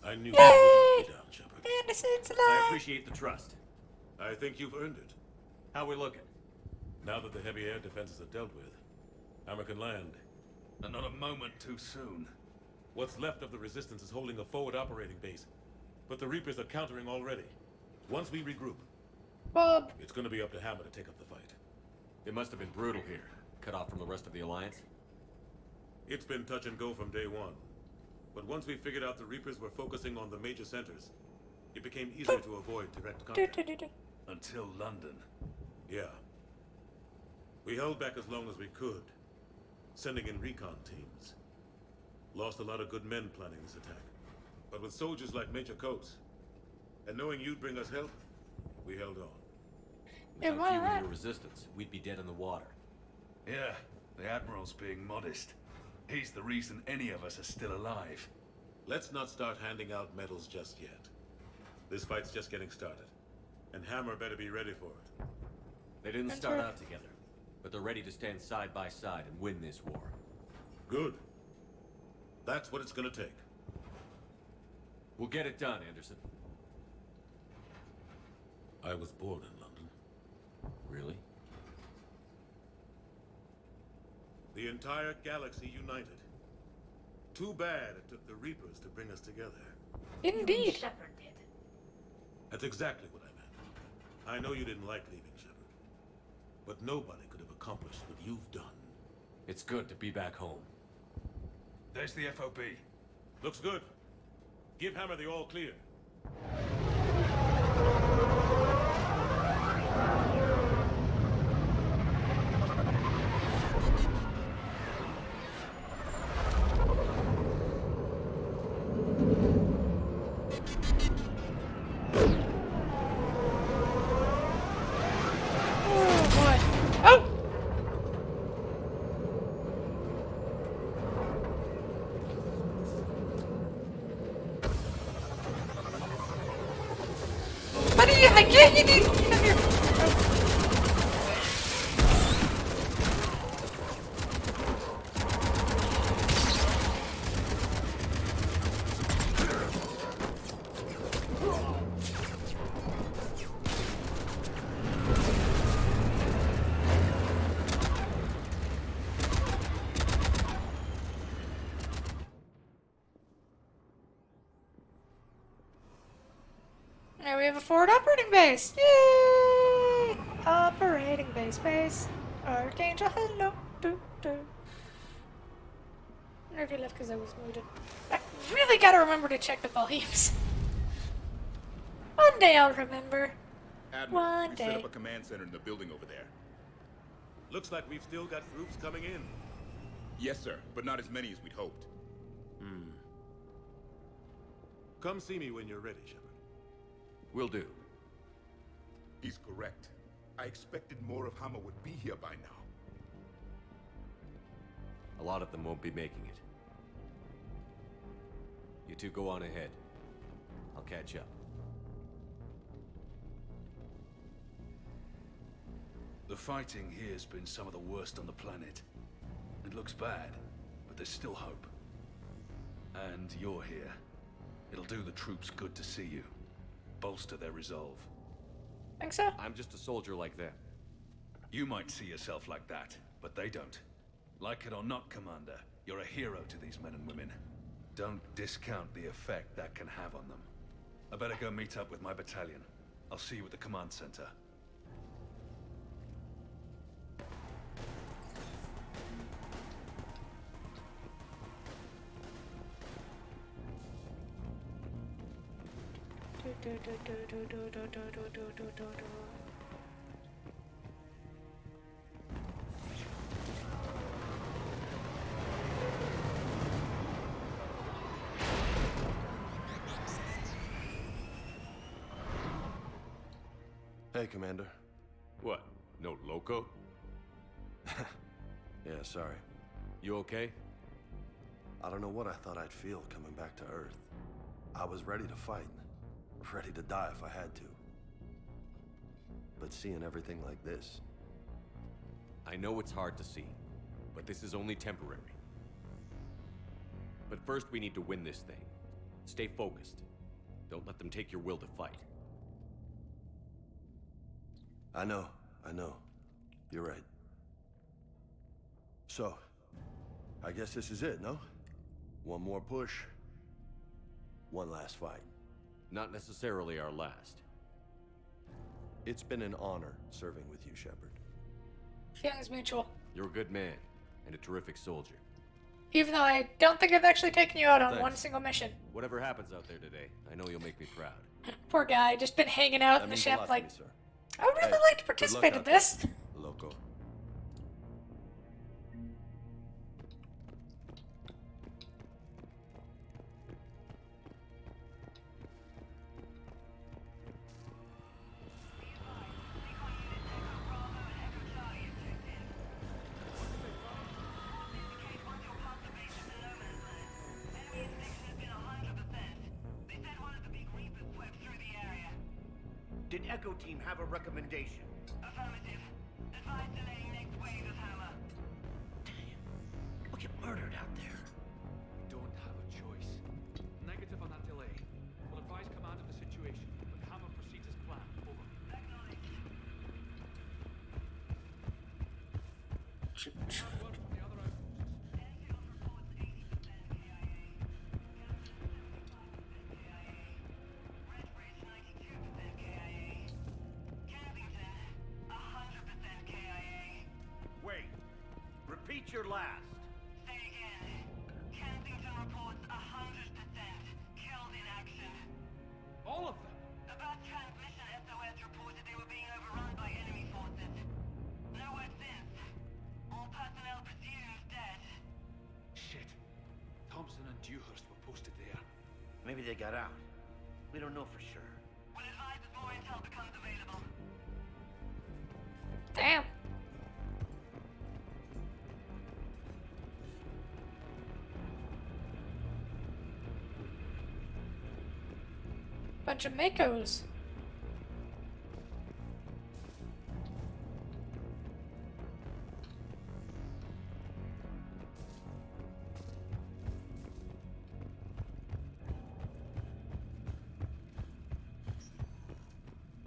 I knew
Yay!
you would be down, Shepard.
Anderson's
I
alive.
appreciate the trust.
I think you've earned it.
How we looking?
Now that the heavy air defenses are dealt with, Hammer can land.
And not a moment too soon.
What's left of the Resistance is holding a forward operating base, but the Reapers are countering already. Once we regroup,
Bob.
It's gonna be up to Hammer to take up the fight.
It must have been brutal here. Cut off from the rest of the Alliance.
It's been touch and go from day one. But once we figured out the Reapers were focusing on the major centers, it became easier to avoid direct contact.
Until London.
Yeah. We held back as long as we could, sending in recon teams. Lost a lot of good men planning this attack. But with soldiers like Major Coates, and knowing you'd bring us help, we held on.
Without you and your resistance, we'd be dead in the water.
Yeah, the Admiral's being modest. He's the reason any of us are still alive.
Let's not start handing out medals just yet. This fight's just getting started. And Hammer better be ready for it.
They didn't start out together, but they're ready to stand side by side and win this war.
Good. That's what it's gonna take.
We'll get it done, Anderson.
I was born in London.
Really?
The entire galaxy united. Too bad it took the Reapers to bring us together.
Indeed.
Shepard did.
That's exactly what I meant. I know you didn't like leaving, Shepard. But nobody could have accomplished what you've done.
It's good to be back home.
There's the FOB.
Looks good. Give Hammer the all clear.
I can't get in. Come here. Now we have a forward operating base. Yay! Operating base. Archangel, hello. Nervy left because I was muted. I really gotta remember to check the volumes. One day I'll remember.
Admiral,
One
we've
day.
set up a command center in the building over there.
Looks like we've still got groups coming in.
Yes, sir, but not as many as we'd hoped.
Come see me when you're ready, Shepard.
Will do.
He's correct. I expected more of Hammer would be here by now.
A lot of them won't be making it. You two go on ahead. I'll catch up.
The fighting here's been some of the worst on the planet. It looks bad, but there's still hope. And you're here. It'll do the troops good to see you. Bolster their resolve.
Think so?
I'm just a soldier like them.
You might see yourself like that, but they don't. Like it or not, Commander, you're a hero to these men and women. Don't discount the effect that can have on them. I better go meet up with my battalion. I'll see you at the command center.
Hey, Commander.
What? No loco?
Yeah, sorry.
You okay?
I don't know what I thought I'd feel coming back to Earth. I was ready to fight. Ready to die if I had to. But seeing everything like this...
I know it's hard to see, but this is only temporary. But first we need to win this thing. Stay focused. Don't let them take your will to fight.
I know. You're right. So, I guess this is it, no? One more push. One last fight.
Not necessarily our last.
It's been an honor serving with you, Shepard.
Feelings mutual.
You're a good man, and a terrific soldier.
Even though I don't think I've actually taken you out on
Thanks.
one single mission.
Whatever happens out there today, I know you'll make me proud.
Poor guy, just been hanging out in the
means a
ship
lot to
like...
me, sir.
I would really
Hey,
like to
good luck
participate in
out
this.
there, Loco.
Did Echo Team have a recommendation?
Affirmative. Advise delaying next wave of Hammer.
We'll get murdered out there.
We don't have a choice. Negative on that delay. We'll advise command of the situation, but Hammer proceeds as planned. Over. Word from the other outposts.
Wait. Repeat your last.
Say again. Kensington reports 100% killed in action.
All of them?
About transmission SOS reported they were being overrun by enemy forces. No word since. All personnel presumed dead.
Shit. Thompson and Dewhurst were posted there.
Maybe they got out. We don't know for sure.
We'll advise as more intel becomes available.
Damn. Bunch of Makos.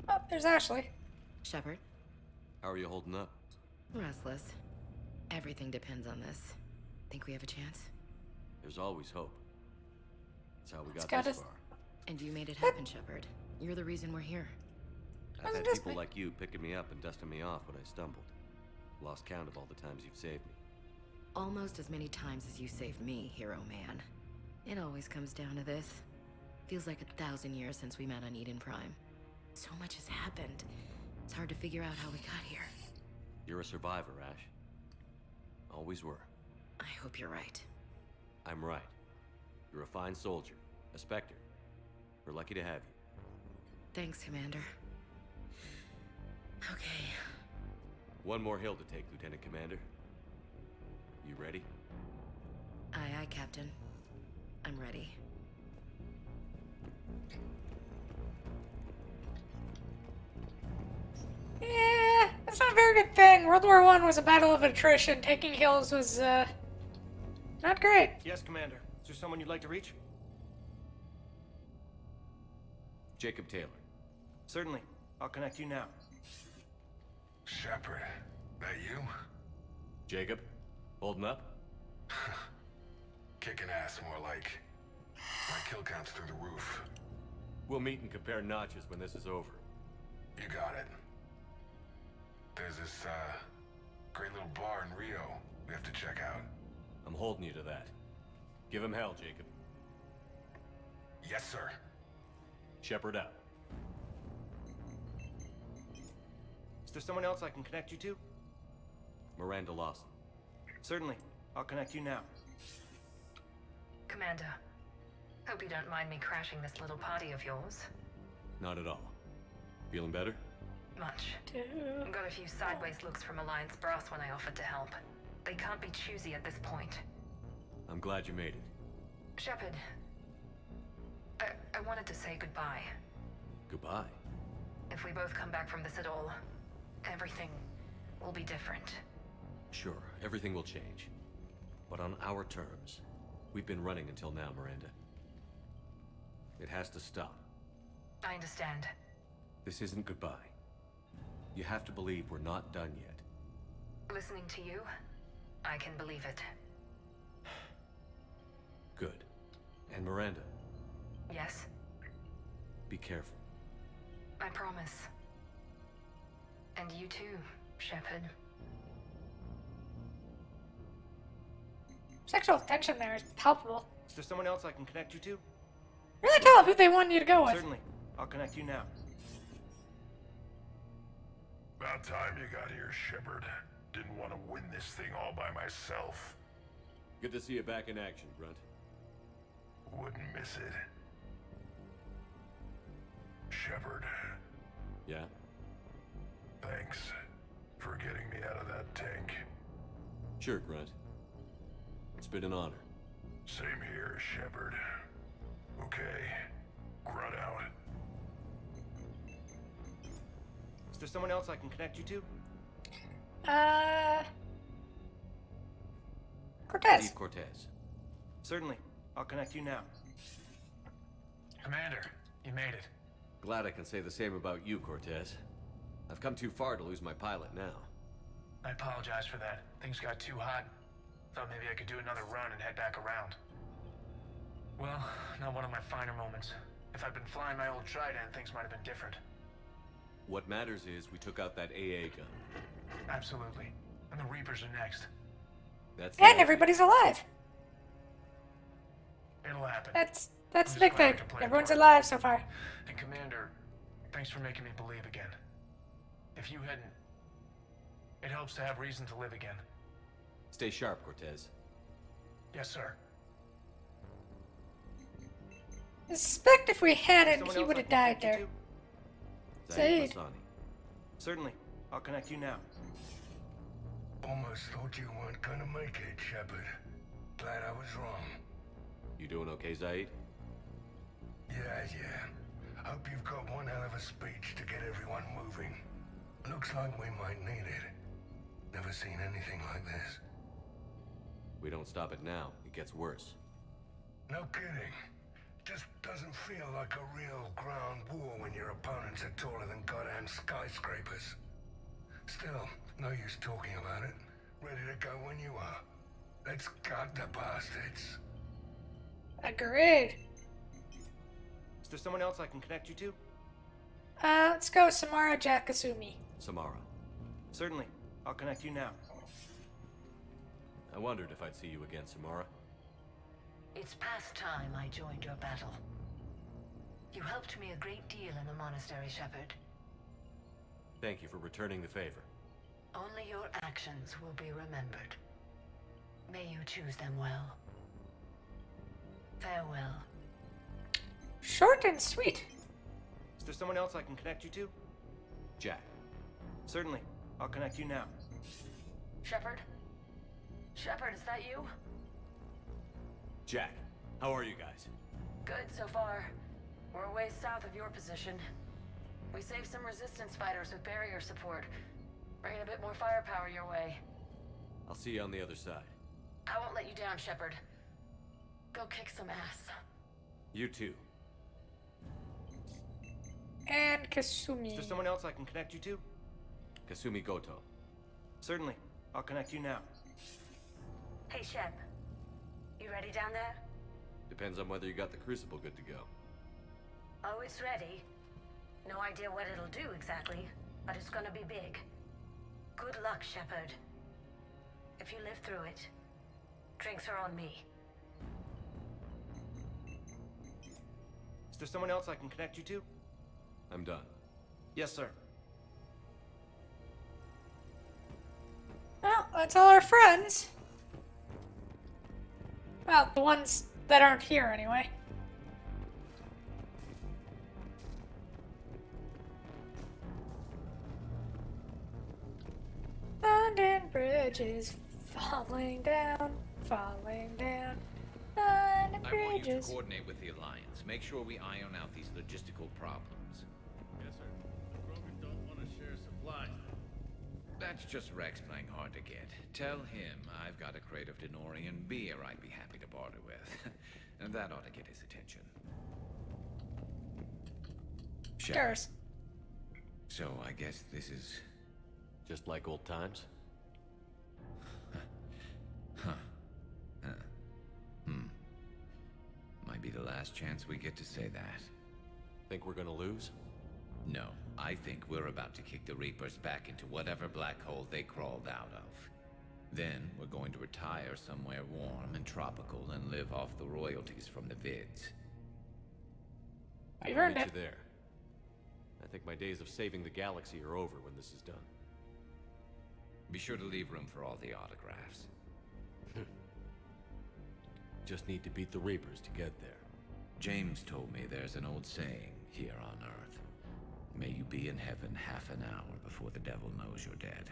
Oh, there's Ashley.
Shepard,
How are you holding up?
restless. Everything depends on this. Think we have a chance?
There's always hope. That's how we
It's
got
got
this
us-
far.
And you made it happen, Shepard. You're the reason we're here.
I've had people like you picking me up and dusting me off when I stumbled. Lost count of all the times you've saved me.
Almost as many times as you saved me, hero man. It always comes down to this. Feels like 1,000 years since we met on Eden Prime. So much has happened. It's hard to figure out how we got here.
You're a survivor, Ash. Always were.
I hope you're right.
I'm right. You're a fine soldier. A Spectre. We're lucky to have you.
Thanks, Commander. Okay.
One more hill to take, Lieutenant Commander. You ready?
Aye, aye, Captain. I'm ready.
Yeah, that's not a very good thing. World War I was a battle of attrition. Taking hills was, not great.
Yes, Commander. Is there someone you'd like to reach?
Jacob Taylor.
Certainly. I'll connect you now.
Shepard, that you?
Jacob? Holding up?
Kicking ass, more like. My kill count's through the roof.
We'll meet and compare notches when this is over.
You got it. There's this, great little bar in Rio we have to check out.
I'm holding you to that. Give him hell, Jacob.
Yes, sir.
Shepard out.
Is there someone else I can connect you to?
Miranda Lawson.
Certainly. I'll connect you now.
Commander, hope you don't mind me crashing this little party of yours.
Not at all. Feeling better?
Much. Got a few sideways looks from Alliance brass when I offered to help. They can't be choosy at this point.
I'm glad you made it.
Shepard, I wanted to say goodbye.
Goodbye.
If we both come back from this at all, everything will be different.
Sure, everything will change. But on our terms. We've been running until now, Miranda. It has to stop.
I understand.
This isn't goodbye. You have to believe we're not done yet.
Listening to you, I can believe it.
Good. And Miranda,
Yes,
be careful.
I promise. And you too, Shepard.
Sexual tension there is palpable.
Is there someone else I can connect you to?
Really tell them who they want you to go with.
Certainly. I'll connect you now.
About time you got here, Shepard. Didn't want to win this thing all by myself.
Good to see you back in action, Grunt.
Wouldn't miss it. Shepard.
Yeah?
Thanks for getting me out of that tank.
Sure, Grunt. It's been an honor.
Same here, Shepard. Okay. Grunt out.
Is there someone else I can connect you to?
Cortez.
Steve Cortez.
Certainly. I'll connect you now.
Commander, you made it.
Glad I can say the same about you, Cortez. I've come too far to lose my pilot now.
I apologize for that. Things got too hot. Thought maybe I could do another run and head back around. Well, not one of my finer moments. If I'd been flying my old Trident, things might have been different.
What matters is we took out that AA gun.
Absolutely. And the Reapers are next.
That's
And everybody's alive.
It'll happen.
That's
I'm
the
just
big
glad I
thing.
could play a
Everyone's
part.
alive so far.
And Commander, thanks for making me believe again. If you hadn't, it helps to have reason to live again.
Stay sharp, Cortez.
Yes, sir.
I suspect if we hadn't, he would have died there.
Zaid
Zaid.
Masani.
Certainly. I'll connect you now.
Almost thought you weren't gonna make it, Shepard. Glad I was wrong.
You doing okay, Zaid?
Yeah. Hope you've got one hell of a speech to get everyone moving. Looks like we might need it. Never seen anything like this.
We don't stop it now. It gets worse.
No kidding. Just doesn't feel like a real ground war when your opponents are taller than goddamn skyscrapers. Still, no use talking about it. Ready to go when you are. Let's gut the bastards.
Agreed.
Is there someone else I can connect you to?
Let's go Samara Jack Kasumi.
Samara.
Certainly. I'll connect you now.
I wondered if I'd see you again, Samara.
It's past time I joined your battle. You helped me a great deal in the monastery, Shepard.
Thank you for returning the favor.
Only your actions will be remembered. May you choose them well. Farewell.
Short and sweet.
Is there someone else I can connect you to?
Jack.
Certainly. I'll connect you now.
Shepard? Shepard, is that you?
Jack, how are you guys?
Good so far. We're a ways south of your position. We saved some resistance fighters with barrier support. Bringing a bit more firepower your way.
I'll see you on the other side.
I won't let you down, Shepard. Go kick some ass.
You too.
And Kasumi.
Is there someone else I can connect you to?
Kasumi Goto.
Certainly. I'll connect you now.
Hey, Shep. You ready down there?
Depends on whether you got the crucible good to go.
Oh, it's ready. No idea what it'll do exactly, but it's gonna be big. Good luck, Shepard. If you live through it, drinks are on me.
Is there someone else I can connect you to?
I'm done.
Yes, sir.
Well, that's all our friends. Well, the ones that aren't here anyway. London bridges falling down, falling down. London
I want you to
bridges.
coordinate with the Alliance. Make sure we iron out these logistical problems.
Yes, sir. The Krogan don't want to share supplies.
That's just Rex playing hard to get. Tell him I've got a crate of Denorian beer I'd be happy to barter with. And that ought to get his attention.
Cheers.
So I guess this is...
Just like old times?
Might be the last chance we get to say that.
Think we're gonna lose?
No, I think we're about to kick the Reapers back into whatever black hole they crawled out of. Then we're going to retire somewhere warm and tropical and live off the royalties from the vids.
I've
I'll
earned
meet
it.
you there. I think my days of saving the galaxy are over when this is done.
Be sure to leave room for all the autographs.
Just need to beat the Reapers to get there.
James told me there's an old saying here on Earth. May you be in heaven half an hour before the devil knows you're dead.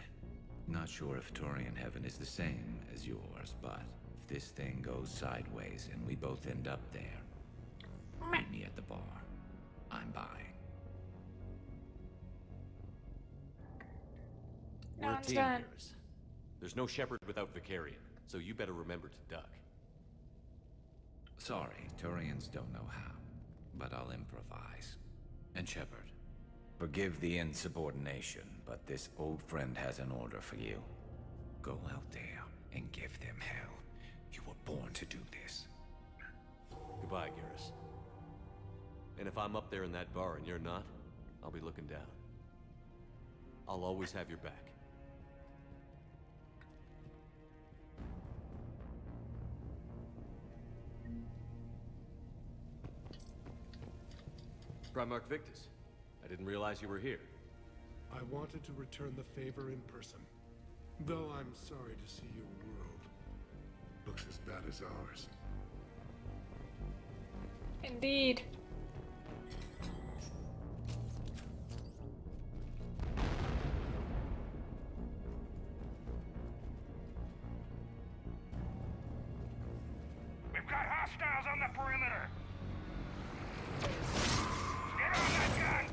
Not sure if Turian heaven is the same as yours, but if this thing goes sideways and we both end up there, meet me at the bar. I'm buying.
We're a
None's
team,
done.
Garrus. There's no Shepherd without Vicarian, so you better remember to duck.
Sorry, Turians don't know how, but I'll improvise. And Shepard, forgive the insubordination, but this old friend has an order for you. Go out there and give them hell. You were born to do this.
Goodbye, Garrus. And if I'm up there in that bar and you're not, I'll be looking down. I'll always have your back. Primarch Victus, I didn't realize you were here.
I wanted to return the favor in person. Though I'm sorry to see your world looks as bad as ours.
Indeed.
We've got hostiles on the perimeter. Get on that gun!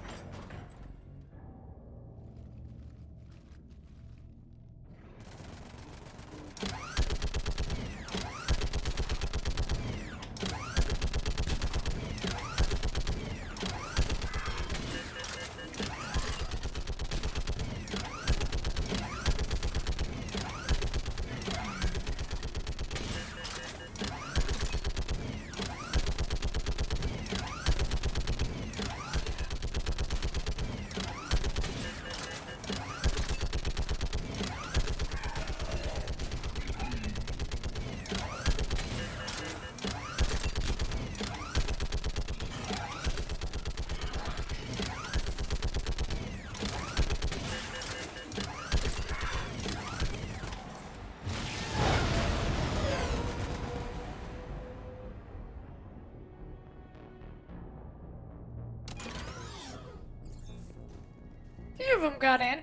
few of them got in.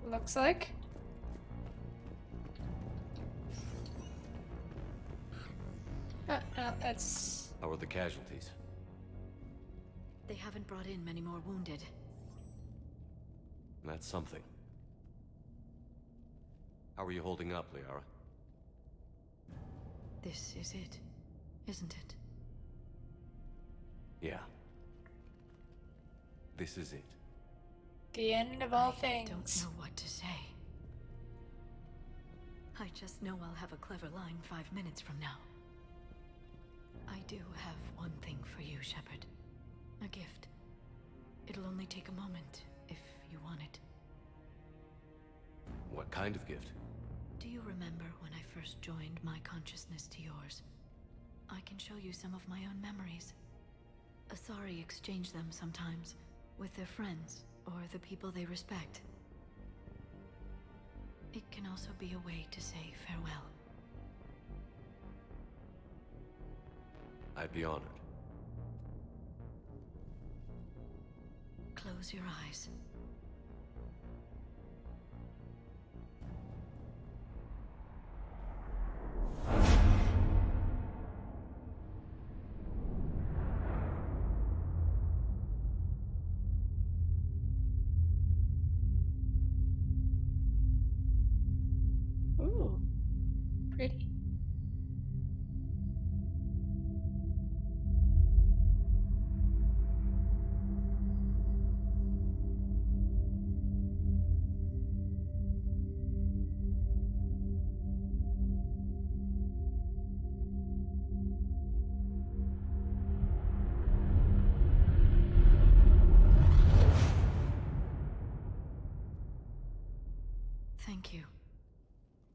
Looks like. No, that's...
How are the casualties?
They haven't brought in many more wounded.
That's something. How are you holding up, Liara?
This is it, isn't it?
Yeah. This is it.
The end of all things.
I don't know what to say. I just know I'll have a clever line 5 minutes from now. I do have one thing for you, Shepard. A gift. It'll only take a moment, if you want it.
What kind of gift?
Do you remember when I first joined my consciousness to yours? I can show you some of my own memories. Asari exchange them sometimes, with their friends, or the people they respect. It can also be a way to say farewell.
I'd be honored.
Close your eyes.
Ooh, pretty.
Thank you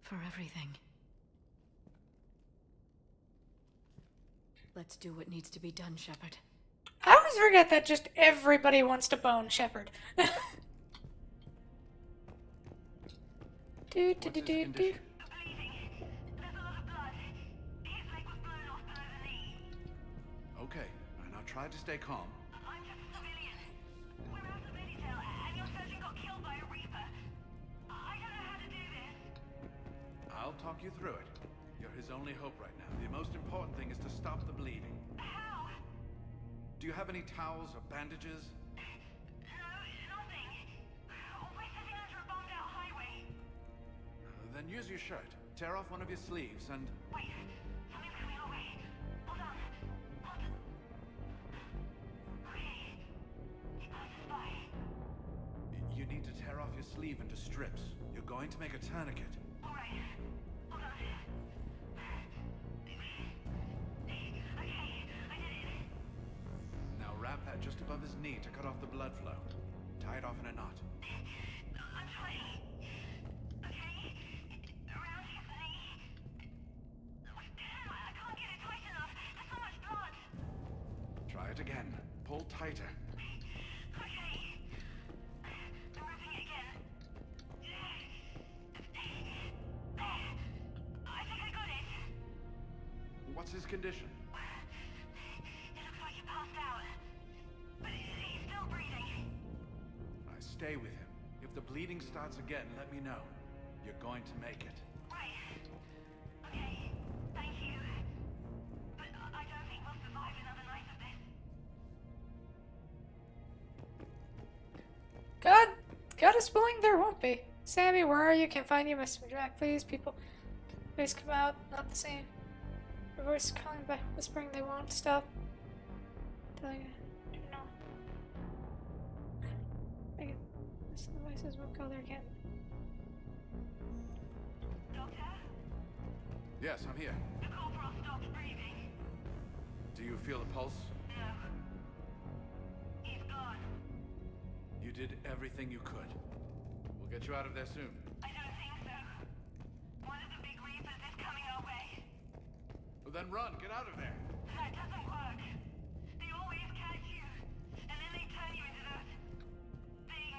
for everything. Let's do what needs to be done, Shepard.
I always forget that just everybody wants to bone Shepard. do.
Okay, and now try to stay calm.
I'm just a civilian. We're out of Meditail, and your surgeon got killed by a Reaper. I don't know how to do this.
I'll talk you through it. You're his only hope right now. The most important thing is to stop the bleeding.
How?
Do you have any towels or bandages?
No, nothing. We're sitting under a bombed-out highway.
Then use your shirt. Tear off one of your sleeves and...
Wait, something's coming our way. Hold on. Hold on. Okay. It passes by.
You need to tear off your sleeve into strips. You're going to make a tourniquet.
All right. Hold on. Okay, I did it.
Now wrap that just above his knee to cut off the blood flow. Tie it off in a knot.
I'm trying. Okay. Around his knee. Damn, I can't get it tight enough. There's so much blood.
Try it again. Pull tighter.
Okay. I'm ripping it again. I think I got it.
What's his condition?
It looks like he passed out. But he's still breathing.
Stay with him. If the bleeding starts again, let me know. You're going to make it.
Right. Okay. Thank you. But I don't think we'll survive another night of this.
God is willing, there won't be. Sammy, where are you? Can't find you. Message me back, please. People, please come out. Not the same. Your voice is calling back, whispering they won't stop. Telling you, do not. Okay. This devices won't go there again.
Doctor?
Yes, I'm here.
The corporal stopped breathing.
Do you feel a pulse?
No. He's gone.
You did everything you could. We'll get you out of there soon.
I don't think so. One of the big Reapers is coming our way.
Well, then run. Get out of there.
That doesn't work. They always catch you, and then they turn you into those things.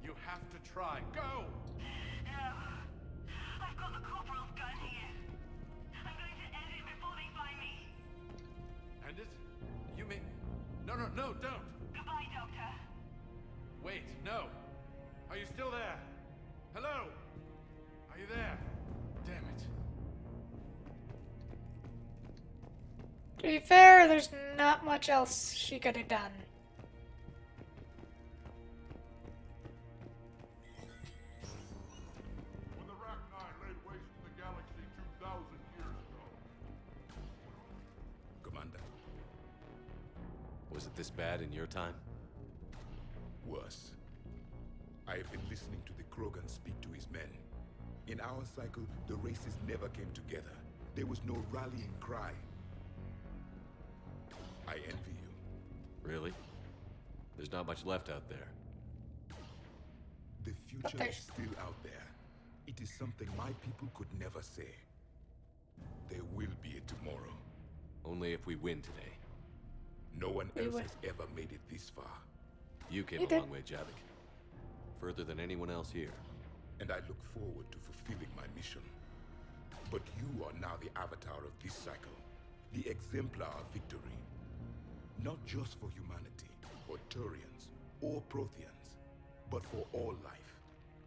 You have to try. Go!
No. I've got the corporal's gun here. I'm going to end it before they find me.
End it? You mean... No, don't!
Goodbye, Doctor.
Wait, no! Are you still there? Hello? Are you there? Damn it.
To be fair, there's not much else she could have done.
When the Rachni laid waste to the galaxy 2,000 years ago.
Commander,
Was it this bad in your time?
worse. I have been listening to the Krogan speak to his men. In our cycle, the races never came together. There was no rallying cry. I envy you.
Really? There's not much left out there.
The future is still out there. It is something my people could never say. There will be a tomorrow.
Only if we win today.
No one else has ever made it this far.
You came a long way, Javik. Further than anyone else here.
And I look forward to fulfilling my mission. But you are now the avatar of this cycle. The exemplar of victory. Not just for humanity, or Turians, or Protheans, but for all life.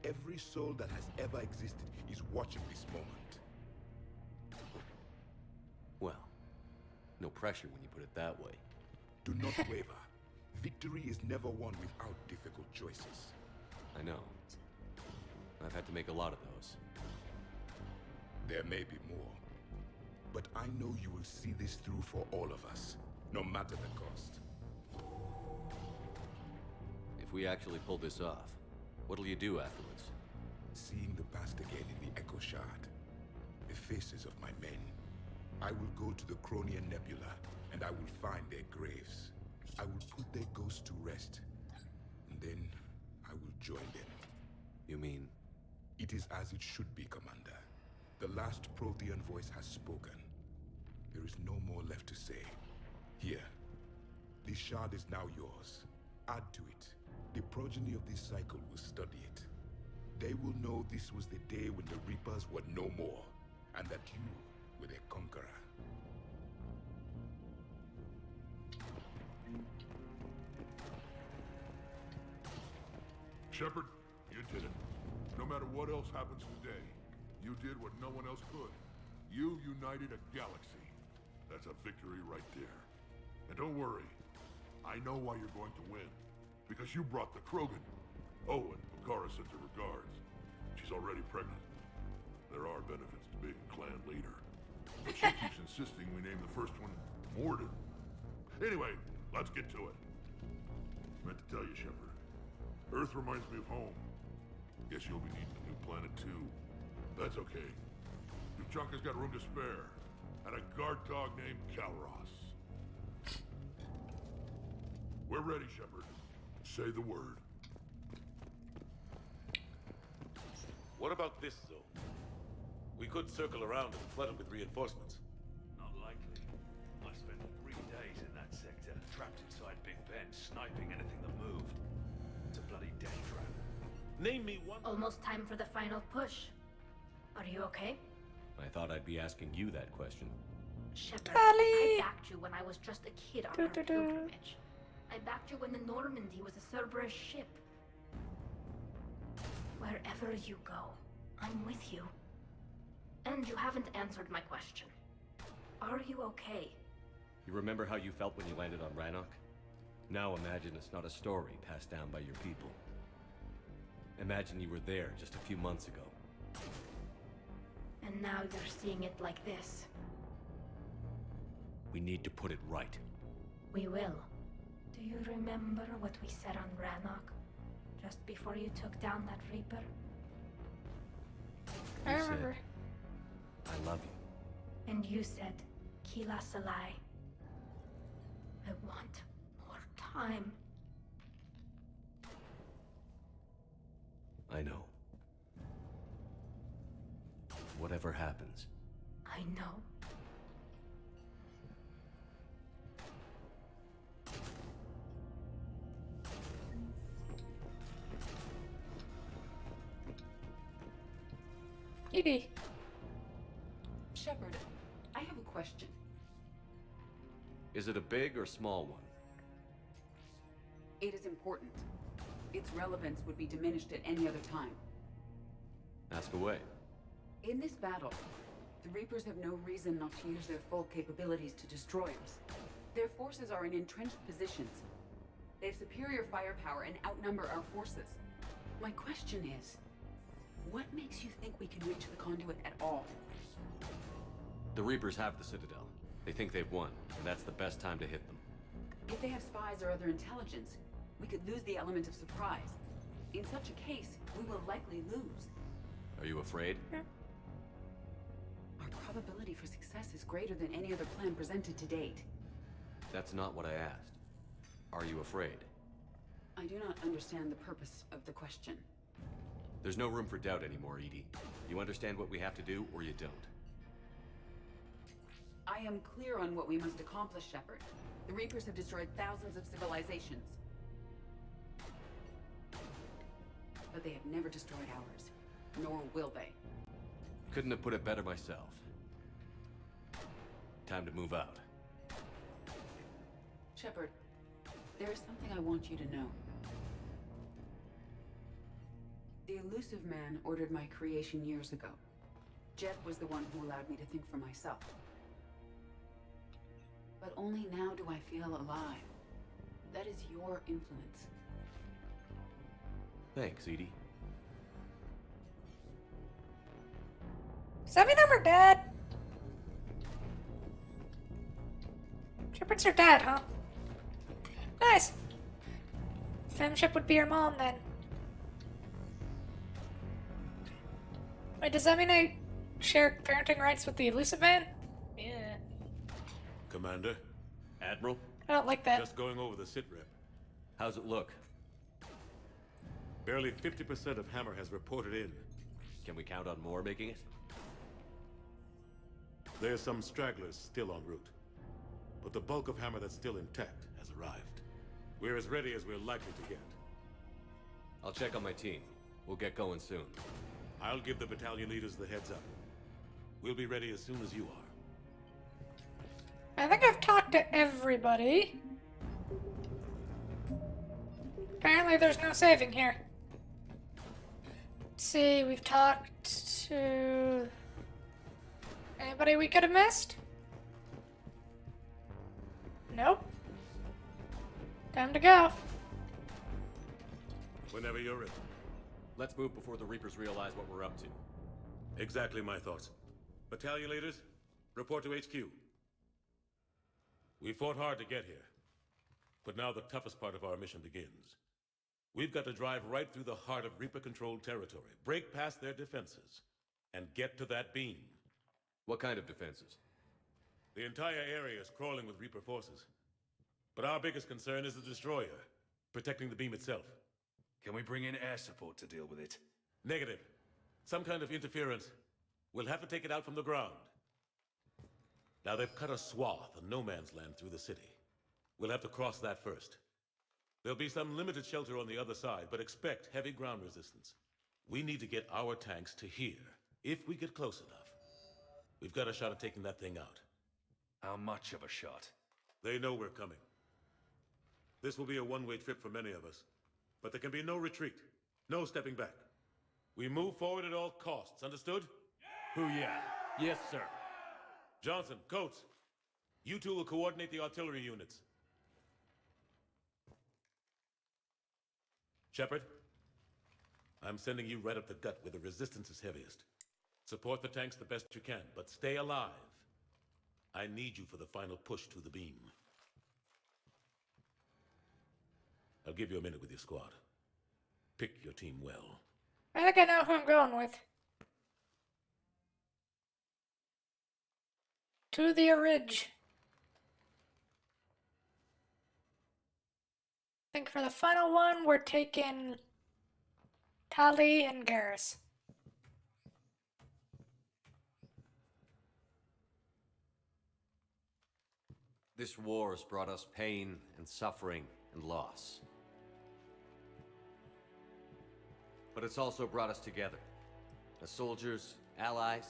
Every soul that has ever existed is watching this moment.
Well, no pressure when you put it that way.
Do not waver. Victory is never won without difficult choices.
I know. I've had to make a lot of those.
There may be more. But I know you will see this through for all of us, no matter the cost.
If we actually pull this off, what'll you do afterwards?
Seeing the past again in the Echo Shard, the faces of my men, I will go to the Cronian Nebula, and I will find their graves. I will put their ghosts to rest, and then I will join them.
You mean?
It is as it should be, Commander. The last Prothean voice has spoken. There is no more left to say. Here, this shard is now yours. Add to it. The progeny of this cycle will study it. They will know this was the day when the Reapers were no more, and that you were their conqueror.
Shepard, you did it. No matter what else happens today, you did what no one else could. You united a galaxy. That's a victory right there. And don't worry, I know why you're going to win. Because you brought the Krogan. Oh, and Bakara sends her regards. She's already pregnant. There are benefits to being clan leader. But she keeps insisting we name the first one Morden. Anyway, let's get to it. Meant to tell you, Shepard. Earth reminds me of home. Guess you'll be needing a new planet too. That's okay. Tuchanka's got room to spare. And a guard dog named Calros. We're ready, Shepard. Say the word.
What about this zone? We could circle around and flood it with reinforcements.
Not likely. I spent 3 days in that sector, trapped inside Big Ben, sniping anything that moved. It's a bloody death trap.
Name me one.
Almost time for the final push. Are you okay?
I thought I'd be asking you that question.
Shepard, I backed you when I was just a kid on our pilgrimage. I backed you when the Normandy was a Cerberus ship. Wherever you go, I'm with you. And you haven't answered my question. Are you okay?
You remember how you felt when you landed on Rannoch? Now imagine it's not a story passed down by your people. Imagine you were there just a few months ago.
And now you're seeing it like this.
We need to put it right.
We will. Do you remember what we said on Rannoch? Just before you took down that Reaper?
I remember.
I love you.
And you said, Kila Salai. I want more time.
I know. Whatever happens.
I know.
Edie.
Shepard, I have a question.
Is it a big or small one?
It is important. its relevance would be diminished at any other time.
Ask away.
In this battle, the Reapers have no reason not to use their full capabilities to destroy us. Their forces are in entrenched positions. They have superior firepower and outnumber our forces. My question is, what makes you think we can reach the conduit at all?
The Reapers have the Citadel. They think they've won, and that's the best time to hit them.
If they have spies or other intelligence, we could lose the element of surprise. In such a case, we will likely lose.
Are you afraid?
Our probability for success is greater than any other plan presented to date.
That's not what I asked. Are you afraid?
I do not understand the purpose of the question.
There's no room for doubt anymore, Edie. You understand what we have to do, or you don't.
I am clear on what we must accomplish, Shepard. The Reapers have destroyed thousands of civilizations. But they have never destroyed ours. Nor will they.
Couldn't have put it better myself. Time to move out.
Shepard, there is something I want you to know. The Elusive Man ordered my creation years ago. Jet was the one who allowed me to think for myself. But only now do I feel alive. That is your influence.
Thanks, Edie.
Does that mean I'm her dad? Shepard's her dad, huh? Nice. Femship would be your mom then. Wait, does that mean I share parenting rights with the Elusive Man? Yeah.
Commander?
Admiral?
I don't like that.
Just going over the sitrep.
How's it look?
Barely 50% of Hammer has reported in.
Can we count on more making it?
There's some stragglers still en route. But the bulk of Hammer that's still intact has arrived. We're as ready as we're likely to get.
I'll check on my team. We'll get going soon.
I'll give the battalion leaders the heads up. We'll be ready as soon as you are.
I think I've talked to everybody. Apparently there's no saving here. Let's see, we've talked to... anybody we could have missed? Nope. Time to go.
Whenever you're ready.
Let's move before the Reapers realize what we're up to.
Exactly my thoughts. Battalion leaders, report to HQ. We fought hard to get here. But now the toughest part of our mission begins. We've got to drive right through the heart of Reaper-controlled territory, break past their defenses, and get to that beam.
What kind of defenses?
The entire area is crawling with Reaper forces. But our biggest concern is the destroyer, protecting the beam itself.
Can we bring in air support to deal with it?
Negative. Some kind of interference. We'll have to take it out from the ground. Now they've cut a swath of no man's land through the city. We'll have to cross that first. There'll be some limited shelter on the other side, but expect heavy ground resistance. We need to get our tanks to here, if we get close enough. We've got a shot at taking that thing out.
How much of a shot?
They know we're coming. This will be a one-way trip for many of us. But there can be no retreat, no stepping back. We move forward at all costs, understood?
Hoo-yeah. Yes, sir.
Johnson, Coates, you two will coordinate the artillery units. Shepard, I'm sending you right up the gut where the resistance is heaviest. Support the tanks the best you can, but stay alive. I need you for the final push to the beam. I'll give you a minute with your squad. Pick your team well.
I think I know who I'm going with. To the Ridge. I think for the final one, we're taking Tali and Garrus.
This war has brought us pain and suffering and loss. But it's also brought us together. As soldiers, allies,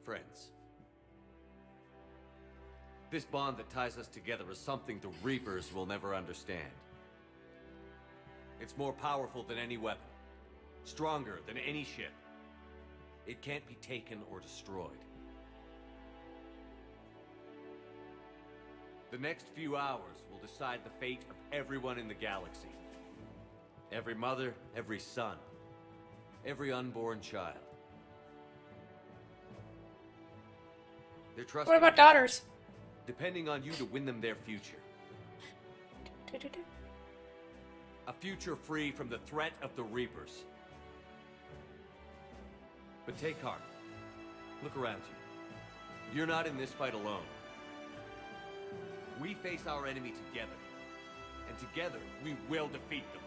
friends. This bond that ties us together is something the Reapers will never understand. It's more powerful than any weapon. Stronger than any ship. It can't be taken or destroyed. The next few hours will decide the fate of everyone in the galaxy. Every mother, every son, every unborn child. They're trusting
What about
you,
daughters?
depending on you to win them their future. A future free from the threat of the Reapers. But take heart. Look around you. You're not in this fight alone. We face our enemy together. And together, we will defeat them.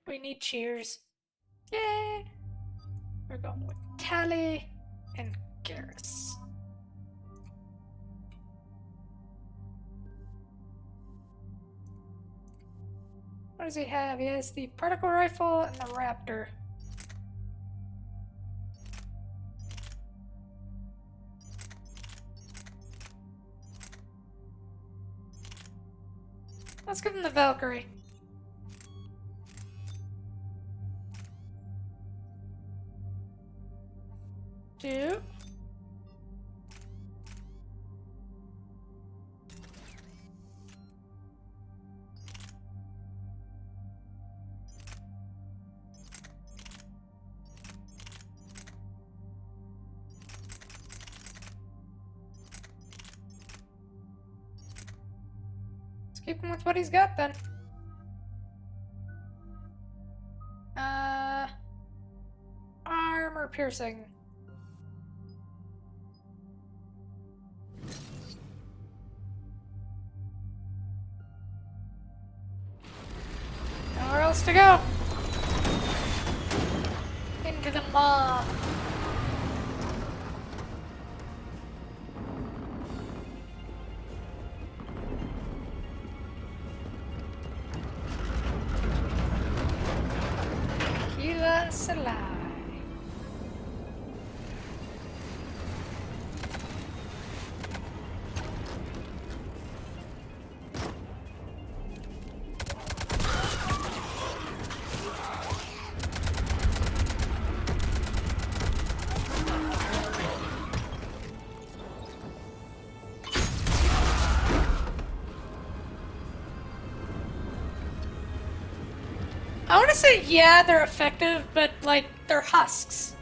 We need cheers. Yay! We're going with Tally and Garrus. What does he have? He has the particle rifle and the raptor. Let's give him the Valkyrie. Two. Let's keep him with what he's got then. Armor piercing. Nowhere else to go. Into the maw. Kila Salai. I want to say, yeah, they're effective, but, like, they're husks.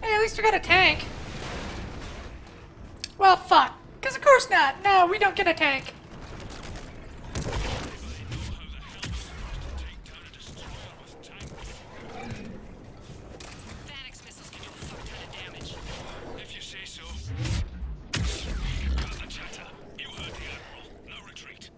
Hey, at least we got a tank. Well, fuck. Because of course not. No, we don't get a tank.
If you say so. Cut the chatter. You heard the Admiral. No retreat.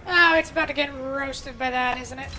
Oh, it's about to get roasted by that, isn't it?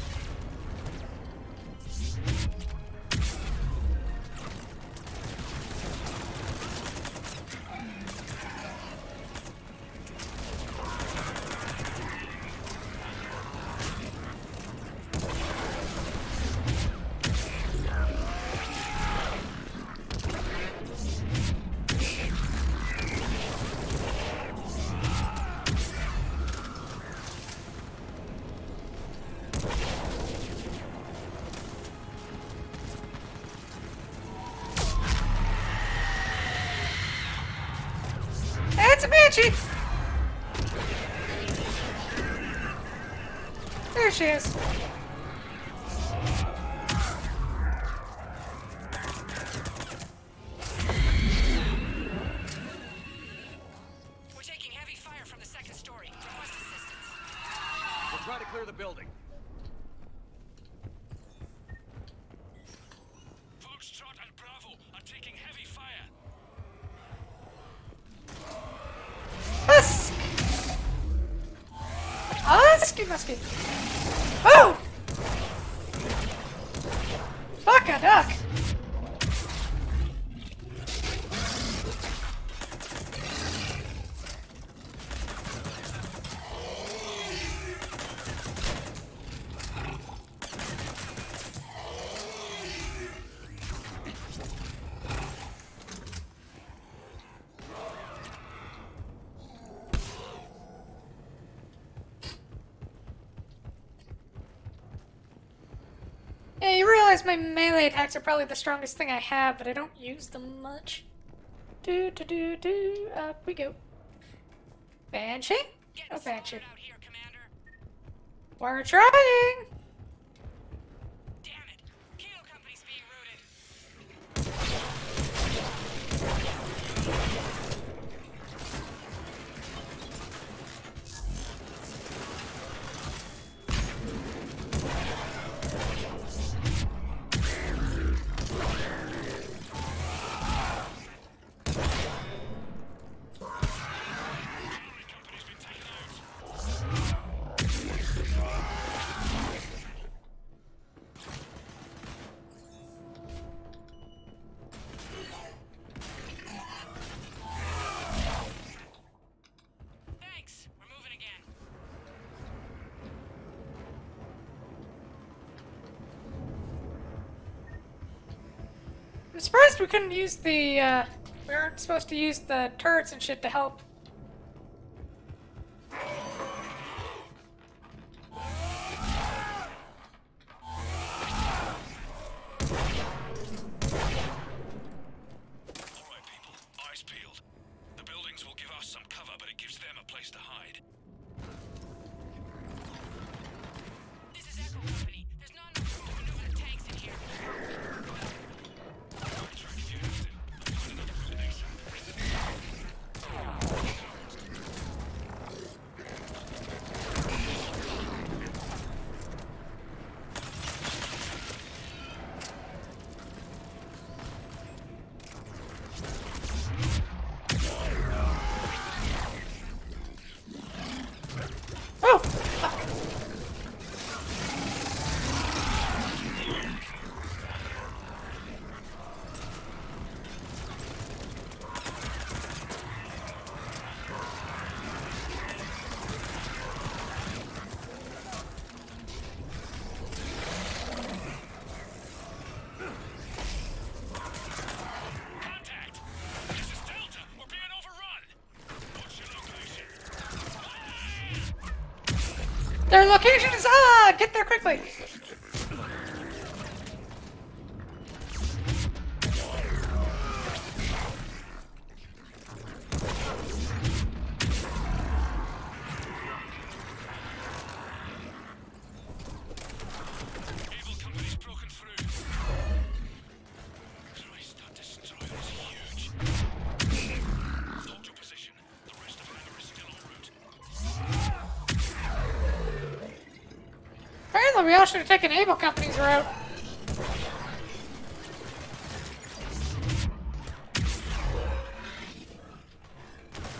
Banshee! There she is.
We're taking heavy fire from the second story. Request assistance.
We'll try to clear the building.
Foxtrot and Bravo are taking heavy fire.
Husk! Husky musky. Oh! Fuck a duck! Yeah, you realize my melee attacks are probably the strongest thing I have, but I don't use them much. Up we go. Banshee? Oh, Banshee. We're trying! I'm surprised we couldn't use the, we weren't supposed to use the turrets and shit to help.
Eyes peeled. The buildings will give us some cover, but it gives them a place to hide.
This is Echo Company. There's not enough room to maneuver the tanks in here.
Backtrack if you have to. Find another route next time.
Their location is get there quickly.
Evil Company's broken through. Christ, that destroyer is huge. Hold your position. The rest of Hammer is still en route.
Apparently we all should have taken Able Company's route.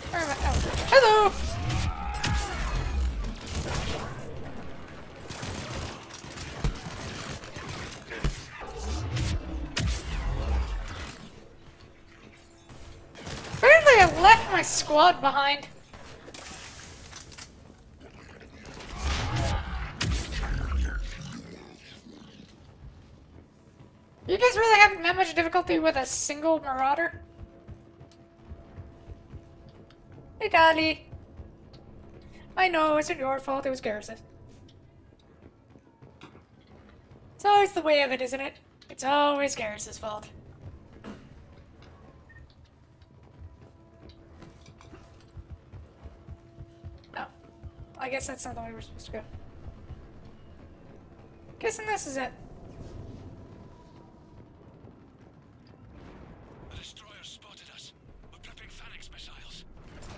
Where am I? Oh. Hello! Apparently I left my squad behind. You guys really having that much difficulty with a single marauder? Hey, Dolly. I know, it's not your fault, it was Garrison. It's always the way of it, isn't it? It's always Garrison's fault. I guess that's not the way we're supposed to go. Guessing this is it.
The destroyer spotted us. We're prepping Phalanx missiles.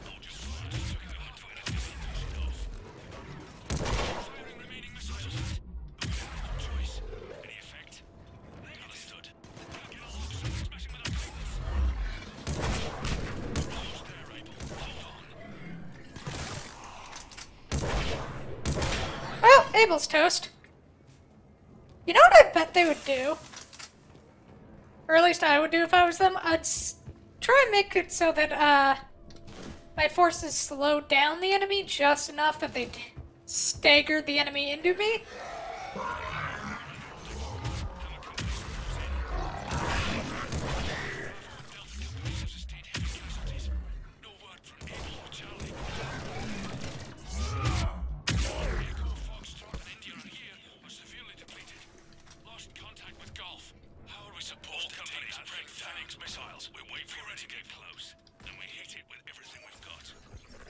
Oh, just took it behind 20 feet off. Firing remaining missiles. But we have no choice. Any effect? Understood. Get along, something's messing with our cables. Almost there, Abel. Hold on.
Well, Abel's toast. You know what I bet they would do? Or at least I would do if I was them? I'd try and make it so that, my forces slow down the enemy just enough that they stagger the enemy into me.
Missiles. We wait for it to get close, then we hit it with everything we've got.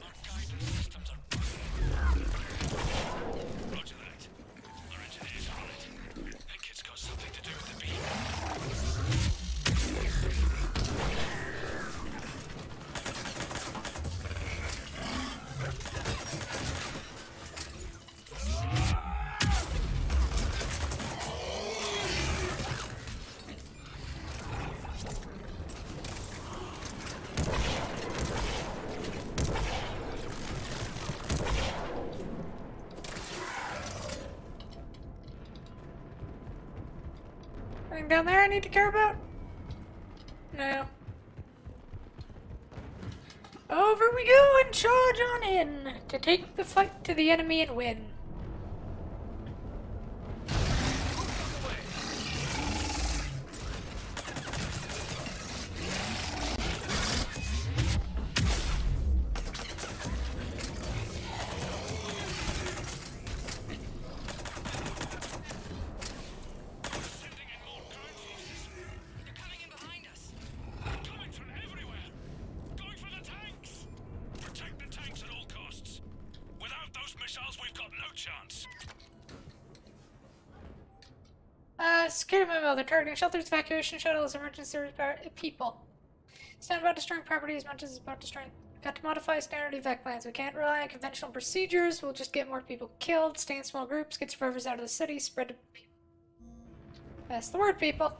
Our guidance systems are Roger that. Our engineers are on it. Think it's got something to do with the beam.
Anything down there I need to care about? No. Over we go and charge on in to take the fight to the enemy and win. Security memo. They're targeting shelters, evacuation shuttles, emergency people. Stand about destroying property as much as it's about destroying. Got to modify standard evac plans. We can't rely on conventional procedures. We'll just get more people killed, stay in small groups, get survivors out of the city, spread to people. That's the word, people.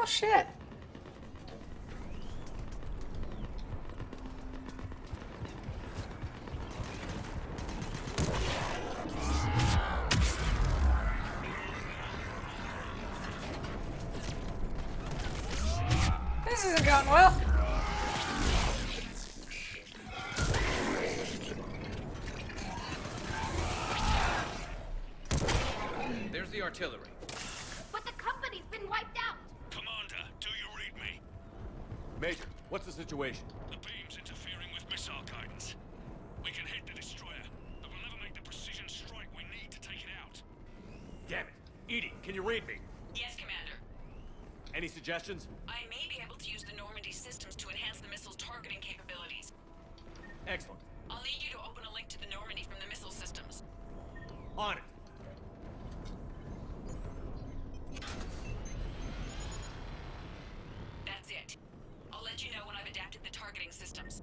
Shit. This isn't going well.
There's the artillery.
But the company's been wiped out.
Major, what's the situation?
The beam's interfering with missile guidance. We can hit the destroyer, but we'll never make the precision strike we need to take it out.
Damn it. Edie, can you read me?
Yes, Commander.
Any suggestions?
I may be able to use the Normandy systems to enhance the missile's targeting capabilities.
Excellent.
I'll need you to open a link to the Normandy from the missile systems.
On it.
That's it. I'll let you know when I've adapted the targeting systems.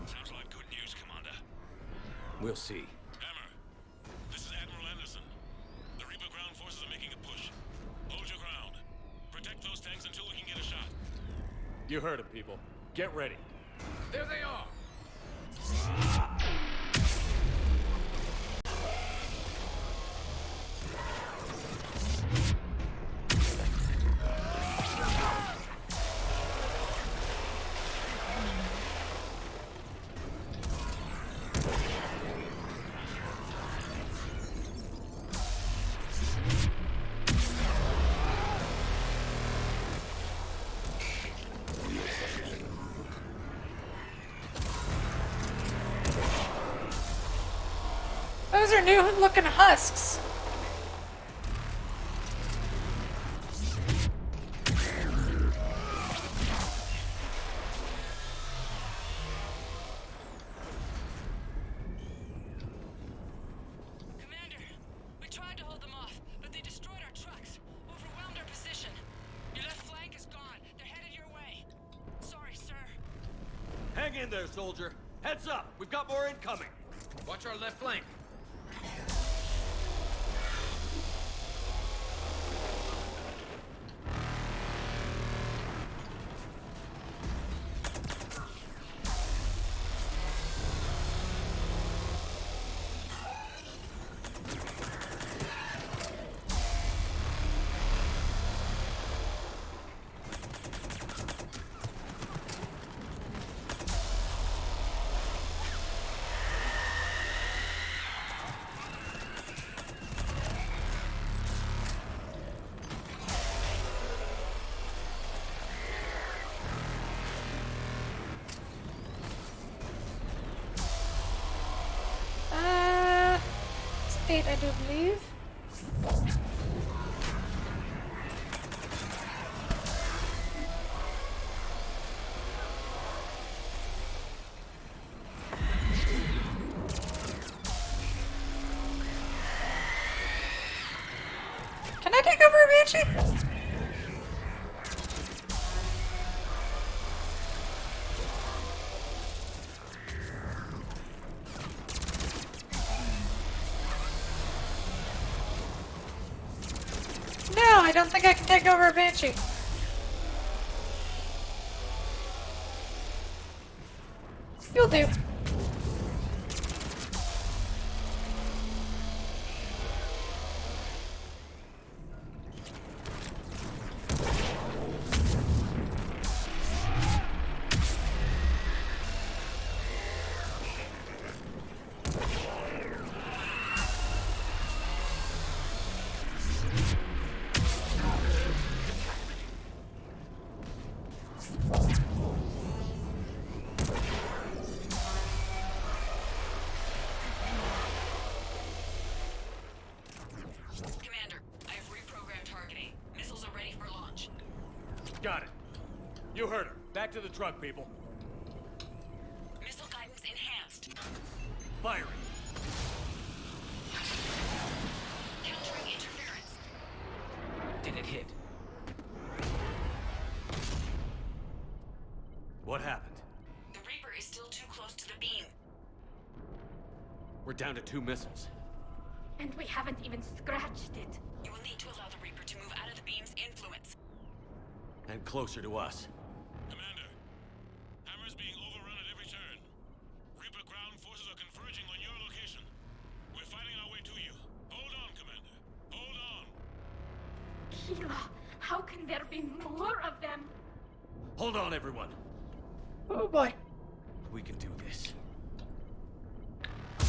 Sounds like good news, Commander.
We'll see.
Hammer, this is Admiral Anderson.
You heard him, people. Get ready.
There they are!
Those are new looking husks.
Commander, we tried to hold them off, but they destroyed our trucks, overwhelmed our position. Your left flank is gone. They're headed your way. Sorry, sir.
Hang in there, soldier. Heads up. We've got more incoming.
Watch our left flank.
It's 8, I do believe. Can I take over a Banshee? No, I don't think I can take over a Banshee. You'll do.
Commander, I have reprogrammed targeting. Missiles are ready for launch.
Got it. You heard her. Back to the truck, people.
Missile guidance enhanced.
Firing.
Countering interference.
Did it hit?
What happened?
The Reaper is still too close to the beam.
We're down to 2 missiles.
And we haven't even scratched it.
You will need to allow the Reaper to move out of the beam's influence.
And closer to us.
Commander, Hammer's being overrun at every turn. Reaper ground forces are converging on your location. We're fighting our way to you. Hold on, Commander. Hold on.
Keela, how can there be more of them?
Hold on, everyone.
Oh boy.
We can do this.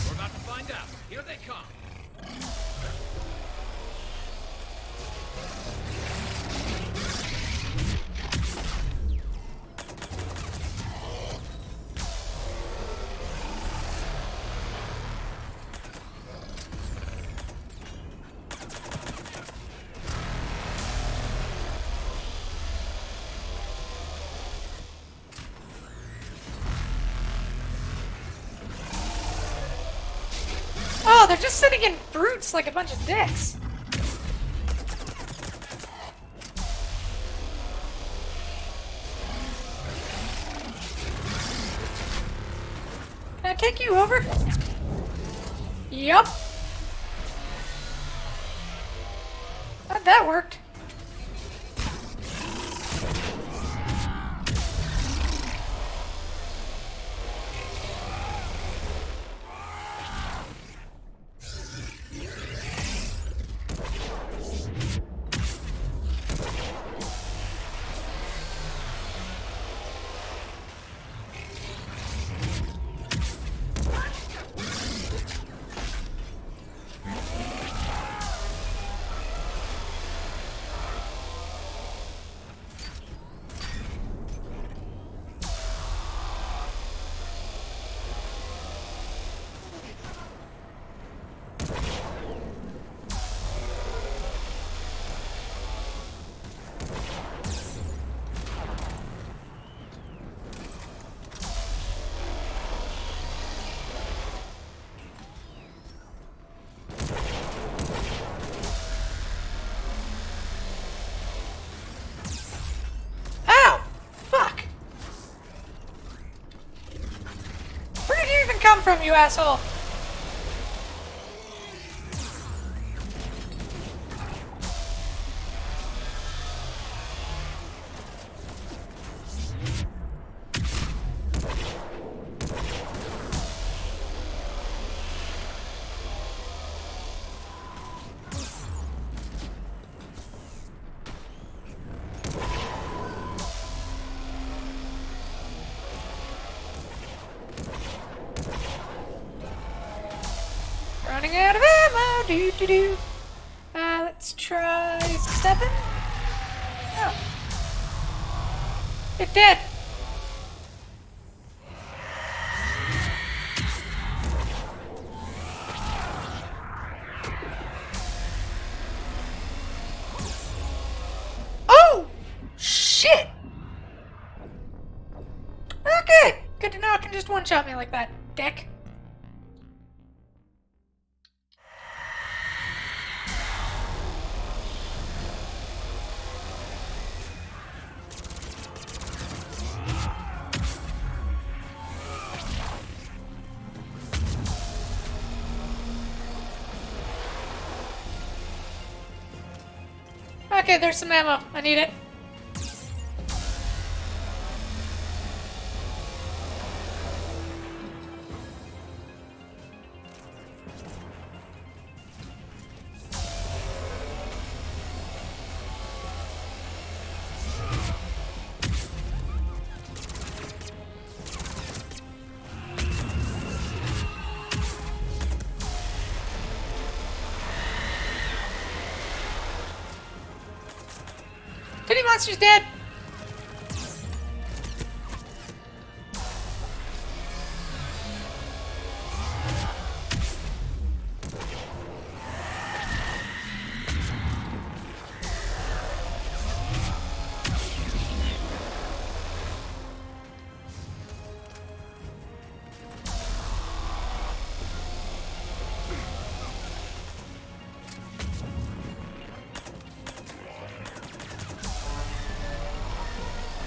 We're about to find out. Here they come.
Oh, they're just sitting in brutes like a bunch of dicks. Can I take you over? Yup. That worked. from, you asshole? Running out of ammo. Do. Let's try 7. Oh. It did. Oh! Shit! Okay, good to know it can just one-shot me like that, dick. Okay, there's some ammo. I need it. Kitty monster's dead.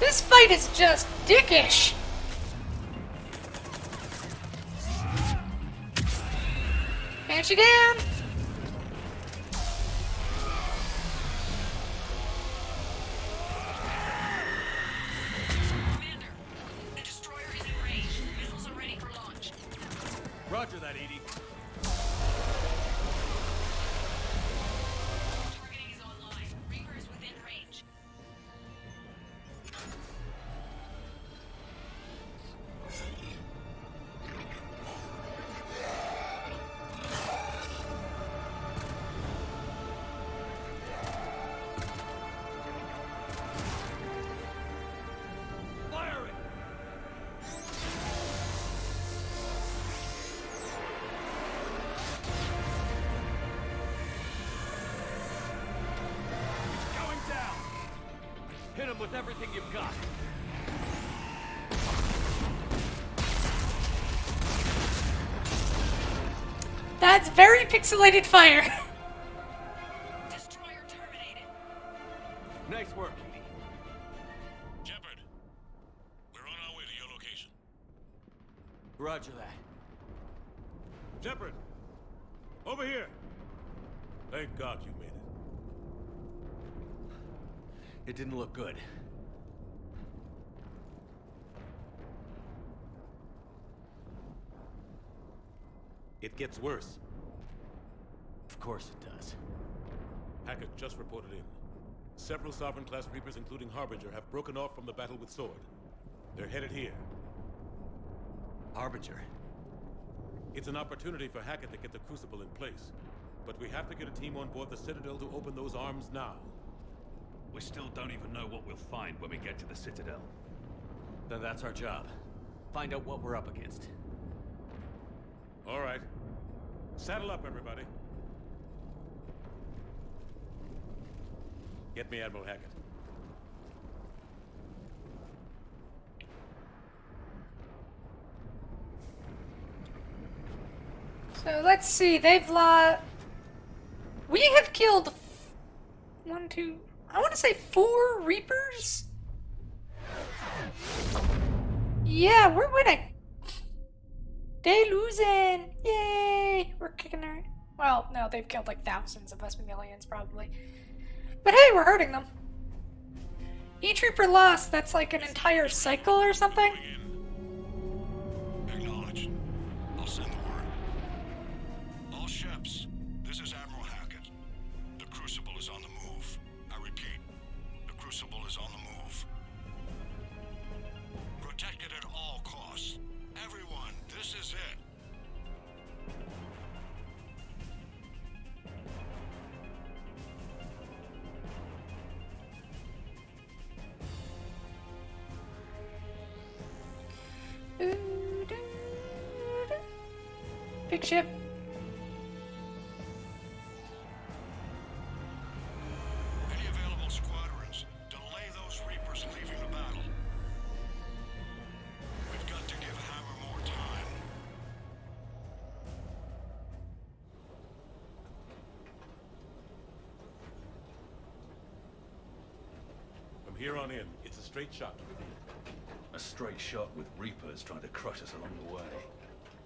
This fight is just dickish. Banshee down.
Commander, the destroyer is in range. Missiles are ready for launch.
Roger that, Edie.
Targeting is online. Reaper is within range.
Going down! Hit him with everything you've got.
That's very pixelated fire.
Destroyer terminated.
Nice work, Edie.
Shepard, we're on our way to your location.
Roger that.
Shepard, over here. Thank God you made it.
It didn't look good.
It gets worse.
Of course it does.
Hackett just reported in. Several Sovereign-class Reapers, including Harbinger, have broken off from the battle with Sword. They're headed here.
Harbinger.
It's an opportunity for Hackett to get the Crucible in place. But we have to get a team on board the Citadel to open those arms now.
We still don't even know what we'll find when we get to the Citadel.
Then that's our job. Find out what we're up against.
All right. Saddle up, everybody. Get me Admiral Hackett.
So let's see, they've lost. We have killed 1, 2, I want to say 4 Reapers? Yeah, we're winning. They losing! Yay! We're kicking their... Well, no, they've killed like thousands of us millions, probably. But hey, we're hurting them. Each Reaper lost, that's like an entire cycle or something?
Acknowledged. I'll send the word. All ships, this is Admiral Hackett. The Crucible is on the move. I repeat, the Crucible is on the move. Protect it at all costs. Everyone, this is it.
Big ship.
Any available squadrons, delay those Reapers leaving the battle. We've got to give Hammer more time.
From here on in, it's a straight shot.
A straight shot with Reapers trying to crush us along the way.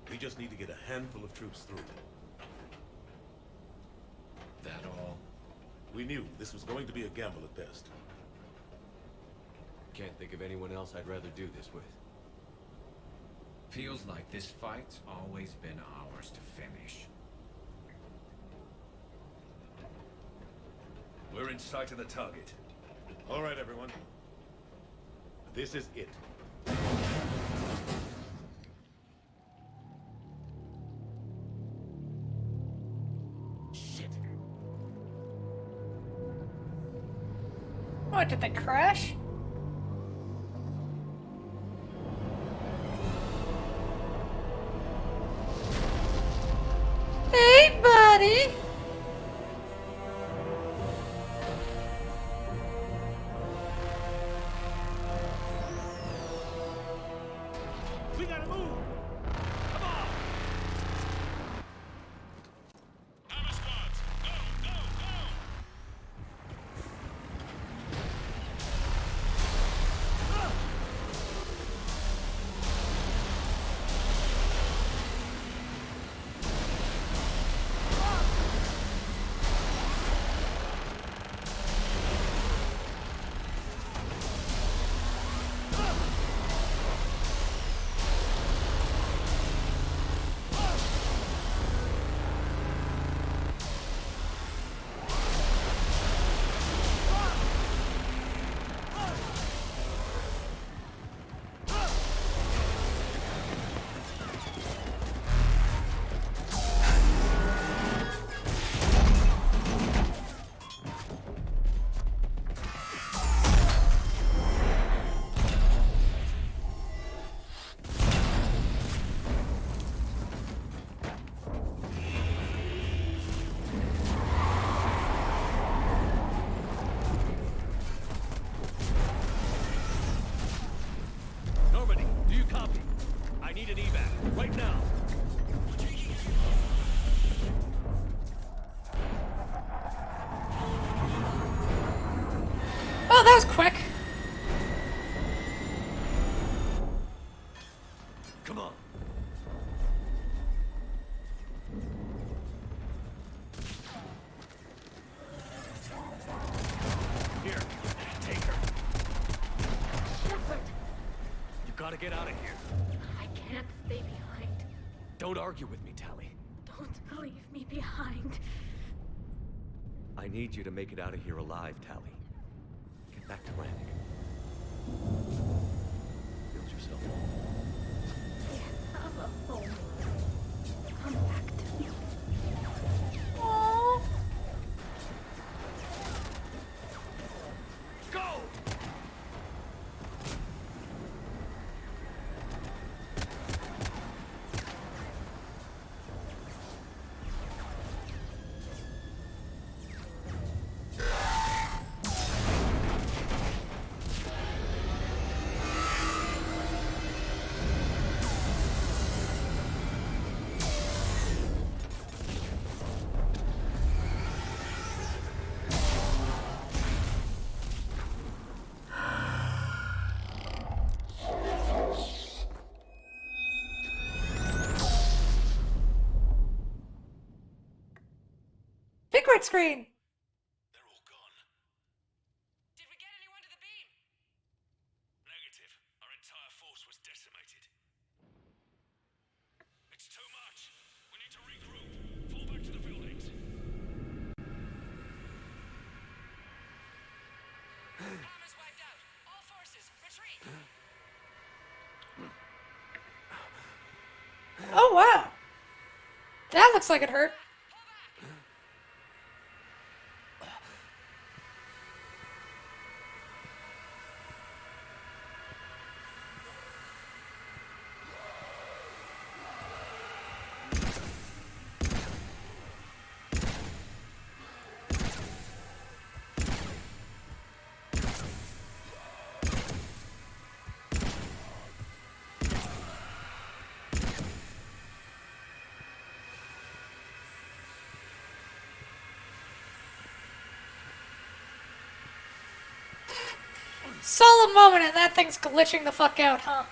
We just need to get a handful of troops through.
That all?
We knew this was going to be a gamble at best.
Can't think of anyone else I'd rather do this with.
Feels like this fight's always been ours to finish.
We're in sight of the target.
All right, everyone. This is it.
What, did they crash? Hey, buddy!
We gotta move! Come on!
Hammer squads, go, go, go!
Normandy, do you copy? I need an evac, right now.
Oh, that was quick.
Come on. Here, take her.
Shepard,
You gotta get out of here.
I can't stay behind.
Don't argue with me, Tally.
Don't leave me behind.
I need you to make it out of here alive, Tally. Get back to Rannick. Build yourself
I have a home. Come back to me.
Aww.
Go!
screen.
Did we get anyone to the beam?
Negative. Our entire force was decimated. It's too much. We need to regroup. Fall back to the buildings.
Armor's wiped out. All forces, retreat.
Oh, wow. That looks like it hurt. Solid moment and that thing's glitching the fuck out, huh?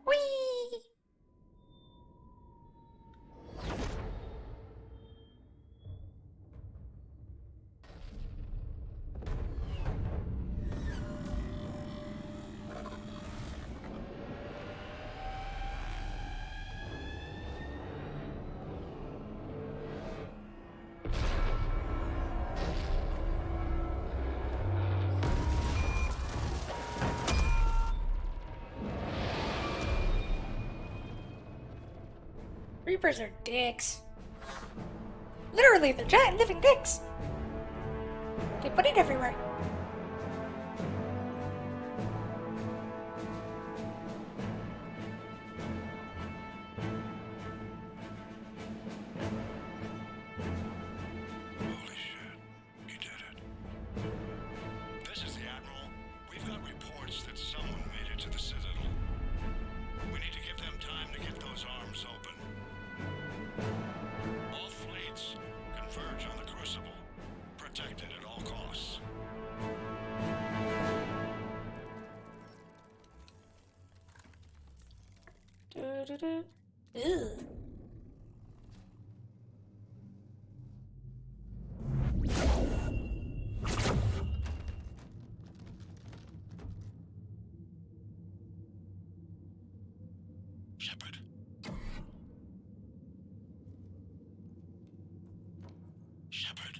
Whee! Reapers are dicks. Literally, they're giant living dicks. They put it everywhere.
This is the Admiral. We've got reports that someone made it to the Citadel. We need to give them time to get those arms open. All fleets converge on the Crucible. Protect it at all costs.
Ew.
Shepard. Shepard.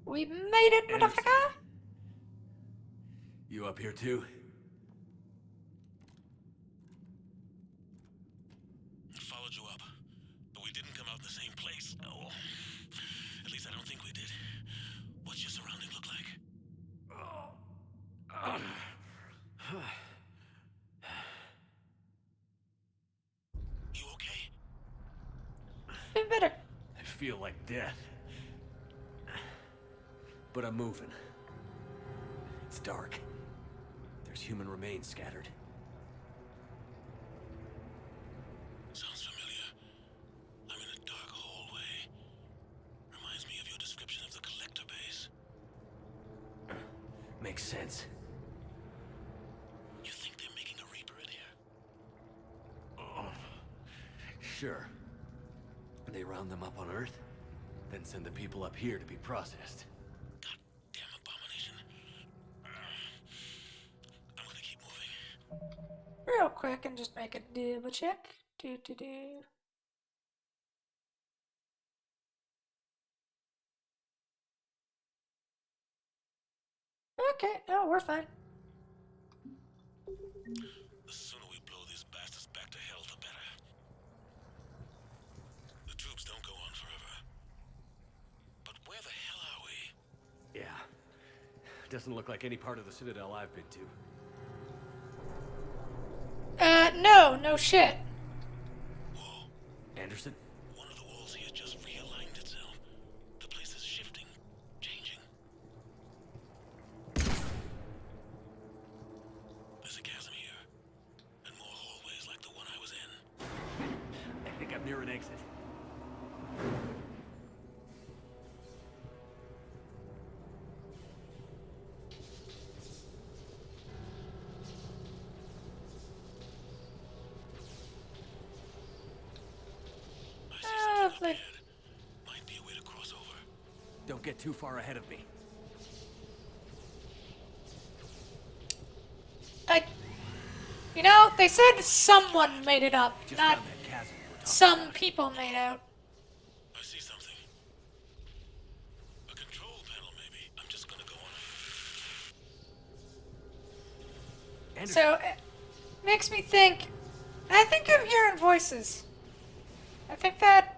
We made it, motherfucker!
You up here too?
Followed you up, but we didn't come out in the same place. Oh, at least I don't think we did. What's your surrounding look like? You okay?
Been better.
I feel like death. But I'm moving. It's dark. There's human remains scattered.
Sounds familiar. I'm in a dark hallway. Reminds me of your description of the collector base.
Makes sense.
You think they're making a Reaper in here?
Sure. They round them up on Earth, then send the people up here to be processed.
Damn abomination. I'm gonna keep moving.
Real quick and just make a double check. Do. Okay, no, we're fine.
The sooner we blow these bastards back to hell,
Doesn't look like any part of the Citadel I've been to.
No shit.
Anderson?
One of the walls here just realigned itself. The place is shifting, changing. There's a chasm here, and more hallways like the one I was in.
I think I'm near an exit.
Lovely.
Might be a way to cross over.
Don't get too far ahead of me.
You know, they said someone made it up,
Just
not
found that chasm we were talking
some
about.
people made out.
I see something. A control panel, maybe. I'm just gonna go on.
So, it makes me think... I think I'm hearing voices. I think that,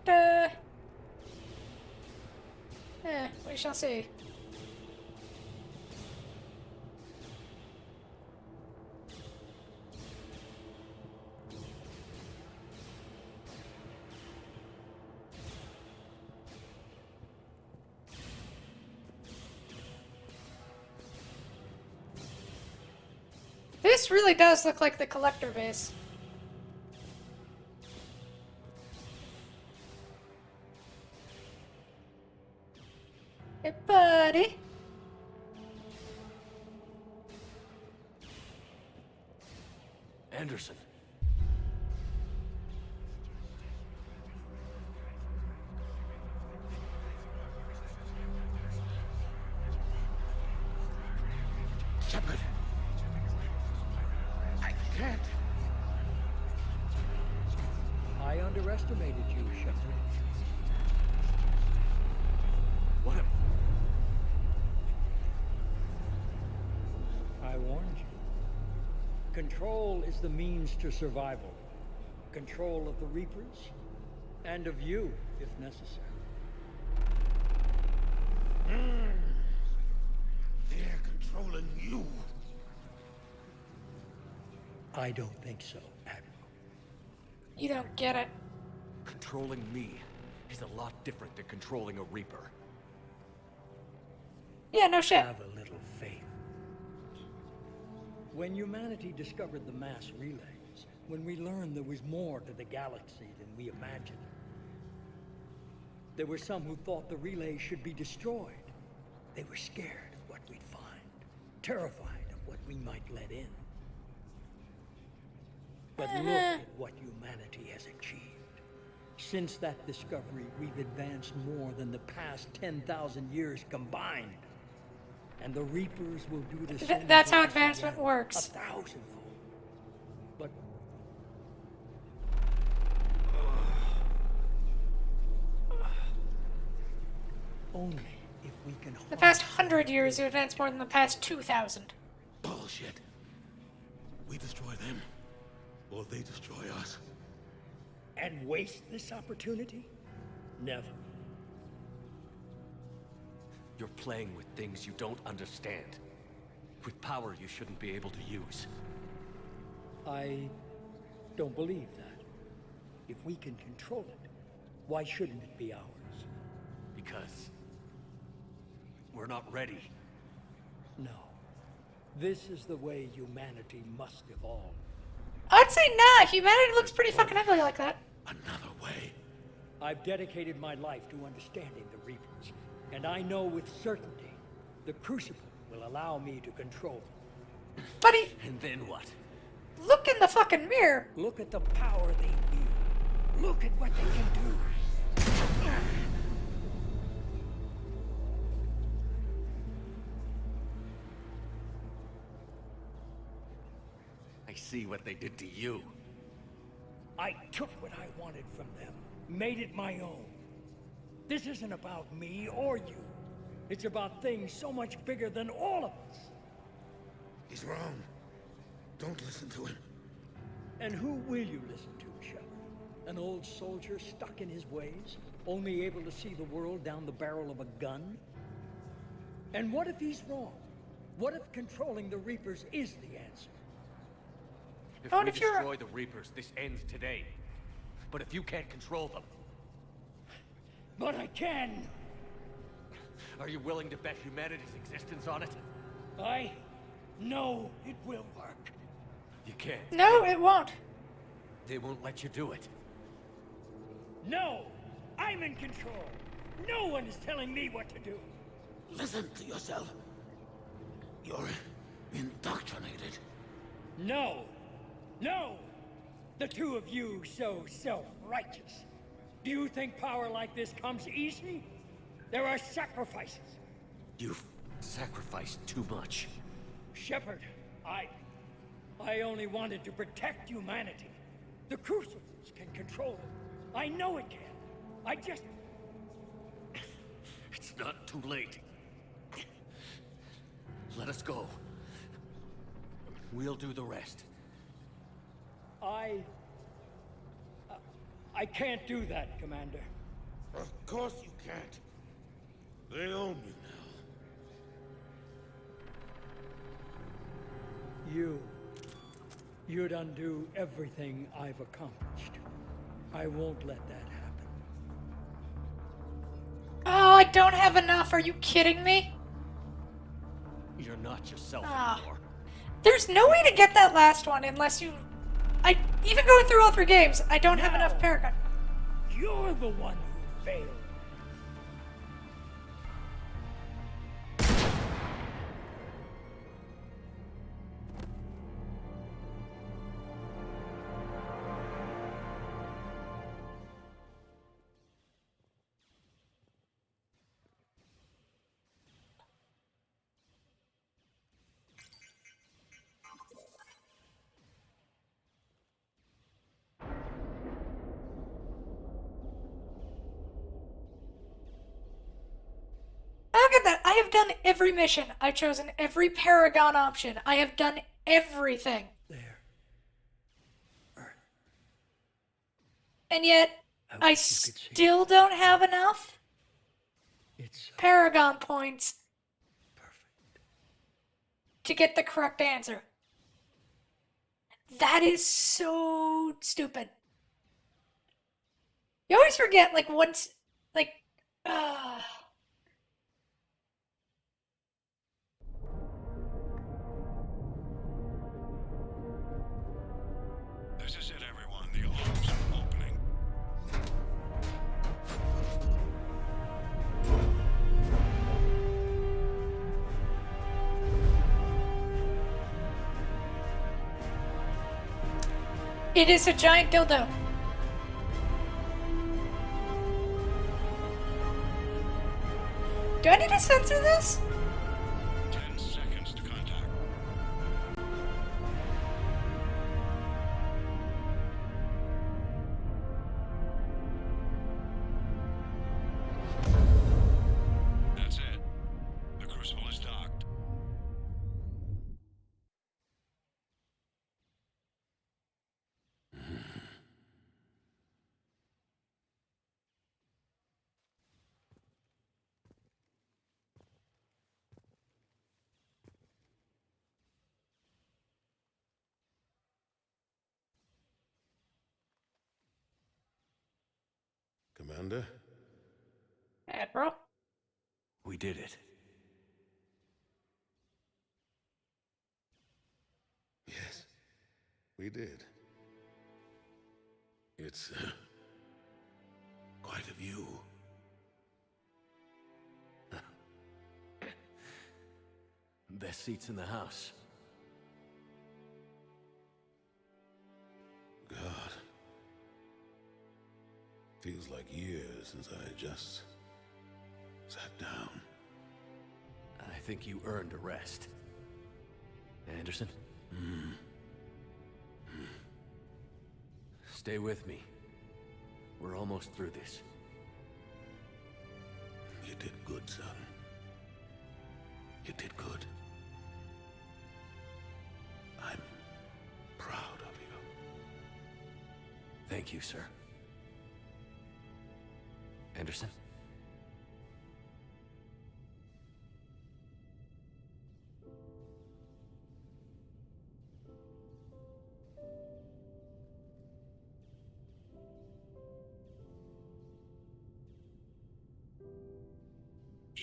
we shall see. This really does look like the collector base. Hey, buddy.
Anderson.
Shepard! I can't.
I underestimated you, Shepard.
What?
I warned you. Control is the means to survival. Control of the Reapers, and of you, if necessary.
They're controlling you.
I don't think so, Admiral.
You don't get it.
Controlling me is a lot different than controlling a Reaper.
Yeah, no shit.
Have a little faith. When humanity discovered the mass relays, when we learned there was more to the galaxy than we imagined, there were some who thought the relays should be destroyed. They were scared of what we'd find, terrified of what we might let in. But look at what humanity has achieved. Since that discovery, we've advanced more than the past 10,000 years combined. And the Reapers will do the same.
That's
for
how
us
advancement
again,
works.
1,000-fold. But only if we can.
The past 100 years, you advanced more than the past 2,000.
Bullshit. We destroy them, or they destroy us.
And waste this opportunity? Never.
You're playing with things you don't understand. With power you shouldn't be able to use.
I don't believe that. If we can control it, why shouldn't it be ours?
Because we're not ready.
No. This is the way humanity must evolve.
I'd say nah. Humanity looks pretty fucking ugly like that.
Another way.
I've dedicated my life to understanding the Reapers, and I know with certainty the Crucible will allow me to control them.
Buddy,
And then what?
look in the fucking mirror.
Look at the power they wield. Look at what they can do.
I see what they did to you.
I took what I wanted from them, made it my own. This isn't about me or you. It's about things so much bigger than all of us.
He's wrong. Don't listen to him.
And who will you listen to, Shepard? An old soldier stuck in his ways, only able to see the world down the barrel of a gun? And what if he's wrong? What if controlling the Reapers is the answer?
If
What
we
if you're-
destroy the Reapers, this ends today. But if you can't control them...
But I can!
Are you willing to bet humanity's existence on it?
I know it will work.
You can't.
No, it won't.
They won't let you do it.
No! I'm in control! No one is telling me what to do!
Listen to yourself. You're indoctrinated.
No! No! The two of you so self-righteous. Do you think power like this comes easy? There are sacrifices.
You've sacrificed too much.
Shepard, I only wanted to protect humanity. The Crucibles can control it. I know it can. I just...
It's not too late. Let us go. We'll do the rest.
I can't do that, Commander.
Of course you can't. They own you now.
You'd undo everything I've accomplished. I won't let that happen.
Oh, I don't have enough. Are you kidding me?
You're not yourself
Ah.
anymore.
There's no way to get that last one unless you... Even going through all 3 games, I don't have enough Paragon.
You're the one who failed.
Look at that. I have done every mission. I've chosen every Paragon option. I have done everything. And yet, I still don't have enough Paragon points to get the correct answer. That is so stupid. You always forget, like, once, like,
This is it, everyone. The alarms are opening.
It is a giant dildo. Do I need to censor this?
10 seconds to contact. That's it. The Crucible is docked.
Commander?
Admiral?
We did it.
Yes, we did. It's quite a view.
Best seats in the house.
God. Feels like years since I just sat down.
I think you earned a rest. Anderson? Stay with me. We're almost through this.
You did good, son. You did good. I'm proud of you.
Thank you, sir. Anderson?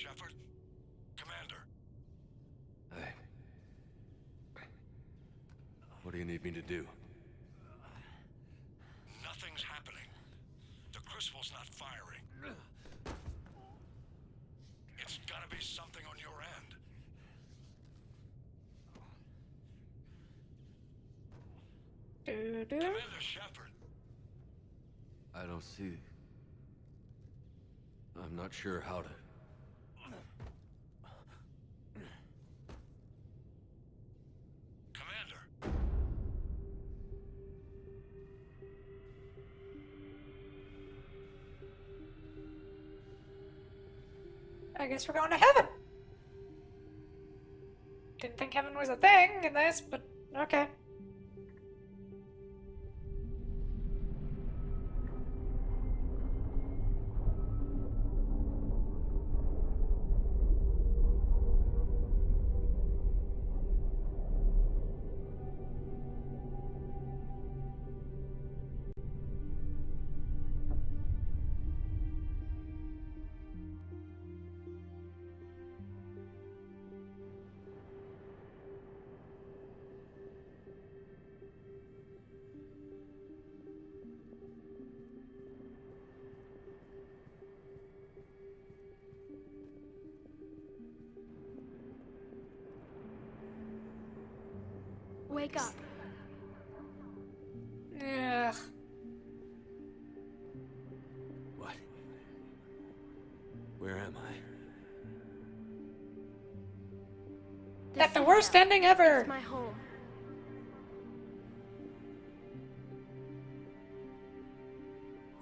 Shepard? Commander.
What do you need me to do?
Nothing's happening. The Crucible's not firing. It's gotta be something on your end. Commander Shepard.
I don't see... I'm not sure how to...
Commander.
I guess we're going to heaven. Didn't think heaven was a thing in this, but okay.
Wake up.
Ugh.
What? Where am I?
That's the worst ending ever.
It's my home.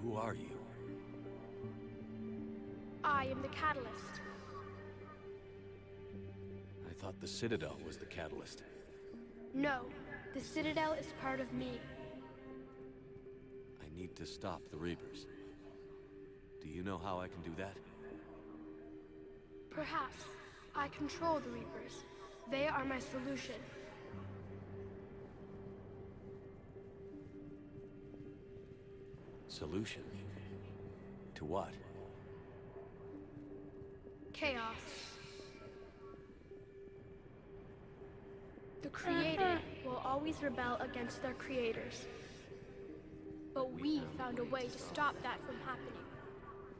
Who are you?
I am the catalyst.
I thought the Citadel was the catalyst.
No, the Citadel is part of me.
I need to stop the Reapers. Do you know how I can do that?
Perhaps. I control the Reapers. They are my solution.
Solution? To what?
Chaos. The created will always rebel against their creators. But we found a way to stop that from happening.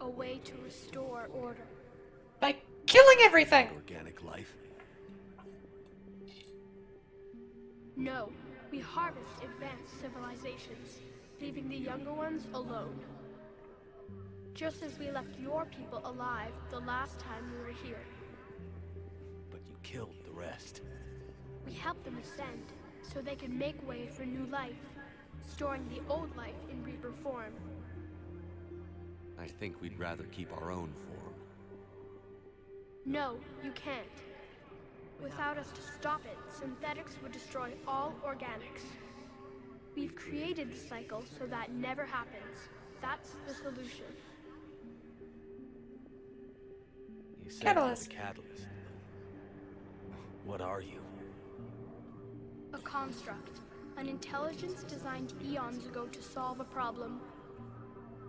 A way to restore order.
By killing everything!
Organic life?
No, we harvest advanced civilizations, leaving the younger ones alone. Just as we left your people alive the last time we were here.
But you killed the rest.
We help them ascend, so they can make way for new life, storing the old life in Reaper form.
I think we'd rather keep our own form.
No, you can't. Without us to stop it, synthetics would destroy all organics. We've created the cycle so that never happens. That's the solution.
You said
Catalyst.
you're the catalyst. What are you?
A construct. An intelligence designed eons ago to solve a problem.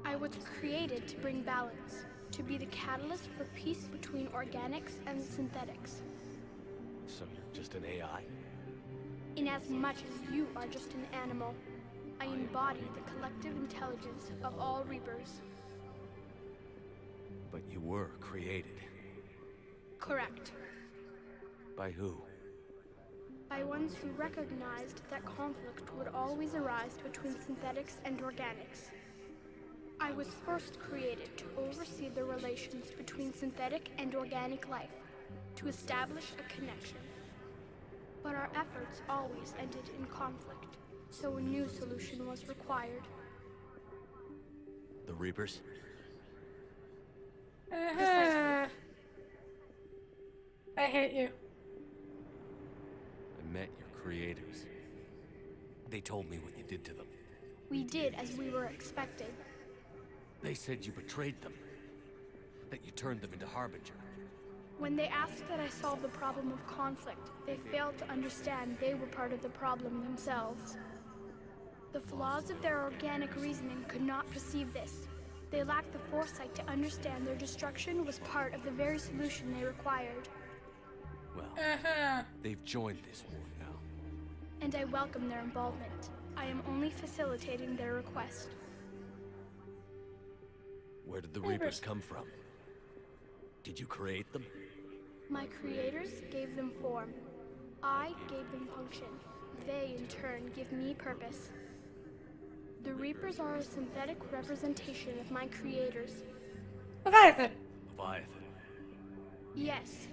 I was created to bring balance, to be the catalyst for peace between organics and synthetics.
So you're just an AI?
In as much as you are just an animal, I embody the collective intelligence of all Reapers.
But you were created.
Correct.
By who?
By ones who recognized that conflict would always arise between synthetics and organics. I was first created to oversee the relations between synthetic and organic life, to establish a connection. But our efforts always ended in conflict, so a new solution was required.
The Reapers?
I hate you.
I met your creators. They told me what you did to them.
We did as we were expected.
They said you betrayed them. That you turned them into Harbinger.
When they asked that I solve the problem of conflict, they failed to understand they were part of the problem themselves. The flaws of their organic reasoning could not perceive this. They lacked the foresight to understand their destruction was part of the very solution they required.
Well, they've joined this war now.
And I welcome their involvement. I am only facilitating their request.
Where did the Reapers come from? Did you create them?
My creators gave them form. I gave them function. They, in turn, give me purpose. The Reapers are a synthetic representation of my creators.
Leviathan.
Leviathan.
Yes,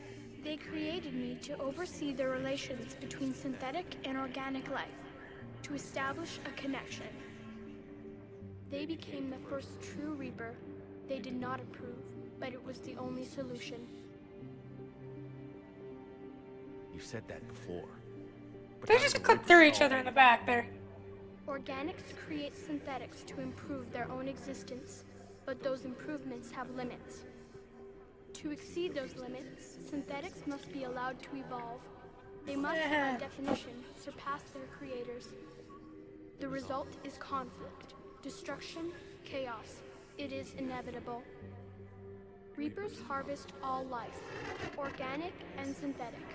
they created me to oversee the relations between synthetic and organic life, to establish a connection. They became the first true Reaper. They did not approve, but it was the only solution.
You said that before. But
They just clip through each other in the back there.
Organics create synthetics to improve their own existence, but those improvements have limits. To exceed those limits, synthetics must be allowed to evolve. They must, by definition, surpass their creators. The result is conflict, destruction, chaos. It is inevitable. Reapers harvest all life, organic and synthetic,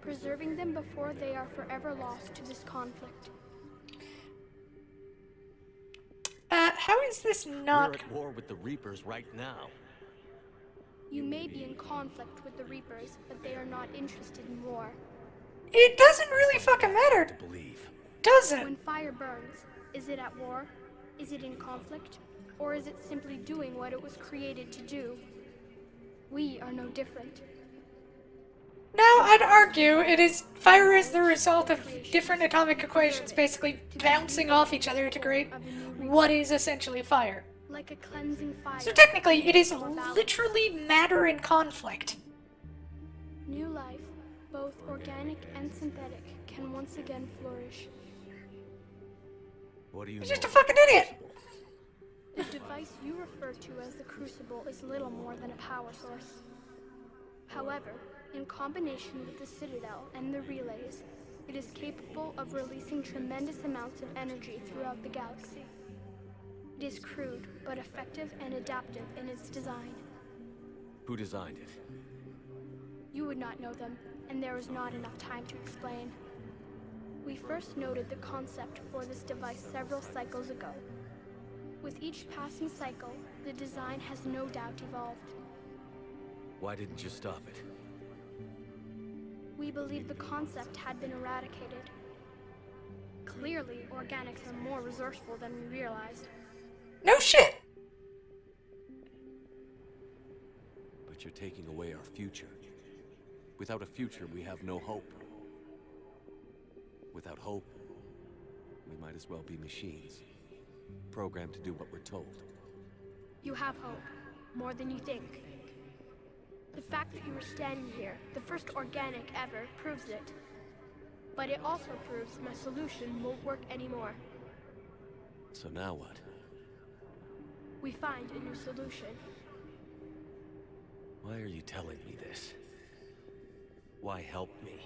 preserving them before they are forever lost to this conflict.
How is this not...
We're at war with the Reapers right now.
You may be in conflict with the Reapers, but they are not interested in war.
It doesn't really fucking matter,
To believe.
does it?
When fire burns, is it at war? Is it in conflict? Or is it simply doing what it was created to do? We are no different.
No, I'd argue it is... Fire is the result of different atomic equations basically bouncing off each other to create what is essentially fire.
Like a cleansing fire.
So technically, it is literally matter in conflict.
New life, both organic and synthetic, can once again flourish.
What do you
He's
know?
just a fucking idiot!
The device you refer to as the Crucible is little more than a power source. However, in combination with the Citadel and the relays, it is capable of releasing tremendous amounts of energy throughout the galaxy. It is crude, but effective and adaptive in its design.
Who designed it?
You would not know them, and there is not enough time to explain. We first noted the concept for this device several cycles ago. With each passing cycle, the design has no doubt evolved.
Why didn't you stop it?
We believed the concept had been eradicated. Clearly, organics are more resourceful than we realized.
No shit!
But you're taking away our future. Without a future, we have no hope. Without hope, we might as well be machines. Programmed to do what we're told.
You have hope, more than you think. The fact that you are standing here, the first organic ever, proves it. But it also proves my solution won't work anymore.
So now what?
We find a new solution.
Why are you telling me this? Why help me?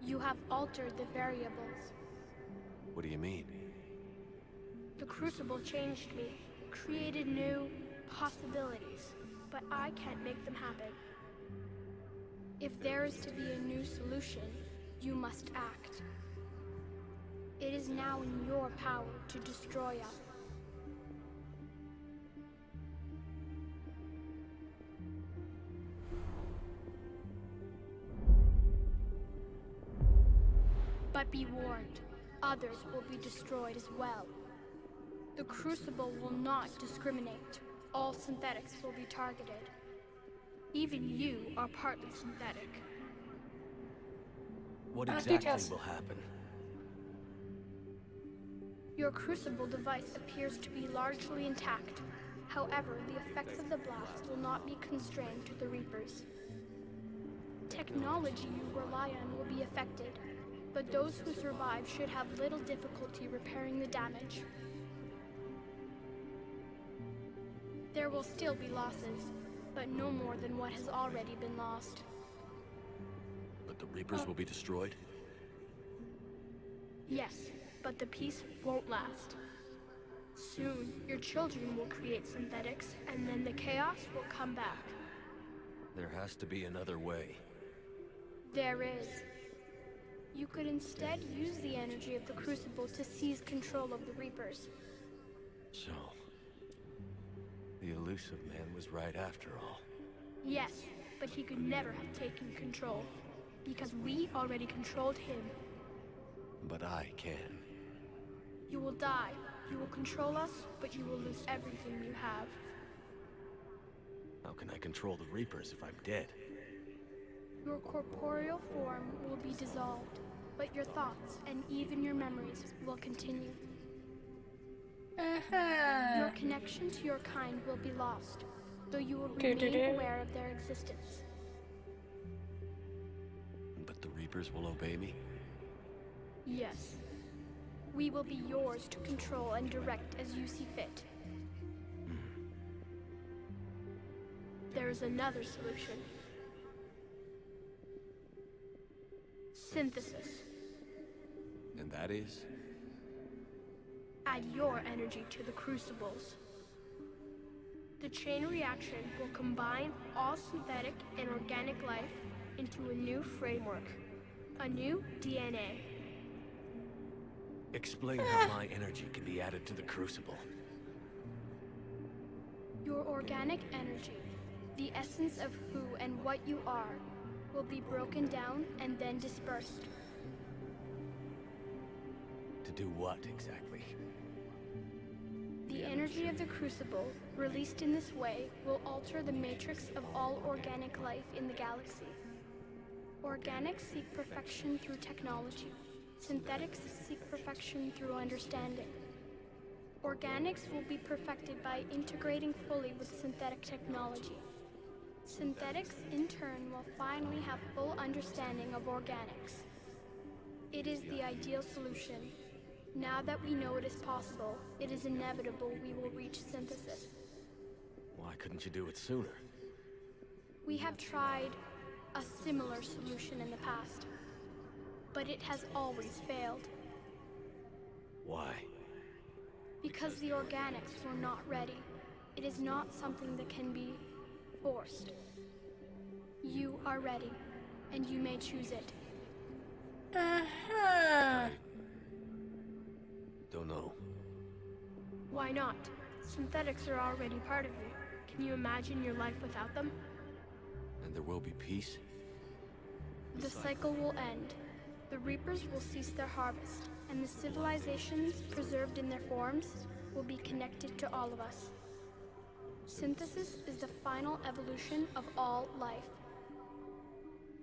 You have altered the variables.
What do you mean?
The Crucible changed me, created new possibilities, but I can't make them happen. If there is to be a new solution, you must act. It is now in your power to destroy us. But be warned, others will be destroyed as well. The Crucible will not discriminate. All synthetics will be targeted. Even you are partly synthetic.
What exactly will happen?
Your Crucible device appears to be largely intact. However, the effects of the blast will not be constrained to the Reapers. Technology you rely on will be affected, but those who survive should have little difficulty repairing the damage. There will still be losses, but no more than what has already been lost.
But the Reapers will be destroyed?
Yes, but the peace won't last. Soon, your children will create synthetics, and then the chaos will come back.
There has to be another way.
There is. You could instead use the energy of the Crucible to seize control of the Reapers.
So, the elusive man was right after all.
Yes, but he could never have taken control, because we already controlled him.
But I can.
You will die. You will control us, but you will lose everything you have.
How can I control the Reapers if I'm dead?
Your corporeal form will be dissolved, but your thoughts and even your memories will continue. Your connection to your kind will be lost, though you will remain aware of their existence.
But the Reapers will obey me?
Yes. We will be yours to control and direct as you see fit. There is another solution. Synthesis.
And that is?
Add your energy to the crucibles. The chain reaction will combine all synthetic and organic life into a new framework, a new DNA.
Explain how my energy can be added to the Crucible.
Your organic energy, the essence of who and what you are, will be broken down and then dispersed.
To do what, exactly?
The energy of the Crucible, released in this way, will alter the matrix of all organic life in the galaxy. Organics seek perfection through technology. Synthetics seek perfection through understanding. Organics will be perfected by integrating fully with synthetic technology. Synthetics, in turn, will finally have full understanding of organics. It is the ideal solution. Now that we know it is possible, it is inevitable we will reach synthesis.
Why couldn't you do it sooner?
We have tried a similar solution in the past, but it has always failed.
Why?
Because the organics were not ready. It is not something that can be forced. You are ready, and you may choose it.
Don't know.
Why not? Synthetics are already part of you. Can you imagine your life without them?
And there will be peace?
The cycle will end. The Reapers will cease their harvest, and the civilizations preserved in their forms will be connected to all of us. Synthesis is the final evolution of all life.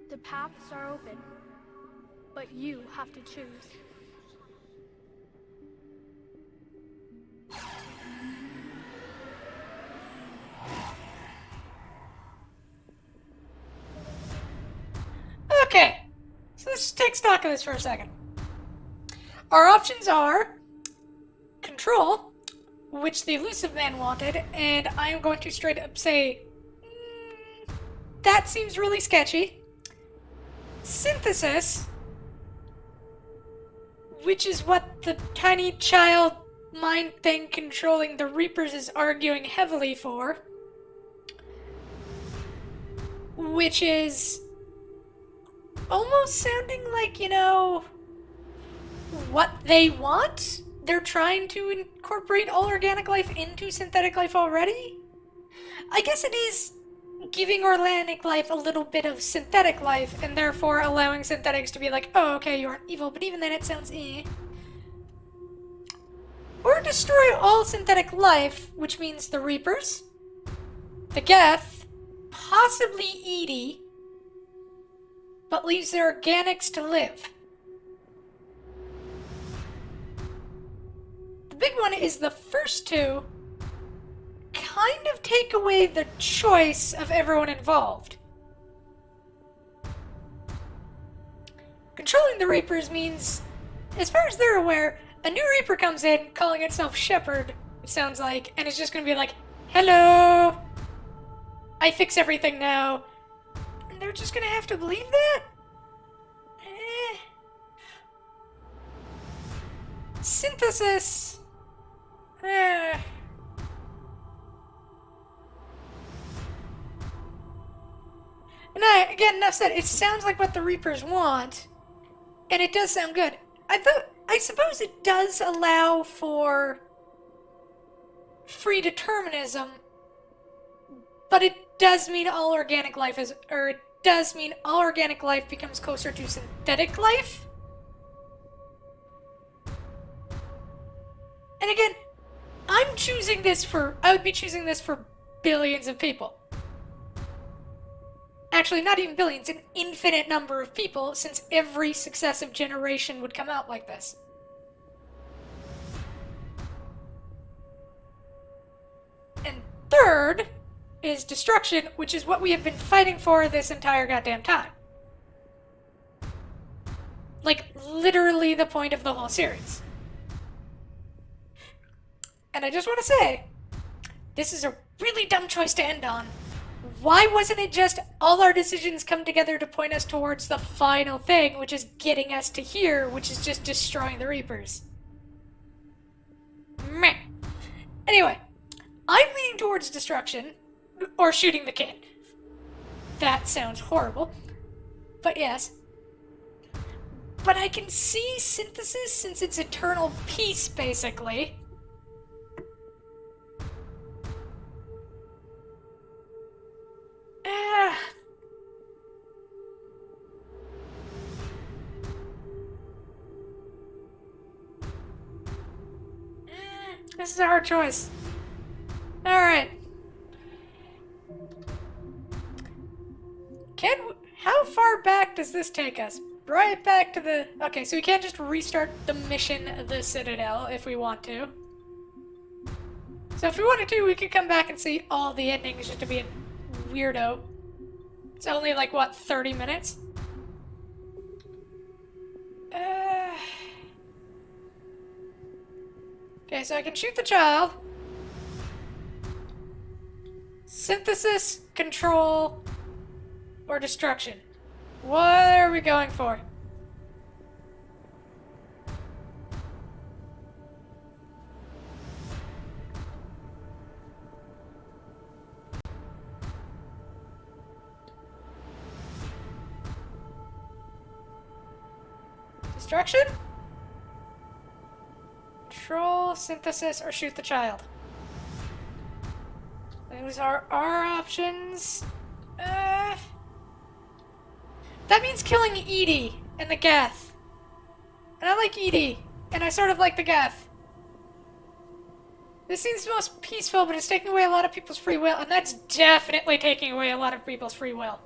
The paths are open, but you have to choose.
Okay, so let's take stock of this for a second. Our options are control, which the elusive man wanted, and I am going to straight up say, that seems really sketchy. Synthesis, which is what the tiny child mind thing controlling the Reapers is arguing heavily for, which is almost sounding like, you know, what they want? They're trying to incorporate all organic life into synthetic life already? I guess it is giving organic life a little bit of synthetic life, and therefore allowing synthetics to be like, oh, okay, you aren't evil, but even then it sounds eh. Or destroy all synthetic life, which means the Reapers, the Geth, possibly Edie, but leaves their organics to live. The big one is the first two kind of take away the choice of everyone involved. Controlling the Reapers means, as far as they're aware, a new Reaper comes in calling itself Shepherd, it sounds like, and it's just gonna be like, hello, I fix everything now. And they're just gonna have to believe that? Synthesis. Eh. And again, enough said. It sounds like what the Reapers want, and it does sound good. I suppose it does allow for free determinism, but it does mean all organic life is, or it does mean all organic life becomes closer to synthetic life. And again, I would be choosing this for billions of people. Actually, not even billions, an infinite number of people, since every successive generation would come out like this. And third is destruction, which is what we have been fighting for this entire goddamn time. Like, literally the point of the whole series. And I just want to say, this is a really dumb choice to end on. Why wasn't it just all our decisions come together to point us towards the final thing, which is getting us to here, which is just destroying the Reapers? Meh. Anyway, I'm leaning towards destruction, or shooting the kid. That sounds horrible, but yes. But I can see synthesis since it's eternal peace, basically. This is a hard choice. Alright. How far back does this take us? Right back to the... Okay, so we can't just restart the mission of the Citadel if we want to. So if we wanted to, we could come back and see all the endings just to be a weirdo. It's only like, what, 30 minutes? Okay, so I can shoot the child. Synthesis, control, or destruction. What are we going for? Destruction? Control, synthesis, or shoot the child. Those are our options. That means killing Edie and the Geth. And I like Edie, and I sort of like the Geth. This seems the most peaceful, but it's taking away a lot of people's free will, and that's definitely taking away a lot of people's free will.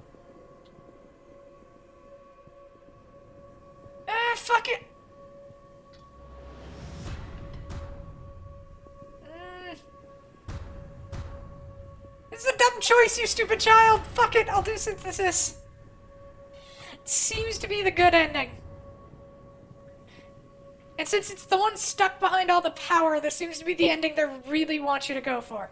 Fuck it. This is a dumb choice, you stupid child. Fuck it, I'll do synthesis. It seems to be the good ending. And since it's the one stuck behind all the power, this seems to be the ending they really want you to go for.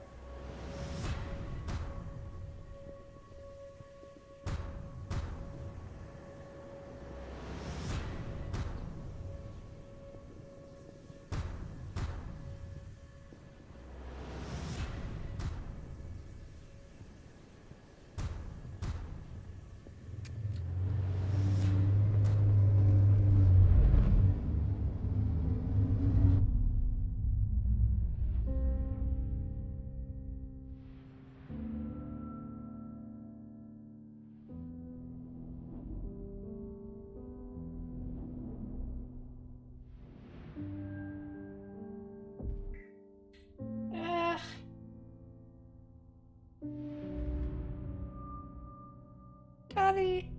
Daddy.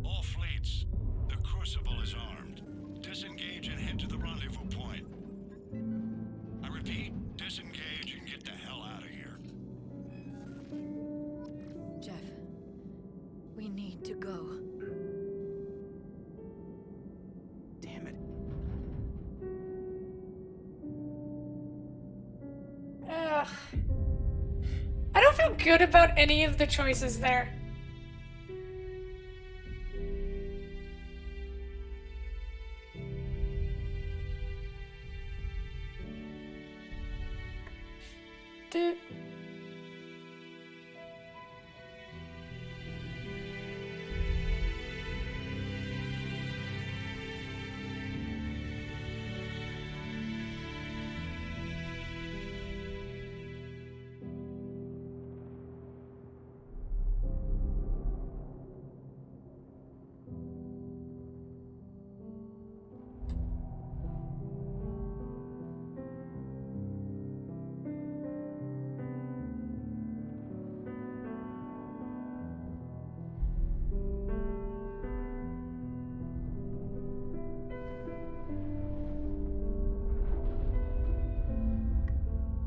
All fleets, the Crucible is armed. Disengage and head to the rendezvous point. I repeat, disengage and get the hell out of here.
Jeff, we need to go.
Damn it.
I don't feel feel good about any of the choices there. Dude.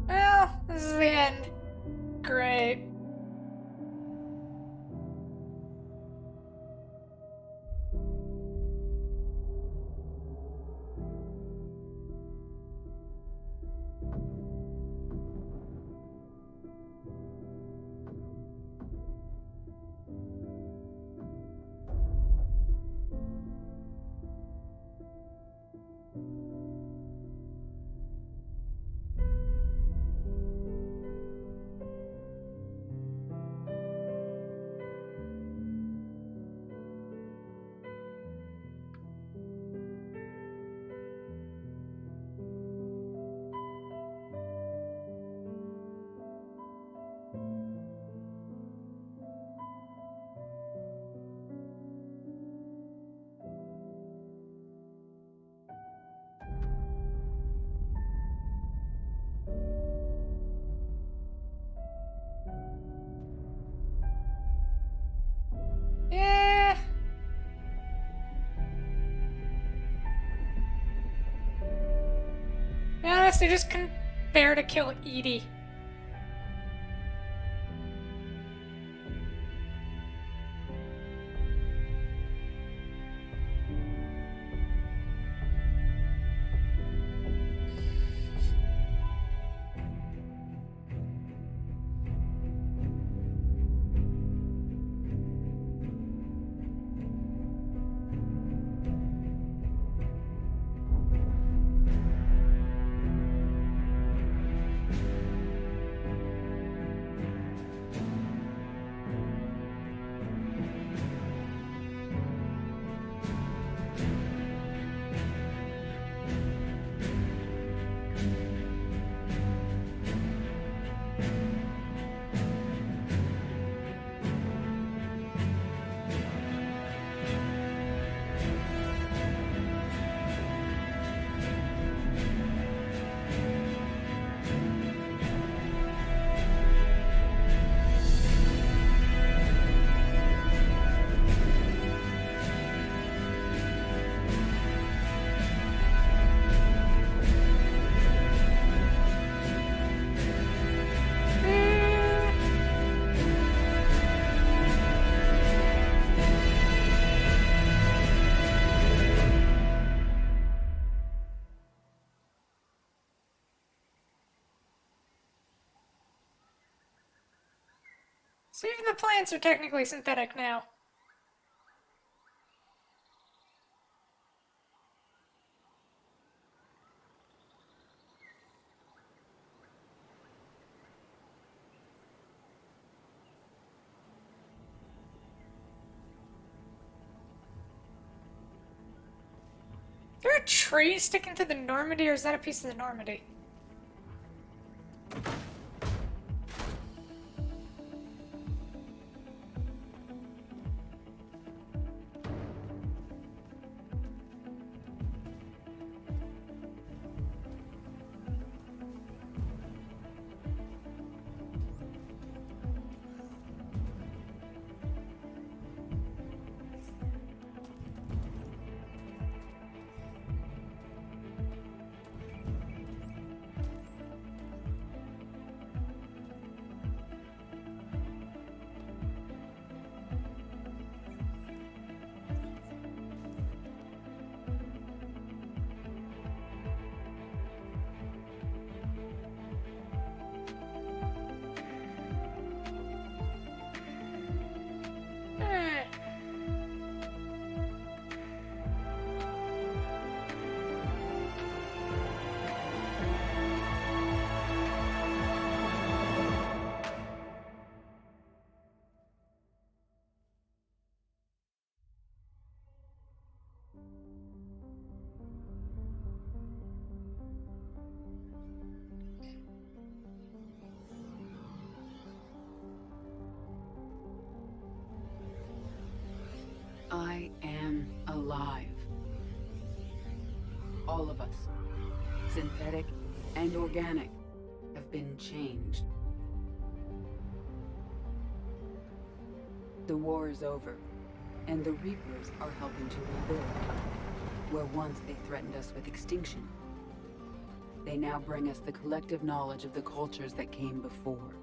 Well, this is the end. Great. Yeah. To be honest, I just couldn't bear to kill Edie. So even the plants are technically synthetic now. Is there a tree sticking to the Normandy, or is that a piece of the Normandy?
I am alive. All of us, synthetic and organic, have been changed. The war is over, and the Reapers are helping to rebuild. Where once they threatened us with extinction, they now bring us the collective knowledge of the cultures that came before.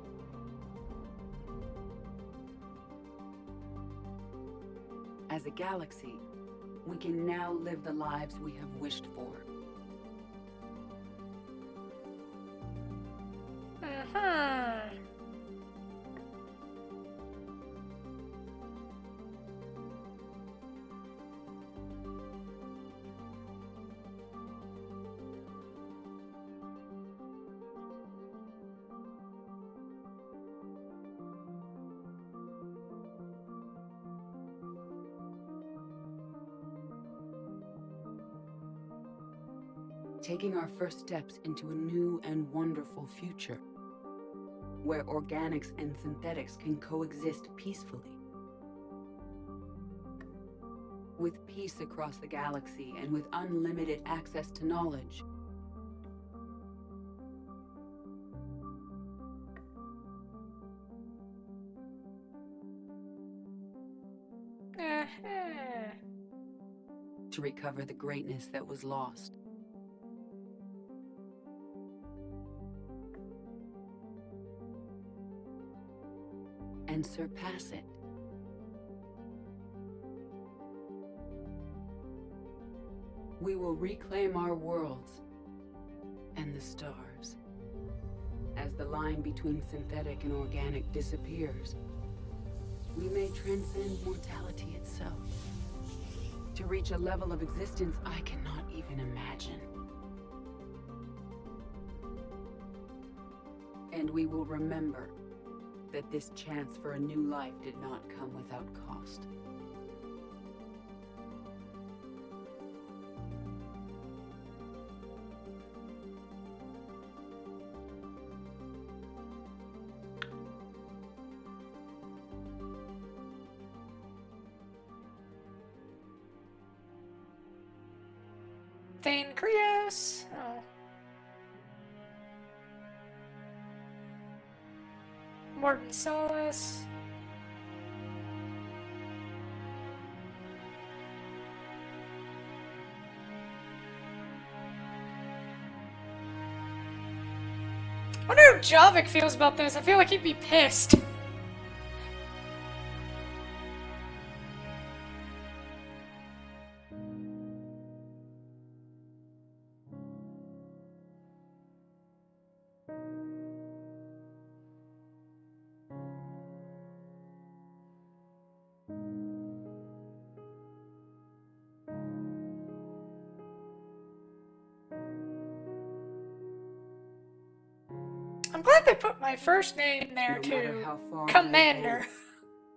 As a galaxy, we can now live the lives we have wished for.
Uh-huh.
Taking our first steps into a new and wonderful future, where organics and synthetics can coexist peacefully. With peace across the galaxy and with unlimited access to knowledge.
Uh-huh.
To recover the greatness that was lost. And surpass it. We will reclaim our worlds and the stars. As the line between synthetic and organic disappears, we may transcend mortality itself to reach a level of existence I cannot even imagine. And we will remember that this chance for a new life did not come without cost.
Thane Krios. Oh. Morton Solus. I wonder how Javik feels about this. I feel like he'd be pissed. I'm glad they put my first name there
No
too.
matter how far
Commander.
we advance,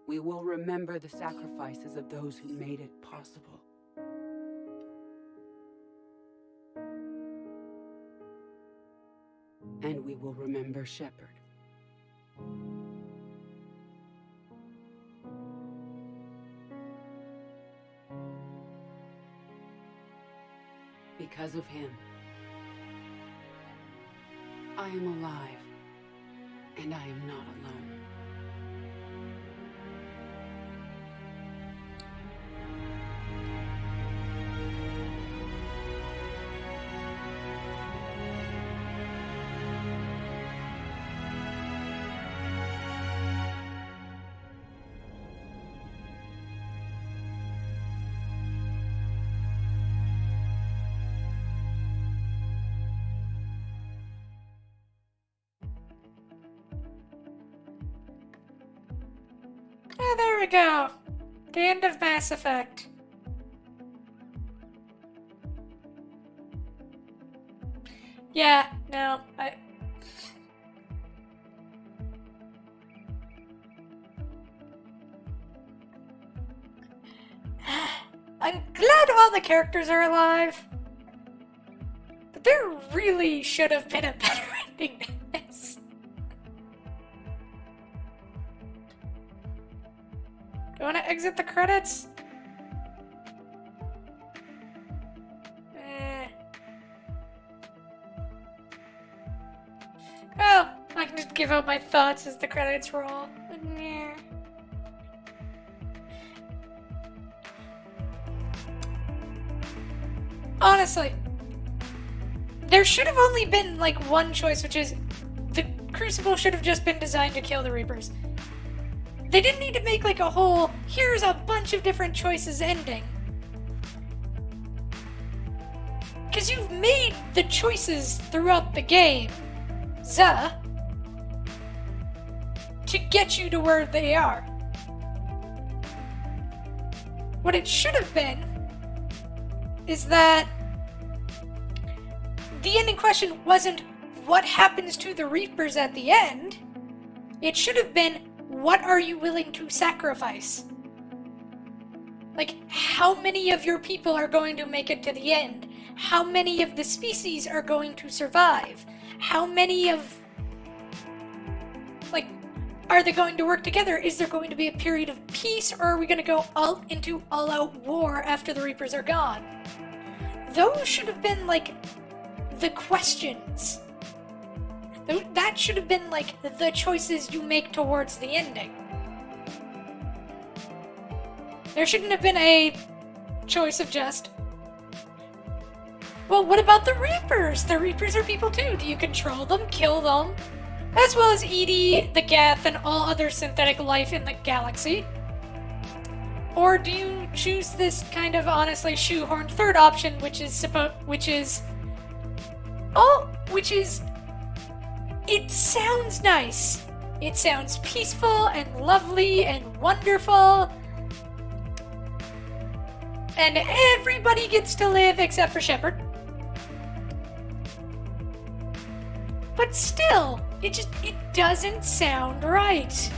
we will remember the sacrifices of those who made it possible. And we will remember Shepard. Because of him, I am alive, and I am not alone.
Oh, there we go. The end of Mass Effect. Yeah, no, I'm glad all the characters are alive. But there really should have been a better ending than this. Do you want to exit the credits? give out my thoughts as the credits roll. Yeah. Honestly, there should have only been like one choice, which is the Crucible should have just been designed to kill the Reapers. They didn't need to make like a whole, here's a bunch of different choices ending. Because you've made the choices throughout the game, to get you to where they are. What it should have been is that the ending question wasn't what happens to the Reapers at the end. It should have been, what are you willing to sacrifice? Like, how many of your people are going to make it to the end? How many of the species are going to survive? How many of... Like, are they going to work together? Is there going to be a period of peace, or are we going to go into all-out war after the Reapers are gone? Those should have been, like, the questions. That should have been, like, the choices you make towards the ending. There shouldn't have been a choice of just, well, what about the Reapers? The Reapers are people too. Do you control them, kill them? As well as Edie, the Geth, and all other synthetic life in the galaxy? Or do you choose this kind of honestly shoehorned third option, which is, it sounds nice. It sounds peaceful and lovely and wonderful. And everybody gets to live except for Shepard. But still, it doesn't sound right.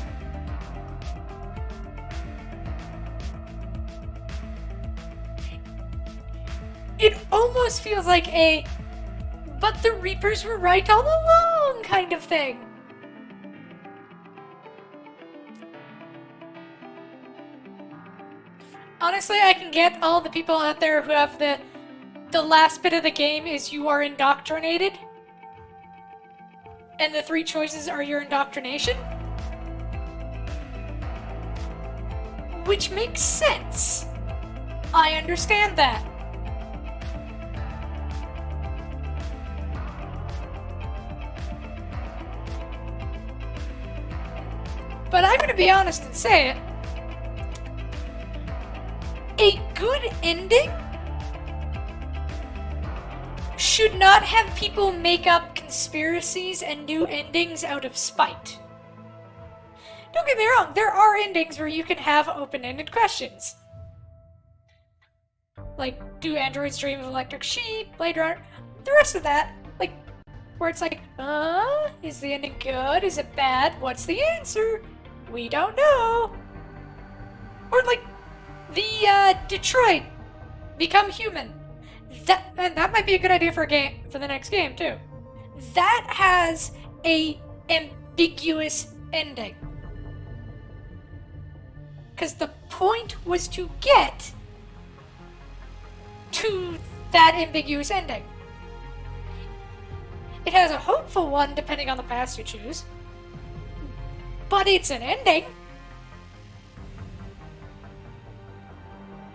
It almost feels like a, but the Reapers were right all along kind of thing. Honestly, I can get all the people out there who have the last bit of the game is you are indoctrinated. And the 3 choices are your indoctrination. Which makes sense. I understand that. But I'm gonna be honest and say it. A good ending should not have people make up conspiracies and new endings out of spite. Don't get me wrong, there are endings where you can have open-ended questions. Like, do androids dream of electric sheep, Blade Runner? The rest of that, like, where it's like, is the ending good? Is it bad? What's the answer? We don't know. Or like, the Detroit become human. That might be a good idea for the next game too. That has a ambiguous ending. Because the point was to get to that ambiguous ending. It has a hopeful one depending on the path you choose. But it's an ending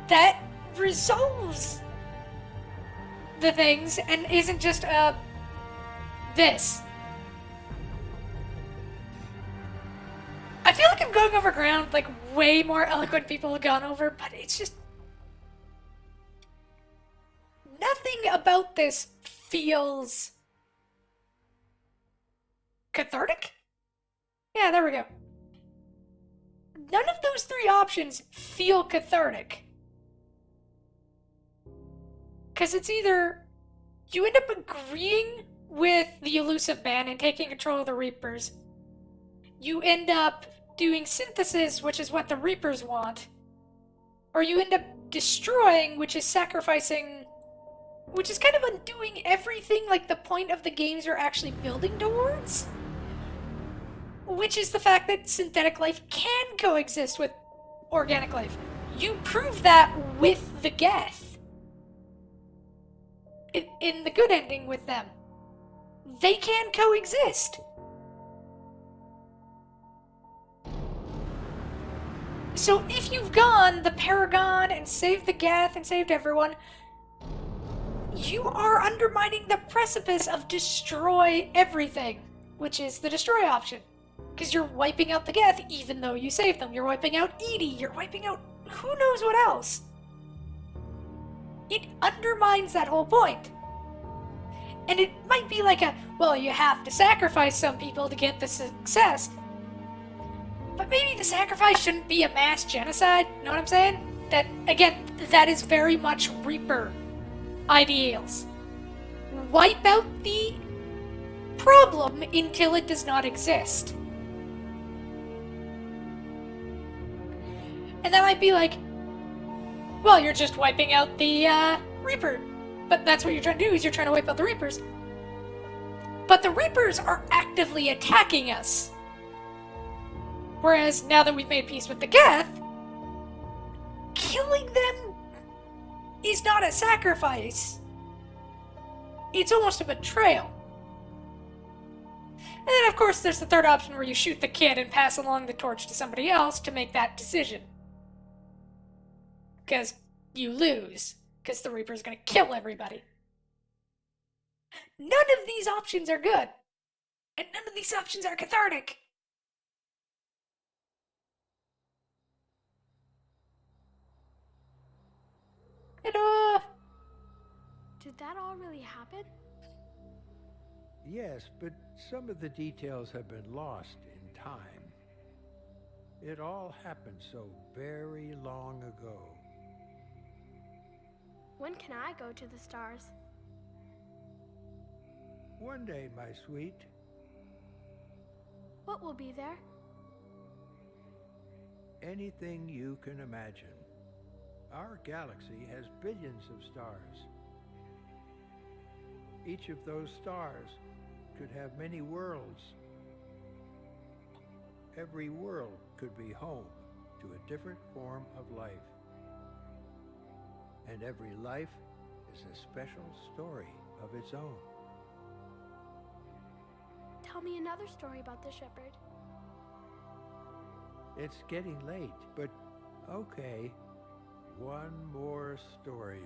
that resolves the things and isn't just this. I feel like I'm going over ground like way more eloquent people have gone over, but it's just nothing about this feels cathartic? Yeah, there we go. None of those 3 options feel cathartic. Because it's either you end up agreeing with the elusive man and taking control of the Reapers. You end up doing synthesis, which is what the Reapers want. Or you end up destroying, which is sacrificing, which is kind of undoing everything like the point of the games you're actually building towards. Which is the fact that synthetic life can coexist with organic life. You prove that with the Geth. In the good ending with them. They can coexist. So if you've gone the Paragon and saved the Geth and saved everyone, you are undermining the precipice of destroy everything, which is the destroy option. Because you're wiping out the Geth even though you saved them. You're wiping out Edie, you're wiping out who knows what else. It undermines that whole point. And it might be like a, well, you have to sacrifice some people to get the success. But maybe the sacrifice shouldn't be a mass genocide, you know what I'm saying? That, again, that is very much Reaper ideals. Wipe out the problem until it does not exist. And that might be like, well, you're just wiping out the Reaper. But that's what you're trying to do, is you're trying to wipe out the Reapers. But the Reapers are actively attacking us. Whereas now that we've made peace with the Geth, killing them is not a sacrifice. It's almost a betrayal. And then, of course, there's the third option where you shoot the kid and pass along the torch to somebody else to make that decision. Because you lose. Because the Reaper's gonna kill everybody. None of these options are good. And none of these options are cathartic. And,
Did that all really happen?
Yes, but some of the details have been lost in time. It all happened so very long ago.
When can I go to the stars?
One day, my sweet.
What will be there?
Anything you can imagine. Our galaxy has billions of stars. Each of those stars could have many worlds. Every world could be home to a different form of life. And every life is a special story of its own.
Tell me another story about the shepherd.
It's getting late, but okay. One more story.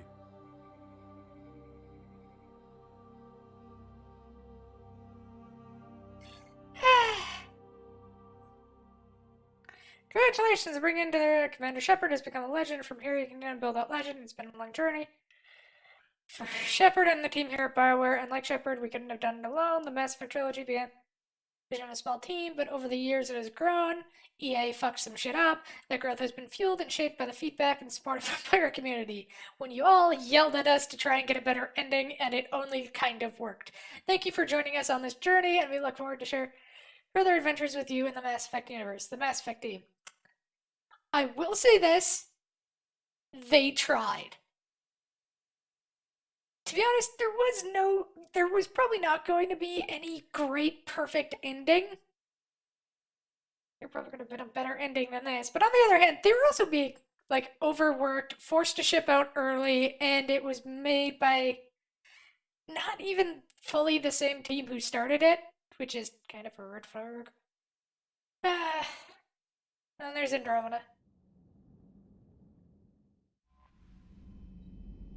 Congratulations, bringing to Commander Shepard has become a legend. From here, you can build that legend. It's been a long journey. For Shepard and the team here at BioWare, and like Shepard, we couldn't have done it alone. The Mass Effect trilogy began vision of a small team, but over the years it has grown. EA fucked some shit up. That growth has been fueled and shaped by the feedback and support of the player community. When you all yelled at us to try and get a better ending, and it only kind of worked. Thank you for joining us on this journey, and we look forward to share further adventures with you in the Mass Effect universe. The Mass Effect team. I will say this. They tried. To be honest, there was probably not going to be any great, perfect ending. There probably could have been a better ending than this. But on the other hand, they were also being, like, overworked, forced to ship out early, and it was made by not even fully the same team who started it, which is kind of a red flag. And there's Andromeda.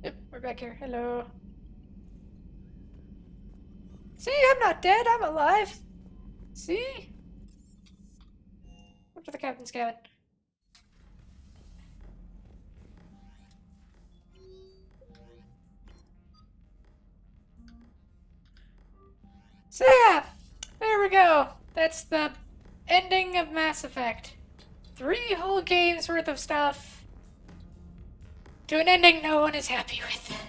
Yep, we're back here. Hello. See, I'm not dead. I'm alive. See? Up to the captain's cabin. So yeah, there we go. That's the ending of Mass Effect. 3 whole games worth of stuff to an ending no one is happy with.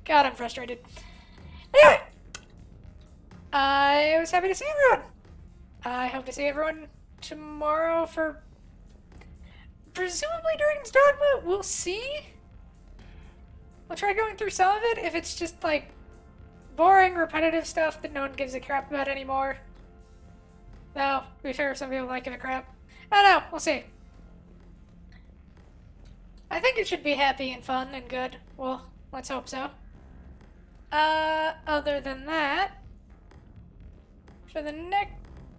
God, I'm frustrated. Anyway, I was happy to see everyone. I hope to see everyone tomorrow for presumably Dragon's Dogma. We'll see. We'll try going through some of it. If it's just like boring, repetitive stuff that no one gives a crap about anymore. Though, to be fair, some people like give a crap. I don't know. We'll see. I think it should be happy and fun and good. Well, let's hope so. Other than that, for the next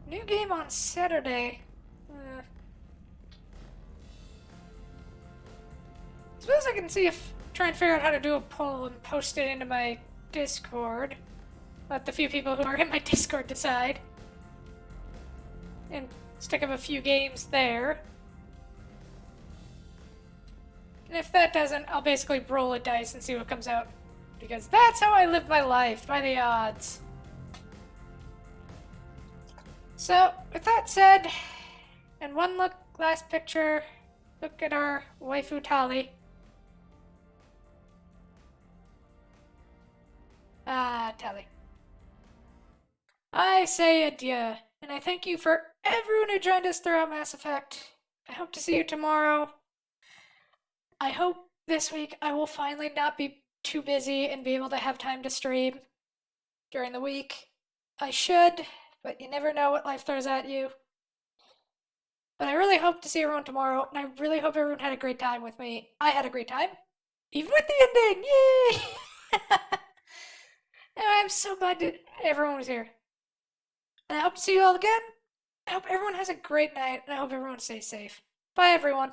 new game on Saturday, suppose I can see if try and figure out how to do a poll and post it into my Discord. Let the few people who are in my Discord decide. And stick up a few games there. And if that doesn't, I'll basically roll a dice and see what comes out. Because that's how I live my life, by the odds. So, with that said, and one look, last picture, look at our waifu Tali. Tali. I say adieu, and I thank you for everyone who joined us throughout Mass Effect. I hope to see you tomorrow. I hope this week I will finally not be too busy and be able to have time to stream during the week. I should, but you never know what life throws at you. But I really hope to see everyone tomorrow, and I really hope everyone had a great time with me. I had a great time, even with the ending. Yay! And I'm so glad that everyone was here. And I hope to see you all again. I hope everyone has a great night, and I hope everyone stays safe. Bye, everyone.